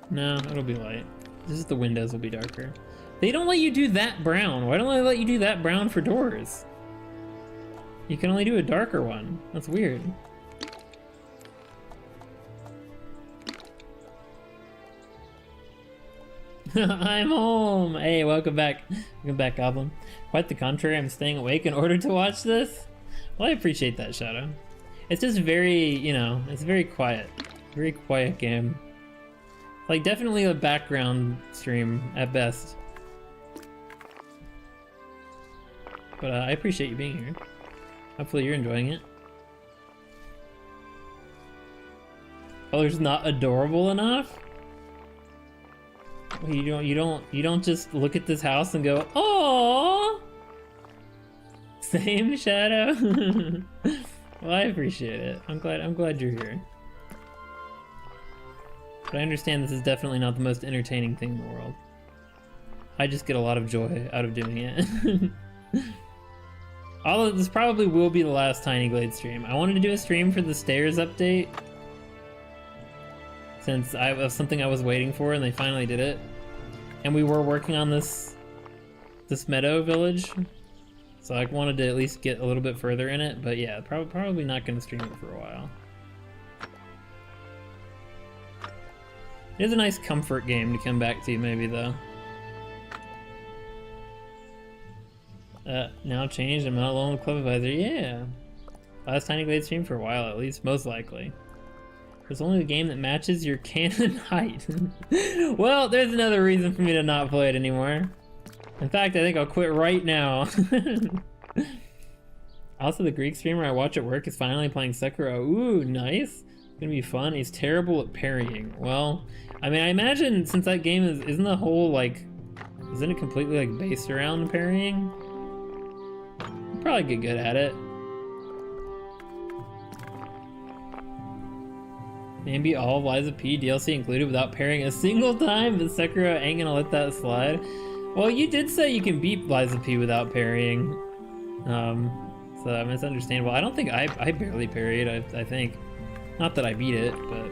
Speaker 1: No, it'll be light. Just the windows will be darker. They don't let you do that brown. Why don't they let you do that brown for doors? You can only do a darker one. That's weird. I'm home. Hey, welcome back. Welcome back, Goblin. Quite the contrary, I'm staying awake in order to watch this. Well, I appreciate that, Shadow. It's just very, you know, it's very quiet. Very quiet game. Like, definitely a background stream at best. But I appreciate you being here. Hopefully you're enjoying it. Color's not adorable enough? Well, you don't just look at this house and go, "Aww!" Same, Shadow. Well, I appreciate it. I'm glad you're here. But I understand this is definitely not the most entertaining thing in the world. I just get a lot of joy out of doing it. Although this probably will be the last Tiny Glade stream. I wanted to do a stream for the stairs update, since I was something I was waiting for and they finally did it. And we were working on this meadow village, so I wanted to at least get a little bit further in it. But yeah, probably not going to stream it for a while. It is a nice comfort game to come back to maybe though. Now changed, I'm not alone with Club Advisor. Yeah. Last Tiny Glade stream for a while at least, most likely. It's only the game that matches your cannon height. Well, there's another reason for me to not play it anymore. In fact, I think I'll quit right now. Also, the Greek streamer I watch at work is finally playing Sekiro. Ooh, nice. It's gonna be fun. He's terrible at parrying. Well, I mean, I imagine since that game isn't the whole, like, isn't it completely, like, based around parrying? I'll probably get good at it. Maybe all of Lies of P DLC included without parrying a single time, but Sekiro ain't gonna let that slide. Well, you did say you can beat Lies of P without parrying. So I mean, it's understandable. I don't think I barely parried, I think. Not that I beat it, but...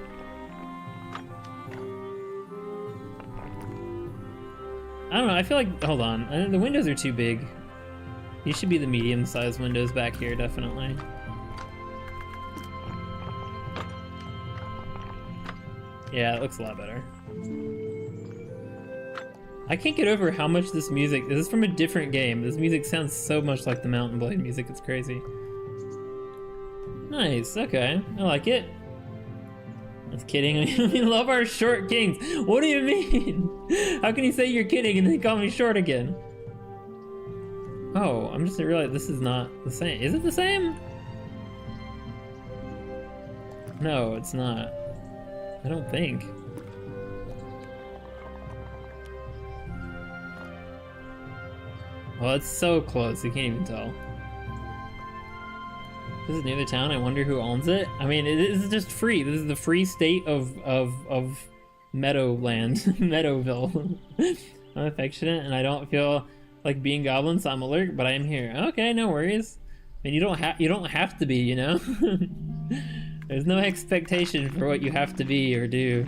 Speaker 1: I don't know, I feel like, hold on, the windows are too big. These should be the medium-sized windows back here, definitely. Yeah, it looks a lot better. I can't get over how much this music... This is from a different game. This music sounds so much like the Mountain Blade music, it's crazy. Nice, okay. I like it. Just kidding. We love our short kings. What do you mean? How can you say you're kidding and then call me short again? Oh, I'm just realizing this is not the same. Is it the same? No, it's not. I don't think. Well, it's so close, you can't even tell. This is near the town, I wonder who owns it? I mean, this is just free. This is the free state of Meadowland, Meadowville. I'm affectionate and I don't feel like being goblin, so I'm alert, but I am here. Okay, no worries. I mean, you don't have to be, you know? There's no expectation for what you have to be or do.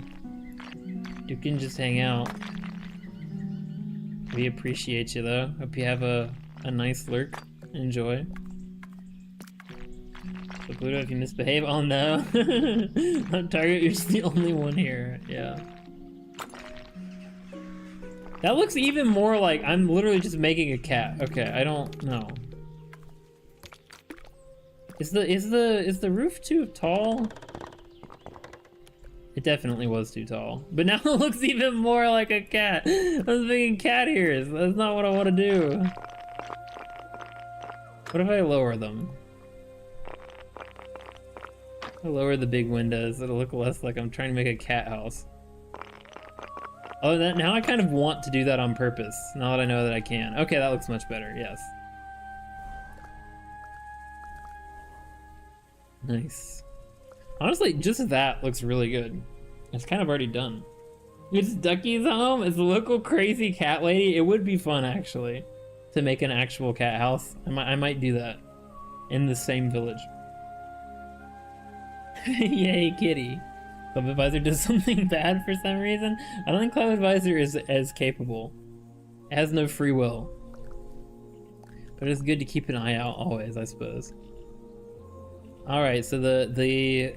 Speaker 1: You can just hang out. We appreciate you though. Hope you have a nice lurk. Enjoy. So Pluto, if you misbehave, oh no. On target, you're just the only one here. Yeah. That looks even more like I'm literally just making a cat. Okay, I don't know. Is the roof too tall? It definitely was too tall. But now it looks even more like a cat. I was making cat ears. That's not what I want to do. What if I lower them? I lower the big windows. It'll look less like I'm trying to make a cat house. Oh, now I kind of want to do that on purpose. Now that I know that I can. Okay, that looks much better. Yes. Nice. Honestly, just that looks really good. It's kind of already done. It's Ducky's home. It's a local crazy cat lady. It would be fun, actually, to make an actual cat house. I might do that in the same village. Yay, kitty. Club Advisor does something bad for some reason. I don't think Club Advisor is as capable. It has no free will. But it's good to keep an eye out always, I suppose. Alright, so the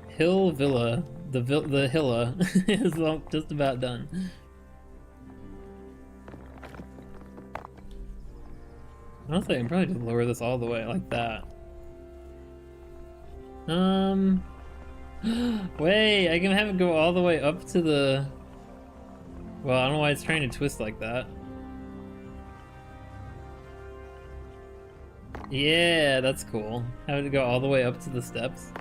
Speaker 1: Hill Villa, the Hilla is just about done. Honestly, I can probably just lower this all the way like that. Wait, I can have it go all the way up to the... Well, I don't know why it's trying to twist like that. Yeah, that's cool. Have it go all the way up to the steps.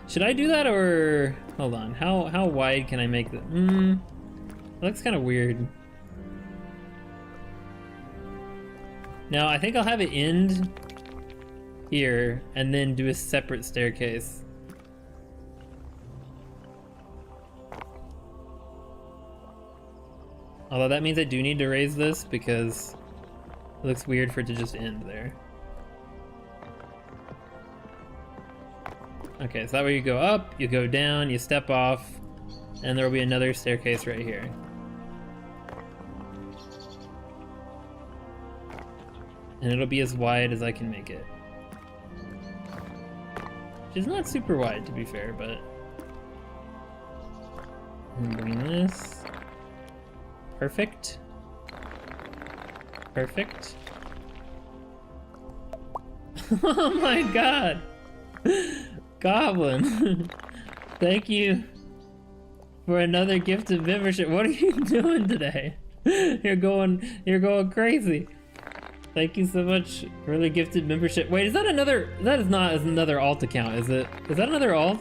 Speaker 1: Should I do that or... Hold on, how wide can I make it? That looks kind of weird. Now, I think I'll have it end here and then do a separate staircase. Although that means I do need to raise this because it looks weird for it to just end there. Okay, so that way you go up, you go down, you step off, and there will be another staircase right here. And it'll be as wide as I can make it. Which is not super wide, to be fair, but... I'm bring this. Perfect. Perfect. Oh my god! Goblin! Thank you for another gift of membership. What are you doing today? You're going crazy. Thank you so much for the gifted membership. Wait, is that another... That is not another alt account, is it? Is that another alt?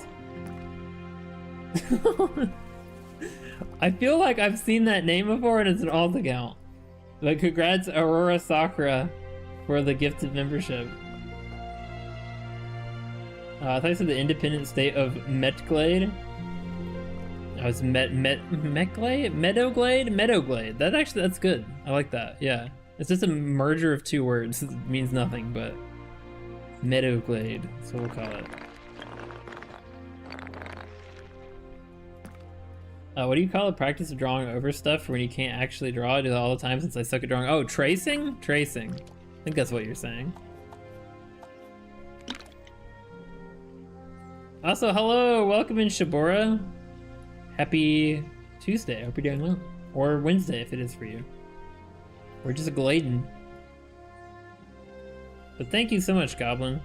Speaker 1: I feel like I've seen that name before and it's an alt account. But congrats Aurora Sakura for the gifted membership. I thought you said the independent state of Metglade. Oh, it's Metglade? Meadowglade? Meadowglade. That's good. I like that, yeah. It's just a merger of two words. It means nothing, but Meadowglade, that's what we'll call it. What do you call it? Practice of drawing over stuff when you can't actually draw? I do that all the time since I suck at drawing. Oh, tracing? Tracing. I think that's what you're saying. Also, hello! Welcome in, Shibora. Happy Tuesday. I hope you're doing well. Or Wednesday if it is for you. Or just a Gladen. But thank you so much, Goblin.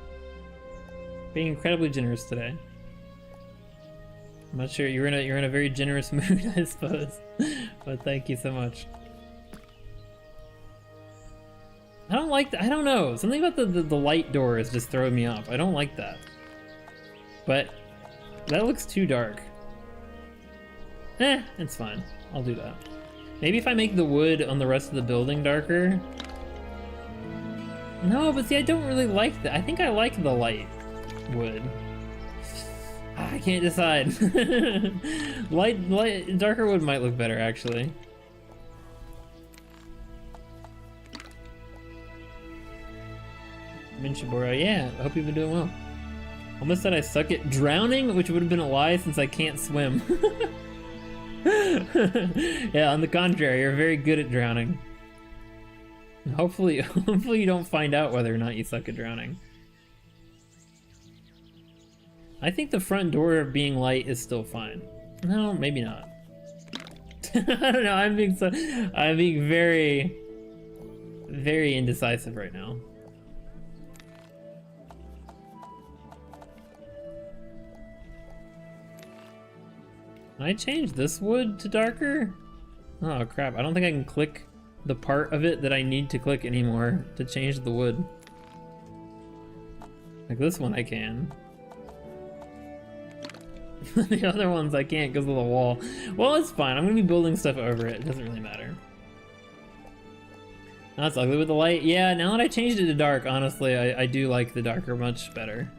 Speaker 1: Being incredibly generous today. I'm not sure, you're in a very generous mood, I suppose. But thank you so much. I don't like that. I don't know. Something about the light door is just throwing me off. I don't like that. But that looks too dark. It's fine. I'll do that. Maybe if I make the wood on the rest of the building darker. No, but see, I don't really like that. I think I like the light wood. I can't decide. Darker wood might look better, actually. Minshibora, yeah, I hope you've been doing well. Almost said I suck at drowning, which would have been a lie since I can't swim. Yeah, on the contrary, you're very good at drowning. Hopefully you don't find out whether or not you suck at drowning. I think the front door being light is still fine. No, maybe not. I don't know, I'm being very, very indecisive right now. Can I change this wood to darker? Oh crap, I don't think I can click the part of it that I need to click anymore to change the wood. Like this one I can. The other ones I can't because of the wall. Well, it's fine. I'm gonna be building stuff over it. It doesn't really matter. That's ugly with the light. Yeah, now that I changed it to dark, honestly, I do like the darker much better.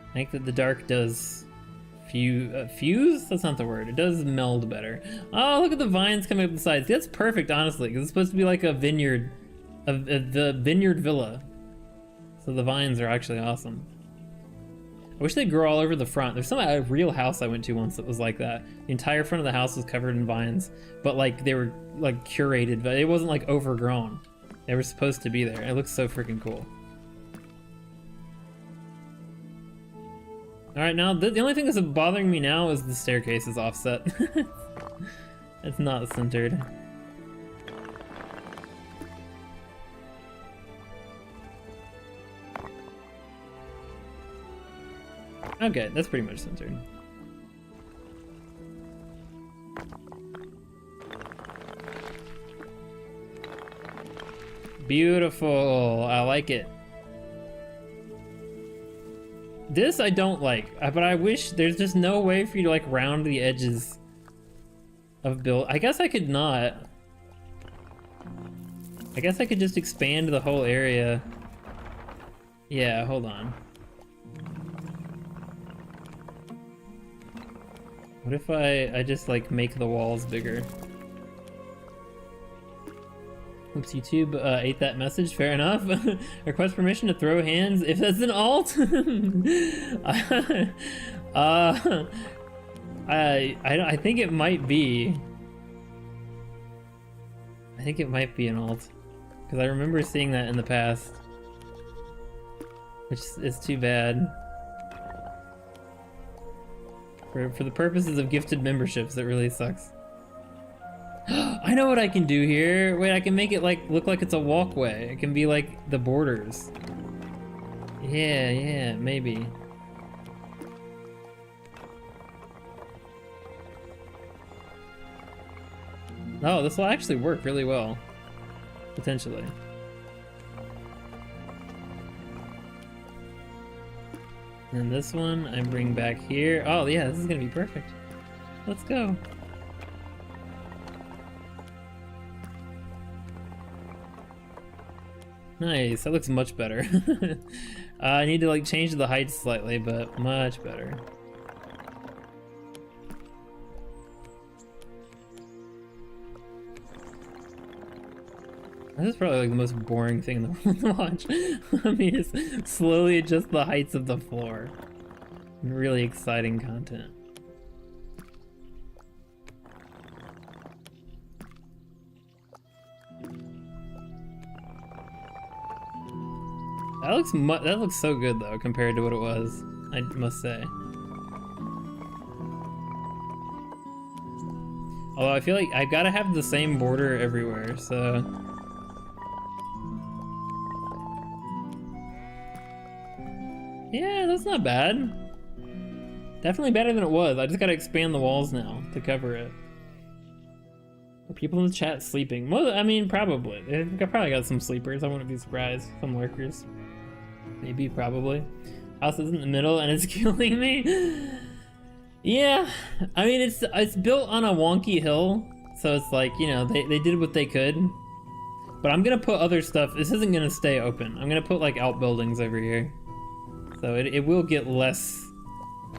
Speaker 1: I think that the dark does fuse? That's not the word. It does meld better. Oh, look at the vines coming up the sides. That's perfect, honestly, because it's supposed to be like a vineyard, the vineyard villa. So the vines are actually awesome. I wish they'd grow all over the front. There's a real house I went to once that was like that. The entire front of the house was covered in vines, but like they were like curated, but it wasn't like overgrown. They were supposed to be there. It looks so freaking cool. All right, now the only thing that's bothering me now is the staircase is offset. It's not centered. Okay, that's pretty much centered. Beautiful, I like it. This I don't like, but I wish there's just no way for you to like round the edges of build. I guess I could not. I guess I could just expand the whole area. Yeah, hold on. What if I just like make the walls bigger? Oops, YouTube ate that message, fair enough. Request permission to throw hands if that's an alt? I think it might be. I think it might be an alt. Because I remember seeing that in the past. Which is too bad. For the purposes of gifted memberships, it really sucks. I know what I can do here. Wait, I can make it like look like it's a walkway. It can be like the borders. Yeah, maybe. Oh, this will actually work really well. Potentially. And this one I bring back here. Oh yeah, this is gonna be perfect. Let's go. Nice, that looks much better. I need to like change the height slightly, but much better. This is probably like the most boring thing in the world to watch. Let me just slowly adjust the heights of the floor. Really exciting content. That looks so good though compared to what it was, I must say. Although I feel like I've got to have the same border everywhere, so. Yeah, that's not bad. Definitely better than it was. I just gotta expand the walls now to cover it. Are people in the chat sleeping? Well, I mean, probably. I probably got some sleepers. I wouldn't be surprised. Some lurkers. Maybe, probably. House is in the middle and it's killing me. Yeah, I mean, it's built on a wonky hill, so it's like, you know, they did what they could. But I'm gonna put other stuff. This isn't gonna stay open. I'm gonna put like outbuildings over here. So it will get less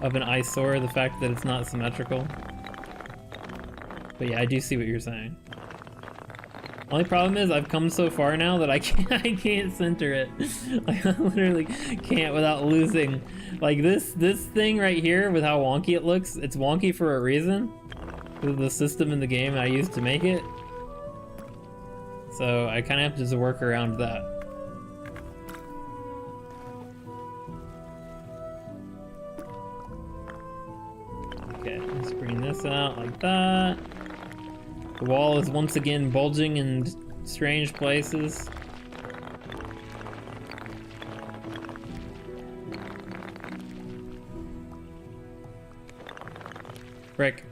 Speaker 1: of an eyesore, the fact that it's not symmetrical. But yeah, I do see what you're saying. Only problem is I've come so far now that I can't center it. Like, I literally can't without losing. Like this thing right here with how wonky it looks, it's wonky for a reason. Because of the system in the game I used to make it. So I kind of have to just work around that. Okay, let's bring this out like that. The wall is once again bulging in strange places. Frick.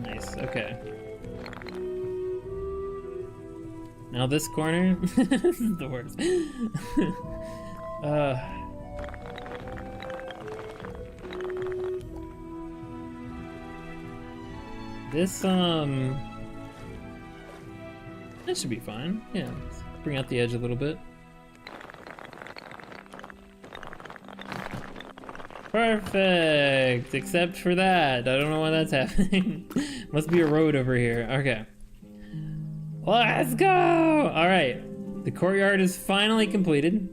Speaker 1: Nice, okay. Now this corner, this is the worst. This, that should be fine. Yeah, let's bring out the edge a little bit. Perfect! Except for that. I don't know why that's happening. Must be a road over here. Okay. Let's go! Alright. The courtyard is finally completed.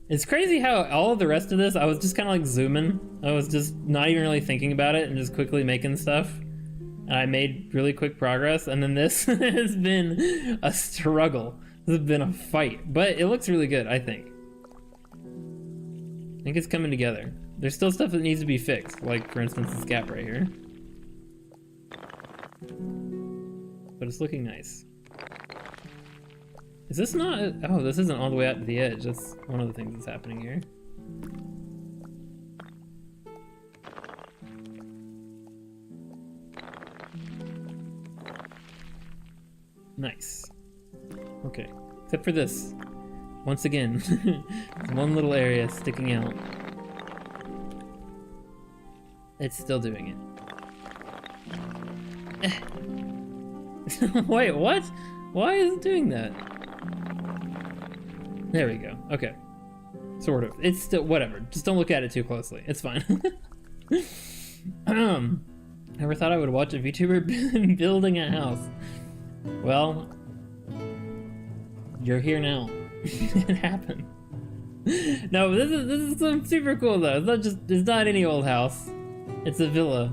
Speaker 1: It's crazy how all of the rest of this, I was just kind of like zooming. I was just not even really thinking about it and just quickly making stuff. And I made really quick progress. And then this has been a struggle. This has been a fight. But it looks really good, I think. I think it's coming together. There's still stuff that needs to be fixed, like for instance this gap right here. But it's looking nice. Is this not? Oh, this isn't all the way out to the edge. That's one of the things that's happening here. Nice. Okay, except for this. Once again, there's one little area sticking out. It's still doing it. Wait, what? Why is it doing that? There we go. Okay. Sort of. It's still, whatever. Just don't look at it too closely. It's fine. Never thought I would watch a VTuber building a house. Well, you're here now. It happened. No, this is something super cool though. It's not any old house. It's a villa.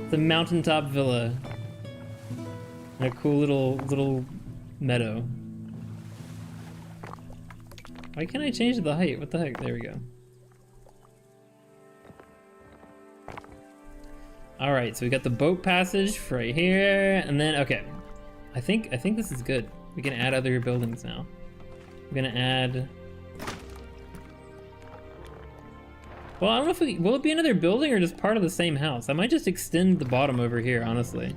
Speaker 1: It's a mountaintop villa. And a cool little meadow. Why can't I change the height? What the heck? There we go. Alright, so we got the boat passage right here, and then okay. I think this is good. We can add other buildings now. We're gonna add. Well, I don't know if will it be another building or just part of the same house? I might just extend the bottom over here, honestly.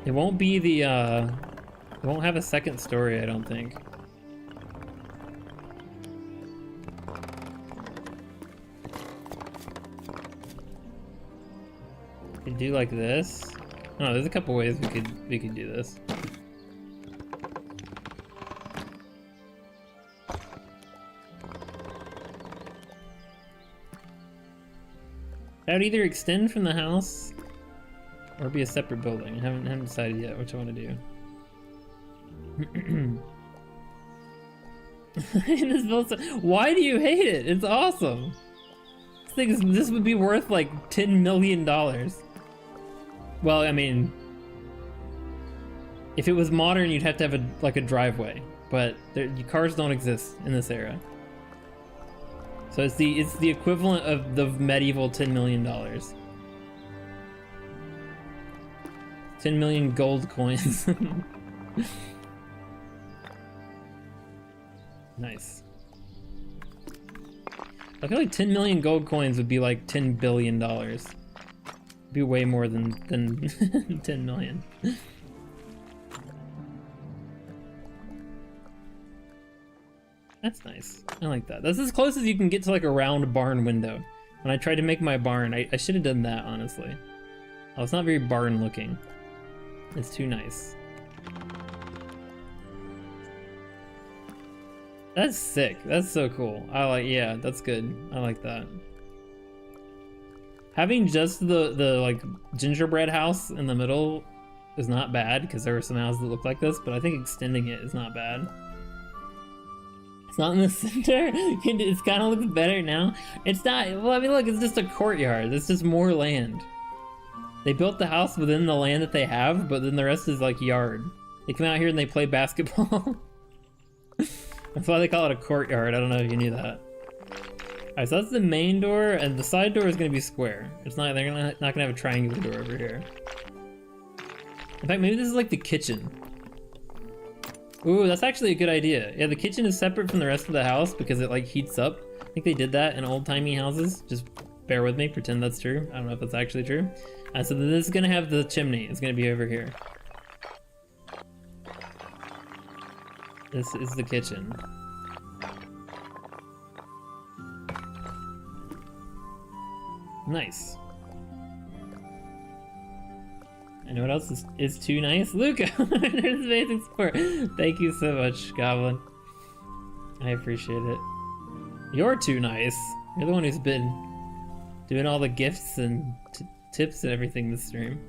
Speaker 1: It won't be the it won't have a second story, I don't think. We could do like this. Oh, there's a couple ways we could do this. That would either extend from the house or be a separate building. I haven't decided yet which I want to do. Why do you hate it? It's awesome. This would be worth like $10 million. Well, I mean, if it was modern, you'd have to have a driveway, but cars don't exist in this era. So it's the equivalent of the medieval $10 million. 10 million gold coins. Nice. I feel like 10 million gold coins would be like $10 billion. Be way more than 10 million. That's nice. I like that. That's as close as you can get to like a round barn window. When I tried to make my barn, I should have done that, honestly. Oh, it's not very barn looking. It's too nice. That's sick. That's so cool. Yeah, that's good. I like that. Having just the like gingerbread house in the middle is not bad because there are some houses that look like this, but I think extending it is not bad. It's not in the center. It's kind of looks better now. It's not. Well, I mean, look, it's just a courtyard. It's just more land. They built the house within the land that they have, but then the rest is like yard. They come out here and they play basketball. That's why they call it a courtyard. I don't know if you knew that. Alright, so that's the main door, and the side door is gonna be square. It's not, they're not gonna have a triangular door over here. In fact, maybe this is like the kitchen. Ooh, that's actually a good idea. Yeah, the kitchen is separate from the rest of the house because it like heats up. I think they did that in old-timey houses. Just bear with me, pretend that's true. I don't know if that's actually true. So then this is gonna have the chimney. It's gonna be over here. This is the kitchen. Nice. I know what else is too nice? Luca! There's amazing support. Thank you so much, Goblin. I appreciate it. You're too nice. You're the one who's been doing all the gifts and tips and everything this stream.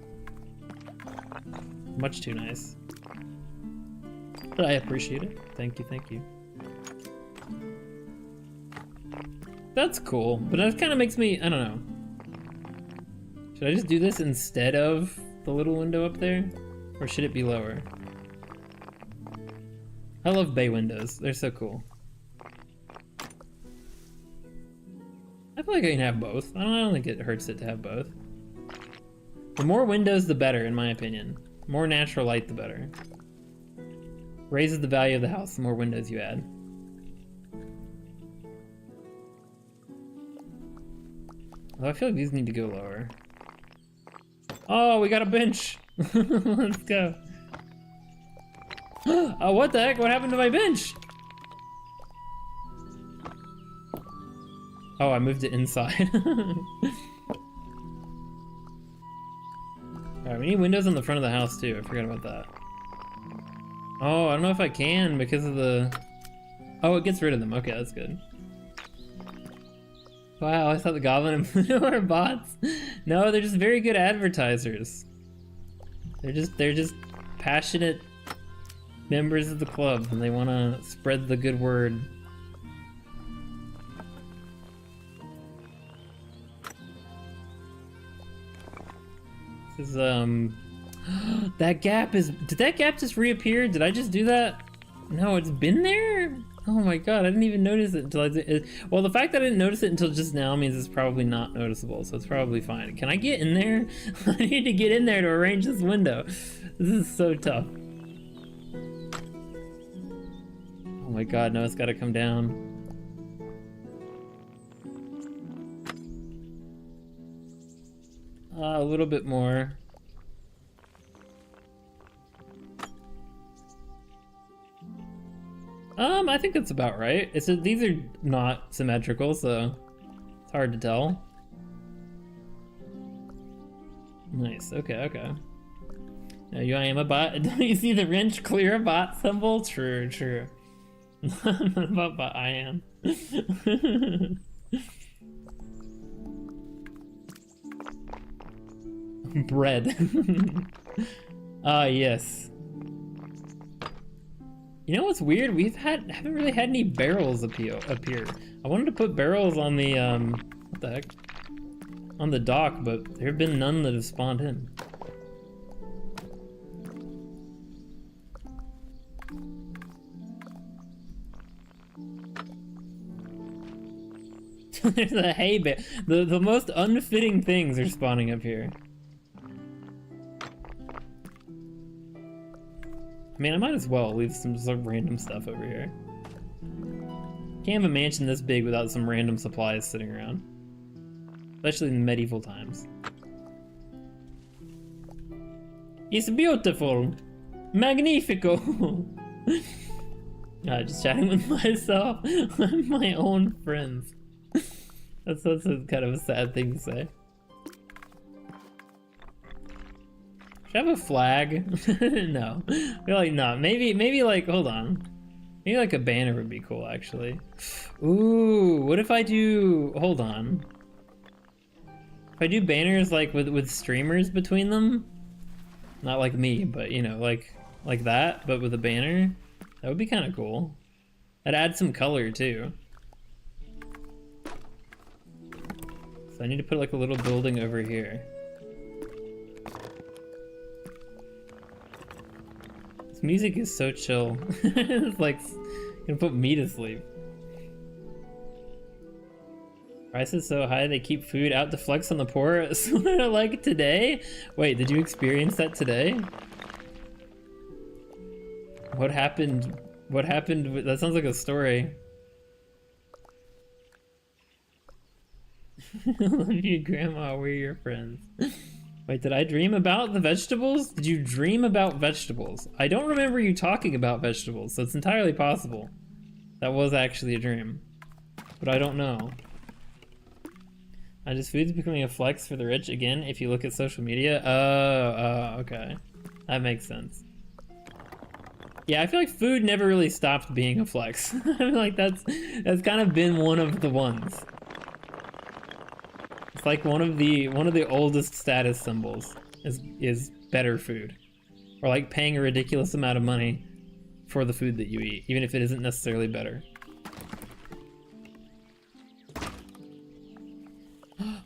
Speaker 1: Much too nice. But I appreciate it. Thank you, thank you. That's cool, but that kind of makes me, I don't know. Should I just do this instead of the little window up there? Or should it be lower? I love bay windows. They're so cool. I feel like I can have both. I don't think it hurts it to have both. The more windows, the better, in my opinion. More natural light, the better. Raises the value of the house the more windows you add. Well, I feel like these need to go lower. Oh, we got a bench! Let's go. Oh, what the heck? What happened to my bench? Oh, I moved it inside. Alright, we need windows on the front of the house too. I forgot about that. Oh, I don't know if I can because of the... Oh, it gets rid of them. Okay, that's good. Wow, I thought the Goblin and Pluto were bots. No, they're just very good advertisers. They're just passionate members of the club, and they want to spread the good word. This is that gap is. Did that gap just reappear? Did I just do that? No, it's been there. Oh my god, I didn't even notice it until I did. Well, the fact that I didn't notice it until just now means it's probably not noticeable, so it's probably fine. Can I get in there? I need to get in there to arrange this window. This is so tough. Oh my god, no, it's gotta come down. A little bit more. I think that's about right. These are not symmetrical, so it's hard to tell. Nice, okay, okay. Now I am a bot. Don't you see the wrench clear bot symbol? True, true. Not about bot, I am. Bread. Ah, yes. You know what's weird? Haven't really had any barrels appear. I wanted to put barrels on the what the heck? On the dock, but there have been none that have spawned in. There's a hay bale. The most unfitting things are spawning up here. I mean, I might as well leave some random stuff over here. Can't have a mansion this big without some random supplies sitting around. Especially in medieval times. It's beautiful! Magnifico! Just chatting with myself. My own friends. That's a kind of a sad thing to say. Should I have a flag? No. I feel like not. Maybe like, hold on. Maybe like a banner would be cool, actually. Ooh, what if I do, hold on. If I do banners like with streamers between them? Not like me, but you know, like that, but with a banner? That would be kind of cool. That'd add some color too. So I need to put like a little building over here. music is so chill. It's like, gonna put me to sleep. Prices so high they keep food out to flex on the poor. Like today? Wait, did you experience that today? What happened? What happened? That sounds like a story. Love you, Grandma. We're your friends. Wait, did I dream about the vegetables? Did you dream about vegetables? I don't remember you talking about vegetables, so it's entirely possible. That was actually a dream. But I don't know. Food's becoming a flex for the rich again if you look at social media. Oh, okay. That makes sense. Yeah, I feel like food never really stopped being a flex. I feel like that's kind of been one of the ones. It's like one of the oldest status symbols is better food. Or like paying a ridiculous amount of money for the food that you eat, even if it isn't necessarily better.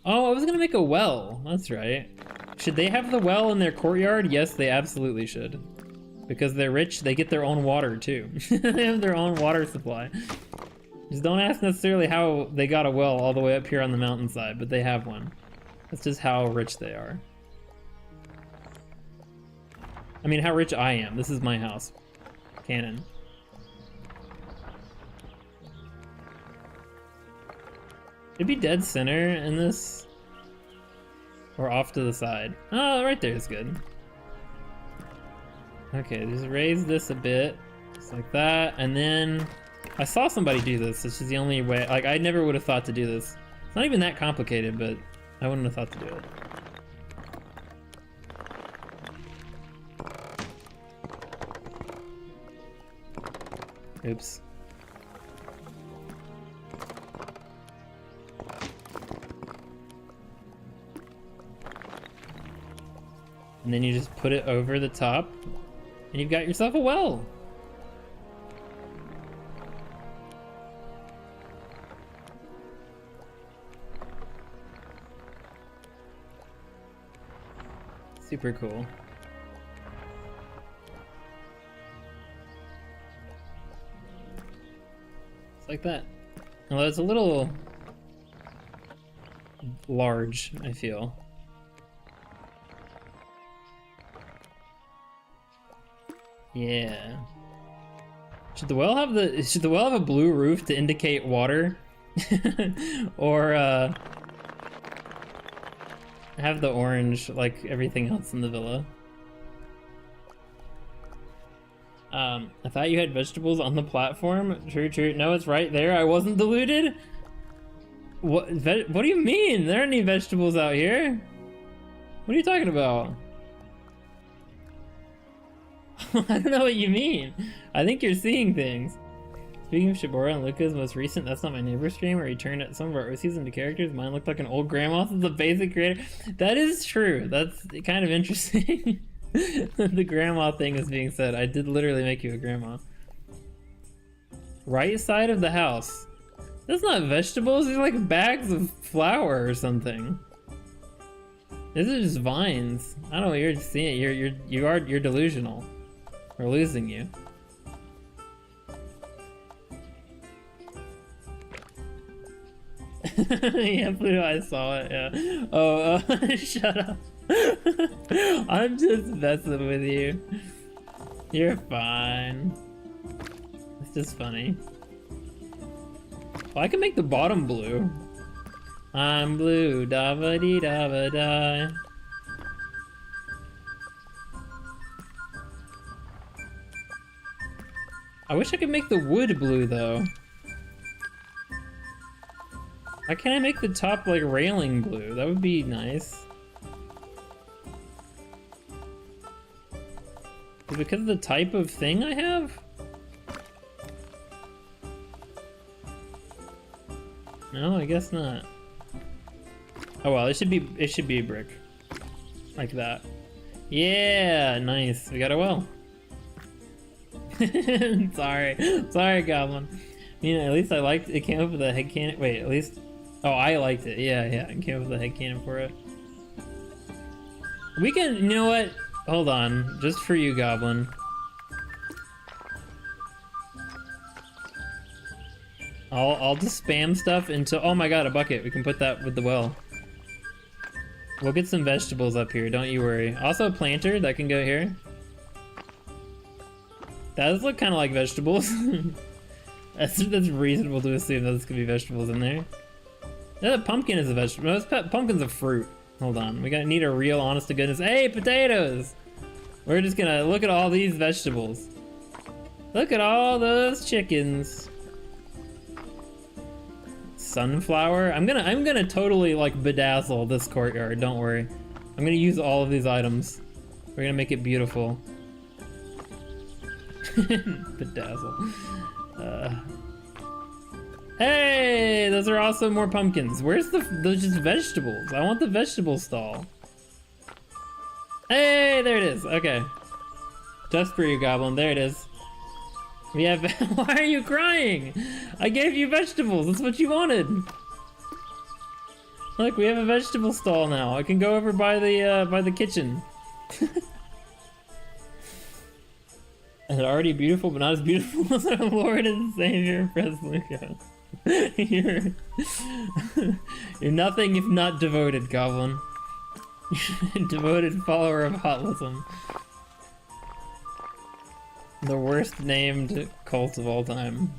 Speaker 1: Oh, I was gonna make a well. That's right. Should they have the well in their courtyard? Yes, they absolutely should. Because they're rich, they get their own water too. They have their own water supply. Just don't ask necessarily how they got a well all the way up here on the mountainside, but they have one. That's just how rich they are. I mean, how rich I am. This is my house. Canon. It'd be dead center in this. Or off to the side. Oh, right there is good. Okay, just raise this a bit. Just like that. And then I saw somebody do this. This is the only way. Like, I never would have thought to do this. It's not even that complicated, but I wouldn't have thought to do it. Oops. And then you just put it over the top, and you've got yourself a well. Super cool. It's like that. Although it's a little large, I feel. Yeah. Should the well have a blue roof to indicate water? Or have the orange like everything else in the villa? I thought you had vegetables on the platform. True, true. No, it's right there. I wasn't deluded. What do you mean? There aren't any vegetables out here. What are you talking about? I don't know what you mean. I think you're seeing things. Speaking of Shibora and Luca's most recent That's Not My Neighbor stream where he turned some of our OCs into characters, mine looked like an old grandma since the basic creator. That is true. That's kind of interesting. The grandma thing is being said. I did literally make you a grandma. Right side of the house. That's not vegetables. These are like bags of flour or something. These are just vines. I don't know what you're seeing. You're delusional. We're losing you. Yeah, Pluto, I saw it, yeah. Oh, shut up. I'm just messing with you. You're fine. It's just funny. Well, I can make the bottom blue. I'm blue, da-ba-dee-da-ba-die. I wish I could make the wood blue, though. Why can't I make the top, like, railing blue? That would be nice. Is it because of the type of thing I have? No, I guess not. Oh well, it should be a brick. Like that. Yeah, nice. We got a well. Sorry, Goblin. You know, at least I liked it. Came up with a head cannon. Wait, at least. Oh, I liked it. Yeah, it came up with a head cannon for it. We can. You know what? Hold on, just for you, Goblin. I'll just spam stuff until, oh my god, a bucket. We can put that with the well. We'll get some vegetables up here, don't you worry. Also a planter that can go here. That does look kind of like vegetables. that's reasonable to assume that there's gonna be vegetables in there. Yeah, the pumpkin is a vegetable. No, pumpkin's a fruit. Hold on, we need a real honest to goodness. Hey, potatoes! We're just gonna look at all these vegetables. Look at all those chickens. Sunflower. I'm gonna totally like bedazzle this courtyard, don't worry. I'm gonna use all of these items. We're gonna make it beautiful. Bedazzle. Hey, those are also more pumpkins. Where's those just vegetables? I want the vegetable stall. Hey, there it is. Okay. Just for you, Goblin. There it is. We have. Why are you crying? I gave you vegetables. That's what you wanted. Look, we have a vegetable stall now. I can go over by the kitchen. And already beautiful, but not as beautiful as our Lord and Savior, Presluca. You're nothing if not devoted, Goblin. Devoted follower of Hotlism. The worst named cult of all time.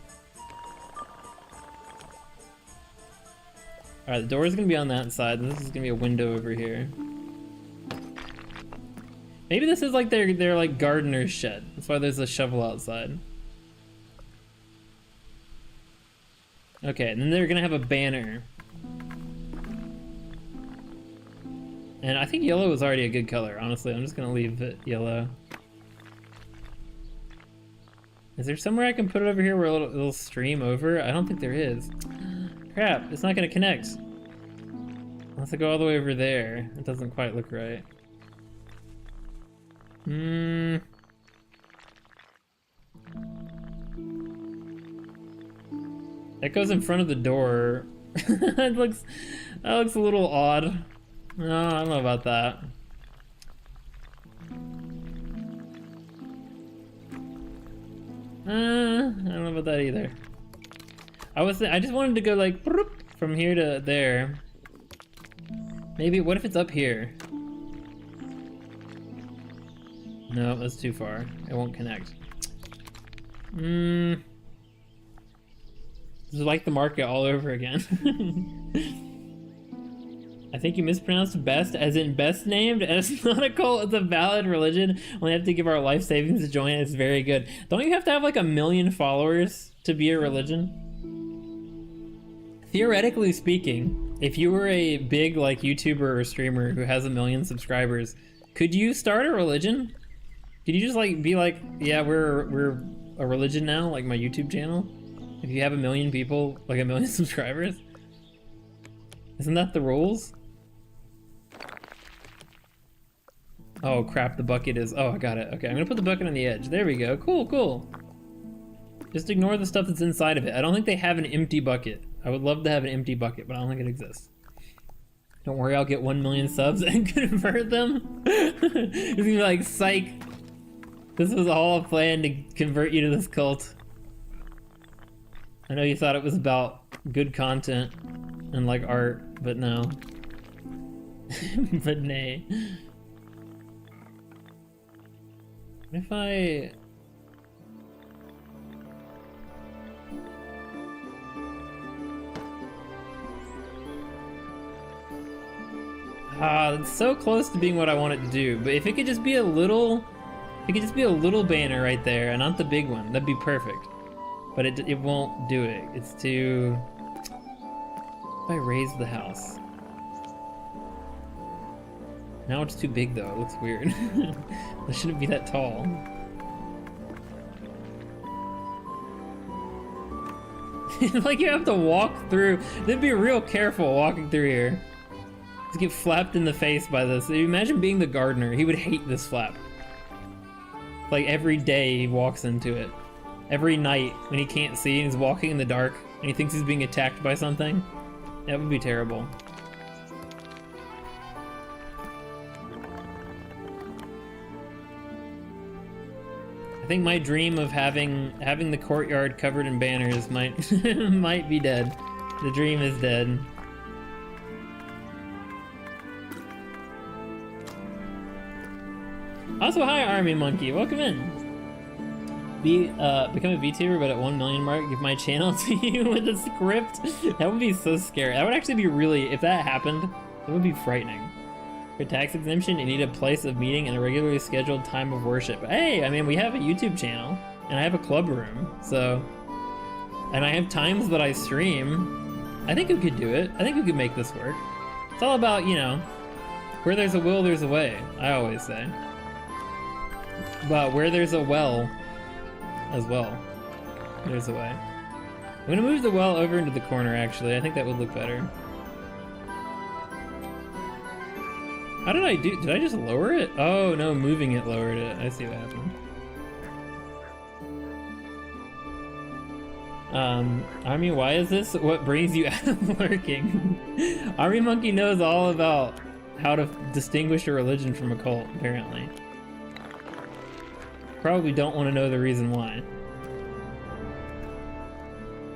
Speaker 1: Alright, the door is gonna be on that side, and this is gonna be a window over here. Maybe this is like their like gardener's shed. That's why there's a shovel outside. Okay, and then they're gonna have a banner. And I think yellow is already a good color, honestly. I'm just gonna leave it yellow. Is there somewhere I can put it over here where it'll stream over? I don't think there is. Crap, it's not gonna connect. Unless I go all the way over there. It doesn't quite look right. That goes in front of the door. that looks a little odd. No, I don't know about that. I don't know about that either. I just wanted to go like from here to there. Maybe, what if it's up here? No, that's too far. It won't connect. This is like the market all over again. I think you mispronounced best as in best named. It's not a cult, it's a valid religion. We have to give our life savings to join it. It's very good. Don't you have to have like 1 million followers to be a religion? Theoretically speaking, if you were a big like YouTuber or streamer who has 1 million subscribers, could you start a religion? Could you just like be like, yeah, we're a religion now, like my YouTube channel? If you have 1 million people, like 1 million subscribers? Isn't that the rules? Oh crap, the bucket is, oh I got it. Okay, I'm gonna put the bucket on the edge. There we go, cool, cool. Just ignore the stuff that's inside of it. I don't think they have an empty bucket. I would love to have an empty bucket, but I don't think it exists. Don't worry, I'll get 1 million subs and convert them. It's gonna be like, psych. This was all a plan to convert you to this cult. I know you thought it was about good content and like art, but no. But nay. What if I... it's so close to being what I want it to do, but if it could just be a little... If it could just be a little banner right there, and not the big one, that'd be perfect. But it won't do it. It's too... If I raise the house... Now it's too big though, it looks weird. It shouldn't be that tall. Like you have to walk through. They'd be real careful walking through here. Just get flapped in the face by this. Imagine being the gardener. He would hate this flap. Like every day he walks into it. Every night when he can't see and he's walking in the dark and he thinks he's being attacked by something. That would be terrible. I think my dream of having the courtyard covered in banners might might be dead. The dream is dead. Also, hi Army Monkey, welcome in. Become a VTuber, but at 1 million mark, give my channel to you with a script. That would be so scary. That would actually be really, if that happened, it would be frightening. For tax exemption, you need a place of meeting and a regularly scheduled time of worship. Hey, I mean, we have a YouTube channel, and I have a club room, so... And I have times that I stream. I think we could do it. I think we could make this work. It's all about, you know, where there's a will, there's a way, I always say. But where there's a well, as well, there's a way. I'm gonna move the well over into the corner, actually. I think that would look better. How did I do? Did I just lower it? Oh, no, moving it lowered it. I see what happened. Army, why is this what brings you out of lurking? Army Monkey knows all about how to distinguish a religion from a cult, apparently. Probably don't want to know the reason why.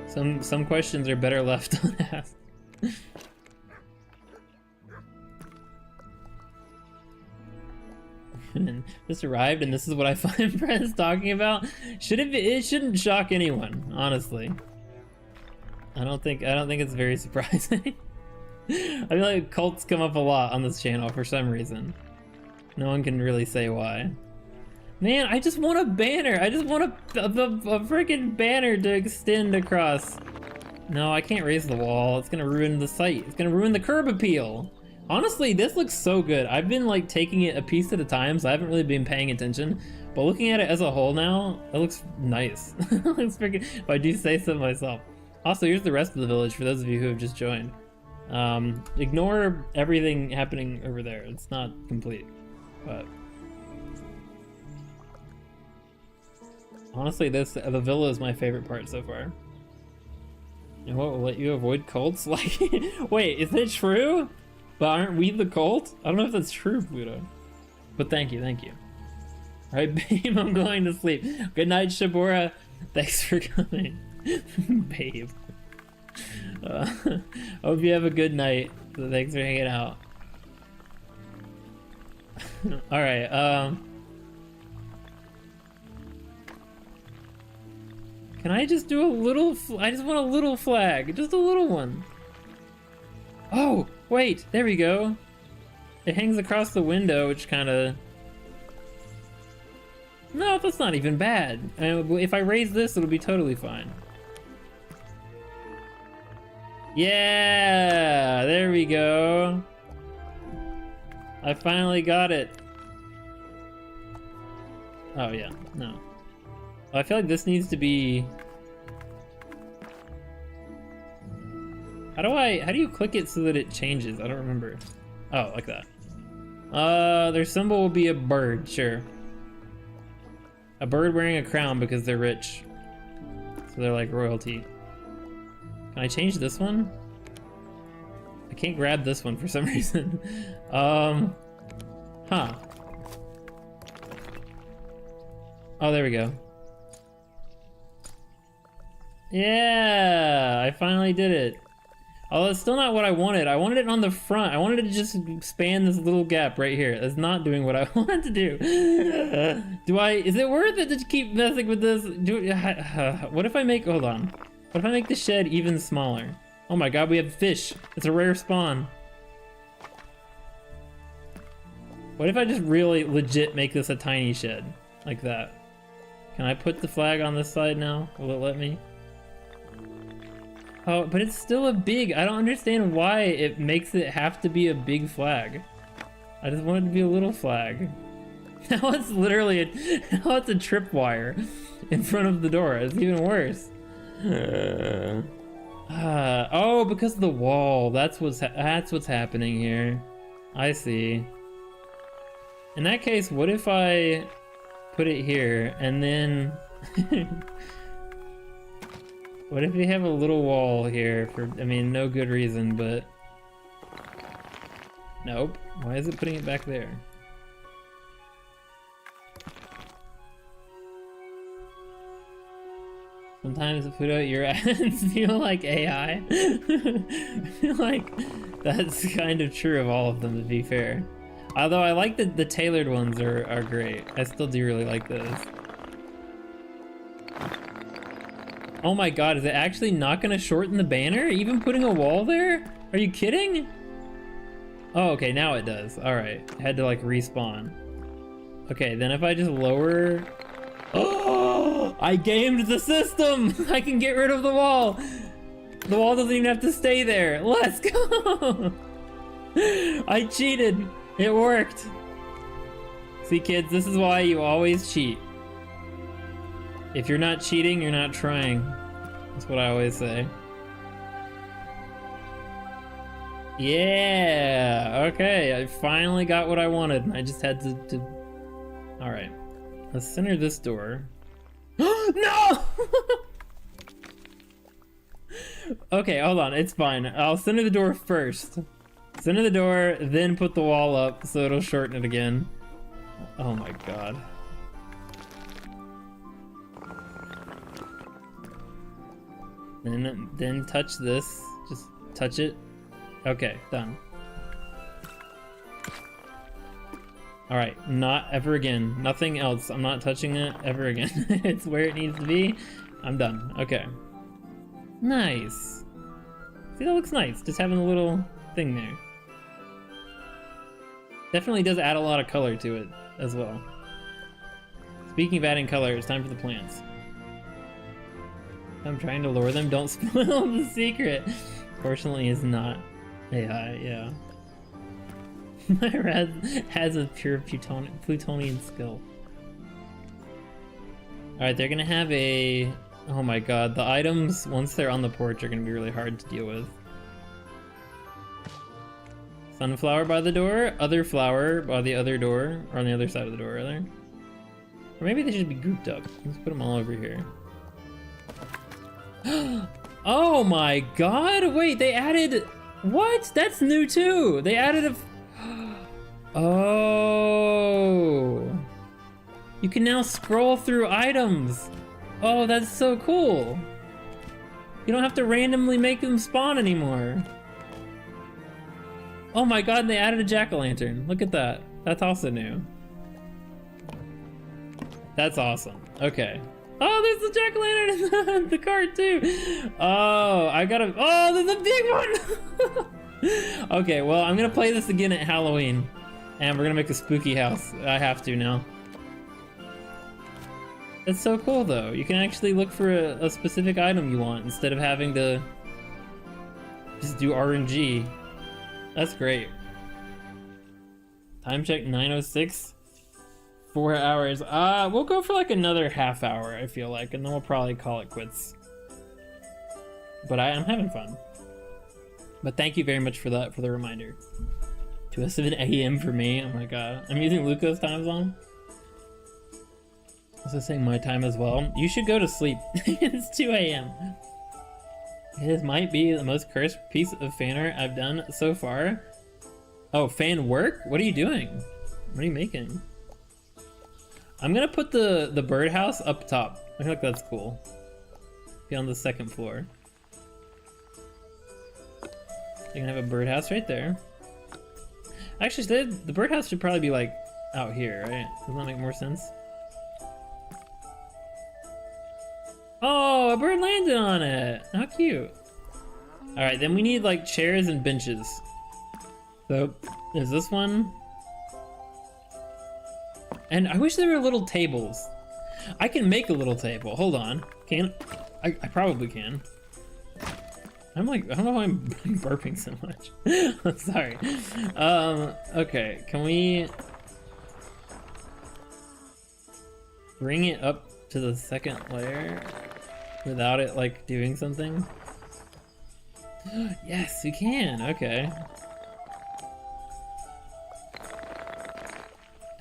Speaker 1: Some questions are better left unasked. And this arrived, and this is what I find friends talking about. It shouldn't shock anyone, honestly. I don't think it's very surprising. I feel like cults come up a lot on this channel for some reason. No one can really say why. Man, I just want a banner. I just want a freaking banner to extend across. No, I can't raise the wall. It's gonna ruin the site. It's gonna ruin the curb appeal. Honestly, this looks so good. I've been like taking it a piece at a time, so I haven't really been paying attention. But looking at it as a whole now, it looks nice. It looks freaking, if I do say so myself. Also, here's the rest of the village for those of you who have just joined. Ignore everything happening over there. It's not complete, but honestly, the villa is my favorite part so far. And what will let you avoid cults? Like, wait, is it true? But aren't we the cult? I don't know if that's true, Pluto. But thank you, thank you. Alright, babe, I'm going to sleep. Good night, Shabora. Thanks for coming. Babe. Hope you have a good night. So thanks for hanging out. Alright, can I just do a little, I just want a little flag, just a little one. Oh, wait, there we go. It hangs across the window, which kind of... No, that's not even bad. If I raise this, it'll be totally fine. Yeah, there we go. I finally got it. Oh yeah, no. I feel like this needs to be... How do you click it so that it changes? I don't remember. Oh, like that. Their symbol will be a bird, sure. A bird wearing a crown because they're rich. So they're like royalty. Can I change this one? I can't grab this one for some reason. Huh. Oh, there we go. Yeah, I finally did it. Although it's still not what I wanted. I wanted it on the front. I wanted it to just span this little gap right here. That's not doing what I wanted to do. Is it worth it to keep messing with this? What if I make, hold on. What if I make the shed even smaller? Oh my god, we have fish. It's a rare spawn. What if I just really legit make this a tiny shed? Like that. Can I put the flag on this side now? Will it let me? Oh, but it's still a big, I don't understand why it makes it have to be a big flag. I just want it to be a little flag. Now it's literally now it's a tripwire in front of the door. It's even worse. Oh, because of the wall. That's what's happening here. I see. In that case, what if I put it here and then what if we have a little wall here for, I mean, no good reason, but nope. Why is it putting it back there? Sometimes put out your ads feel like AI. I feel like that's kind of true of all of them, to be fair. Although I like the tailored ones are great. I still do really like those. Oh my god, is it actually not gonna shorten the banner? Even putting a wall there? Are you kidding? Oh, okay, now it does. Alright, had to like respawn. Okay, then if I just lower... Oh! I gamed the system! I can get rid of the wall! The wall doesn't even have to stay there. Let's go! I cheated! It worked! See kids, this is why you always cheat. If you're not cheating, you're not trying. That's what I always say. Yeah! Okay, I finally got what I wanted. I just had to... Alright. Let's center this door. No! Okay, hold on. It's fine. I'll center the door first. Center the door, then put the wall up so it'll shorten it again. Oh my god. Then touch this. Just touch it. Okay, done. Alright, not ever again. Nothing else. I'm not touching it ever again. It's where it needs to be. I'm done. Okay. Nice. See, that looks nice. Just having a little thing there. Definitely does add a lot of color to it as well. Speaking of adding color, it's time for the plants. I'm trying to lure them. Don't spoil the secret. Fortunately, it's not AI, yeah. My rat has a pure plutonian skill. Alright, they're gonna have a... Oh my god, the items, once they're on the porch, are gonna be really hard to deal with. Sunflower by the door, other flower by the other door, or on the other side of the door, rather. Or maybe they should be grouped up. Let's put them all over here. Oh my god, wait, they added... What? That's new too! They added a... Oh, you can now scroll through items. Oh, that's so cool. You don't have to randomly make them spawn anymore. Oh my god, they added a jack-o'-lantern. Look at that. That's also new. That's awesome. Okay. Oh, there's the jack-o'-lantern in the cart too. Oh, I gotta... Oh, there's a big one. Okay, well, I'm gonna play this again at Halloween. And we're gonna make a spooky house. I have to now. It's so cool though. You can actually look for a specific item you want instead of having to just do RNG. That's great. Time check 9:06. 4 hours. We'll go for like another half hour, I feel like, and then we'll probably call it quits. But I'm having fun. But thank you very much for that, for the reminder. 2:07 AM for me. Oh my god. I'm using Luca's time zone. Also saying my time as well. You should go to sleep. It's 2 AM. It might be the most cursed piece of fan art I've done so far. Oh, fan work? What are you doing? What are you making? I'm gonna put the birdhouse up top. I feel like that's cool. Be on the second floor. You're gonna have a birdhouse right there. Actually, the birdhouse should probably be like out here, right? Doesn't that make more sense? Oh, a bird landed on it. How cute. All right, then we need like chairs and benches. So, is this one? And I wish there were little tables. I can make a little table. Hold on. I probably can. I'm like, I don't know why I'm burping so much. I'm sorry. Okay, can we bring it up to the second layer without it like doing something? Yes, we can. Okay.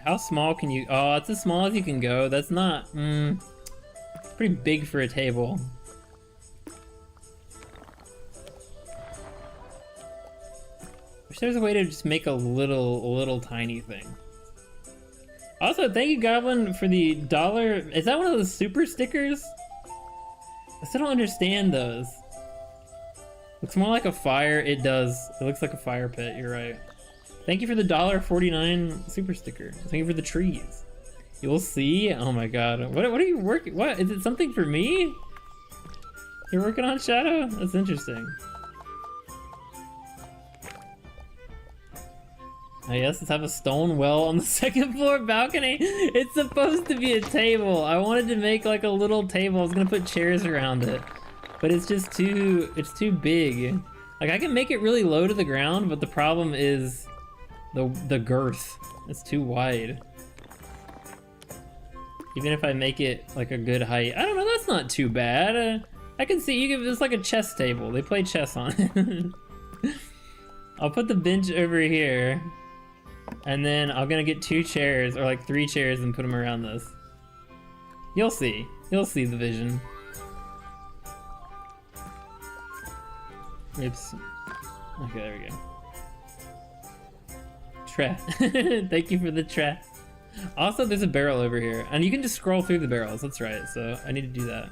Speaker 1: How small can you... Oh, it's as small as you can go. That's not... pretty big for a table. Wish there was a way to just make a little tiny thing. Also, thank you, Goblin, for the $1. Is that one of those super stickers? I still don't understand those. Looks more like a fire. It does. It looks like a fire pit. You're right. Thank you for the $1.49 super sticker. Thank you for the trees. You'll see. Oh my god. What are you working? What is it? Something for me? You're working on Shadow? That's interesting. Oh yes, let's have a stone well on the second floor balcony. It's supposed to be a table. I wanted to make like a little table. I was gonna put chairs around it, but it's just it's too big. Like I can make it really low to the ground, but the problem is the girth. It's too wide. Even if I make it like a good height, I don't know, that's not too bad. I can see, it's like a chess table. They play chess on it. I'll put the bench over here, and then I'm gonna get 2 chairs, or like 3 chairs, and put them around this. You'll see. You'll see the vision. Oops. Okay, there we go. Tre. Thank you for the tre. Also, there's a barrel over here, and you can just scroll through the barrels. That's right, so I need to do that.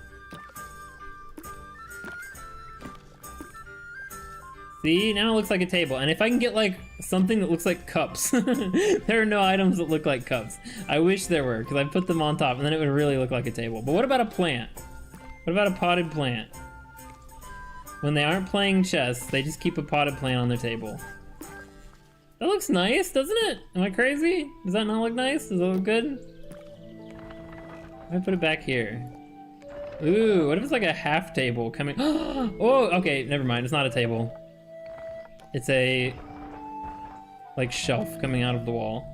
Speaker 1: See, now it looks like a table, and if I can get like something that looks like cups. There are no items that look like cups. I wish there were, because I put them on top, and then it would really look like a table. But what about a plant? What about a potted plant? When they aren't playing chess, they just keep a potted plant on their table. That looks nice, doesn't it? Am I crazy? Does that not look nice? Does that look good? Let me put it back here. Ooh, what if it's like a half table coming? Oh, okay, never mind. It's not a table. It's a like shelf coming out of the wall.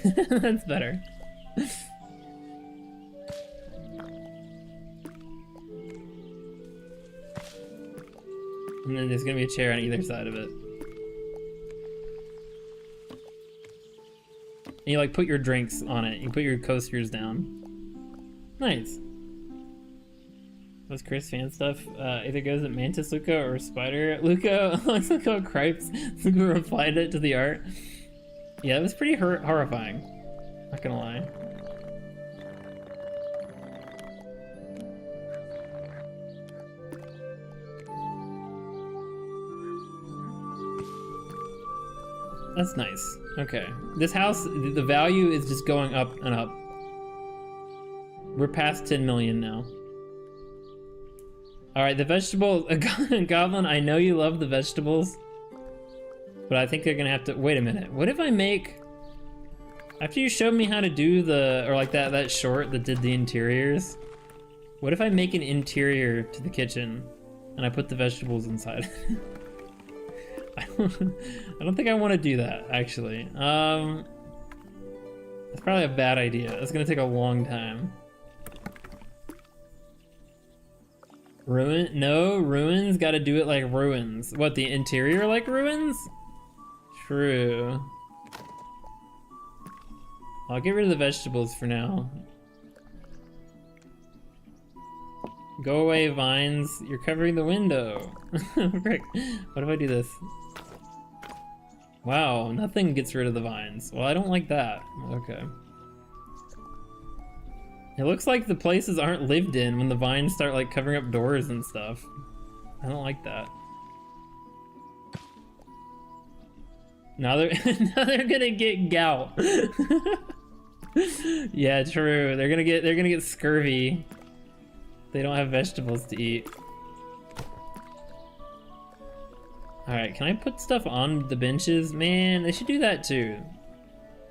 Speaker 1: That's better. And then there's gonna be a chair on either side of it. And you like put your drinks on it. You put your coasters down. Nice. What's Chris fan stuff? Either goes at Mantis Luca or Spider Luca. Looks like how Cripes Luca replied it to the art. Yeah, it was pretty horrifying. Not gonna lie. That's nice. Okay. This house, the value is just going up and up. We're past 10 million now. Alright, the vegetables. Goblin, I know you love the vegetables, but I think they're gonna have to. Wait a minute. What if I make. After you showed me how to do the. Or like that short that did the interiors. What if I make an interior to the kitchen and I put the vegetables inside? I don't think I want to do that, actually. That's probably a bad idea. It's gonna take a long time. No, ruins gotta do it like ruins. What, the interior like ruins? True. I'll get rid of the vegetables for now. Go away, vines. You're covering the window. Frick. What if I do this? Wow, nothing gets rid of the vines. Well, I don't like that. Okay. It looks like the places aren't lived in when the vines start like covering up doors and stuff. I don't like that. Now they're now they're gonna get gout. Yeah, true. They're gonna get scurvy. They don't have vegetables to eat. Alright, can I put stuff on the benches? Man, they should do that too.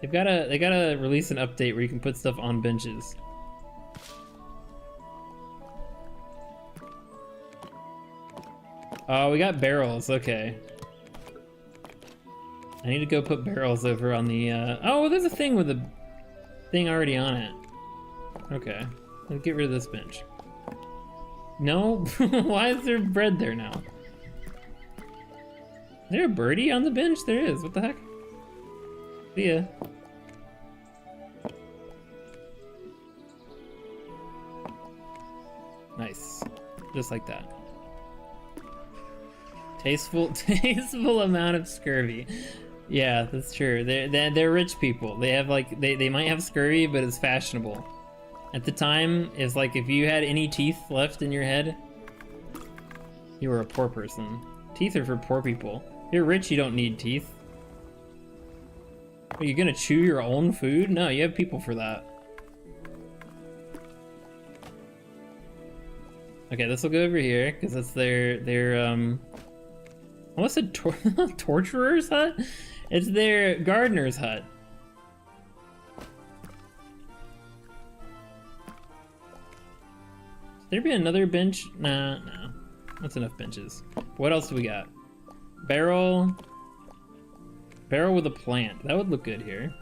Speaker 1: They gotta release an update where you can put stuff on benches. Oh, we got barrels, okay. I need to go put barrels over on the, oh, there's a thing with a thing already on it. Okay, let's get rid of this bench. No? Why is there bread there now? Is there a birdie on the bench? There is, what the heck? See ya. Nice, just like that. Tasteful amount of scurvy. Yeah, that's true. They're rich people. They have like they might have scurvy, but it's fashionable. At the time, it's like if you had any teeth left in your head, you were a poor person. Teeth are for poor people. If you're rich, you don't need teeth. Are you gonna chew your own food? No, you have people for that. Okay, this will go over here because that's their I almost said torturer's hut. It's their gardener's hut. Should there be another bench? Nah, no. That's enough benches. What else do we got? Barrel. Barrel with a plant. That would look good here.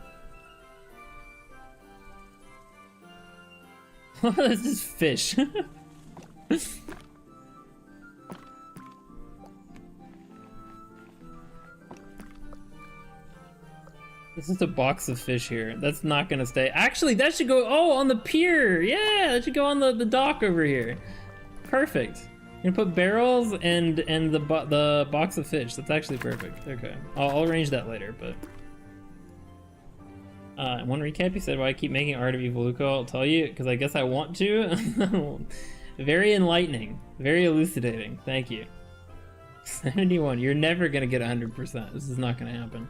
Speaker 1: This is fish. This is a box of fish here. That's not gonna stay. Actually, that should go, oh, on the pier. Yeah, that should go on the dock over here. Perfect. I'm gonna put barrels and the box of fish. That's actually perfect. Okay, I'll arrange that later, but. One recap, you said, why I keep making Art of Evoluco. I'll tell you, because I guess I want to. Very enlightening. Very elucidating. Thank you. 71. You're never gonna get 100%. This is not gonna happen.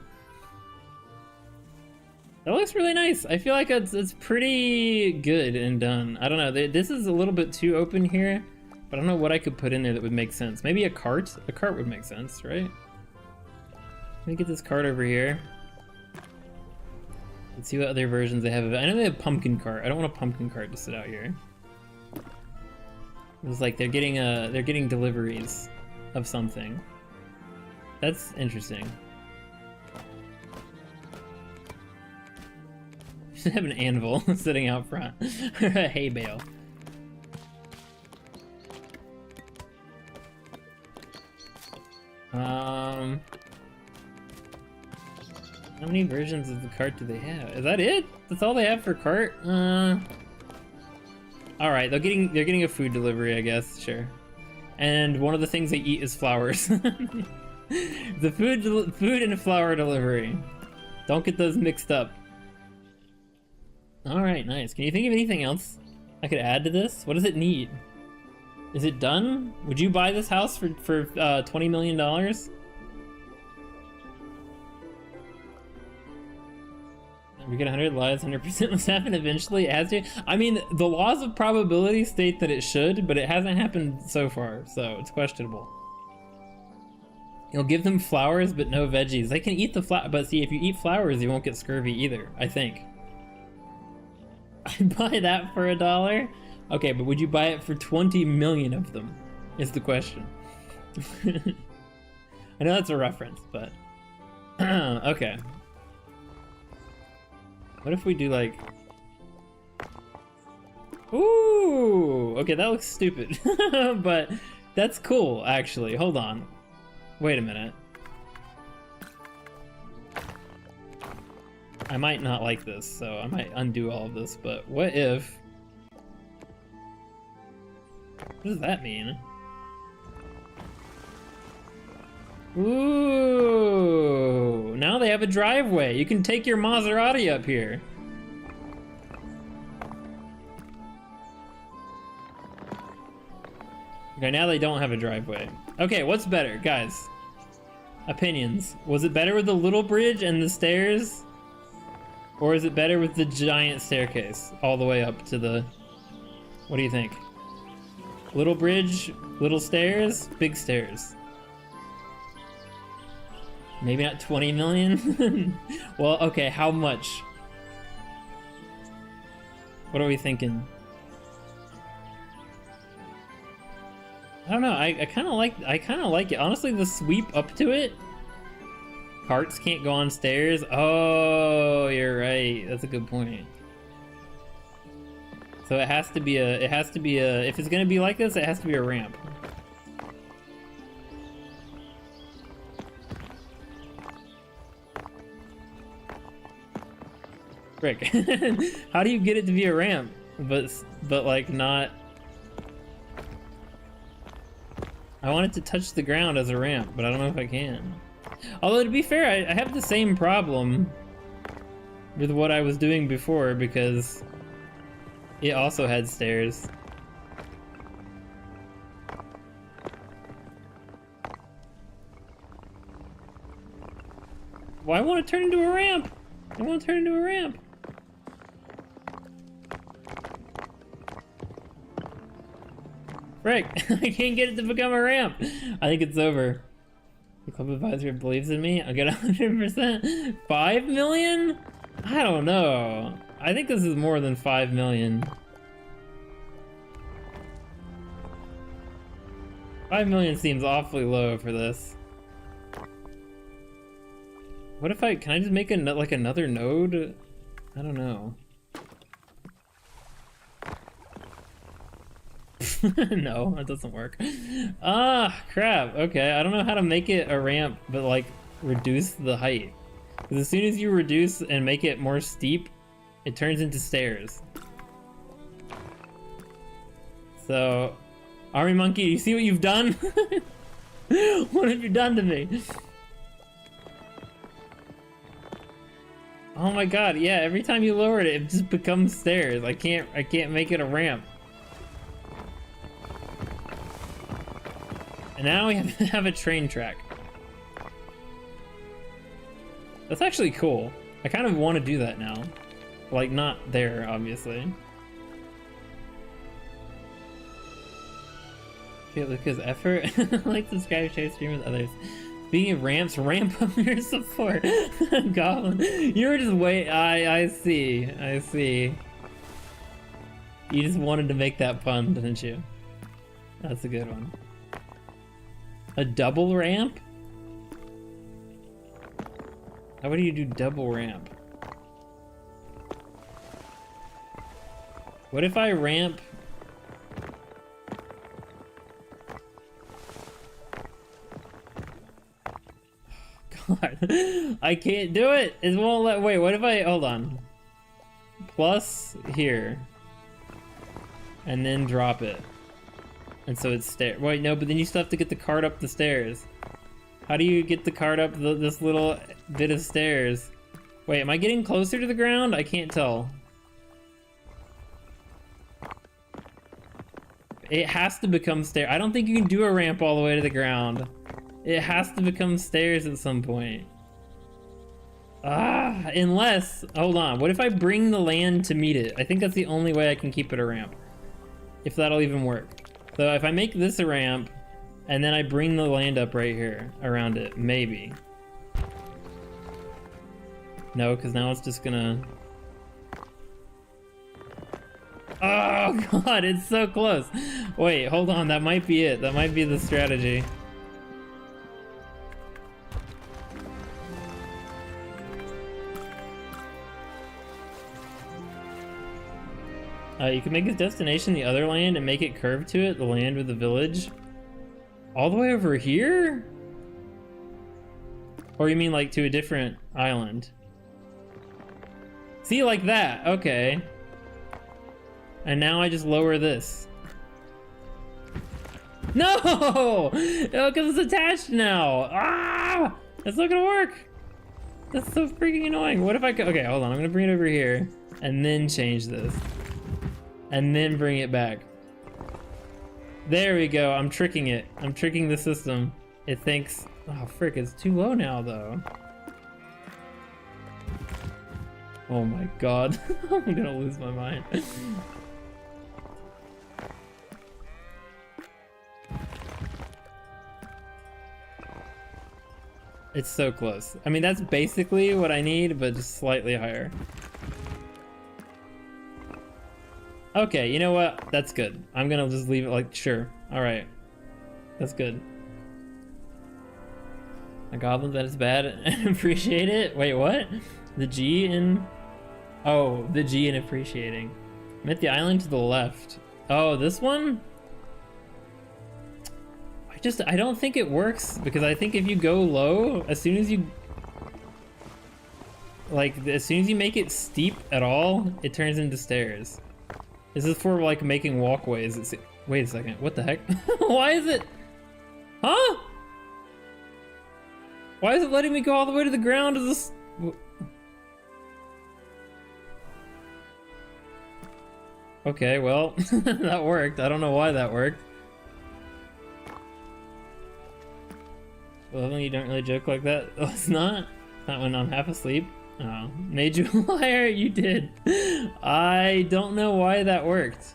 Speaker 1: That looks really nice. I feel like it's pretty good and done. I don't know. This is a little bit too open here, but I don't know what I could put in there that would make sense. Maybe a cart? A cart would make sense, right? Let me get this cart over here. Let's see what other versions they have of it. I know they have pumpkin cart. I don't want a pumpkin cart to sit out here. It's like they're getting deliveries of something. That's interesting. Should have an anvil sitting out front. A hay bale. How many versions of the cart do they have? Is that it? That's all they have for cart? Alright, they're getting a food delivery, I guess, sure. And one of the things they eat is flowers. The food and flower delivery. Don't get those mixed up. Alright, nice. Can you think of anything else I could add to this? What does it need? Is it done? Would you buy this house for $20 million? We get 100 lives, 100% must happen eventually. It has to. I mean, the laws of probability state that it should, but it hasn't happened so far, so it's questionable. You'll give them flowers, but no veggies. They can eat the flower, but see, if you eat flowers, you won't get scurvy either, I think. I'd buy that for $1. Okay, but would you buy it for 20 million of them? Is the question. I know that's a reference, but okay. What if we do like? Ooh, okay, that looks stupid, but that's cool actually. Hold on, wait a minute. I might not like this, so I might undo all of this, but what if... What does that mean? Ooh, now they have a driveway. You can take your Maserati up here. Okay, now they don't have a driveway. Okay, what's better, guys? Opinions. Was it better with the little bridge and the stairs? Or is it better with the giant staircase all the way up to the... What do you think? Little bridge, little stairs, big stairs. Maybe not 20 million? Well, okay, how much? What are we thinking? I don't know, I kind of like it. Honestly, the sweep up to it. Carts can't go on stairs. Oh, you're right. That's a good point. So it has to be a, if it's gonna be like this, it has to be a ramp. Frick. How do you get it to be a ramp? But like not... I want it to touch the ground as a ramp, but I don't know if I can. Although, to be fair, I have the same problem with what I was doing before, because It also had stairs. Well, I want to turn into a ramp. I want to turn into a ramp. Frick, I can't get it to become a ramp. I think it's over. The club advisor believes in me. I'll get 100%. 5 million? I don't know. I think this is more than 5 million. 5 million seems awfully low for this. What if can I just make like another node? I don't know. No, that doesn't work. Ah, crap. Okay, I don't know how to make it a ramp, but like reduce the height. Because as soon as you reduce and make it more steep, it turns into stairs. So, Army Monkey, you see what you've done? What have you done to me? Oh my god, yeah, every time you lower it, it just becomes stairs. I can't make it a ramp. And now we have a train track. That's actually cool. I kind of want to do that now. Like, not there, obviously. Okay, Luca's effort. Like, subscribe, share, stream with others. Speaking of ramps, ramp up your support. Goblin. You were just I see. I see. You just wanted to make that pun, didn't you? That's a good one. A double ramp? How do you do double ramp? What if I ramp? God, I can't do it. It won't let. Wait, what if I hold on? Plus here, and then drop it, and so it's stair. Wait, no, but then you still have to get the cart up the stairs. How do you get the cart up this little bit of stairs? Wait, am I getting closer to the ground? I can't tell. It has to become stair. I don't think you can do a ramp all the way to the ground. It has to become stairs at some point. Ah, unless, hold on. What if I bring the land to meet it? I think that's the only way I can keep it a ramp. If that'll even work. So if I make this a ramp, and then I bring the land up right here around it, maybe. No, because now it's just gonna... Oh god, it's so close. Wait, hold on, that might be it. That might be the strategy. You can make his destination the other land and make it curve to it, the land with the village. All the way over here? Or you mean like to a different island? See, like that, okay. And now I just lower this. No! Oh, because it's attached now. Ah! That's not gonna work. That's so freaking annoying. What if I could, okay, hold on. I'm gonna bring it over here and then change this. And then bring it back. There we go. I'm tricking it. I'm tricking the system. It thinks, oh frick, it's too low now though. Oh my god. I'm gonna lose my mind. It's so close. I mean, that's basically what I need, but just slightly higher. Okay, you know what? That's good. I'm gonna just leave it like, sure. Alright. That's good. A goblin that is bad and appreciate it? Wait, what? The G in... Oh, the G in appreciating. I'm at the island to the left. Oh, this one? I don't think it works, because I think if you go low, as soon as you... Like, as soon as you make it steep at all, it turns into stairs. This is for, like, making walkways. Wait a second, what the heck? Why is it... Huh? Why is it letting me go all the way to the ground? Is this... Okay, well, that worked. I don't know why that worked. Well, you don't really joke like that. Oh, it's not? Not when I'm half asleep? Oh, made you a liar? You did. I don't know why that worked.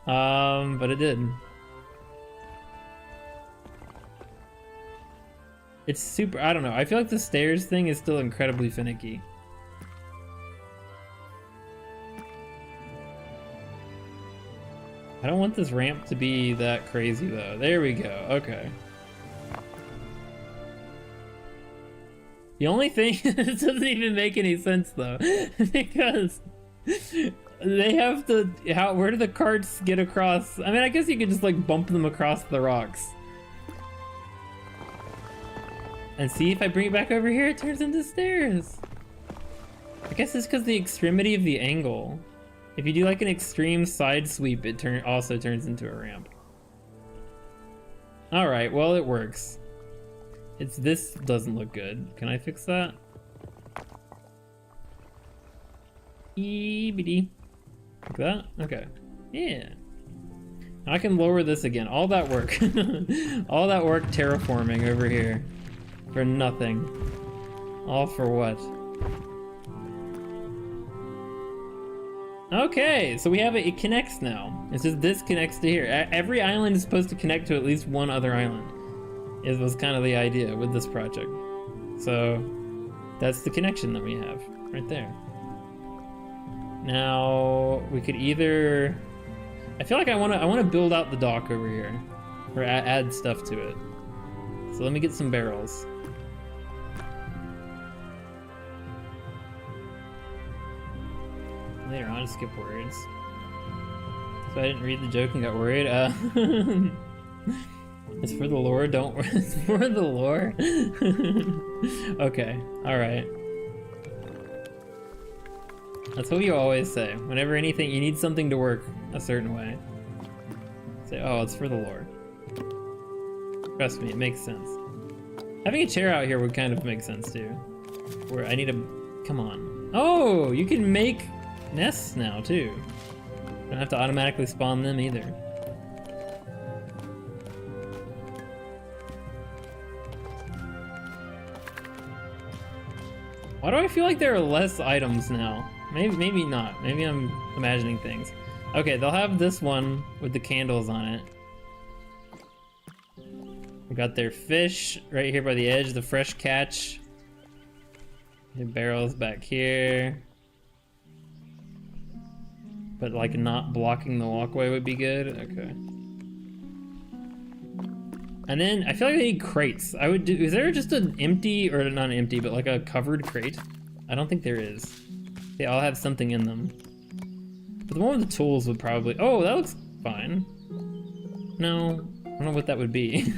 Speaker 1: But it did. It's super, I don't know. I feel like the stairs thing is still incredibly finicky. I don't want this ramp to be that crazy though. There we go, okay. The only thing, this doesn't even make any sense though, because they have to, where do the carts get across? I mean, I guess you could just like bump them across the rocks. And see, if I bring it back over here, it turns into stairs. I guess it's because the extremity of the angle. If you do like an extreme side sweep, it also turns into a ramp. All right, well, it works. This doesn't look good. Can I fix that? EBD. Like that? Okay. Yeah. Now I can lower this again. All that work. All that work terraforming over here. For nothing. All for what? Okay, so we have it connects now. It's just this connects to here. Every island is supposed to connect to at least one other island. It was kind of the idea with this project. So that's the connection that we have right there. Now we could either, I feel like I want to build out the dock over here or add stuff to it. So let me get some barrels. Later on, skip words. So I didn't read the joke and got worried. It's for the lore, don't worry. It's for the lore. Okay, alright. That's what you always say. Whenever anything, you need something to work a certain way. Say, oh, it's for the lore. Trust me, it makes sense. Having a chair out here would kind of make sense too. Where I need a, come on. Oh, you can make nests now too. Don't have to automatically spawn them either. Why do I feel like there are less items now? Maybe not. Maybe I'm imagining things. Okay, they'll have this one with the candles on it. We got their fish right here by the edge, the fresh catch. The barrels back here. But like not blocking the walkway would be good. Okay. And then I feel like I need crates. I would do, is there just an empty, or not empty, but like a covered crate? I don't think there is. They all have something in them. But the one with the tools would probably, oh, that looks fine. No, I don't know what that would be.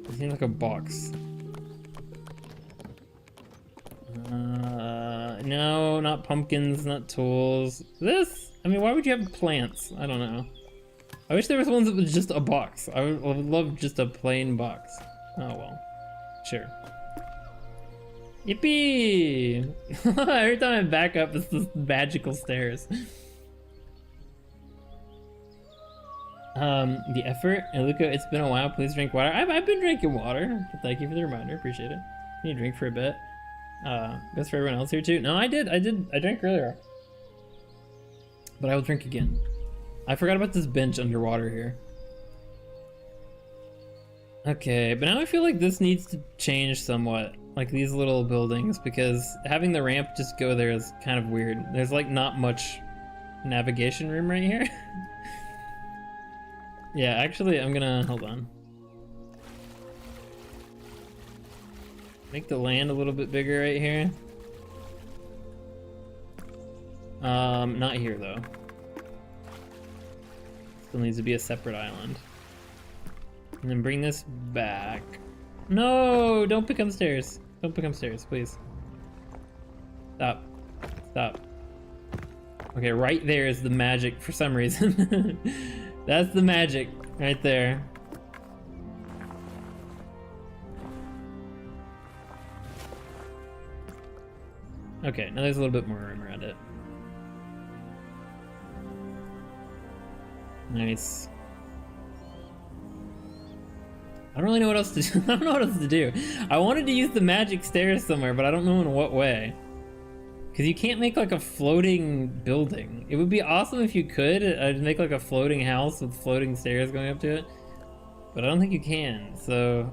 Speaker 1: It seems like a box. No, not pumpkins, not tools. This? I mean, why would you have plants? I don't know. I wish there was ones that was just a box. I would love just a plain box. Oh well, sure. Yippee! Every time I back up, it's this magical stairs. The effort, and Luca, it's been a while. Please drink water. I've been drinking water. Thank you for the reminder. Appreciate it. I need to drink for a bit. Goes for everyone else here too. No, I drank earlier, but I will drink again. I forgot about this bench underwater here. Okay, but now I feel like this needs to change somewhat, like these little buildings, because having the ramp just go there is kind of weird. There's like not much navigation room right here. Yeah, actually, I'm gonna, hold on. Make the land a little bit bigger right here. Not here though. Still needs to be a separate island. And then bring this back. No, don't become stairs. Don't become stairs, please. Stop. Stop. Okay, right there is the magic for some reason. That's the magic right there. Okay, now there's a little bit more room around it. Nice. I don't really know what else to do. I don't know what else to do. I wanted to use the magic stairs somewhere, but I don't know in what way. Because you can't make like a floating building. It would be awesome if you could make like a floating house with floating stairs going up to it. But I don't think you can, so...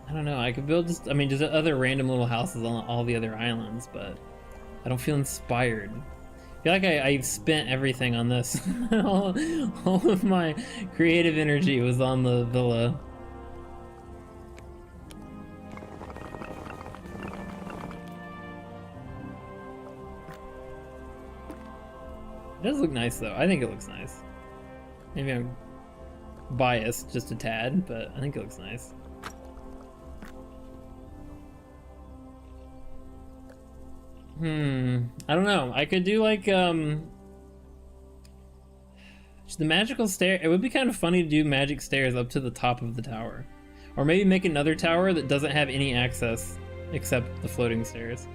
Speaker 1: I don't know, I could build just, I mean, just other random little houses on all the other islands, but I don't feel inspired. I feel like I've spent everything on this. all of my creative energy was on the villa. It does look nice though. I think it looks nice. Maybe I'm biased just a tad, but I think it looks nice. I don't know. I could do like the magical stair. It would be kind of funny to do magic stairs up to the top of the tower. Or maybe make another tower that doesn't have any access except the floating stairs.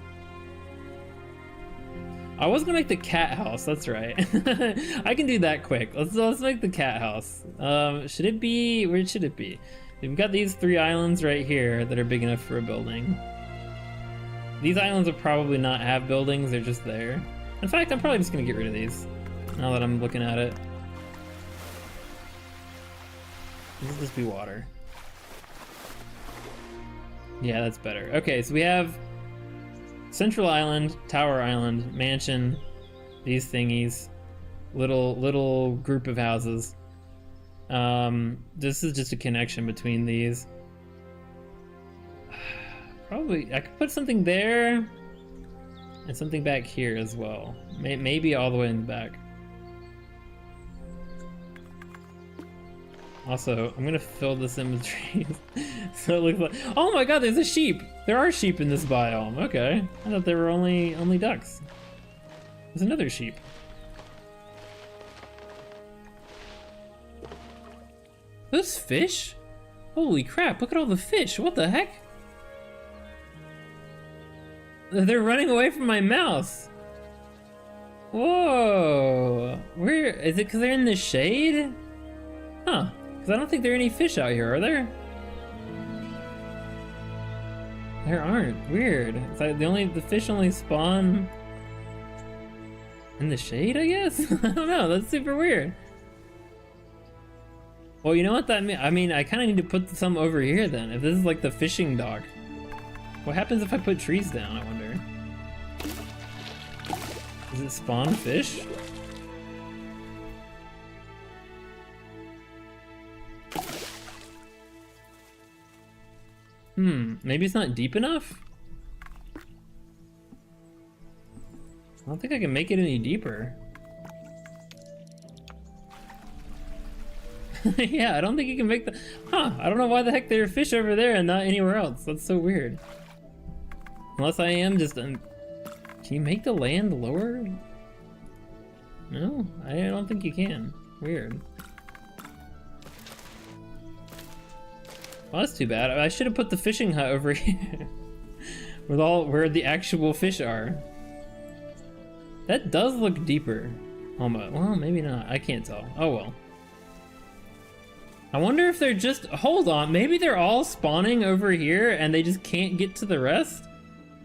Speaker 1: I was gonna make the cat house, that's right. I can do that quick. Let's make the cat house. Should it be, where should it be? We've got these 3 islands right here that are big enough for a building. These islands will probably not have buildings, they're just there. In fact, I'm probably just gonna get rid of these, now that I'm looking at it. This will just be water. Yeah, that's better. Okay, so we have Central Island, Tower Island, Mansion, these thingies, little group of houses. This is just a connection between these. Probably, I could put something there and something back here as well. Maybe all the way in the back. Also, I'm gonna fill this in with trees. So it looks like, oh my god, there's a sheep! There are sheep in this biome, okay. I thought there were only ducks. There's another sheep. Those fish? Holy crap, look at all the fish, what the heck? They're running away from my mouse. Whoa. Where is it? Because they're in the shade? Huh. Because I don't think there are any fish out here, are there? There aren't. Weird. It's like the fish only spawn in the shade, I guess? I don't know. That's super weird. Well, you know what that means? I mean, I kind of need to put some over here then. If this is like the fishing dock. What happens if I put trees down, I wonder? Does it spawn fish? Maybe it's not deep enough? I don't think I can make it any deeper. Yeah, I don't think you can make the... Huh, I don't know why the heck there are fish over there and not anywhere else. That's so weird. Unless I am just... Can you make the land lower? No, I don't think you can. Weird. Well, that's too bad. I should have put the fishing hut over here. Where the actual fish are. That does look deeper. Almost. Well, maybe not. I can't tell. Oh well. I wonder if they're just... Hold on. Maybe they're all spawning over here and they just can't get to the rest?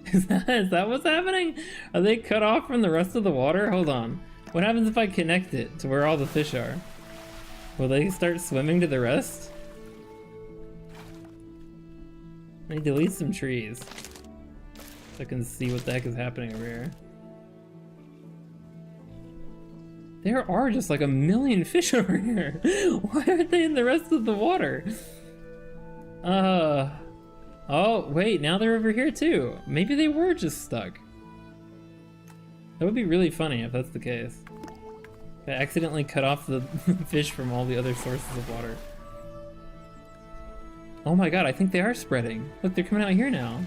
Speaker 1: Is that what's happening? Are they cut off from the rest of the water? Hold on. What happens if I connect it to where all the fish are? Will they start swimming to the rest? Let me delete some trees so I can see what the heck is happening over here. There are just like a million fish over here. Why aren't they in the rest of the water? Oh, wait, now they're over here too. Maybe they were just stuck. That would be really funny if that's the case. I accidentally cut off the fish from all the other sources of water. Oh my god, I think they are spreading. Look, they're coming out here now.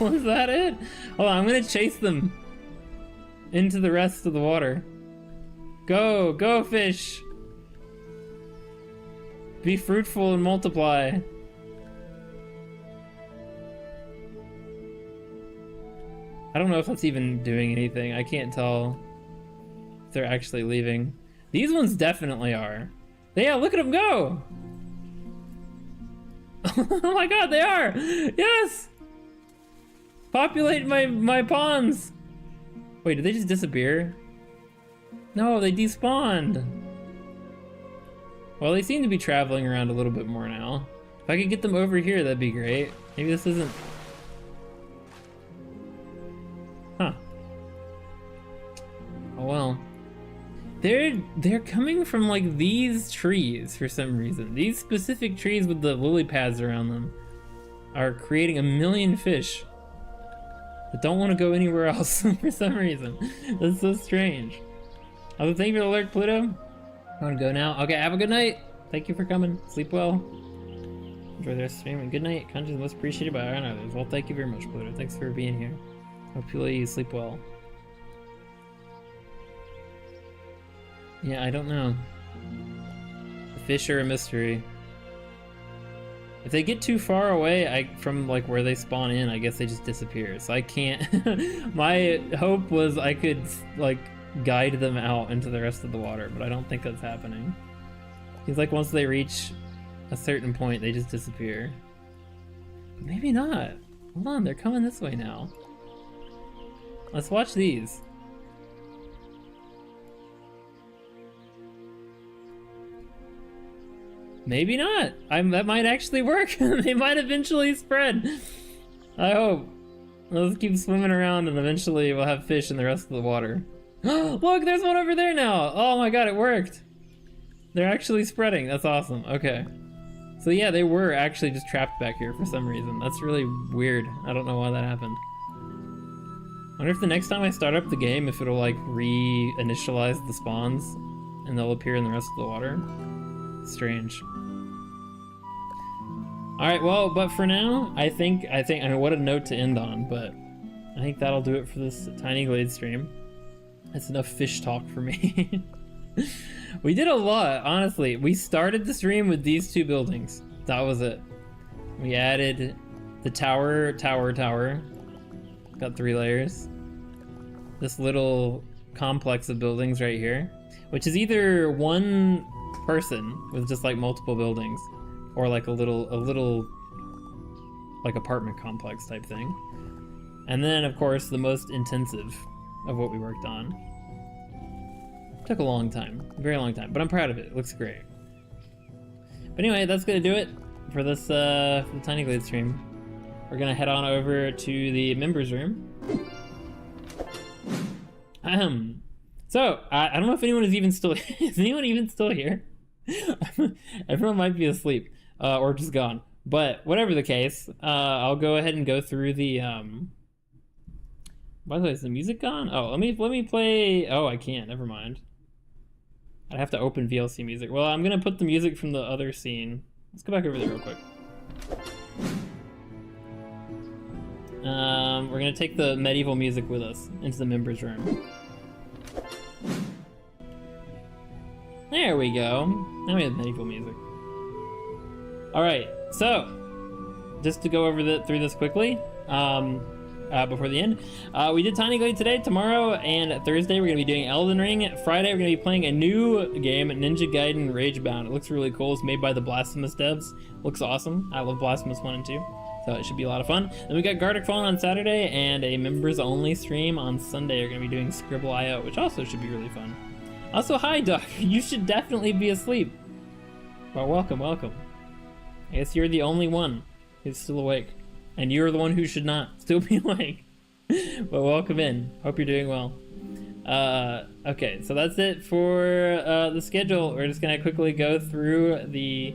Speaker 1: Was that it? Hold on, I'm gonna chase them into the rest of the water. Go, go fish! Be fruitful and multiply. I don't know if that's even doing anything. I can't tell if they're actually leaving. These ones definitely are. Yeah, look at them go! Oh my god, they are! Yes! Populate my ponds! Wait, did they just disappear? No, they despawned. Well, they seem to be traveling around a little bit more now. If I could get them over here, that'd be great. Maybe this isn't... Huh. Oh well. They're coming from like these trees for some reason. These specific trees with the lily pads around them are creating a million fish that don't want to go anywhere else for some reason. That's so strange. Oh, thank you for the alert, Pluto. I want to go now. Okay, have a good night. Thank you for coming. Sleep well. Enjoy the rest of the stream and good night. Content is most appreciated by our others. Well, thank you very much, Pluto. Thanks for being here. Hopefully you sleep well. Yeah, I don't know. The fish are a mystery. If they get too far away from like where they spawn in, I guess they just disappear. So I can't. My hope was I could like guide them out into the rest of the water, but I don't think that's happening. He's like once they reach a certain point, they just disappear. But maybe not. Hold on, they're coming this way now. Let's watch these. Maybe not. That might actually work. They might eventually spread. I hope. Let's keep swimming around and eventually we'll have fish in the rest of the water. Look, there's one over there now. Oh my god, it worked. They're actually spreading. That's awesome. Okay. So yeah, they were actually just trapped back here for some reason. That's really weird. I don't know why that happened. I wonder if the next time I start up the game, if it'll like re-initialize the spawns and they'll appear in the rest of the water. Strange. Alright, well, but for now, I mean, what a note to end on, but I think that'll do it for this Tiny Glade stream. That's enough fish talk for me. We did a lot, honestly. We started the stream with these two buildings. That was it. We added the tower. Got 3 layers. This little complex of buildings right here, which is either one person with just like multiple buildings, or like a little like apartment complex type thing. And then of course the most intensive of what we worked on. Took a long time, very long time, but I'm proud of it. It looks great. But anyway, that's gonna do it for this for the Tiny Glade stream. We're gonna head on over to the members room. So I don't know if anyone is even still is anyone even still here? Everyone might be asleep or just gone, but whatever the case, I'll go ahead and go through the by the way, is the music gone? Oh, let me play. Oh, I can't, never mind. I'd have to open VLC music. Well, I'm gonna put the music from the other scene. Let's go back over there real quick. We're gonna take the medieval music with us into the members room. There we go. Now we have medieval music. Alright, so just to go over through this quickly, before the end, we did Tiny Glade today. Tomorrow and Thursday we're going to be doing Elden Ring. Friday we're going to be playing a new game, Ninja Gaiden Ragebound. It looks really cool. It's made by the Blasphemous devs. Looks awesome. I love Blasphemous 1 and 2. So it should be a lot of fun. Then we got Gartic Fallen on Saturday and a members only stream on Sunday. We're going to be doing Scribble IO, which also should be really fun. Also, hi Duck. You should definitely be asleep. Well, welcome. I guess you're the only one who's still awake. And you're the one who should not still be awake. But welcome in. Hope you're doing well. Okay, so that's it for the schedule. We're just gonna quickly go through the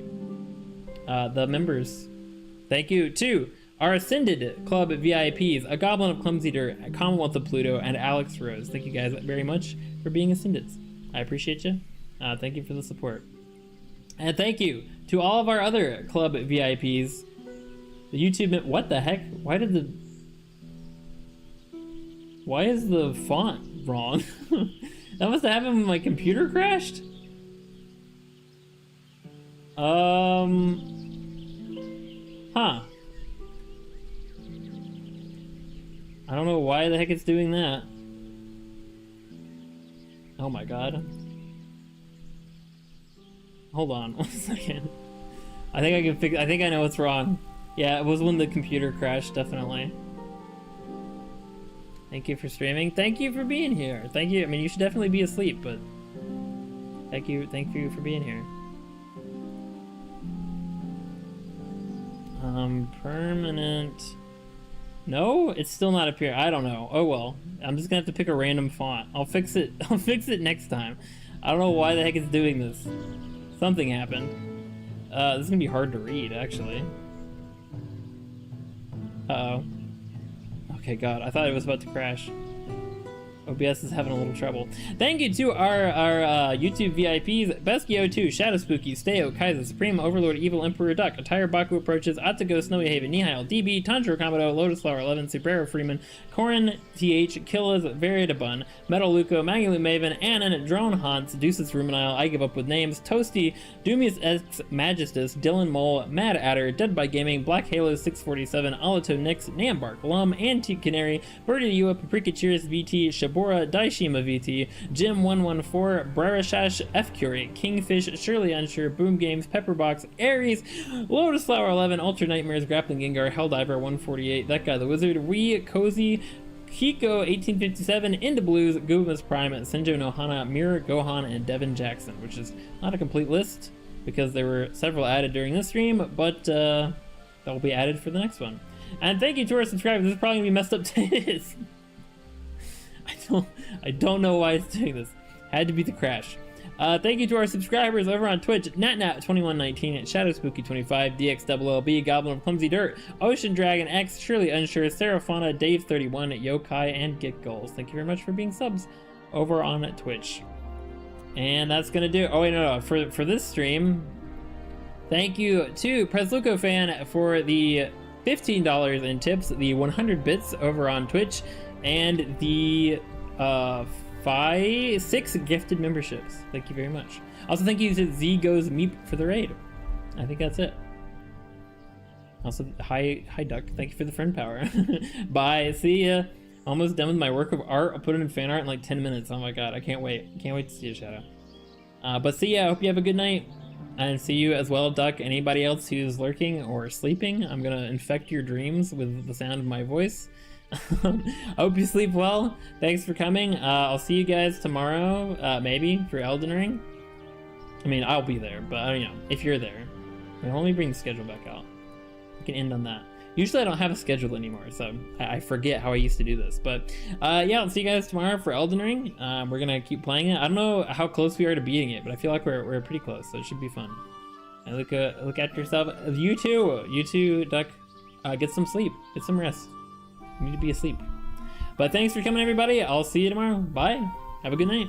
Speaker 1: members. Thank you to our Ascended Club VIPs, a Goblin of Clumsy Dirt, a Commonwealth of Pluto, and Alex Rose. Thank you guys very much for being Ascendeds. I appreciate you. Thank you for the support. And thank you to all of our other Club VIPs. The YouTube, what the heck? Why is the font wrong? That must have happened when my computer crashed? Huh. I don't know why the heck it's doing that. Oh my god. Hold on 1 second. I think I can fix. I think I know what's wrong. Yeah, it was when the computer crashed, definitely. Thank you for streaming. Thank you for being here. Thank you. I mean, you should definitely be asleep, but thank you for being here. Permanent. No, it's still not appearing. I don't know. Oh well. I'm just gonna have to pick a random font. I'll fix it. I'll fix it next time. I don't know why the heck it's doing this. Something happened. This is gonna be hard to read, actually. Uh-oh. Okay, God, I thought it was about to crash. OBS is having a little trouble. Thank you to our YouTube VIPs, Beskio2, Shadow Spooky, Steo, Kaiser, Supreme, Overlord, Evil Emperor Duck, Attire Baku Approaches, Atago, Snowy Haven, Nihil, DB, Tanjiro Kamado, Lotus Flower 11, Subrero Freeman, Corin, TH, Killas, Variedabun, Metal Luco, Magulu Maven, Annan, Drone Haunts, Deuces Ruminile, I Give Up With Names, Toasty, Doomius X Magistus, Dylan Mole, Mad Adder, Dead by Gaming, Black Halo 647, Alito Nix, Nambark, Lum, Antique Canary, Birdie Yua, Paprika Cheers, VT, Shabora, Daishima VT, Jim 114, Brarashash, F Curie, Kingfish, Shirley Unsure, Boom Games, Pepperbox, Aries, Lotus Flower 11, Ultra Nightmares, Grappling Gengar, Helldiver 148, That Guy the Wizard, Wee, Cozy, Kiko 1857, Into Blues, Gubamas Prime, Senjo Nohana, Mirror Gohan, and Devin Jackson, which is not a complete list because there were several added during this stream, but that will be added for the next one. And thank you to our subscribers. This is probably gonna be messed up to I don't know why it's doing this. Had to be the crash. Thank you to our subscribers over on Twitch, NatNat2119, ShadowSpooky25, DXLLB, Goblin of Clumsy Dirt, Ocean Dragon X, Surely Unsure, Seraphana, Dave31, Yokai, and Get Goals. Thank you very much for being subs over on Twitch. And that's gonna do. Oh wait, no. For this stream, thank you to Presluco Fan for the $15 in tips, the 100 bits over on Twitch, and the 6 gifted memberships. Thank you very much. Also, thank you to Z Goes Meep for the raid. I think that's it. Also, hi Duck. Thank you for the friend power. Bye. See ya. Almost done with my work of art. I'll put it in fan art in like 10 minutes. Oh my god, I can't wait. Can't wait to see you, Shadow. But see ya. I hope you have a good night. And see you as well, Duck. Anybody else who's lurking or sleeping, I'm gonna infect your dreams with the sound of my voice. I hope you sleep well. Thanks for coming. I'll see you guys tomorrow, maybe, for Elden Ring. I mean, I'll be there, but, you know, if you're there. Let me bring the schedule back out. We can end on that. Usually I don't have a schedule anymore, so I forget how I used to do this. But, yeah, I'll see you guys tomorrow for Elden Ring. We're gonna keep playing it. I don't know how close we are to beating it, but I feel like we're pretty close, so it should be fun. And look after yourself. You too, Duck. Get some sleep. Get some rest. You need to be asleep. But thanks for coming, everybody. I'll see you tomorrow. Bye. Have a good night.